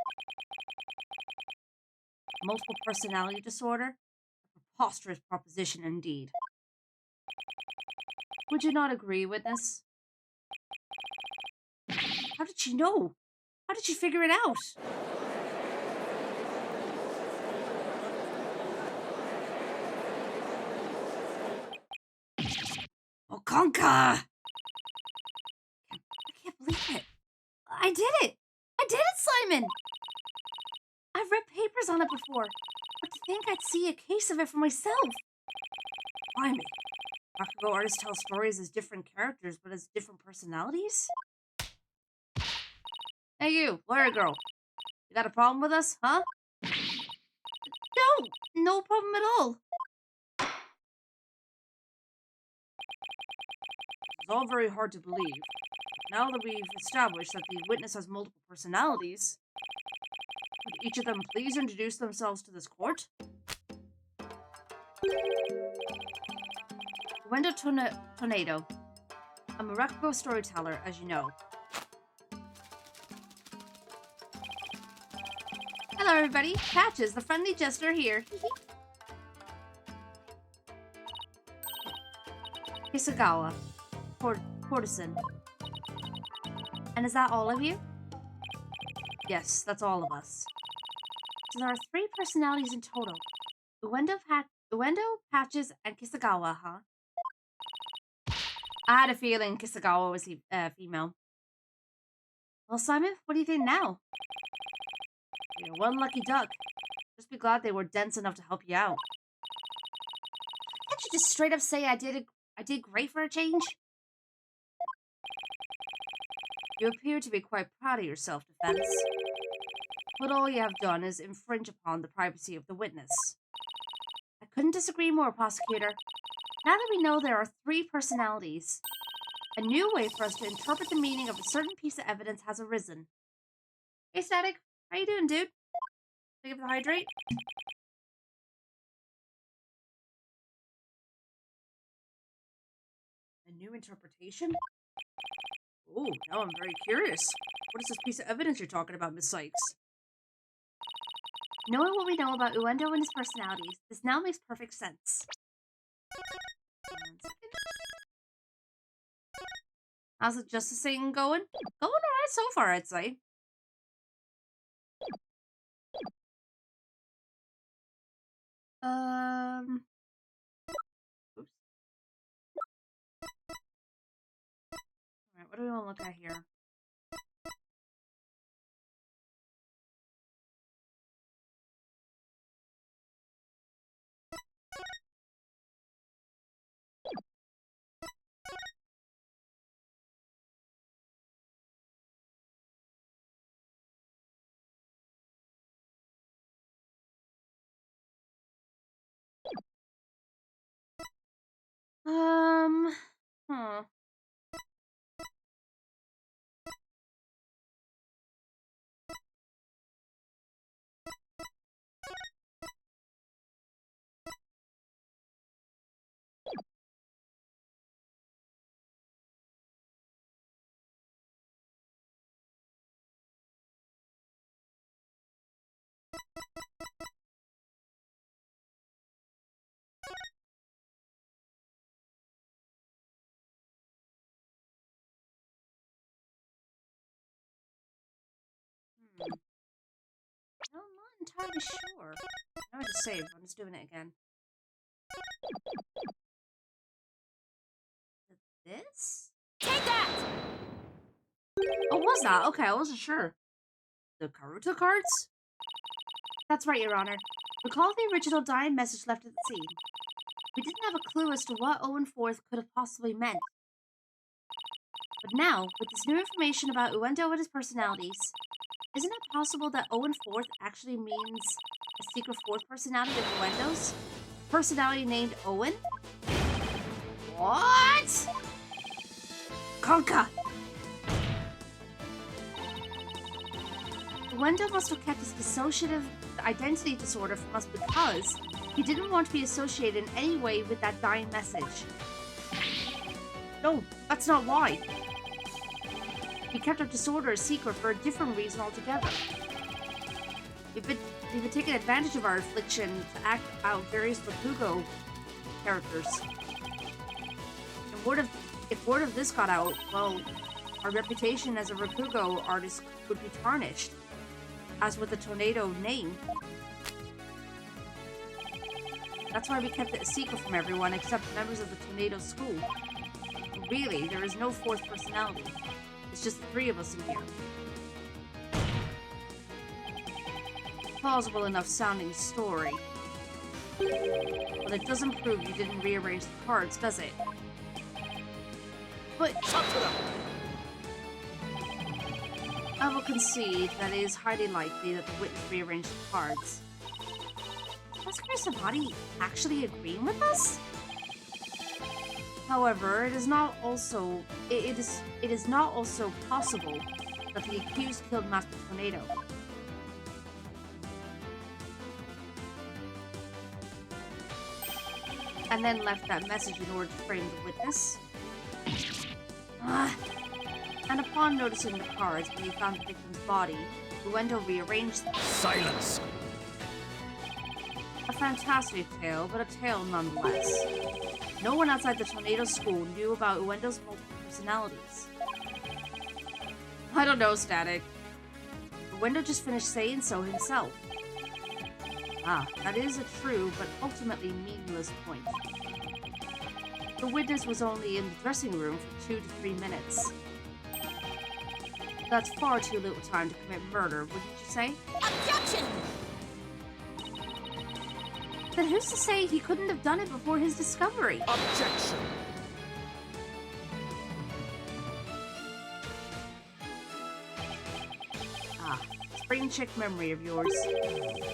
Multiple personality disorder? A preposterous proposition indeed. Would you not agree, witness? How did she know? How did she figure it out? Okonka! I can't believe it. I did it! I did it, Simon! I've read papers on it before, but to think I'd see a case of it for myself. Blimey. Bakugo artists tell stories as different characters, but as different personalities? Hey you, lawyer girl. You got a problem with us, huh? No, no problem at all. It's all very hard to believe. Now that we've established that the witness has multiple personalities, would each of them please introduce themselves to this court? Wendo Tornado. I'm a Rakugo storyteller, as you know. Hello, everybody. Patches, the friendly jester here. Kisagawa. Courtesan. And is that all of you? Yes, that's all of us. So there are 3 personalities in total. Uendo, Patches, and Kisagawa, huh? I had a feeling Kisagawa was female. Well, Simon, what do you think now? You're one lucky duck. Just be glad they were dense enough to help you out. Can't you just straight up say I did great for a change? You appear to be quite proud of yourself, defense. But all you have done is infringe upon the privacy of the witness. I couldn't disagree more, prosecutor. Now that we know there are 3 personalities, a new way for us to interpret the meaning of a certain piece of evidence has arisen. Hey, Static. How you doing, dude? Think of the hydrate? A new interpretation? Oh, now I'm very curious. What is this piece of evidence you're talking about, Miss Sykes? Knowing what we know about Uendo and his personalities, this now makes perfect sense. 1 second. How's the justice thing going? Going alright so far, I'd say. Oops. Alright, what do we want to look at here? Huh. No, I'm not entirely sure. I know I just saved, I'm just doing it again. This? Take that! Oh, was that? Okay, I wasn't sure. The Karuta cards? That's right, Your Honor. Recall the original dying message left at the scene. We didn't have a clue as to what Owen Forth could have possibly meant. But now, with this new information about Uendo and his personalities, isn't it possible that Owen Forth actually means a secret fourth personality of Uendo's? Personality named Owen? What? Conka! Uendo must have kept his dissociative identity disorder from us because he didn't want to be associated in any way with that dying message. No, that's not why. He kept our disorder a secret for a different reason altogether. We've been taking advantage of our affliction to act out various Bakugo characters. And if word of this got out, well, our reputation as a Rakugo artist would be tarnished, as with the Tornado name. That's why we kept it a secret from everyone except members of the Tornado school. Really, there is no fourth personality. It's just the three of us in here. Plausible enough sounding story. But it doesn't prove you didn't rearrange the cards, does it? But I will concede that it is highly likely that the witness rearranged the cards. Was Samadi actually agreeing with us? However, it is not also possible that the accused killed Master Tornado. And then left that message in order to frame the witness. And upon noticing the cards when he found the victim's body, Uendo rearranged them. Silence! A fantastic tale, but a tale nonetheless. No one outside the Tornado School knew about Uendo's multiple personalities. I don't know, Static. Uendo just finished saying so himself. Ah, that is a true, but ultimately meaningless point. The witness was only in the dressing room for 2 to 3 minutes. That's far too little time to commit murder, wouldn't you say? Objection! Then who's to say he couldn't have done it before his discovery? Objection! Ah, spring chick memory of yours.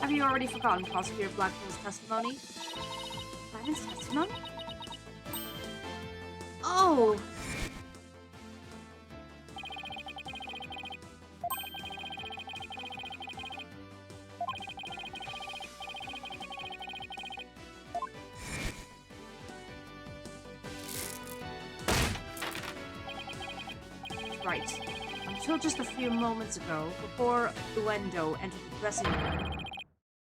Have you already forgotten Prosecutor Blackpool's testimony? Simon's testimony? Oh! Right. Until just a few moments ago, before Uendo entered the dressing room,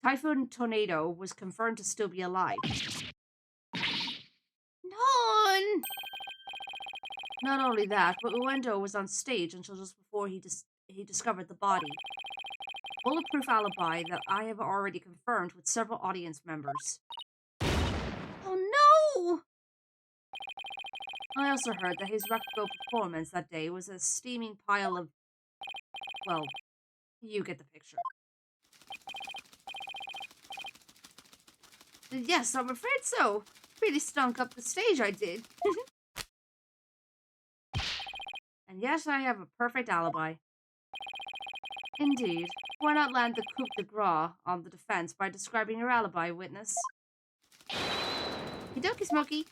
Typhoon Tornado was confirmed to still be alive. Non! Not only that, but Uendo was on stage until just before he discovered the body. Bulletproof alibi that I have already confirmed with several audience members. Oh no! I also heard that his Rakugo performance that day was a steaming pile of... well, you get the picture. Yes, I'm afraid so. Really stunk up the stage, I did. And yes, I have a perfect alibi. Indeed. Why not land the coup de grace on the defense by describing your alibi, witness? Okie dokie, Smokey.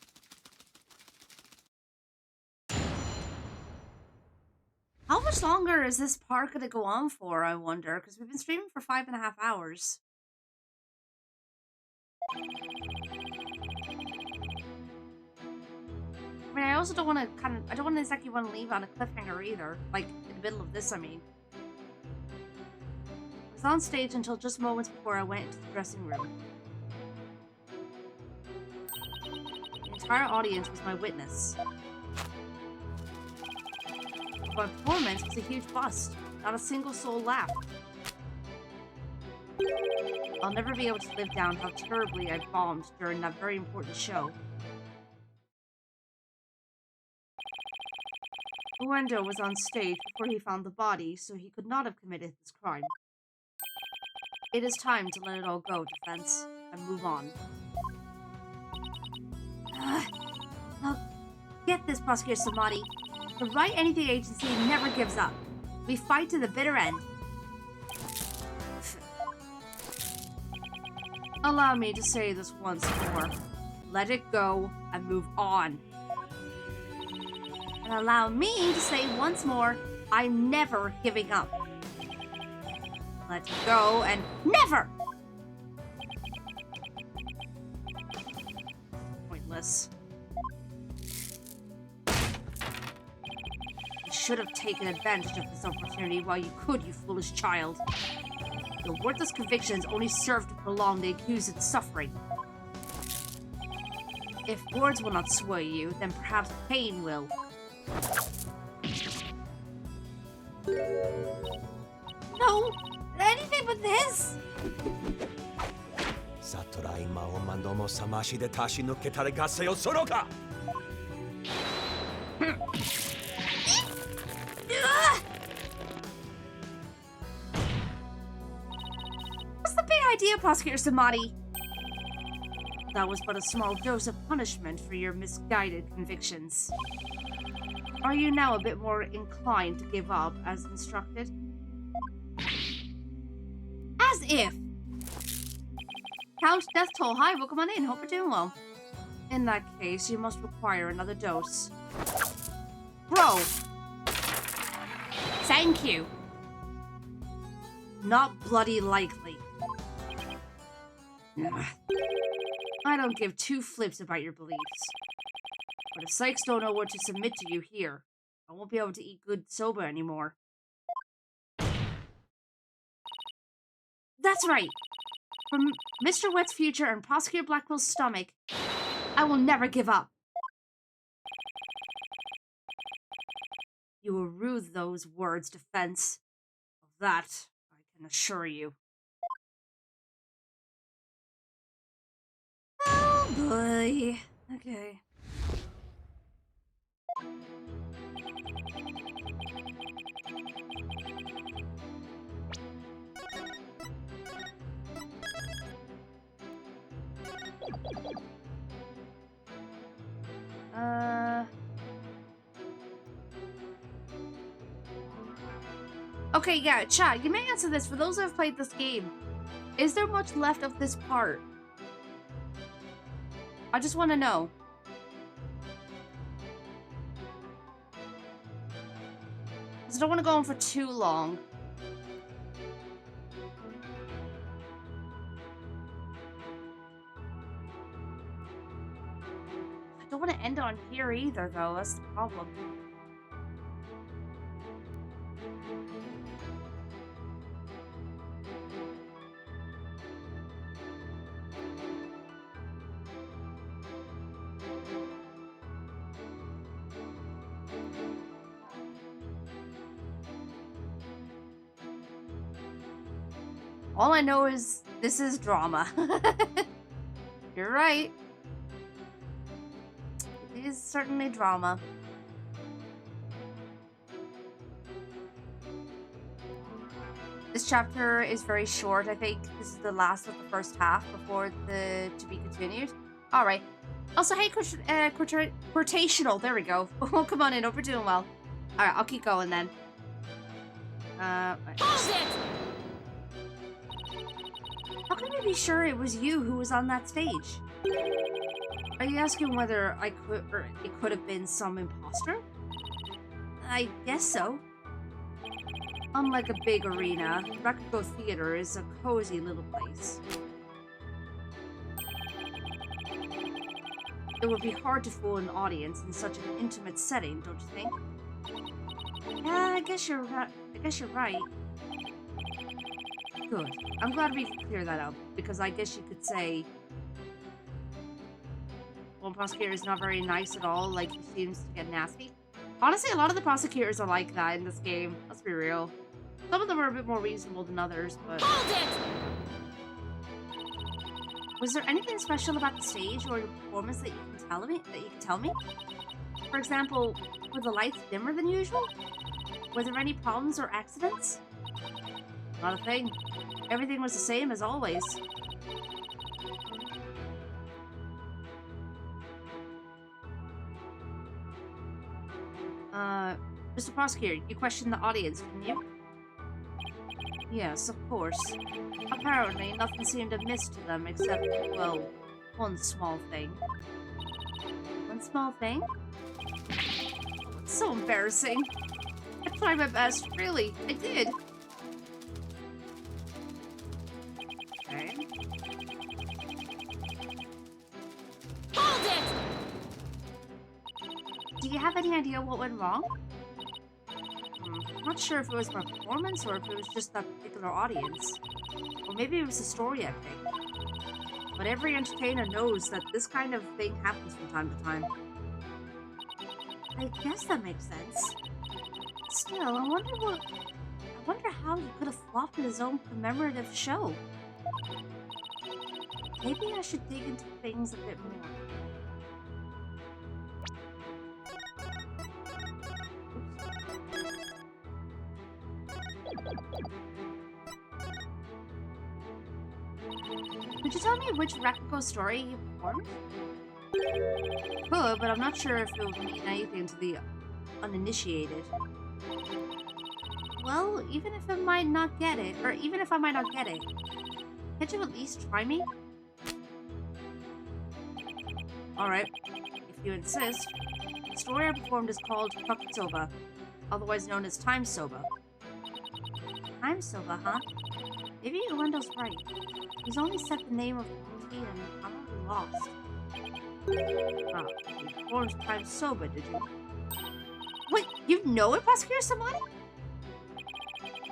much longer is this part gonna go on for, I wonder? Because we've been streaming for 5.5 hours. I mean, I also don't want to I don't exactly want to leave on a cliffhanger either. Like, in the middle of this, I mean. I was on stage until just moments before I went into the dressing room. The entire audience was my witness. My performance was a huge bust. Not a single soul laughed. I'll never be able to live down how terribly I bombed during that very important show. Uendo was on stage before he found the body, so he could not have committed this crime. It is time to let it all go, Defense, and move on. Now, get this, Prosecutor Samadi. The Rite Anything Agency never gives up. We fight to the bitter end. Allow me to say this once more. Let it go and move on. And allow me to say once more, I'm never giving up. Let it go and never! Pointless. You should have taken advantage of this opportunity while you could, you foolish child. Your worthless convictions only serve to prolong the accused's suffering. If words will not sway you, then perhaps pain will. No! Anything but this! サトライマオマンドモサマシで足し抜けたれガセよそろか What's the big idea, Prosecutor Samadi? That was but a small dose of punishment for your misguided convictions. Are you now a bit more inclined to give up as instructed? As if! Couch Death Toll, hi, welcome on in, hope you're doing well. In that case, you must require another dose. Bro! Thank you! Not bloody likely. I don't give two flips about your beliefs. But if psychs don't know what to submit to you here, I won't be able to eat good soba anymore. That's right! From Mr. Wet's future and Prosecutor Blackwell's stomach, I will never give up. You will rue those words, Defense. Of that, I can assure you. Oh boy. Okay. Okay, yeah, chat, you may answer this. For those who have played this game, is there much left of this part? I just want to know. Because I don't want to go on for too long. I don't want to end it on here either, though. That's the problem. All I know is this is drama. You're right. It is certainly drama. This chapter is very short. I think this is the last of the first half before the to be continued. All right. Also, hey, quotational. There we go. Oh, come on in. Hope you're doing well. All right, I'll keep going then. Right. How can we be sure it was you who was on that stage? Are you asking whether I could, or it could have been some imposter? I guess so. Unlike a big arena, the Rakugo Theater is a cozy little place. It would be hard to fool an audience in such an intimate setting, don't you think? Yeah, I guess you're right. Good. I'm glad we could clear that up, because I guess you could say one prosecutor is not very nice at all, like he seems to get nasty. Honestly, a lot of the prosecutors are like that in this game. Let's be real. Some of them are a bit more reasonable than others, but... Hold it! Was there anything special about the stage or your performance that you can tell me? For example, were the lights dimmer than usual? Were there any problems or accidents? Not a thing. Everything was the same as always. Mr. Prosecutor, you questioned the audience, didn't you? Yes, of course. Apparently, nothing seemed amiss to them except, well, one small thing. One small thing? It's so embarrassing. I tried my best, really. I did. Okay. Hold it! Do you have any idea what went wrong? I'm not sure if it was my performance or if it was just that particular audience. Or maybe it was the story acting. But every entertainer knows that this kind of thing happens from time to time. I guess that makes sense. Still, I wonder how he could have flopped in his own commemorative show. Maybe I should dig into things a bit more. Could you tell me which Rakugo story you performed? Could, but I'm not sure if it would mean anything to the uninitiated. Well, even if I might not get it, can't you at least try me? Alright, if you insist. The story I performed is called Kakutsoba, otherwise known as Time Soba. Time Soba, huh? Maybe Uendo's right. He's only said the name of the tea and I'm already lost. Ah, you performed Time Soba, did you? Wait, you know it, Prosecutor Samani?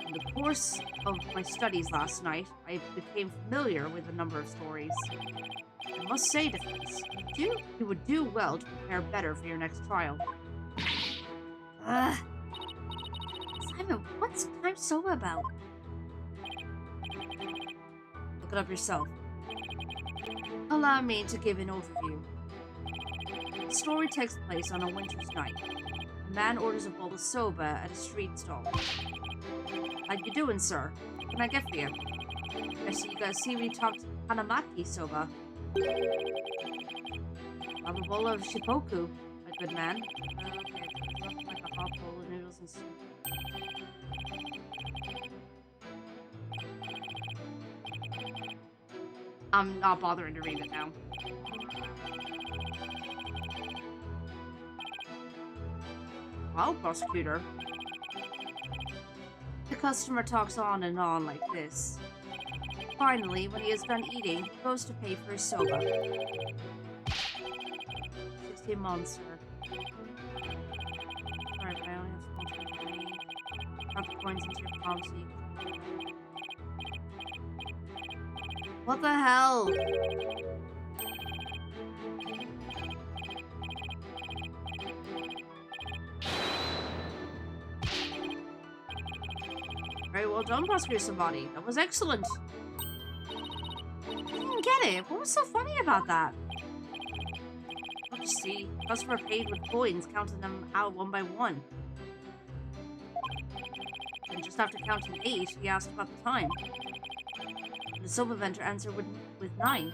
In the course of my studies last night, I became familiar with a number of stories. I must say, Defense, you would do well to prepare better for your next trial. Simon, what's Time Soba about? Look it up yourself. Allow me to give an overview. The story takes place on a winter's night. A man orders a bowl of soba at a street stall. How you doing, sir? What can I get for you? I see you got seaweed topped hanamaki soba. Have a bowl of shipoku, my good man. Okay, nothing like a hot bowl of noodles and soup. I'm not bothering to read it now. Wow, Prosecutor. The customer talks on and on like this. Finally, when he is done eating, he goes to pay for his soba. 16 months, sir. Alright, I only have small money. Drop the coins into your palm so you can... What the hell? Very well done, Prosecutor Somebody. That was excellent. I didn't get it. What was so funny about that? Well, you see, the customer paid with coins, counting them out one by one. And just after counting 8, he asked about the time. The soba vendor answered with 9.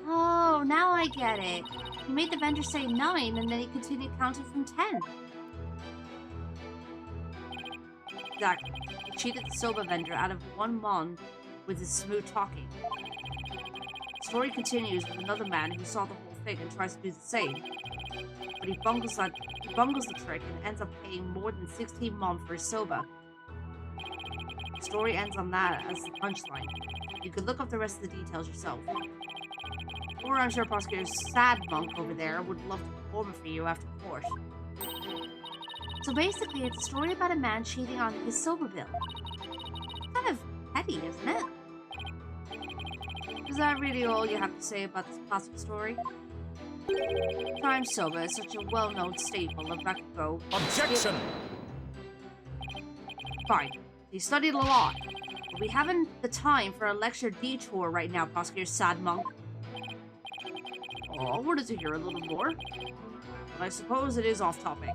Oh, now I get it. He made the vendor say 9, and then he continued counting from 10. Exactly. He cheated the soba vendor out of 1 mon with his smooth talking. The story continues with another man who saw the whole thing and tries to do the same. But he bungled the trick and ends up paying more than 16 mom for his soba. The story ends on that as the punchline. You could look up the rest of the details yourself. Or I'm sure Prosecutor Sad Monk over there would love to perform it for you after court. So basically, it's a story about a man cheating on his soba bill. Kind of petty, isn't it? Is that really all you have to say about this classic story? Time soba is such a well-known staple of Bakugo. Objection! Fine. You studied a lot. But we haven't the time for a lecture detour right now, Prosecutor Sad Monk. Oh, I wanted to hear a little more. But I suppose it is off topic.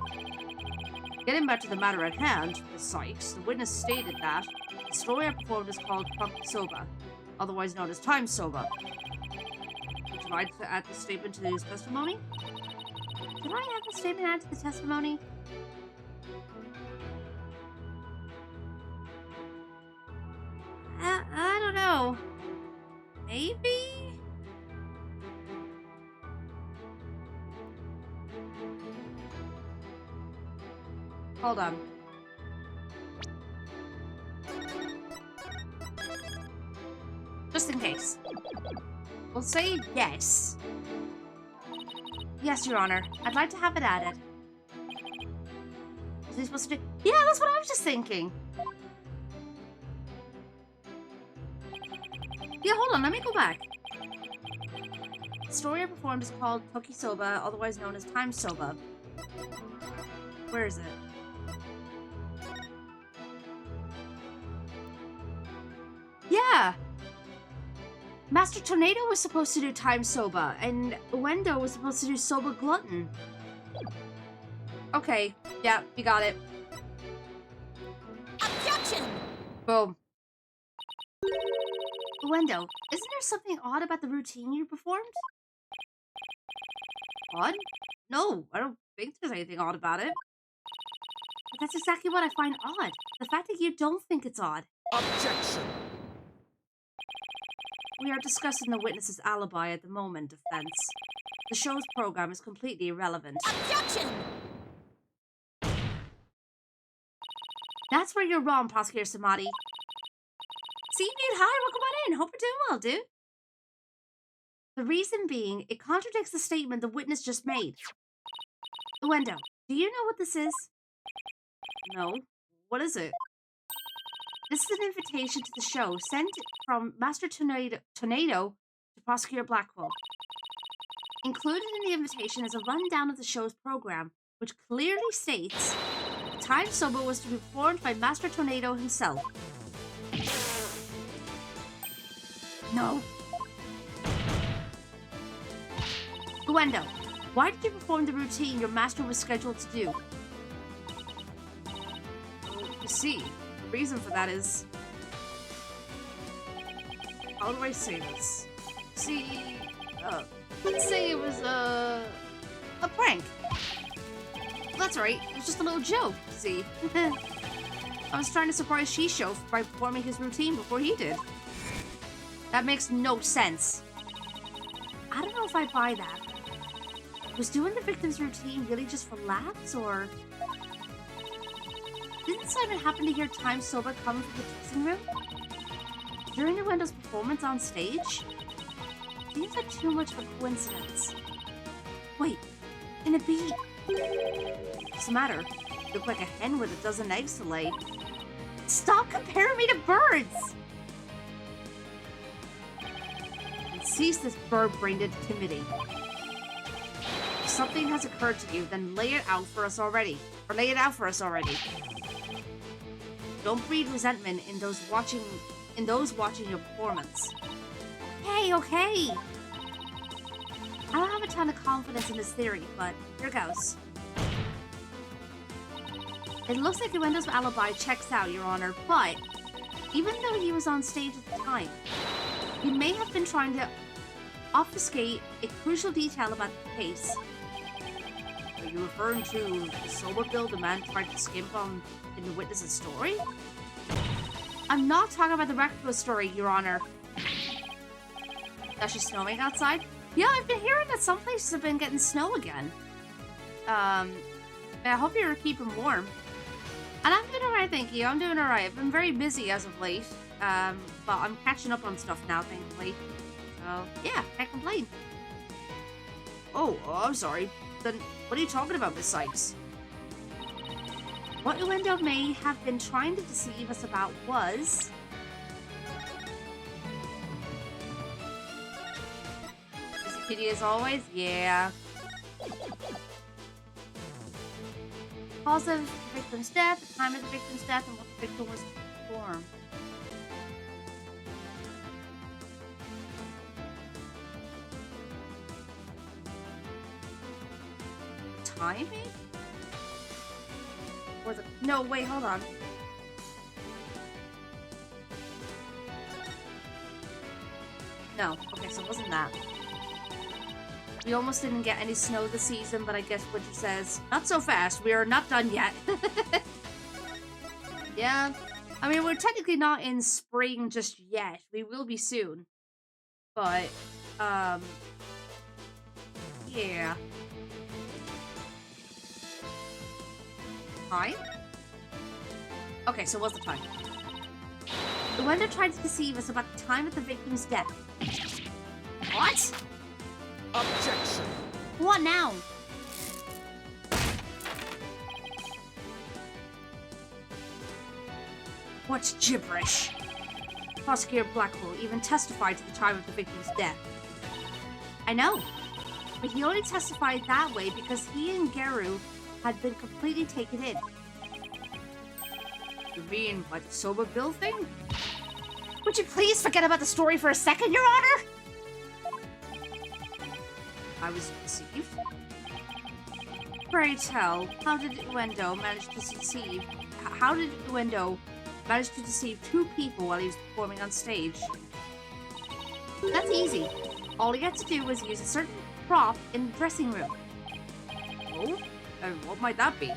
Getting back to the matter at hand, Miss Sykes, the witness stated that the story I performed is called Toki Soba, otherwise known as Time Soba. Would you like to add the statement to his testimony? Can I add the statement added to the testimony? I don't know. Maybe? Hold on. Just in case. We'll say yes. Yes, Your Honor. I'd like to have it added. Was he supposed to do? Yeah, that's what I was just thinking. Yeah, hold on. Let me go back. The story I performed is called Toki Soba, otherwise known as Time Soba. Where is it? Yeah! Master Tornado was supposed to do Time Soba, and Wendo was supposed to do Soba Glutton. Okay, yeah, we got it. Objection! Boom. Wendo, isn't there something odd about the routine you performed? Odd? No, I don't think there's anything odd about it. But that's exactly what I find odd. The fact that you don't think it's odd. Objection! We are discussing the witness's alibi at the moment, defense. The show's program is completely irrelevant. Objection! That's where you're wrong, Prosecutor Samadi. Seafood, hi, welcome on in. Hope you're doing well, dude. The reason being, it contradicts the statement the witness just made. Wendo, do you know what this is? No. What is it? This is an invitation to the show sent from Master Tornado to Prosecutor Blackwell. Included in the invitation is a rundown of the show's program, which clearly states Time Soba was to be performed by Master Tornado himself. No. Wendo, why did you perform the routine your master was scheduled to do? You see, the reason for that is... How do I say this? See, let's say it was, a prank. That's right, it was just a little joke, see? I was trying to surprise Shisho by performing his routine before he did. That makes no sense. I don't know if I buy that. Was doing the victim's routine really just for laughs, or... Didn't Simon happen to hear Time Soba coming from the dressing room? During the Wendo's performance on stage? Seems like too much of a coincidence. Wait, in a bee. What's the matter? You look like a hen with a dozen eggs to lay. Stop comparing me to birds! And cease this bird-brained activity. If something has occurred to you, then lay it out for us already. Or lay it out for us already. Don't breed resentment in those watching your performance. Hey, okay. I don't have a ton of confidence in this theory, but here goes. It looks like Wendo's alibi checks out, Your Honor, but even though he was on stage at the time, he may have been trying to obfuscate a crucial detail about the case. Are you referring to the Soba Bill the man tried to skimp on in the witness's story? I'm not talking about the Rakugo story, Your Honor. Is it actually snowing outside? Yeah, I've been hearing that some places have been getting snow again. I hope you're keeping warm. And I'm doing alright, thank you. I'm doing alright. I've been very busy as of late. But I'm catching up on stuff now, thankfully. So, yeah, can't complain. Oh, I'm sorry. Then what are you talking about, Miss Sykes? What Uendo may have been trying to deceive us about was... Is it kitty as always? Yeah. Cause of the victim's death, the time of the victim's death, and what the victim was performed. Timing? Or the... No, wait, hold on. No, okay, so it wasn't that. We almost didn't get any snow this season, but I guess Winter says, not so fast, we are not done yet. Yeah, I mean, we're technically not in spring just yet. We will be soon. But, yeah. Time? Okay, so what's the time? The Wender tried to deceive us about the time of the victim's death. What? Objection! What now? What's gibberish? Prosecutor Blackwell even testified to the time of the victim's death. I know, but he only testified that way because he and Geru had been completely taken in. You mean by the Soba Bill thing? Would you please forget about the story for a second, Your Honor? I was deceived? Pray tell, how did Uendo manage to deceive? How did Uendo manage to deceive two people while he was performing on stage? That's easy. All he had to do was use a certain prop in the dressing room. Oh? And what might that be?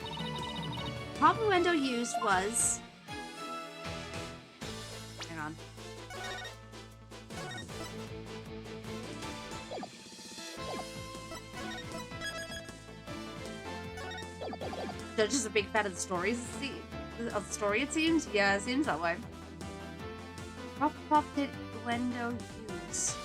The prop Uendo used was... Hang on. They're just a big fan of the stories, of the story, it seems? Yeah, it seems that way. What prop did Uendo use?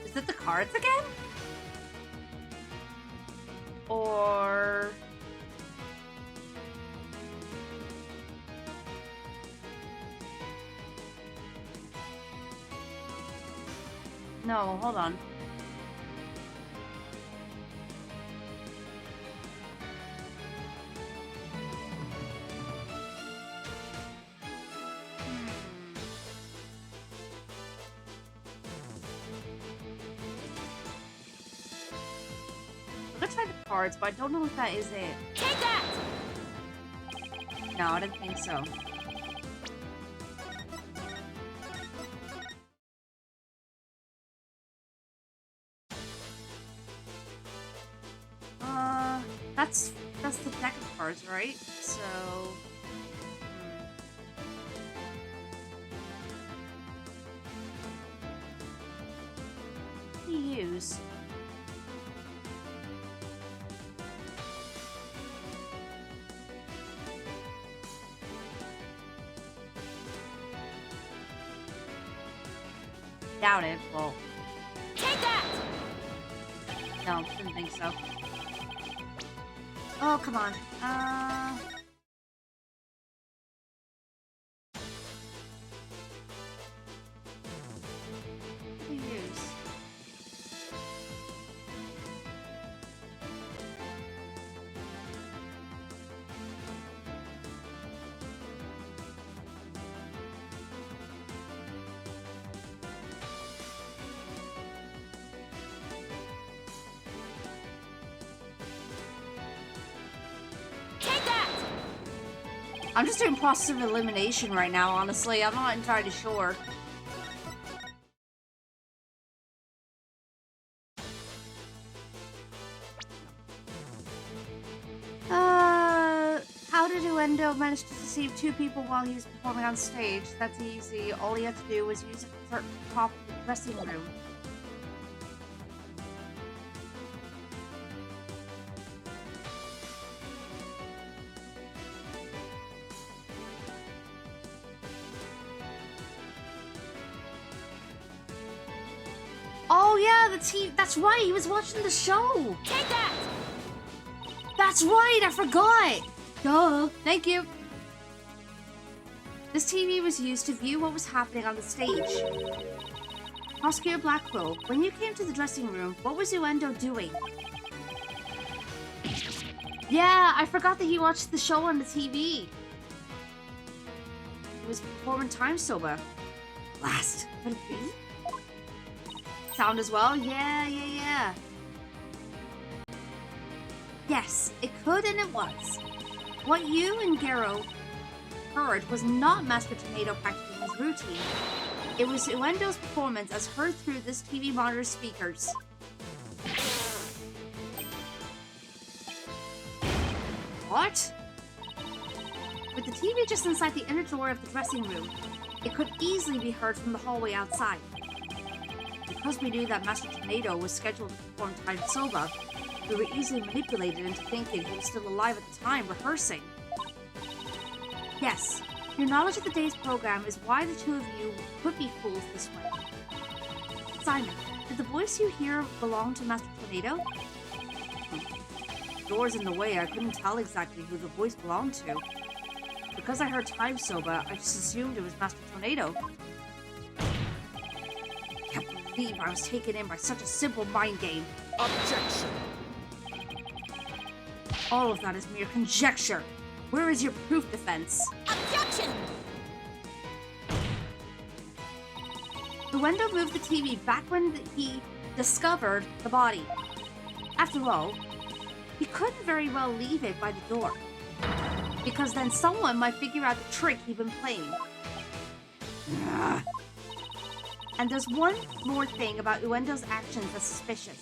Is it the cards again? Or... No, hold on. I'm gonna try the cards, but I don't know if that is it. Take that! No, I didn't think so. That's the deck of cards, right? So... What do you use? Doubt it, well... Take that! No, didn't think so. Oh, come on. What do you use? Take that! I'm just doing process of elimination right now, honestly. I'm not entirely sure. How did Uendo manage to deceive 2 people while he was performing on stage? That's easy. All he had to do was use a certain prop in the dressing room. Oh yeah, that's right, he was watching the show! Take that! That's right, I forgot! Duh, thank you. This TV was used to view what was happening on the stage. Prosecutor Blackwell, when you came to the dressing room, what was Uendo doing? Yeah, I forgot that he watched the show on the TV. He was performing Time Soba. Blast, could it be? Sound as well? Yeah. Yes, it could and it was. What you and Gero heard was not Master Tornado practicing his routine. It was Uendo's performance as heard through this TV monitor speakers. What? With the TV just inside the inner door of the dressing room, it could easily be heard from the hallway outside. Because we knew that Master Tornado was scheduled to perform Time Soba, we were easily manipulated into thinking he was still alive at the time, rehearsing. Yes, your knowledge of the day's program is why the 2 of you could be fooled this way. Simon, did the voice you hear belong to Master Tornado? Doors in the way, I couldn't tell exactly who the voice belonged to. Because I heard Time Soba, I just assumed it was Master Tornado. I can't believe I was taken in by such a simple mind game. Objection! All of that is mere conjecture. Where is your proof defense? Objection! Uendo moved the TV back when he discovered the body. After all, he couldn't very well leave it by the door, because then someone might figure out the trick he'd been playing. Ugh. And there's one more thing about Uendo's actions that's suspicious.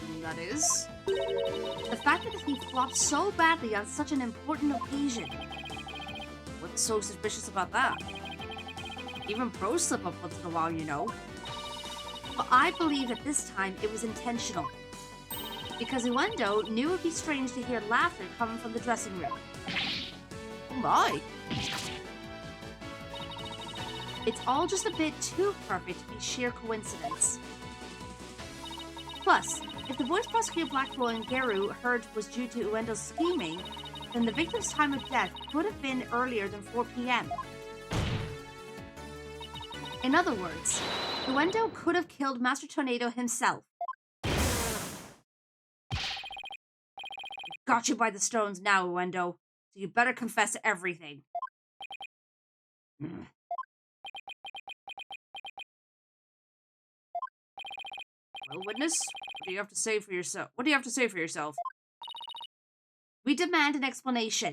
And that is the fact that he flopped so badly on such an important occasion. What's so suspicious about that? Even pros slip up once in a while, you know. But I believe at this time it was intentional. Because Uendo knew it would be strange to hear laughter coming from the dressing room. Oh my! It's all just a bit too perfect to be sheer coincidence. Plus, if the voice prosecutor Blackwell and Geru heard was due to Uendo's scheming, then the victim's time of death could have been earlier than 4 p.m. In other words, Uendo could have killed Master Tornado himself. Got you by the stones now, Uendo, so you better confess everything. Well, witness, what do you have to say for yourself? What do you have to say for yourself? We demand an explanation.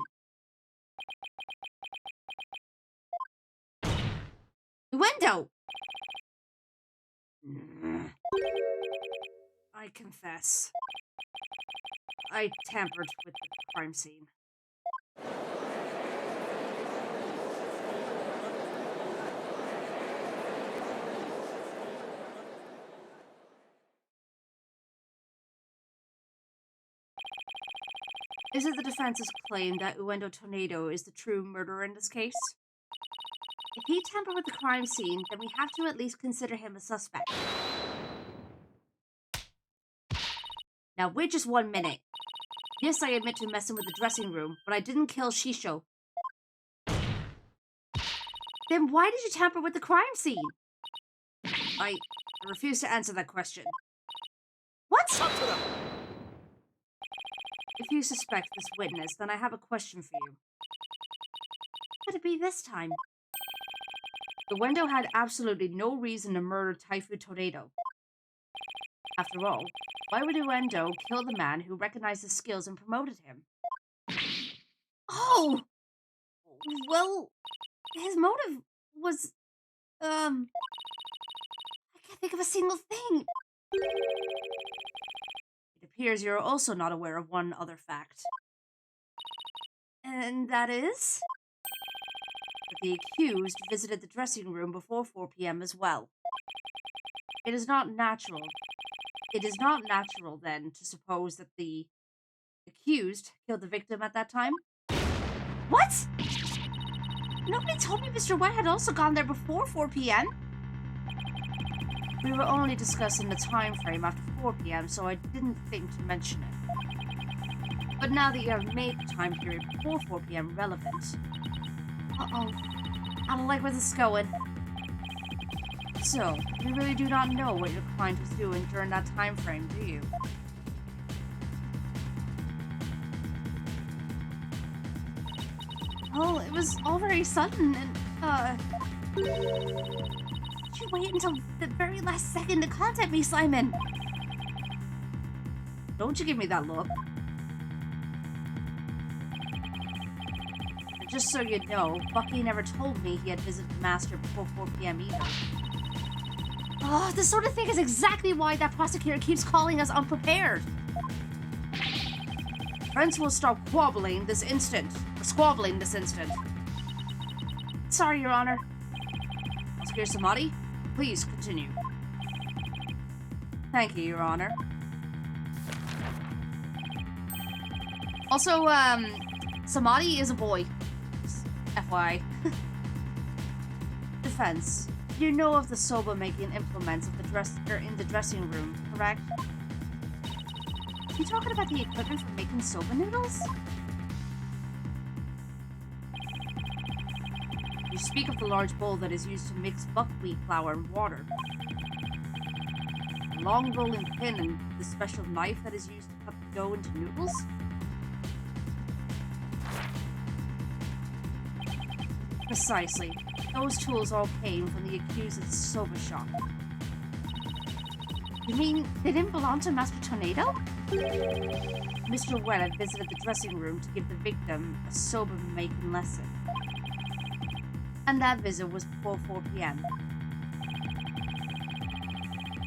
Uendo! I confess. I tampered with the crime scene. Is it the defense's claim that Uendo Tornado is the true murderer in this case? If he tampered with the crime scene, then we have to at least consider him a suspect. Now wait just 1 minute. Yes, I admit to messing with the dressing room, but I didn't kill Shisho. Then why did you tamper with the crime scene? I refuse to answer that question. What? If you suspect this witness, then I have a question for you. What could it be this time? Uendo had absolutely no reason to murder Typhoon Tornado. After all, why would Uendo kill the man who recognized his skills and promoted him? Oh! Well, his motive was, I can't think of a single thing. It appears you're also not aware of one other fact. And that is? That the accused visited the dressing room before 4 p.m. as well. It is not natural, then, to suppose that the accused killed the victim at that time. What? Nobody told me Mr. Wet had also gone there before 4 p.m. We were only discussing the time frame after 4 p.m., so I didn't think to mention it. But now that you have made the time period before 4 p.m. relevant... Uh-oh. I don't like where this is going. So, you really do not know what your client was doing during that time frame, do you? Well, it was all very sudden, and, you wait until the very last second to contact me, Simon? Don't you give me that look. And just so you know, Bucky never told me he had visited the Master before 4 p.m. either. Oh, this sort of thing is exactly why that prosecutor keeps calling us unprepared. Friends will stop squabbling this instant. Sorry, Your Honor. Prosecutor Samadi, please continue. Thank you, Your Honor. Also, Samadi is a boy. FYI. Defense. You know of the soba-making implements of in the dressing room, correct? Are you talking about the equipment for making soba noodles? You speak of the large bowl that is used to mix buckwheat flour and water. The long rolling pin and the special knife that is used to cut the dough into noodles? Precisely. Those tools all came from the accused's soba shop. You mean they didn't belong to Master Tornado? Mr. Wet had visited the dressing room to give the victim a soba-making lesson. And that visit was before 4 p.m.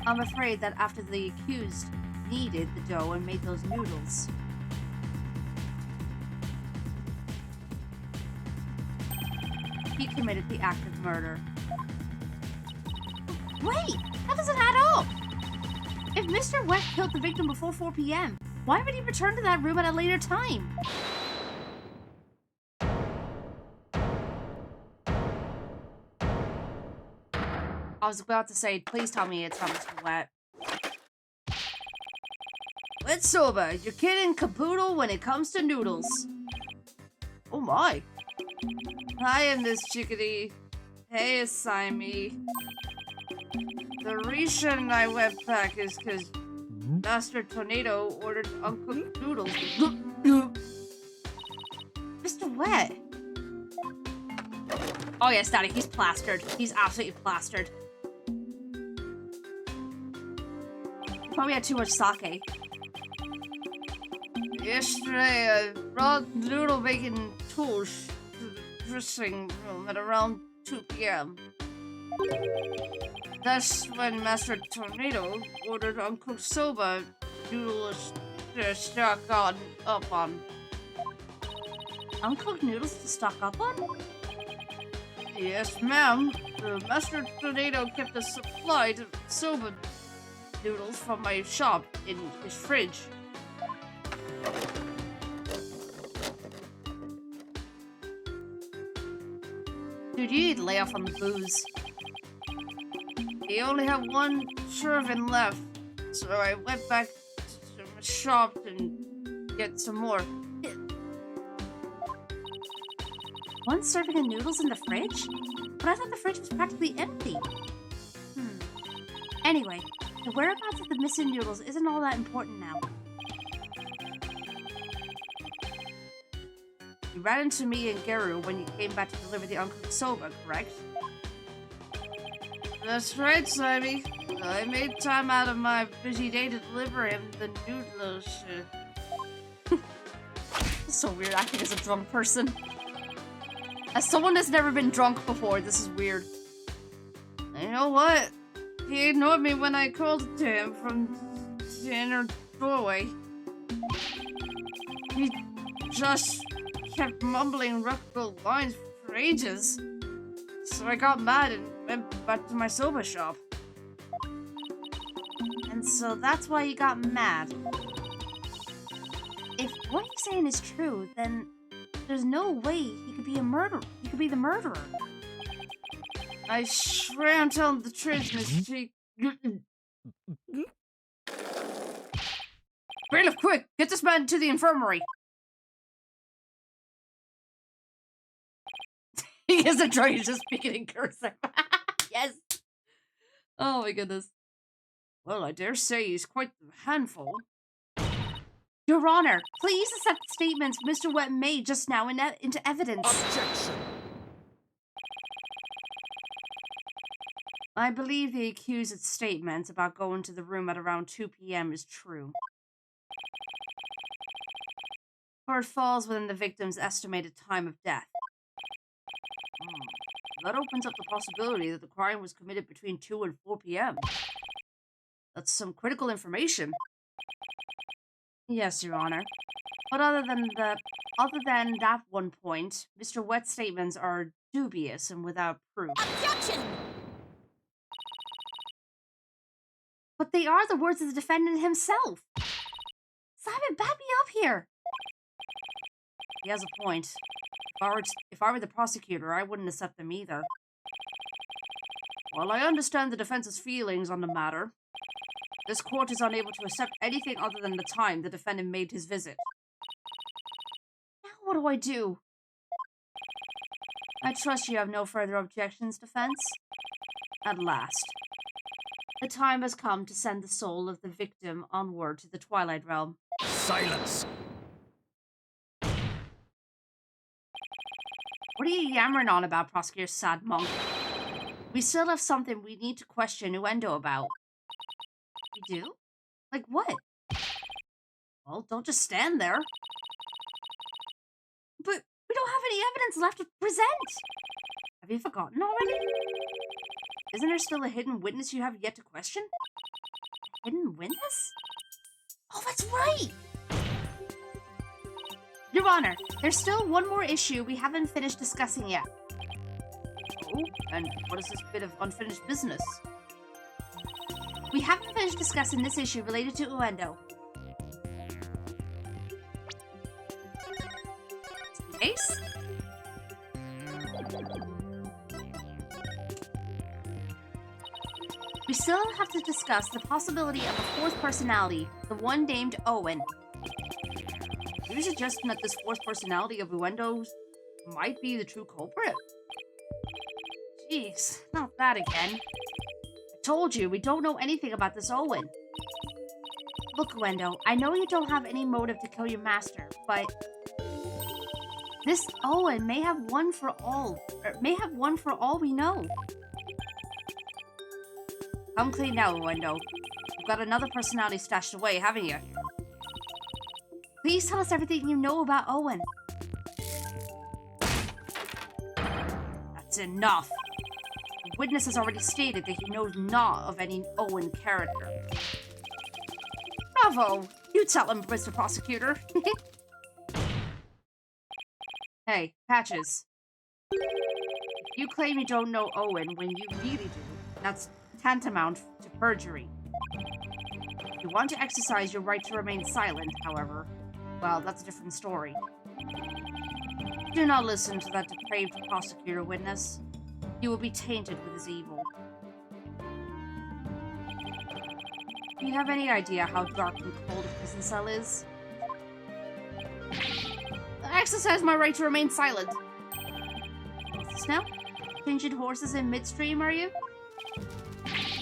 I'm afraid that after the accused kneaded the dough and made those noodles, he committed the act of murder. Wait, that doesn't add up! If Mr. Wet killed the victim before 4 p.m., why would he return to that room at a later time? I was about to say, please tell me it's not Mr. Wet. Wet soba, you're kid and caboodle when it comes to noodles. Oh my. I am this chickadee. Hey, Simey. The reason I went back is because Master Tornado ordered uncooked noodles. Mr. Wet. Oh yes, Daddy, he's plastered. He's absolutely plastered. Probably had too much sake. Yesterday, I brought noodle making tools to the dressing room at around 2 p.m. That's when Master Tornado ordered uncooked soba noodles to stock up on. Uncooked noodles to stock up on? Yes, ma'am. The Master Tornado kept a supply of soba noodles from my shop in his fridge. Dude, you need to lay off on the booze. He only had one serving left, so I went back to my shop and get some more. One serving of noodles in the fridge? But I thought the fridge was practically empty. Anyway, the whereabouts of the missing noodles isn't all that important now. You ran into me and Geru when you came back to deliver the uncooked soba, correct? That's right, Simey. I made time out of my busy day to deliver him the noodles. It's so weird acting as a drunk person. As someone that's never been drunk before, this is weird. You know what? He ignored me when I called to him from the inner doorway. He just kept mumbling reputable lines for ages. So I got mad and went back to my soba shop. And so that's why you got mad. If what you're saying is true, then there's no way he could be a murderer. He could be the murderer. I swear I'm telling the truth, Miss T. Bailiff, quick! Get this man to the infirmary! He isn't trying to just speak it in cursive. Yes! Oh my goodness. Well, I dare say he's quite the handful. Your Honor, please accept the statements Mr. Wet made just now into evidence. Objection! I believe the accused's statement about going to the room at around 2 p.m. is true. Or it falls within the victim's estimated time of death. That opens up the possibility that the crime was committed between 2 and 4 p.m. That's some critical information. Yes, Your Honor. But other than that one point, Mr. Wet's statements are dubious and without proof. Objection! But they are the words of the defendant himself. Simon, back me up here. He has a point. If I were the prosecutor, I wouldn't accept them either. While I understand the defense's feelings on the matter, this court is unable to accept anything other than the time the defendant made his visit. Now what do I do? I trust you have no further objections, defense? At last. The time has come to send the soul of the victim onward to the Twilight Realm. Silence! What are you yammering on about, Prosecutor Sad Monk? We still have something we need to question Uendo about. We do? Like what? Well, don't just stand there. But we don't have any evidence left to present. Have you forgotten already? Isn't there still a hidden witness you have yet to question? A hidden witness? Oh, that's right! Your Honor, there's still one more issue we haven't finished discussing yet. Oh, and what is this bit of unfinished business? We haven't finished discussing this issue related to Uendo. Ace? We still have to discuss the possibility of a fourth personality, the one named Owen. Are you suggesting that this fourth personality of Uendo's might be the true culprit? Jeez, not that again. I told you, we don't know anything about this Owen. Look, Uendo, I know you don't have any motive to kill your master, but this Owen may have one for all we know. Come clean now, Uendo. You've got another personality stashed away, haven't you? Please tell us everything you know about Owen. That's enough. The witness has already stated that he knows not of any Owen character. Bravo! You tell him, Mr. Prosecutor. Hey, Patches. If you claim you don't know Owen when you really do, that's tantamount to perjury. If you want to exercise your right to remain silent, however, well, that's a different story. Do not listen to that depraved prosecutor witness. He will be tainted with his evil. Do you have any idea how dark and cold a prison cell is? I exercise my right to remain silent. What's this now? Changing horses in midstream, are you?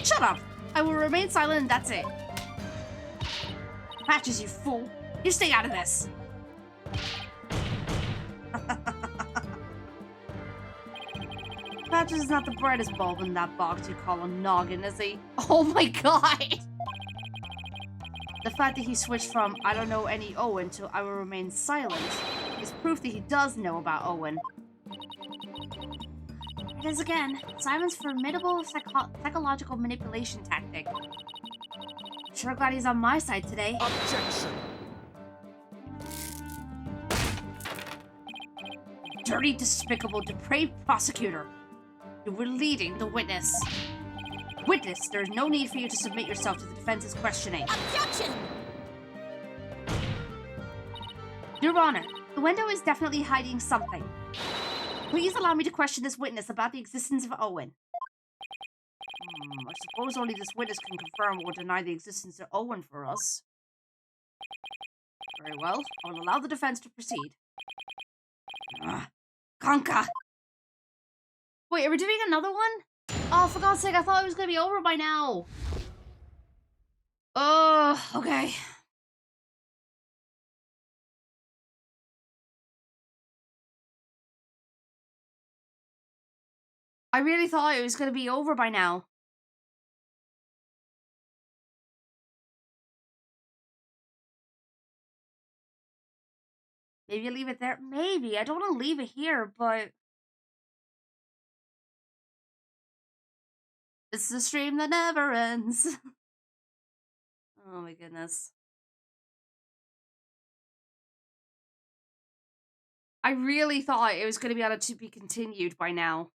Shut up! I will remain silent and that's it. Patches, you fool! You stay out of this! Patches is not the brightest bulb in that box you call a noggin, is he? Oh my god! The fact that he switched from I don't know any Owen to I will remain silent is proof that he does know about Owen. It is again. Simon's formidable psychological manipulation tactic. Sure glad he's on my side today. Objection! Dirty, despicable, depraved prosecutor. You were leading the witness. Witness, there is no need for you to submit yourself to the defense's questioning. Objection! Your Honor, the window is definitely hiding something. Please allow me to question this witness about the existence of Owen. I suppose only this witness can confirm or deny the existence of Owen for us. Very well, I will allow the defense to proceed. Conka! Wait, are we doing another one? Oh, for God's sake, I thought it was going to be over by now. Oh, okay. I really thought it was going to be over by now. Maybe leave it there. Maybe. I don't want to leave it here, but... It's a stream that never ends. Oh my goodness. I really thought it was going to be on a to be continued by now.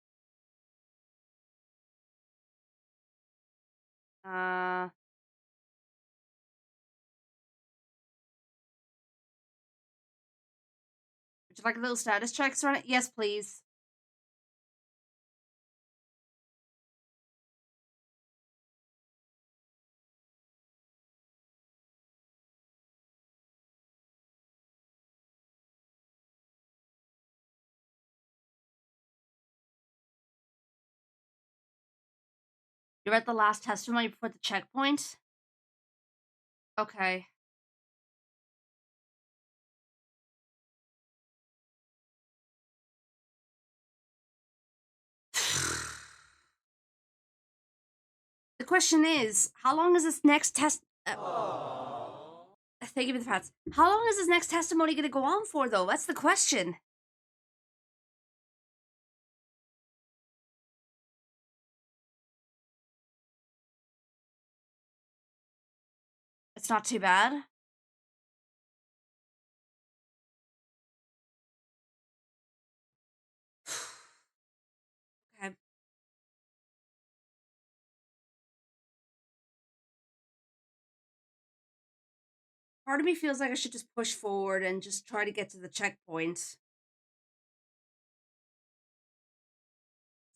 Would you like a little status checks on it? Yes, please. You're at the last testimony before the checkpoint? Okay. The question is, how long is this next test... Thank you for the pats. How long is this next testimony going to go on for, though? That's the question. It's not too bad. Okay. Part of me feels like I should just push forward and just try to get to the checkpoint. So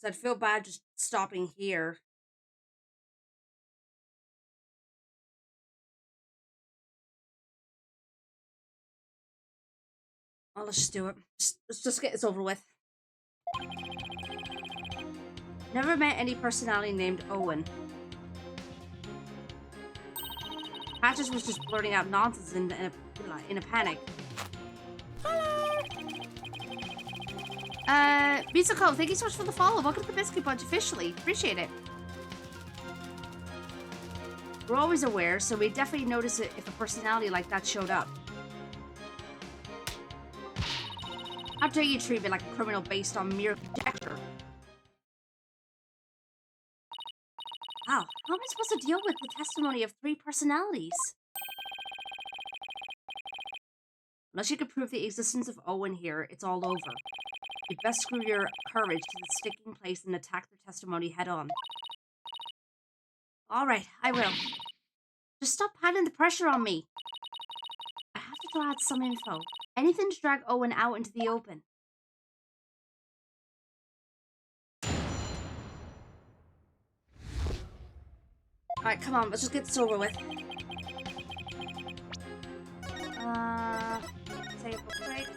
I'd feel bad just stopping here. Well, let's just do it. Let's just get this over with. Never met any personality named Owen. Patches was just blurting out nonsense in a panic. Mitsuko, thank you so much for the follow. Welcome to the Biscuit Bunch officially. Appreciate it. We're always aware, so we definitely notice it if a personality like that showed up. How dare you treat me like a criminal based on mere conjecture? Wow, how am I supposed to deal with the testimony of 3 personalities? Unless you can prove the existence of Owen here, it's all over. You'd best screw your courage to the sticking place and attack their testimony head on. Alright, I will. Just stop piling the pressure on me. I have to throw out some info. Anything to drag Owen out into the open. Alright, come on, let's just get this over with. Say it real quick.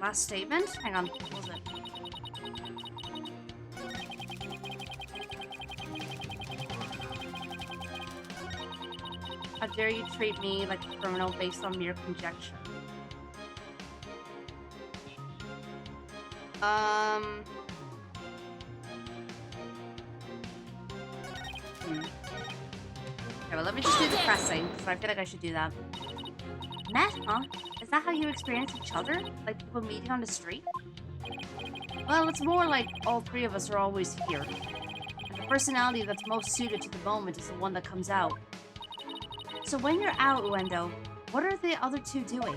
Last statement? Hang on, what was it? How dare you treat me like a criminal based on mere conjecture? Okay, well, let me just do the pressing, because I feel like I should do that. Met, huh? Is that how you experience each other? Like people meeting on the street? Well, it's more like all three of us are always here. And the personality that's most suited to the moment is the one that comes out. So when you're out, Uendo, what are the other two doing?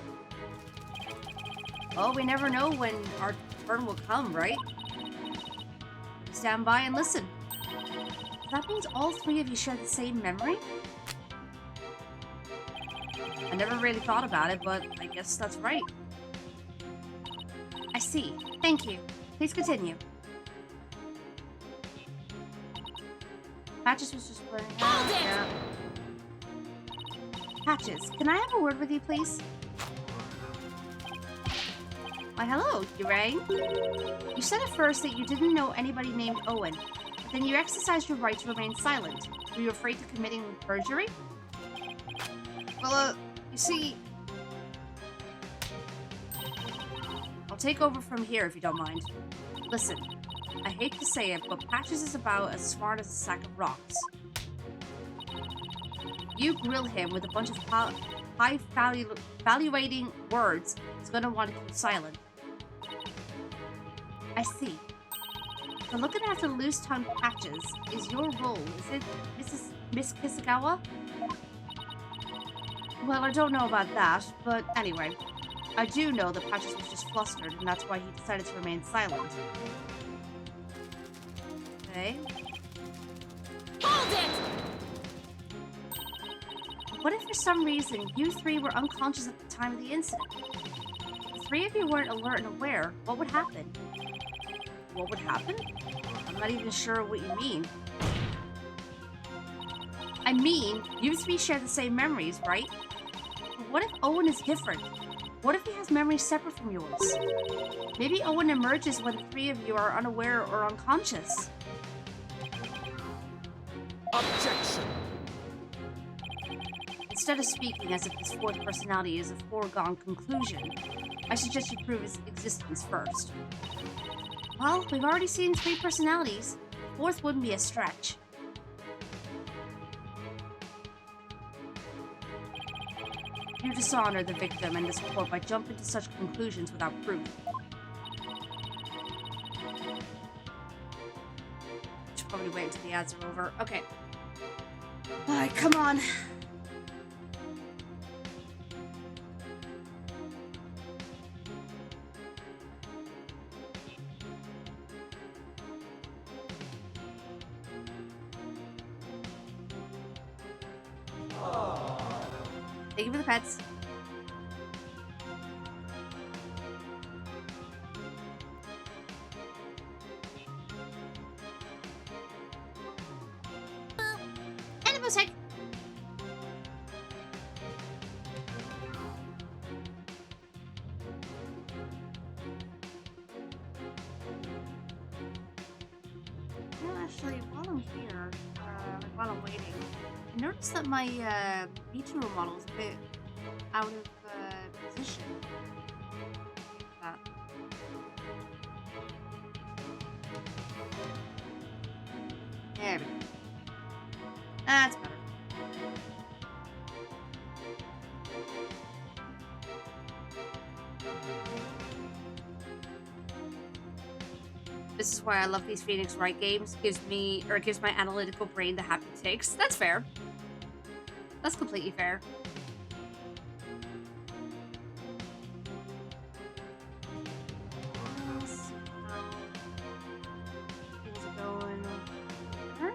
Well, we never know when our turn will come, right? Stand by and listen. That means all three of you share the same memory? I never really thought about it, but I guess that's right. I see. Thank you. Please continue. Patches was just learning. Hold it! Yeah. Patches, can I have a word with you, please? Why, hello. You rang? You said at first that you didn't know anybody named Owen, but then you exercised your right to remain silent. Were you afraid of committing perjury? Well, you see... I'll take over from here if you don't mind. Listen, I hate to say it, but Patches is about as smart as a sack of rocks. You grill him with a bunch of high-valuating words, he's gonna want to keep silent. I see. So looking after loose-tongued Patches is your role, is it, Miss Kisagawa? Well, I don't know about that, but anyway. I do know that Patches was just flustered, and that's why he decided to remain silent. Okay. Hold it! What if for some reason you three were unconscious at the time of the incident? If the three of you weren't alert and aware, what would happen? What would happen? I'm not even sure what you mean. I mean, you three share the same memories, right? But what if Owen is different? What if he has memories separate from yours? Maybe Owen emerges when the three of you are unaware or unconscious. Objection! Instead of speaking as if this fourth personality is a foregone conclusion, I suggest you prove its existence first. Well, we've already seen three personalities. Fourth wouldn't be a stretch. You dishonor the victim and this court by jumping to such conclusions without proof. Should probably wait until the ads are over. Okay. Alright, come on. Thank you for the pets. And the music. Well, actually, while I'm here, while I'm waiting, I noticed that my B2 model is a bit out of position. That. There we go. That's better. This is why I love these Phoenix Wright games. Gives my analytical brain the happy ticks. That's fair. That's completely fair. Let's see how things are going over here.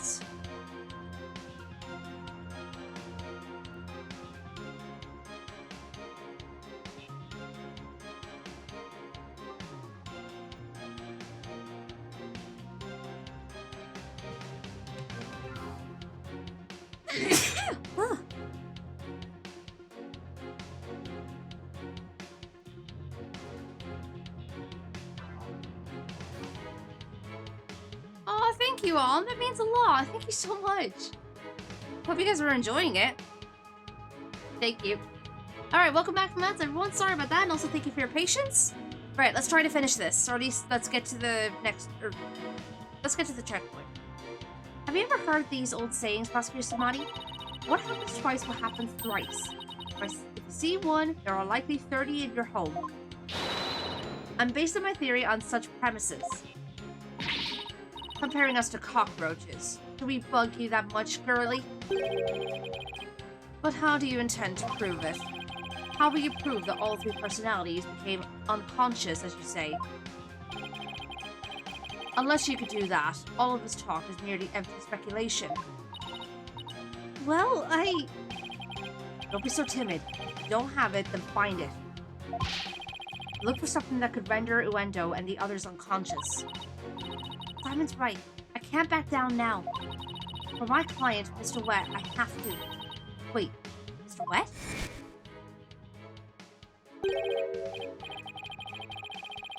words. Oh, thank you all. That means a lot. Thank you so much. Hope you guys are enjoying it. Thank you. Alright, welcome back from that, everyone. Sorry about that, and also thank you for your patience. Alright, let's try to finish this. Or at least let's get to the next... let's get to the checkpoint. Have you ever heard these old sayings, Prosecutor Samadi? What happens twice what happens thrice? If you see one, there are likely 30 in your home. I'm basing my theory on such premises. Comparing us to cockroaches. Do we bug you that much, girly? But how do you intend to prove it? How will you prove that all three personalities became unconscious, as you say? Unless you could do that, all of this talk is merely empty speculation. Well, Don't be so timid. If you don't have it, then find it. Look for something that could render Uendo and the others unconscious. Simon's right. I can't back down now. For my client, Mr. Wet, I have to. Wait, Mr. Wet?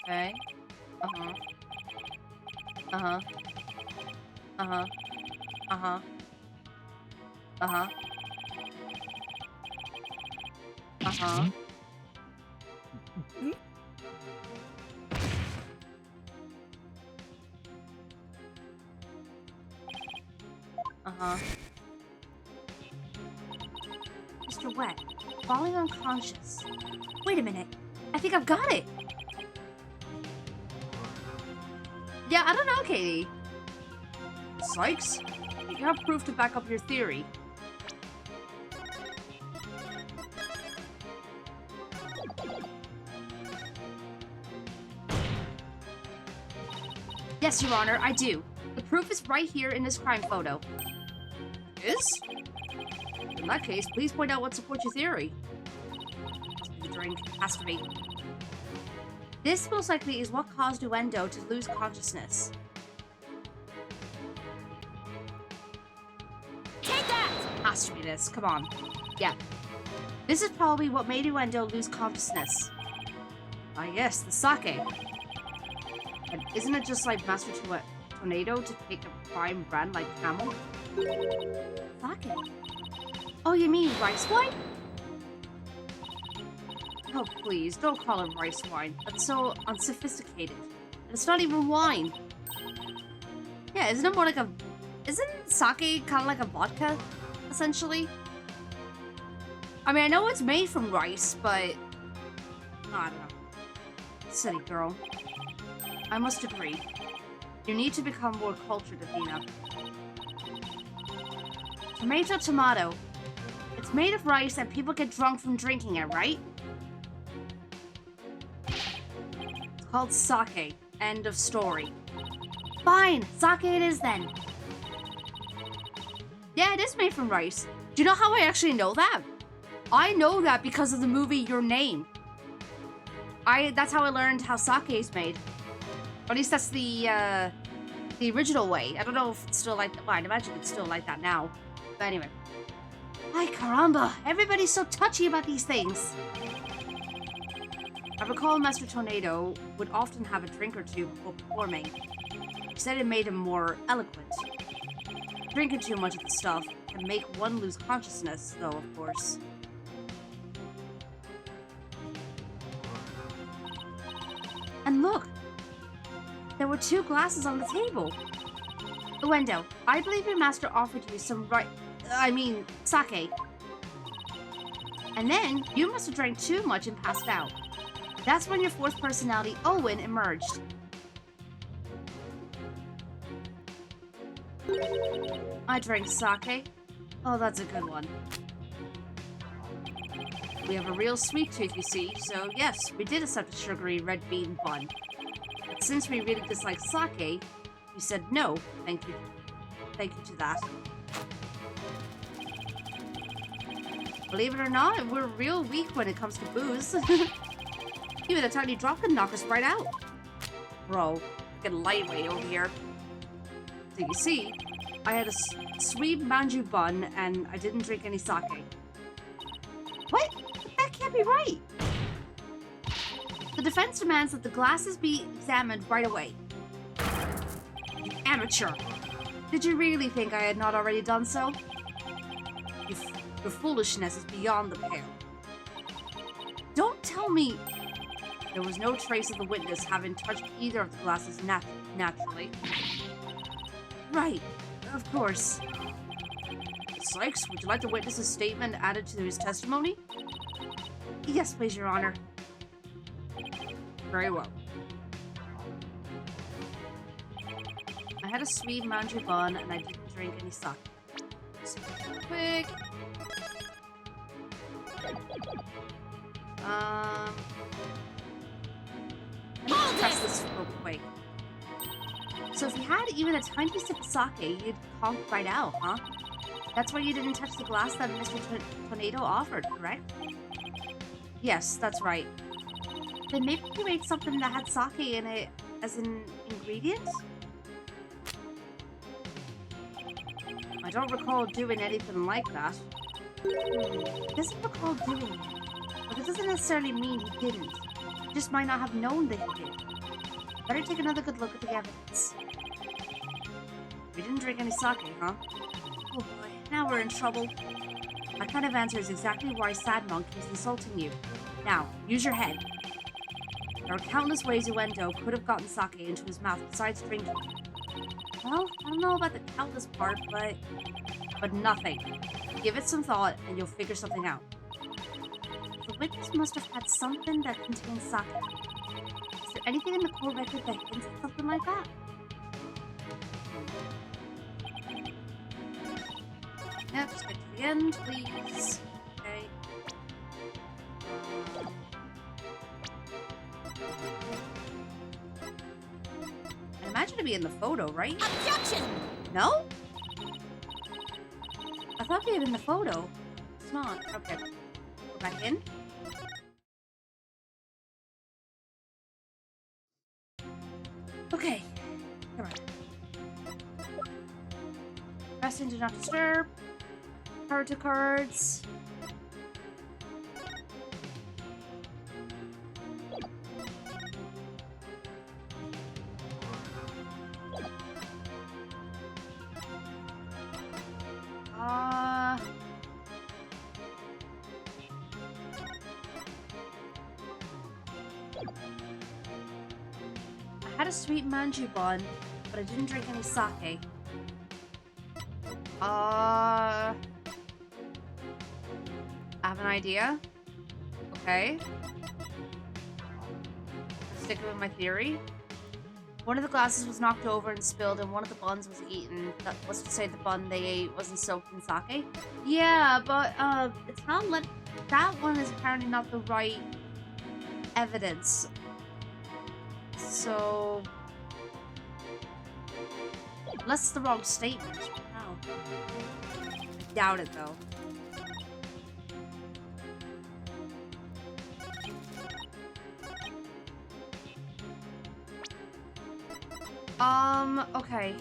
Okay. Uh-huh. Uh-huh. Uh-huh. Uh-huh. Uh-huh. Uh-huh. Uh-huh. Mr. Wet, falling unconscious. Wait a minute. I think I've got it. Yeah, I don't know, Katie. Sykes, you have proof to back up your theory. Yes, Your Honor, I do. The proof is right here in this crime photo. Is? In that case, please point out what supports your theory. The drink has to be. This most likely is what caused Uendo to lose consciousness. Take that! Has to be this. Come on. Yeah. This is probably what made Uendo lose consciousness. Ah, yes, the sake. And isn't it just like Master Tornado to take a prime brand like Camel? Sake. Oh, you mean rice wine? Oh, please, don't call it rice wine. That's so unsophisticated. And it's not even wine. Yeah, isn't it more like a... Isn't sake kind of like a vodka, essentially? I mean, I know it's made from rice, but... I don't know. Silly girl. I must agree. You need to become more cultured, Athena. Tomato. It's made of rice and people get drunk from drinking it, right? It's called sake. End of story. Fine, sake it is then. Yeah, it is made from rice. Do you know how I actually know that? I know that because of the movie Your Name. That's how I learned how sake is made. Or at least that's the original way. I don't know if it's still like that. Well, I'd imagine it's still like that now. But anyway. Ay, caramba. Everybody's so touchy about these things. I recall Master Tornado would often have a drink or two before performing. He said it made him more eloquent. Drinking too much of the stuff can make one lose consciousness, though, of course. And look! There were 2 glasses on the table. Uendo, I believe your master offered you some sake. And then, you must have drank too much and passed out. That's when your 4th personality, Owen, emerged. I drank sake. Oh, that's a good one. We have a real sweet tooth, you see, so yes, we did accept a sugary red bean bun. But since we really dislike sake, we said no, thank you. thank you to that. Believe it or not, we're real weak when it comes to booze. Even a tiny drop can knock us right out. Bro, fucking lightweight over here. So you see, I had a sweet manju bun and I didn't drink any sake. What? That can't be right. The defense demands that the glasses be examined right away. You amateur. Did you really think I had not already done so? Your foolishness is beyond the pale. Don't tell me there was no trace of the witness having touched either of the glasses naturally. Right, of course. Sykes, would you like the witness's statement added to his testimony? Yes, please, Your Honor. Very well. I had a sweet manju bun and I didn't drink any sake. Just quick. Let me test this real quick. So if you had even a tiny sip of sake, you'd conk right out, huh? That's why you didn't touch the glass that Mr. Tornado offered, correct? Yes, that's right. Then maybe you made something that had sake in it as an ingredient? I don't recall doing anything like that. He doesn't recall doing it, but it doesn't necessarily mean he didn't. He just might not have known that he did. Better take another good look at the evidence. You didn't drink any sake, huh? Oh boy, now we're in trouble. My kind of answer is exactly why Sad Monk is insulting you. Now, use your head. There are countless ways Uendo could have gotten sake into his mouth besides drinking. Well, I don't know about the countless part, but nothing. Give it some thought and you'll figure something out. The witness must have had something that contained sake. Is there anything in the court record that hints at something like that? Yeah, just get to the end, please. Okay. I imagine to be in the photo, right? Objection! No? I thought we had in the photo. It's not. Okay. Go back in. Okay. Come on. Press into not disturb. Card to cards. I had a sweet manju bun, but I didn't drink any sake. I have an idea. Okay. I'm sticking with my theory. One of the glasses was knocked over and spilled, and one of the buns was eaten. That was to say the bun they ate wasn't soaked in sake. Yeah, but it's not let. That one is apparently not the right evidence. So, unless it's the wrong statement. No. I doubt it though. Okay.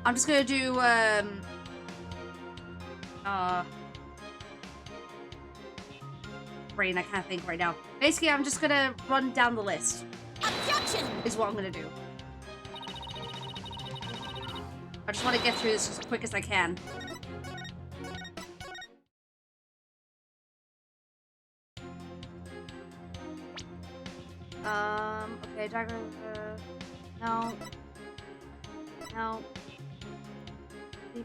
I'm just gonna do, brain, I can't think right now. Basically, I'm just gonna run down the list. Objection! Is what I'm gonna do. I just want to get through this as quick as I can. Okay, diagram, no. No. I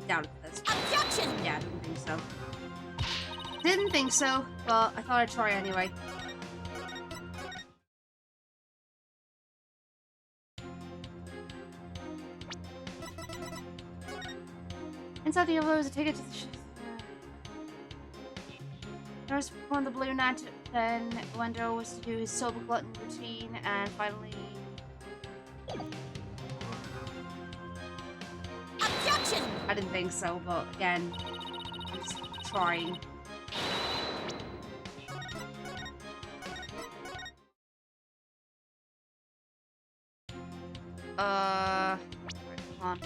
doubted this. Objection! Yeah, I didn't think so. Didn't think so, but I thought I'd try anyway. Inside the envelope is a ticket to the First performed the balloon act, then Wendo was to do his sober glutton routine, and finally... Objection! I didn't think so, but again, I'm just trying. Right, come on.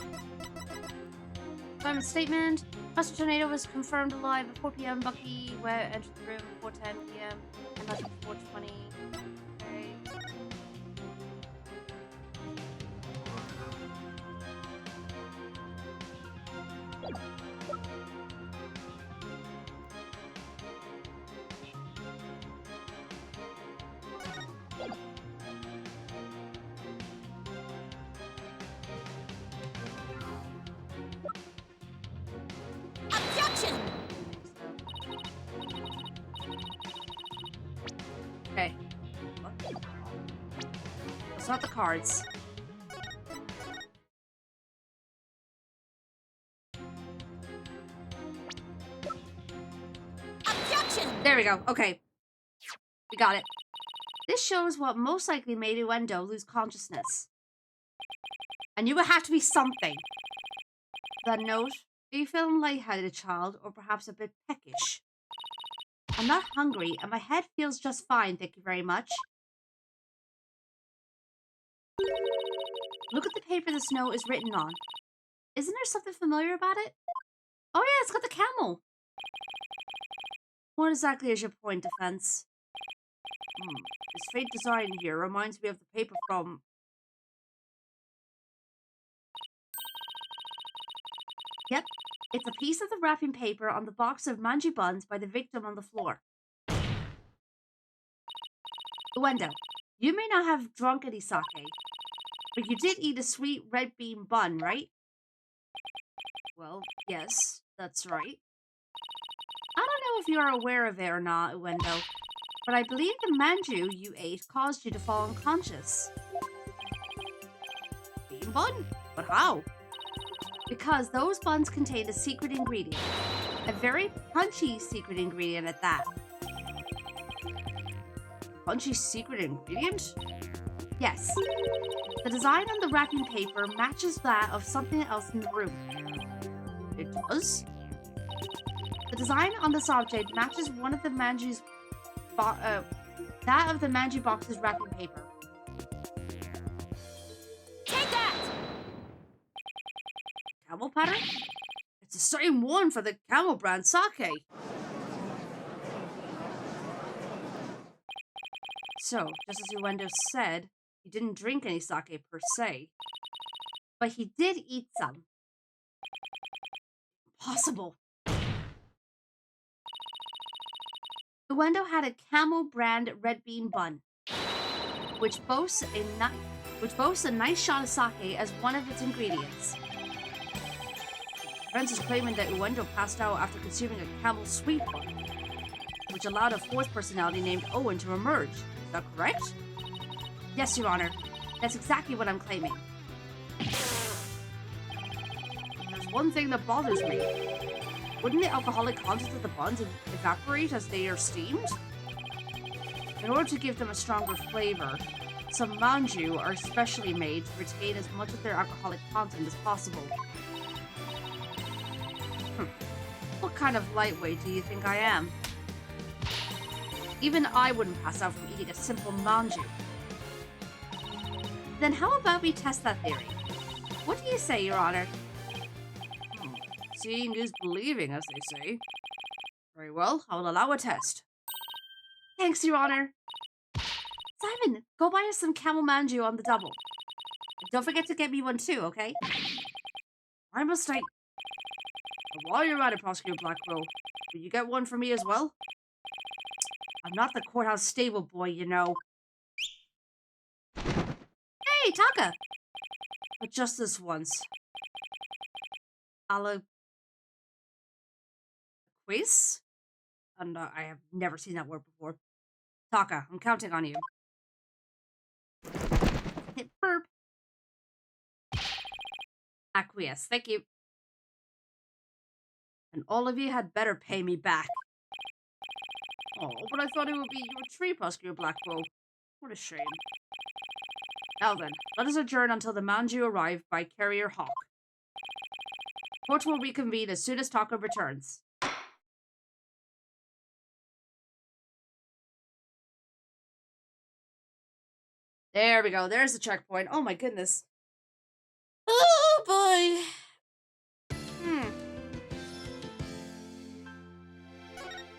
Final statement. Master Tornado was confirmed alive at 4 p.m. Bucky entered the room at 4:10 p.m. and left at 4:20. Okay. Objection! Okay. It's not the cards. Objection! There we go. Okay. We got it. This shows what most likely made Uendo lose consciousness. I knew it had to be something. That note, are you feeling lightheaded, child, or perhaps a bit peckish? I'm not hungry, and my head feels just fine, thank you very much. Look at the paper this note is written on. Isn't there something familiar about it? Oh yeah, it's got the camel. What exactly is your point, Defense? This faint design here reminds me of the paper from... Yep, it's a piece of the wrapping paper on the box of manji buns by the victim on the floor. Uendo, you may not have drunk any sake, but you did eat a sweet red bean bun, right? Well, yes, that's right. I don't know if you are aware of it or not, Uendo, but I believe the manju you ate caused you to fall unconscious. Bean bun? But how? Because those buns contained a secret ingredient. A very punchy secret ingredient at that. Punchy secret ingredient? Yes. The design on the wrapping paper matches that of something else in the room. It does? The design on this object matches one of the manju's that of the manju box's wrapping paper. Take that! Camel pattern? It's the same one for the camel brand sake. So, just as Uendo said, he didn't drink any sake per se, but he did eat some. Impossible. Uendo had a camel brand red bean bun, which boasts a nice shot of sake as one of its ingredients. Friends is claiming that Uendo passed out after consuming a camel sweet bun, which allowed a fourth personality named Owen to emerge. Is that correct? Yes, Your Honor. That's exactly what I'm claiming. There's one thing that bothers me. Wouldn't the alcoholic content of the buns evaporate as they are steamed? In order to give them a stronger flavor, some manju are specially made to retain as much of their alcoholic content as possible. What kind of lightweight do you think I am? Even I wouldn't pass out from eating a simple manju. Then how about we test that theory? What do you say, Your Honor? Seeing is believing, as they say. Very well, I will allow a test. Thanks, Your Honor. Simon, go buy us some camel manju on the double. And don't forget to get me one too, okay? My mistake. And while you're at it, Prosecutor Blackwell, will you get one for me as well? I'm not the courthouse stable boy, you know. Hey, Taka! But just this once. Quiz? And I have never seen that word before. Taka, I'm counting on you. Hit burp. Acquiesce, thank you. And all of you had better pay me back. Oh, but I thought it would be your tree Pusker Blackwell. What a shame. Now then, let us adjourn until the Manju arrive by Carrier Hawk. Court will reconvene as soon as Taco returns. There we go. There's the checkpoint. Oh my goodness. Oh boy.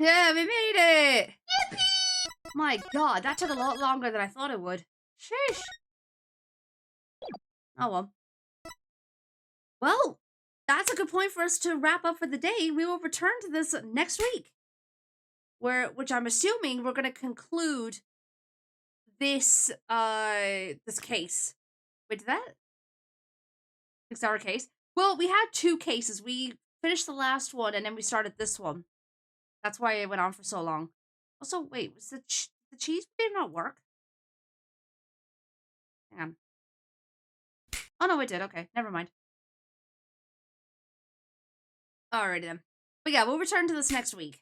Yeah, we made it. Yippee! My god, that took a lot longer than I thought it would. Sheesh. Oh well. Well, that's a good point for us to wrap up for the day. We will return to this next week, which I'm assuming we're going to conclude this this case. Wait, did that? Is that our case? Well, we had 2 cases. We finished the last one and then we started this one. That's why it went on for so long. Also, wait, was the cheese did not work? Hang on. Oh no, it did. Okay, never mind. Alrighty then. But yeah, we'll return to this next week.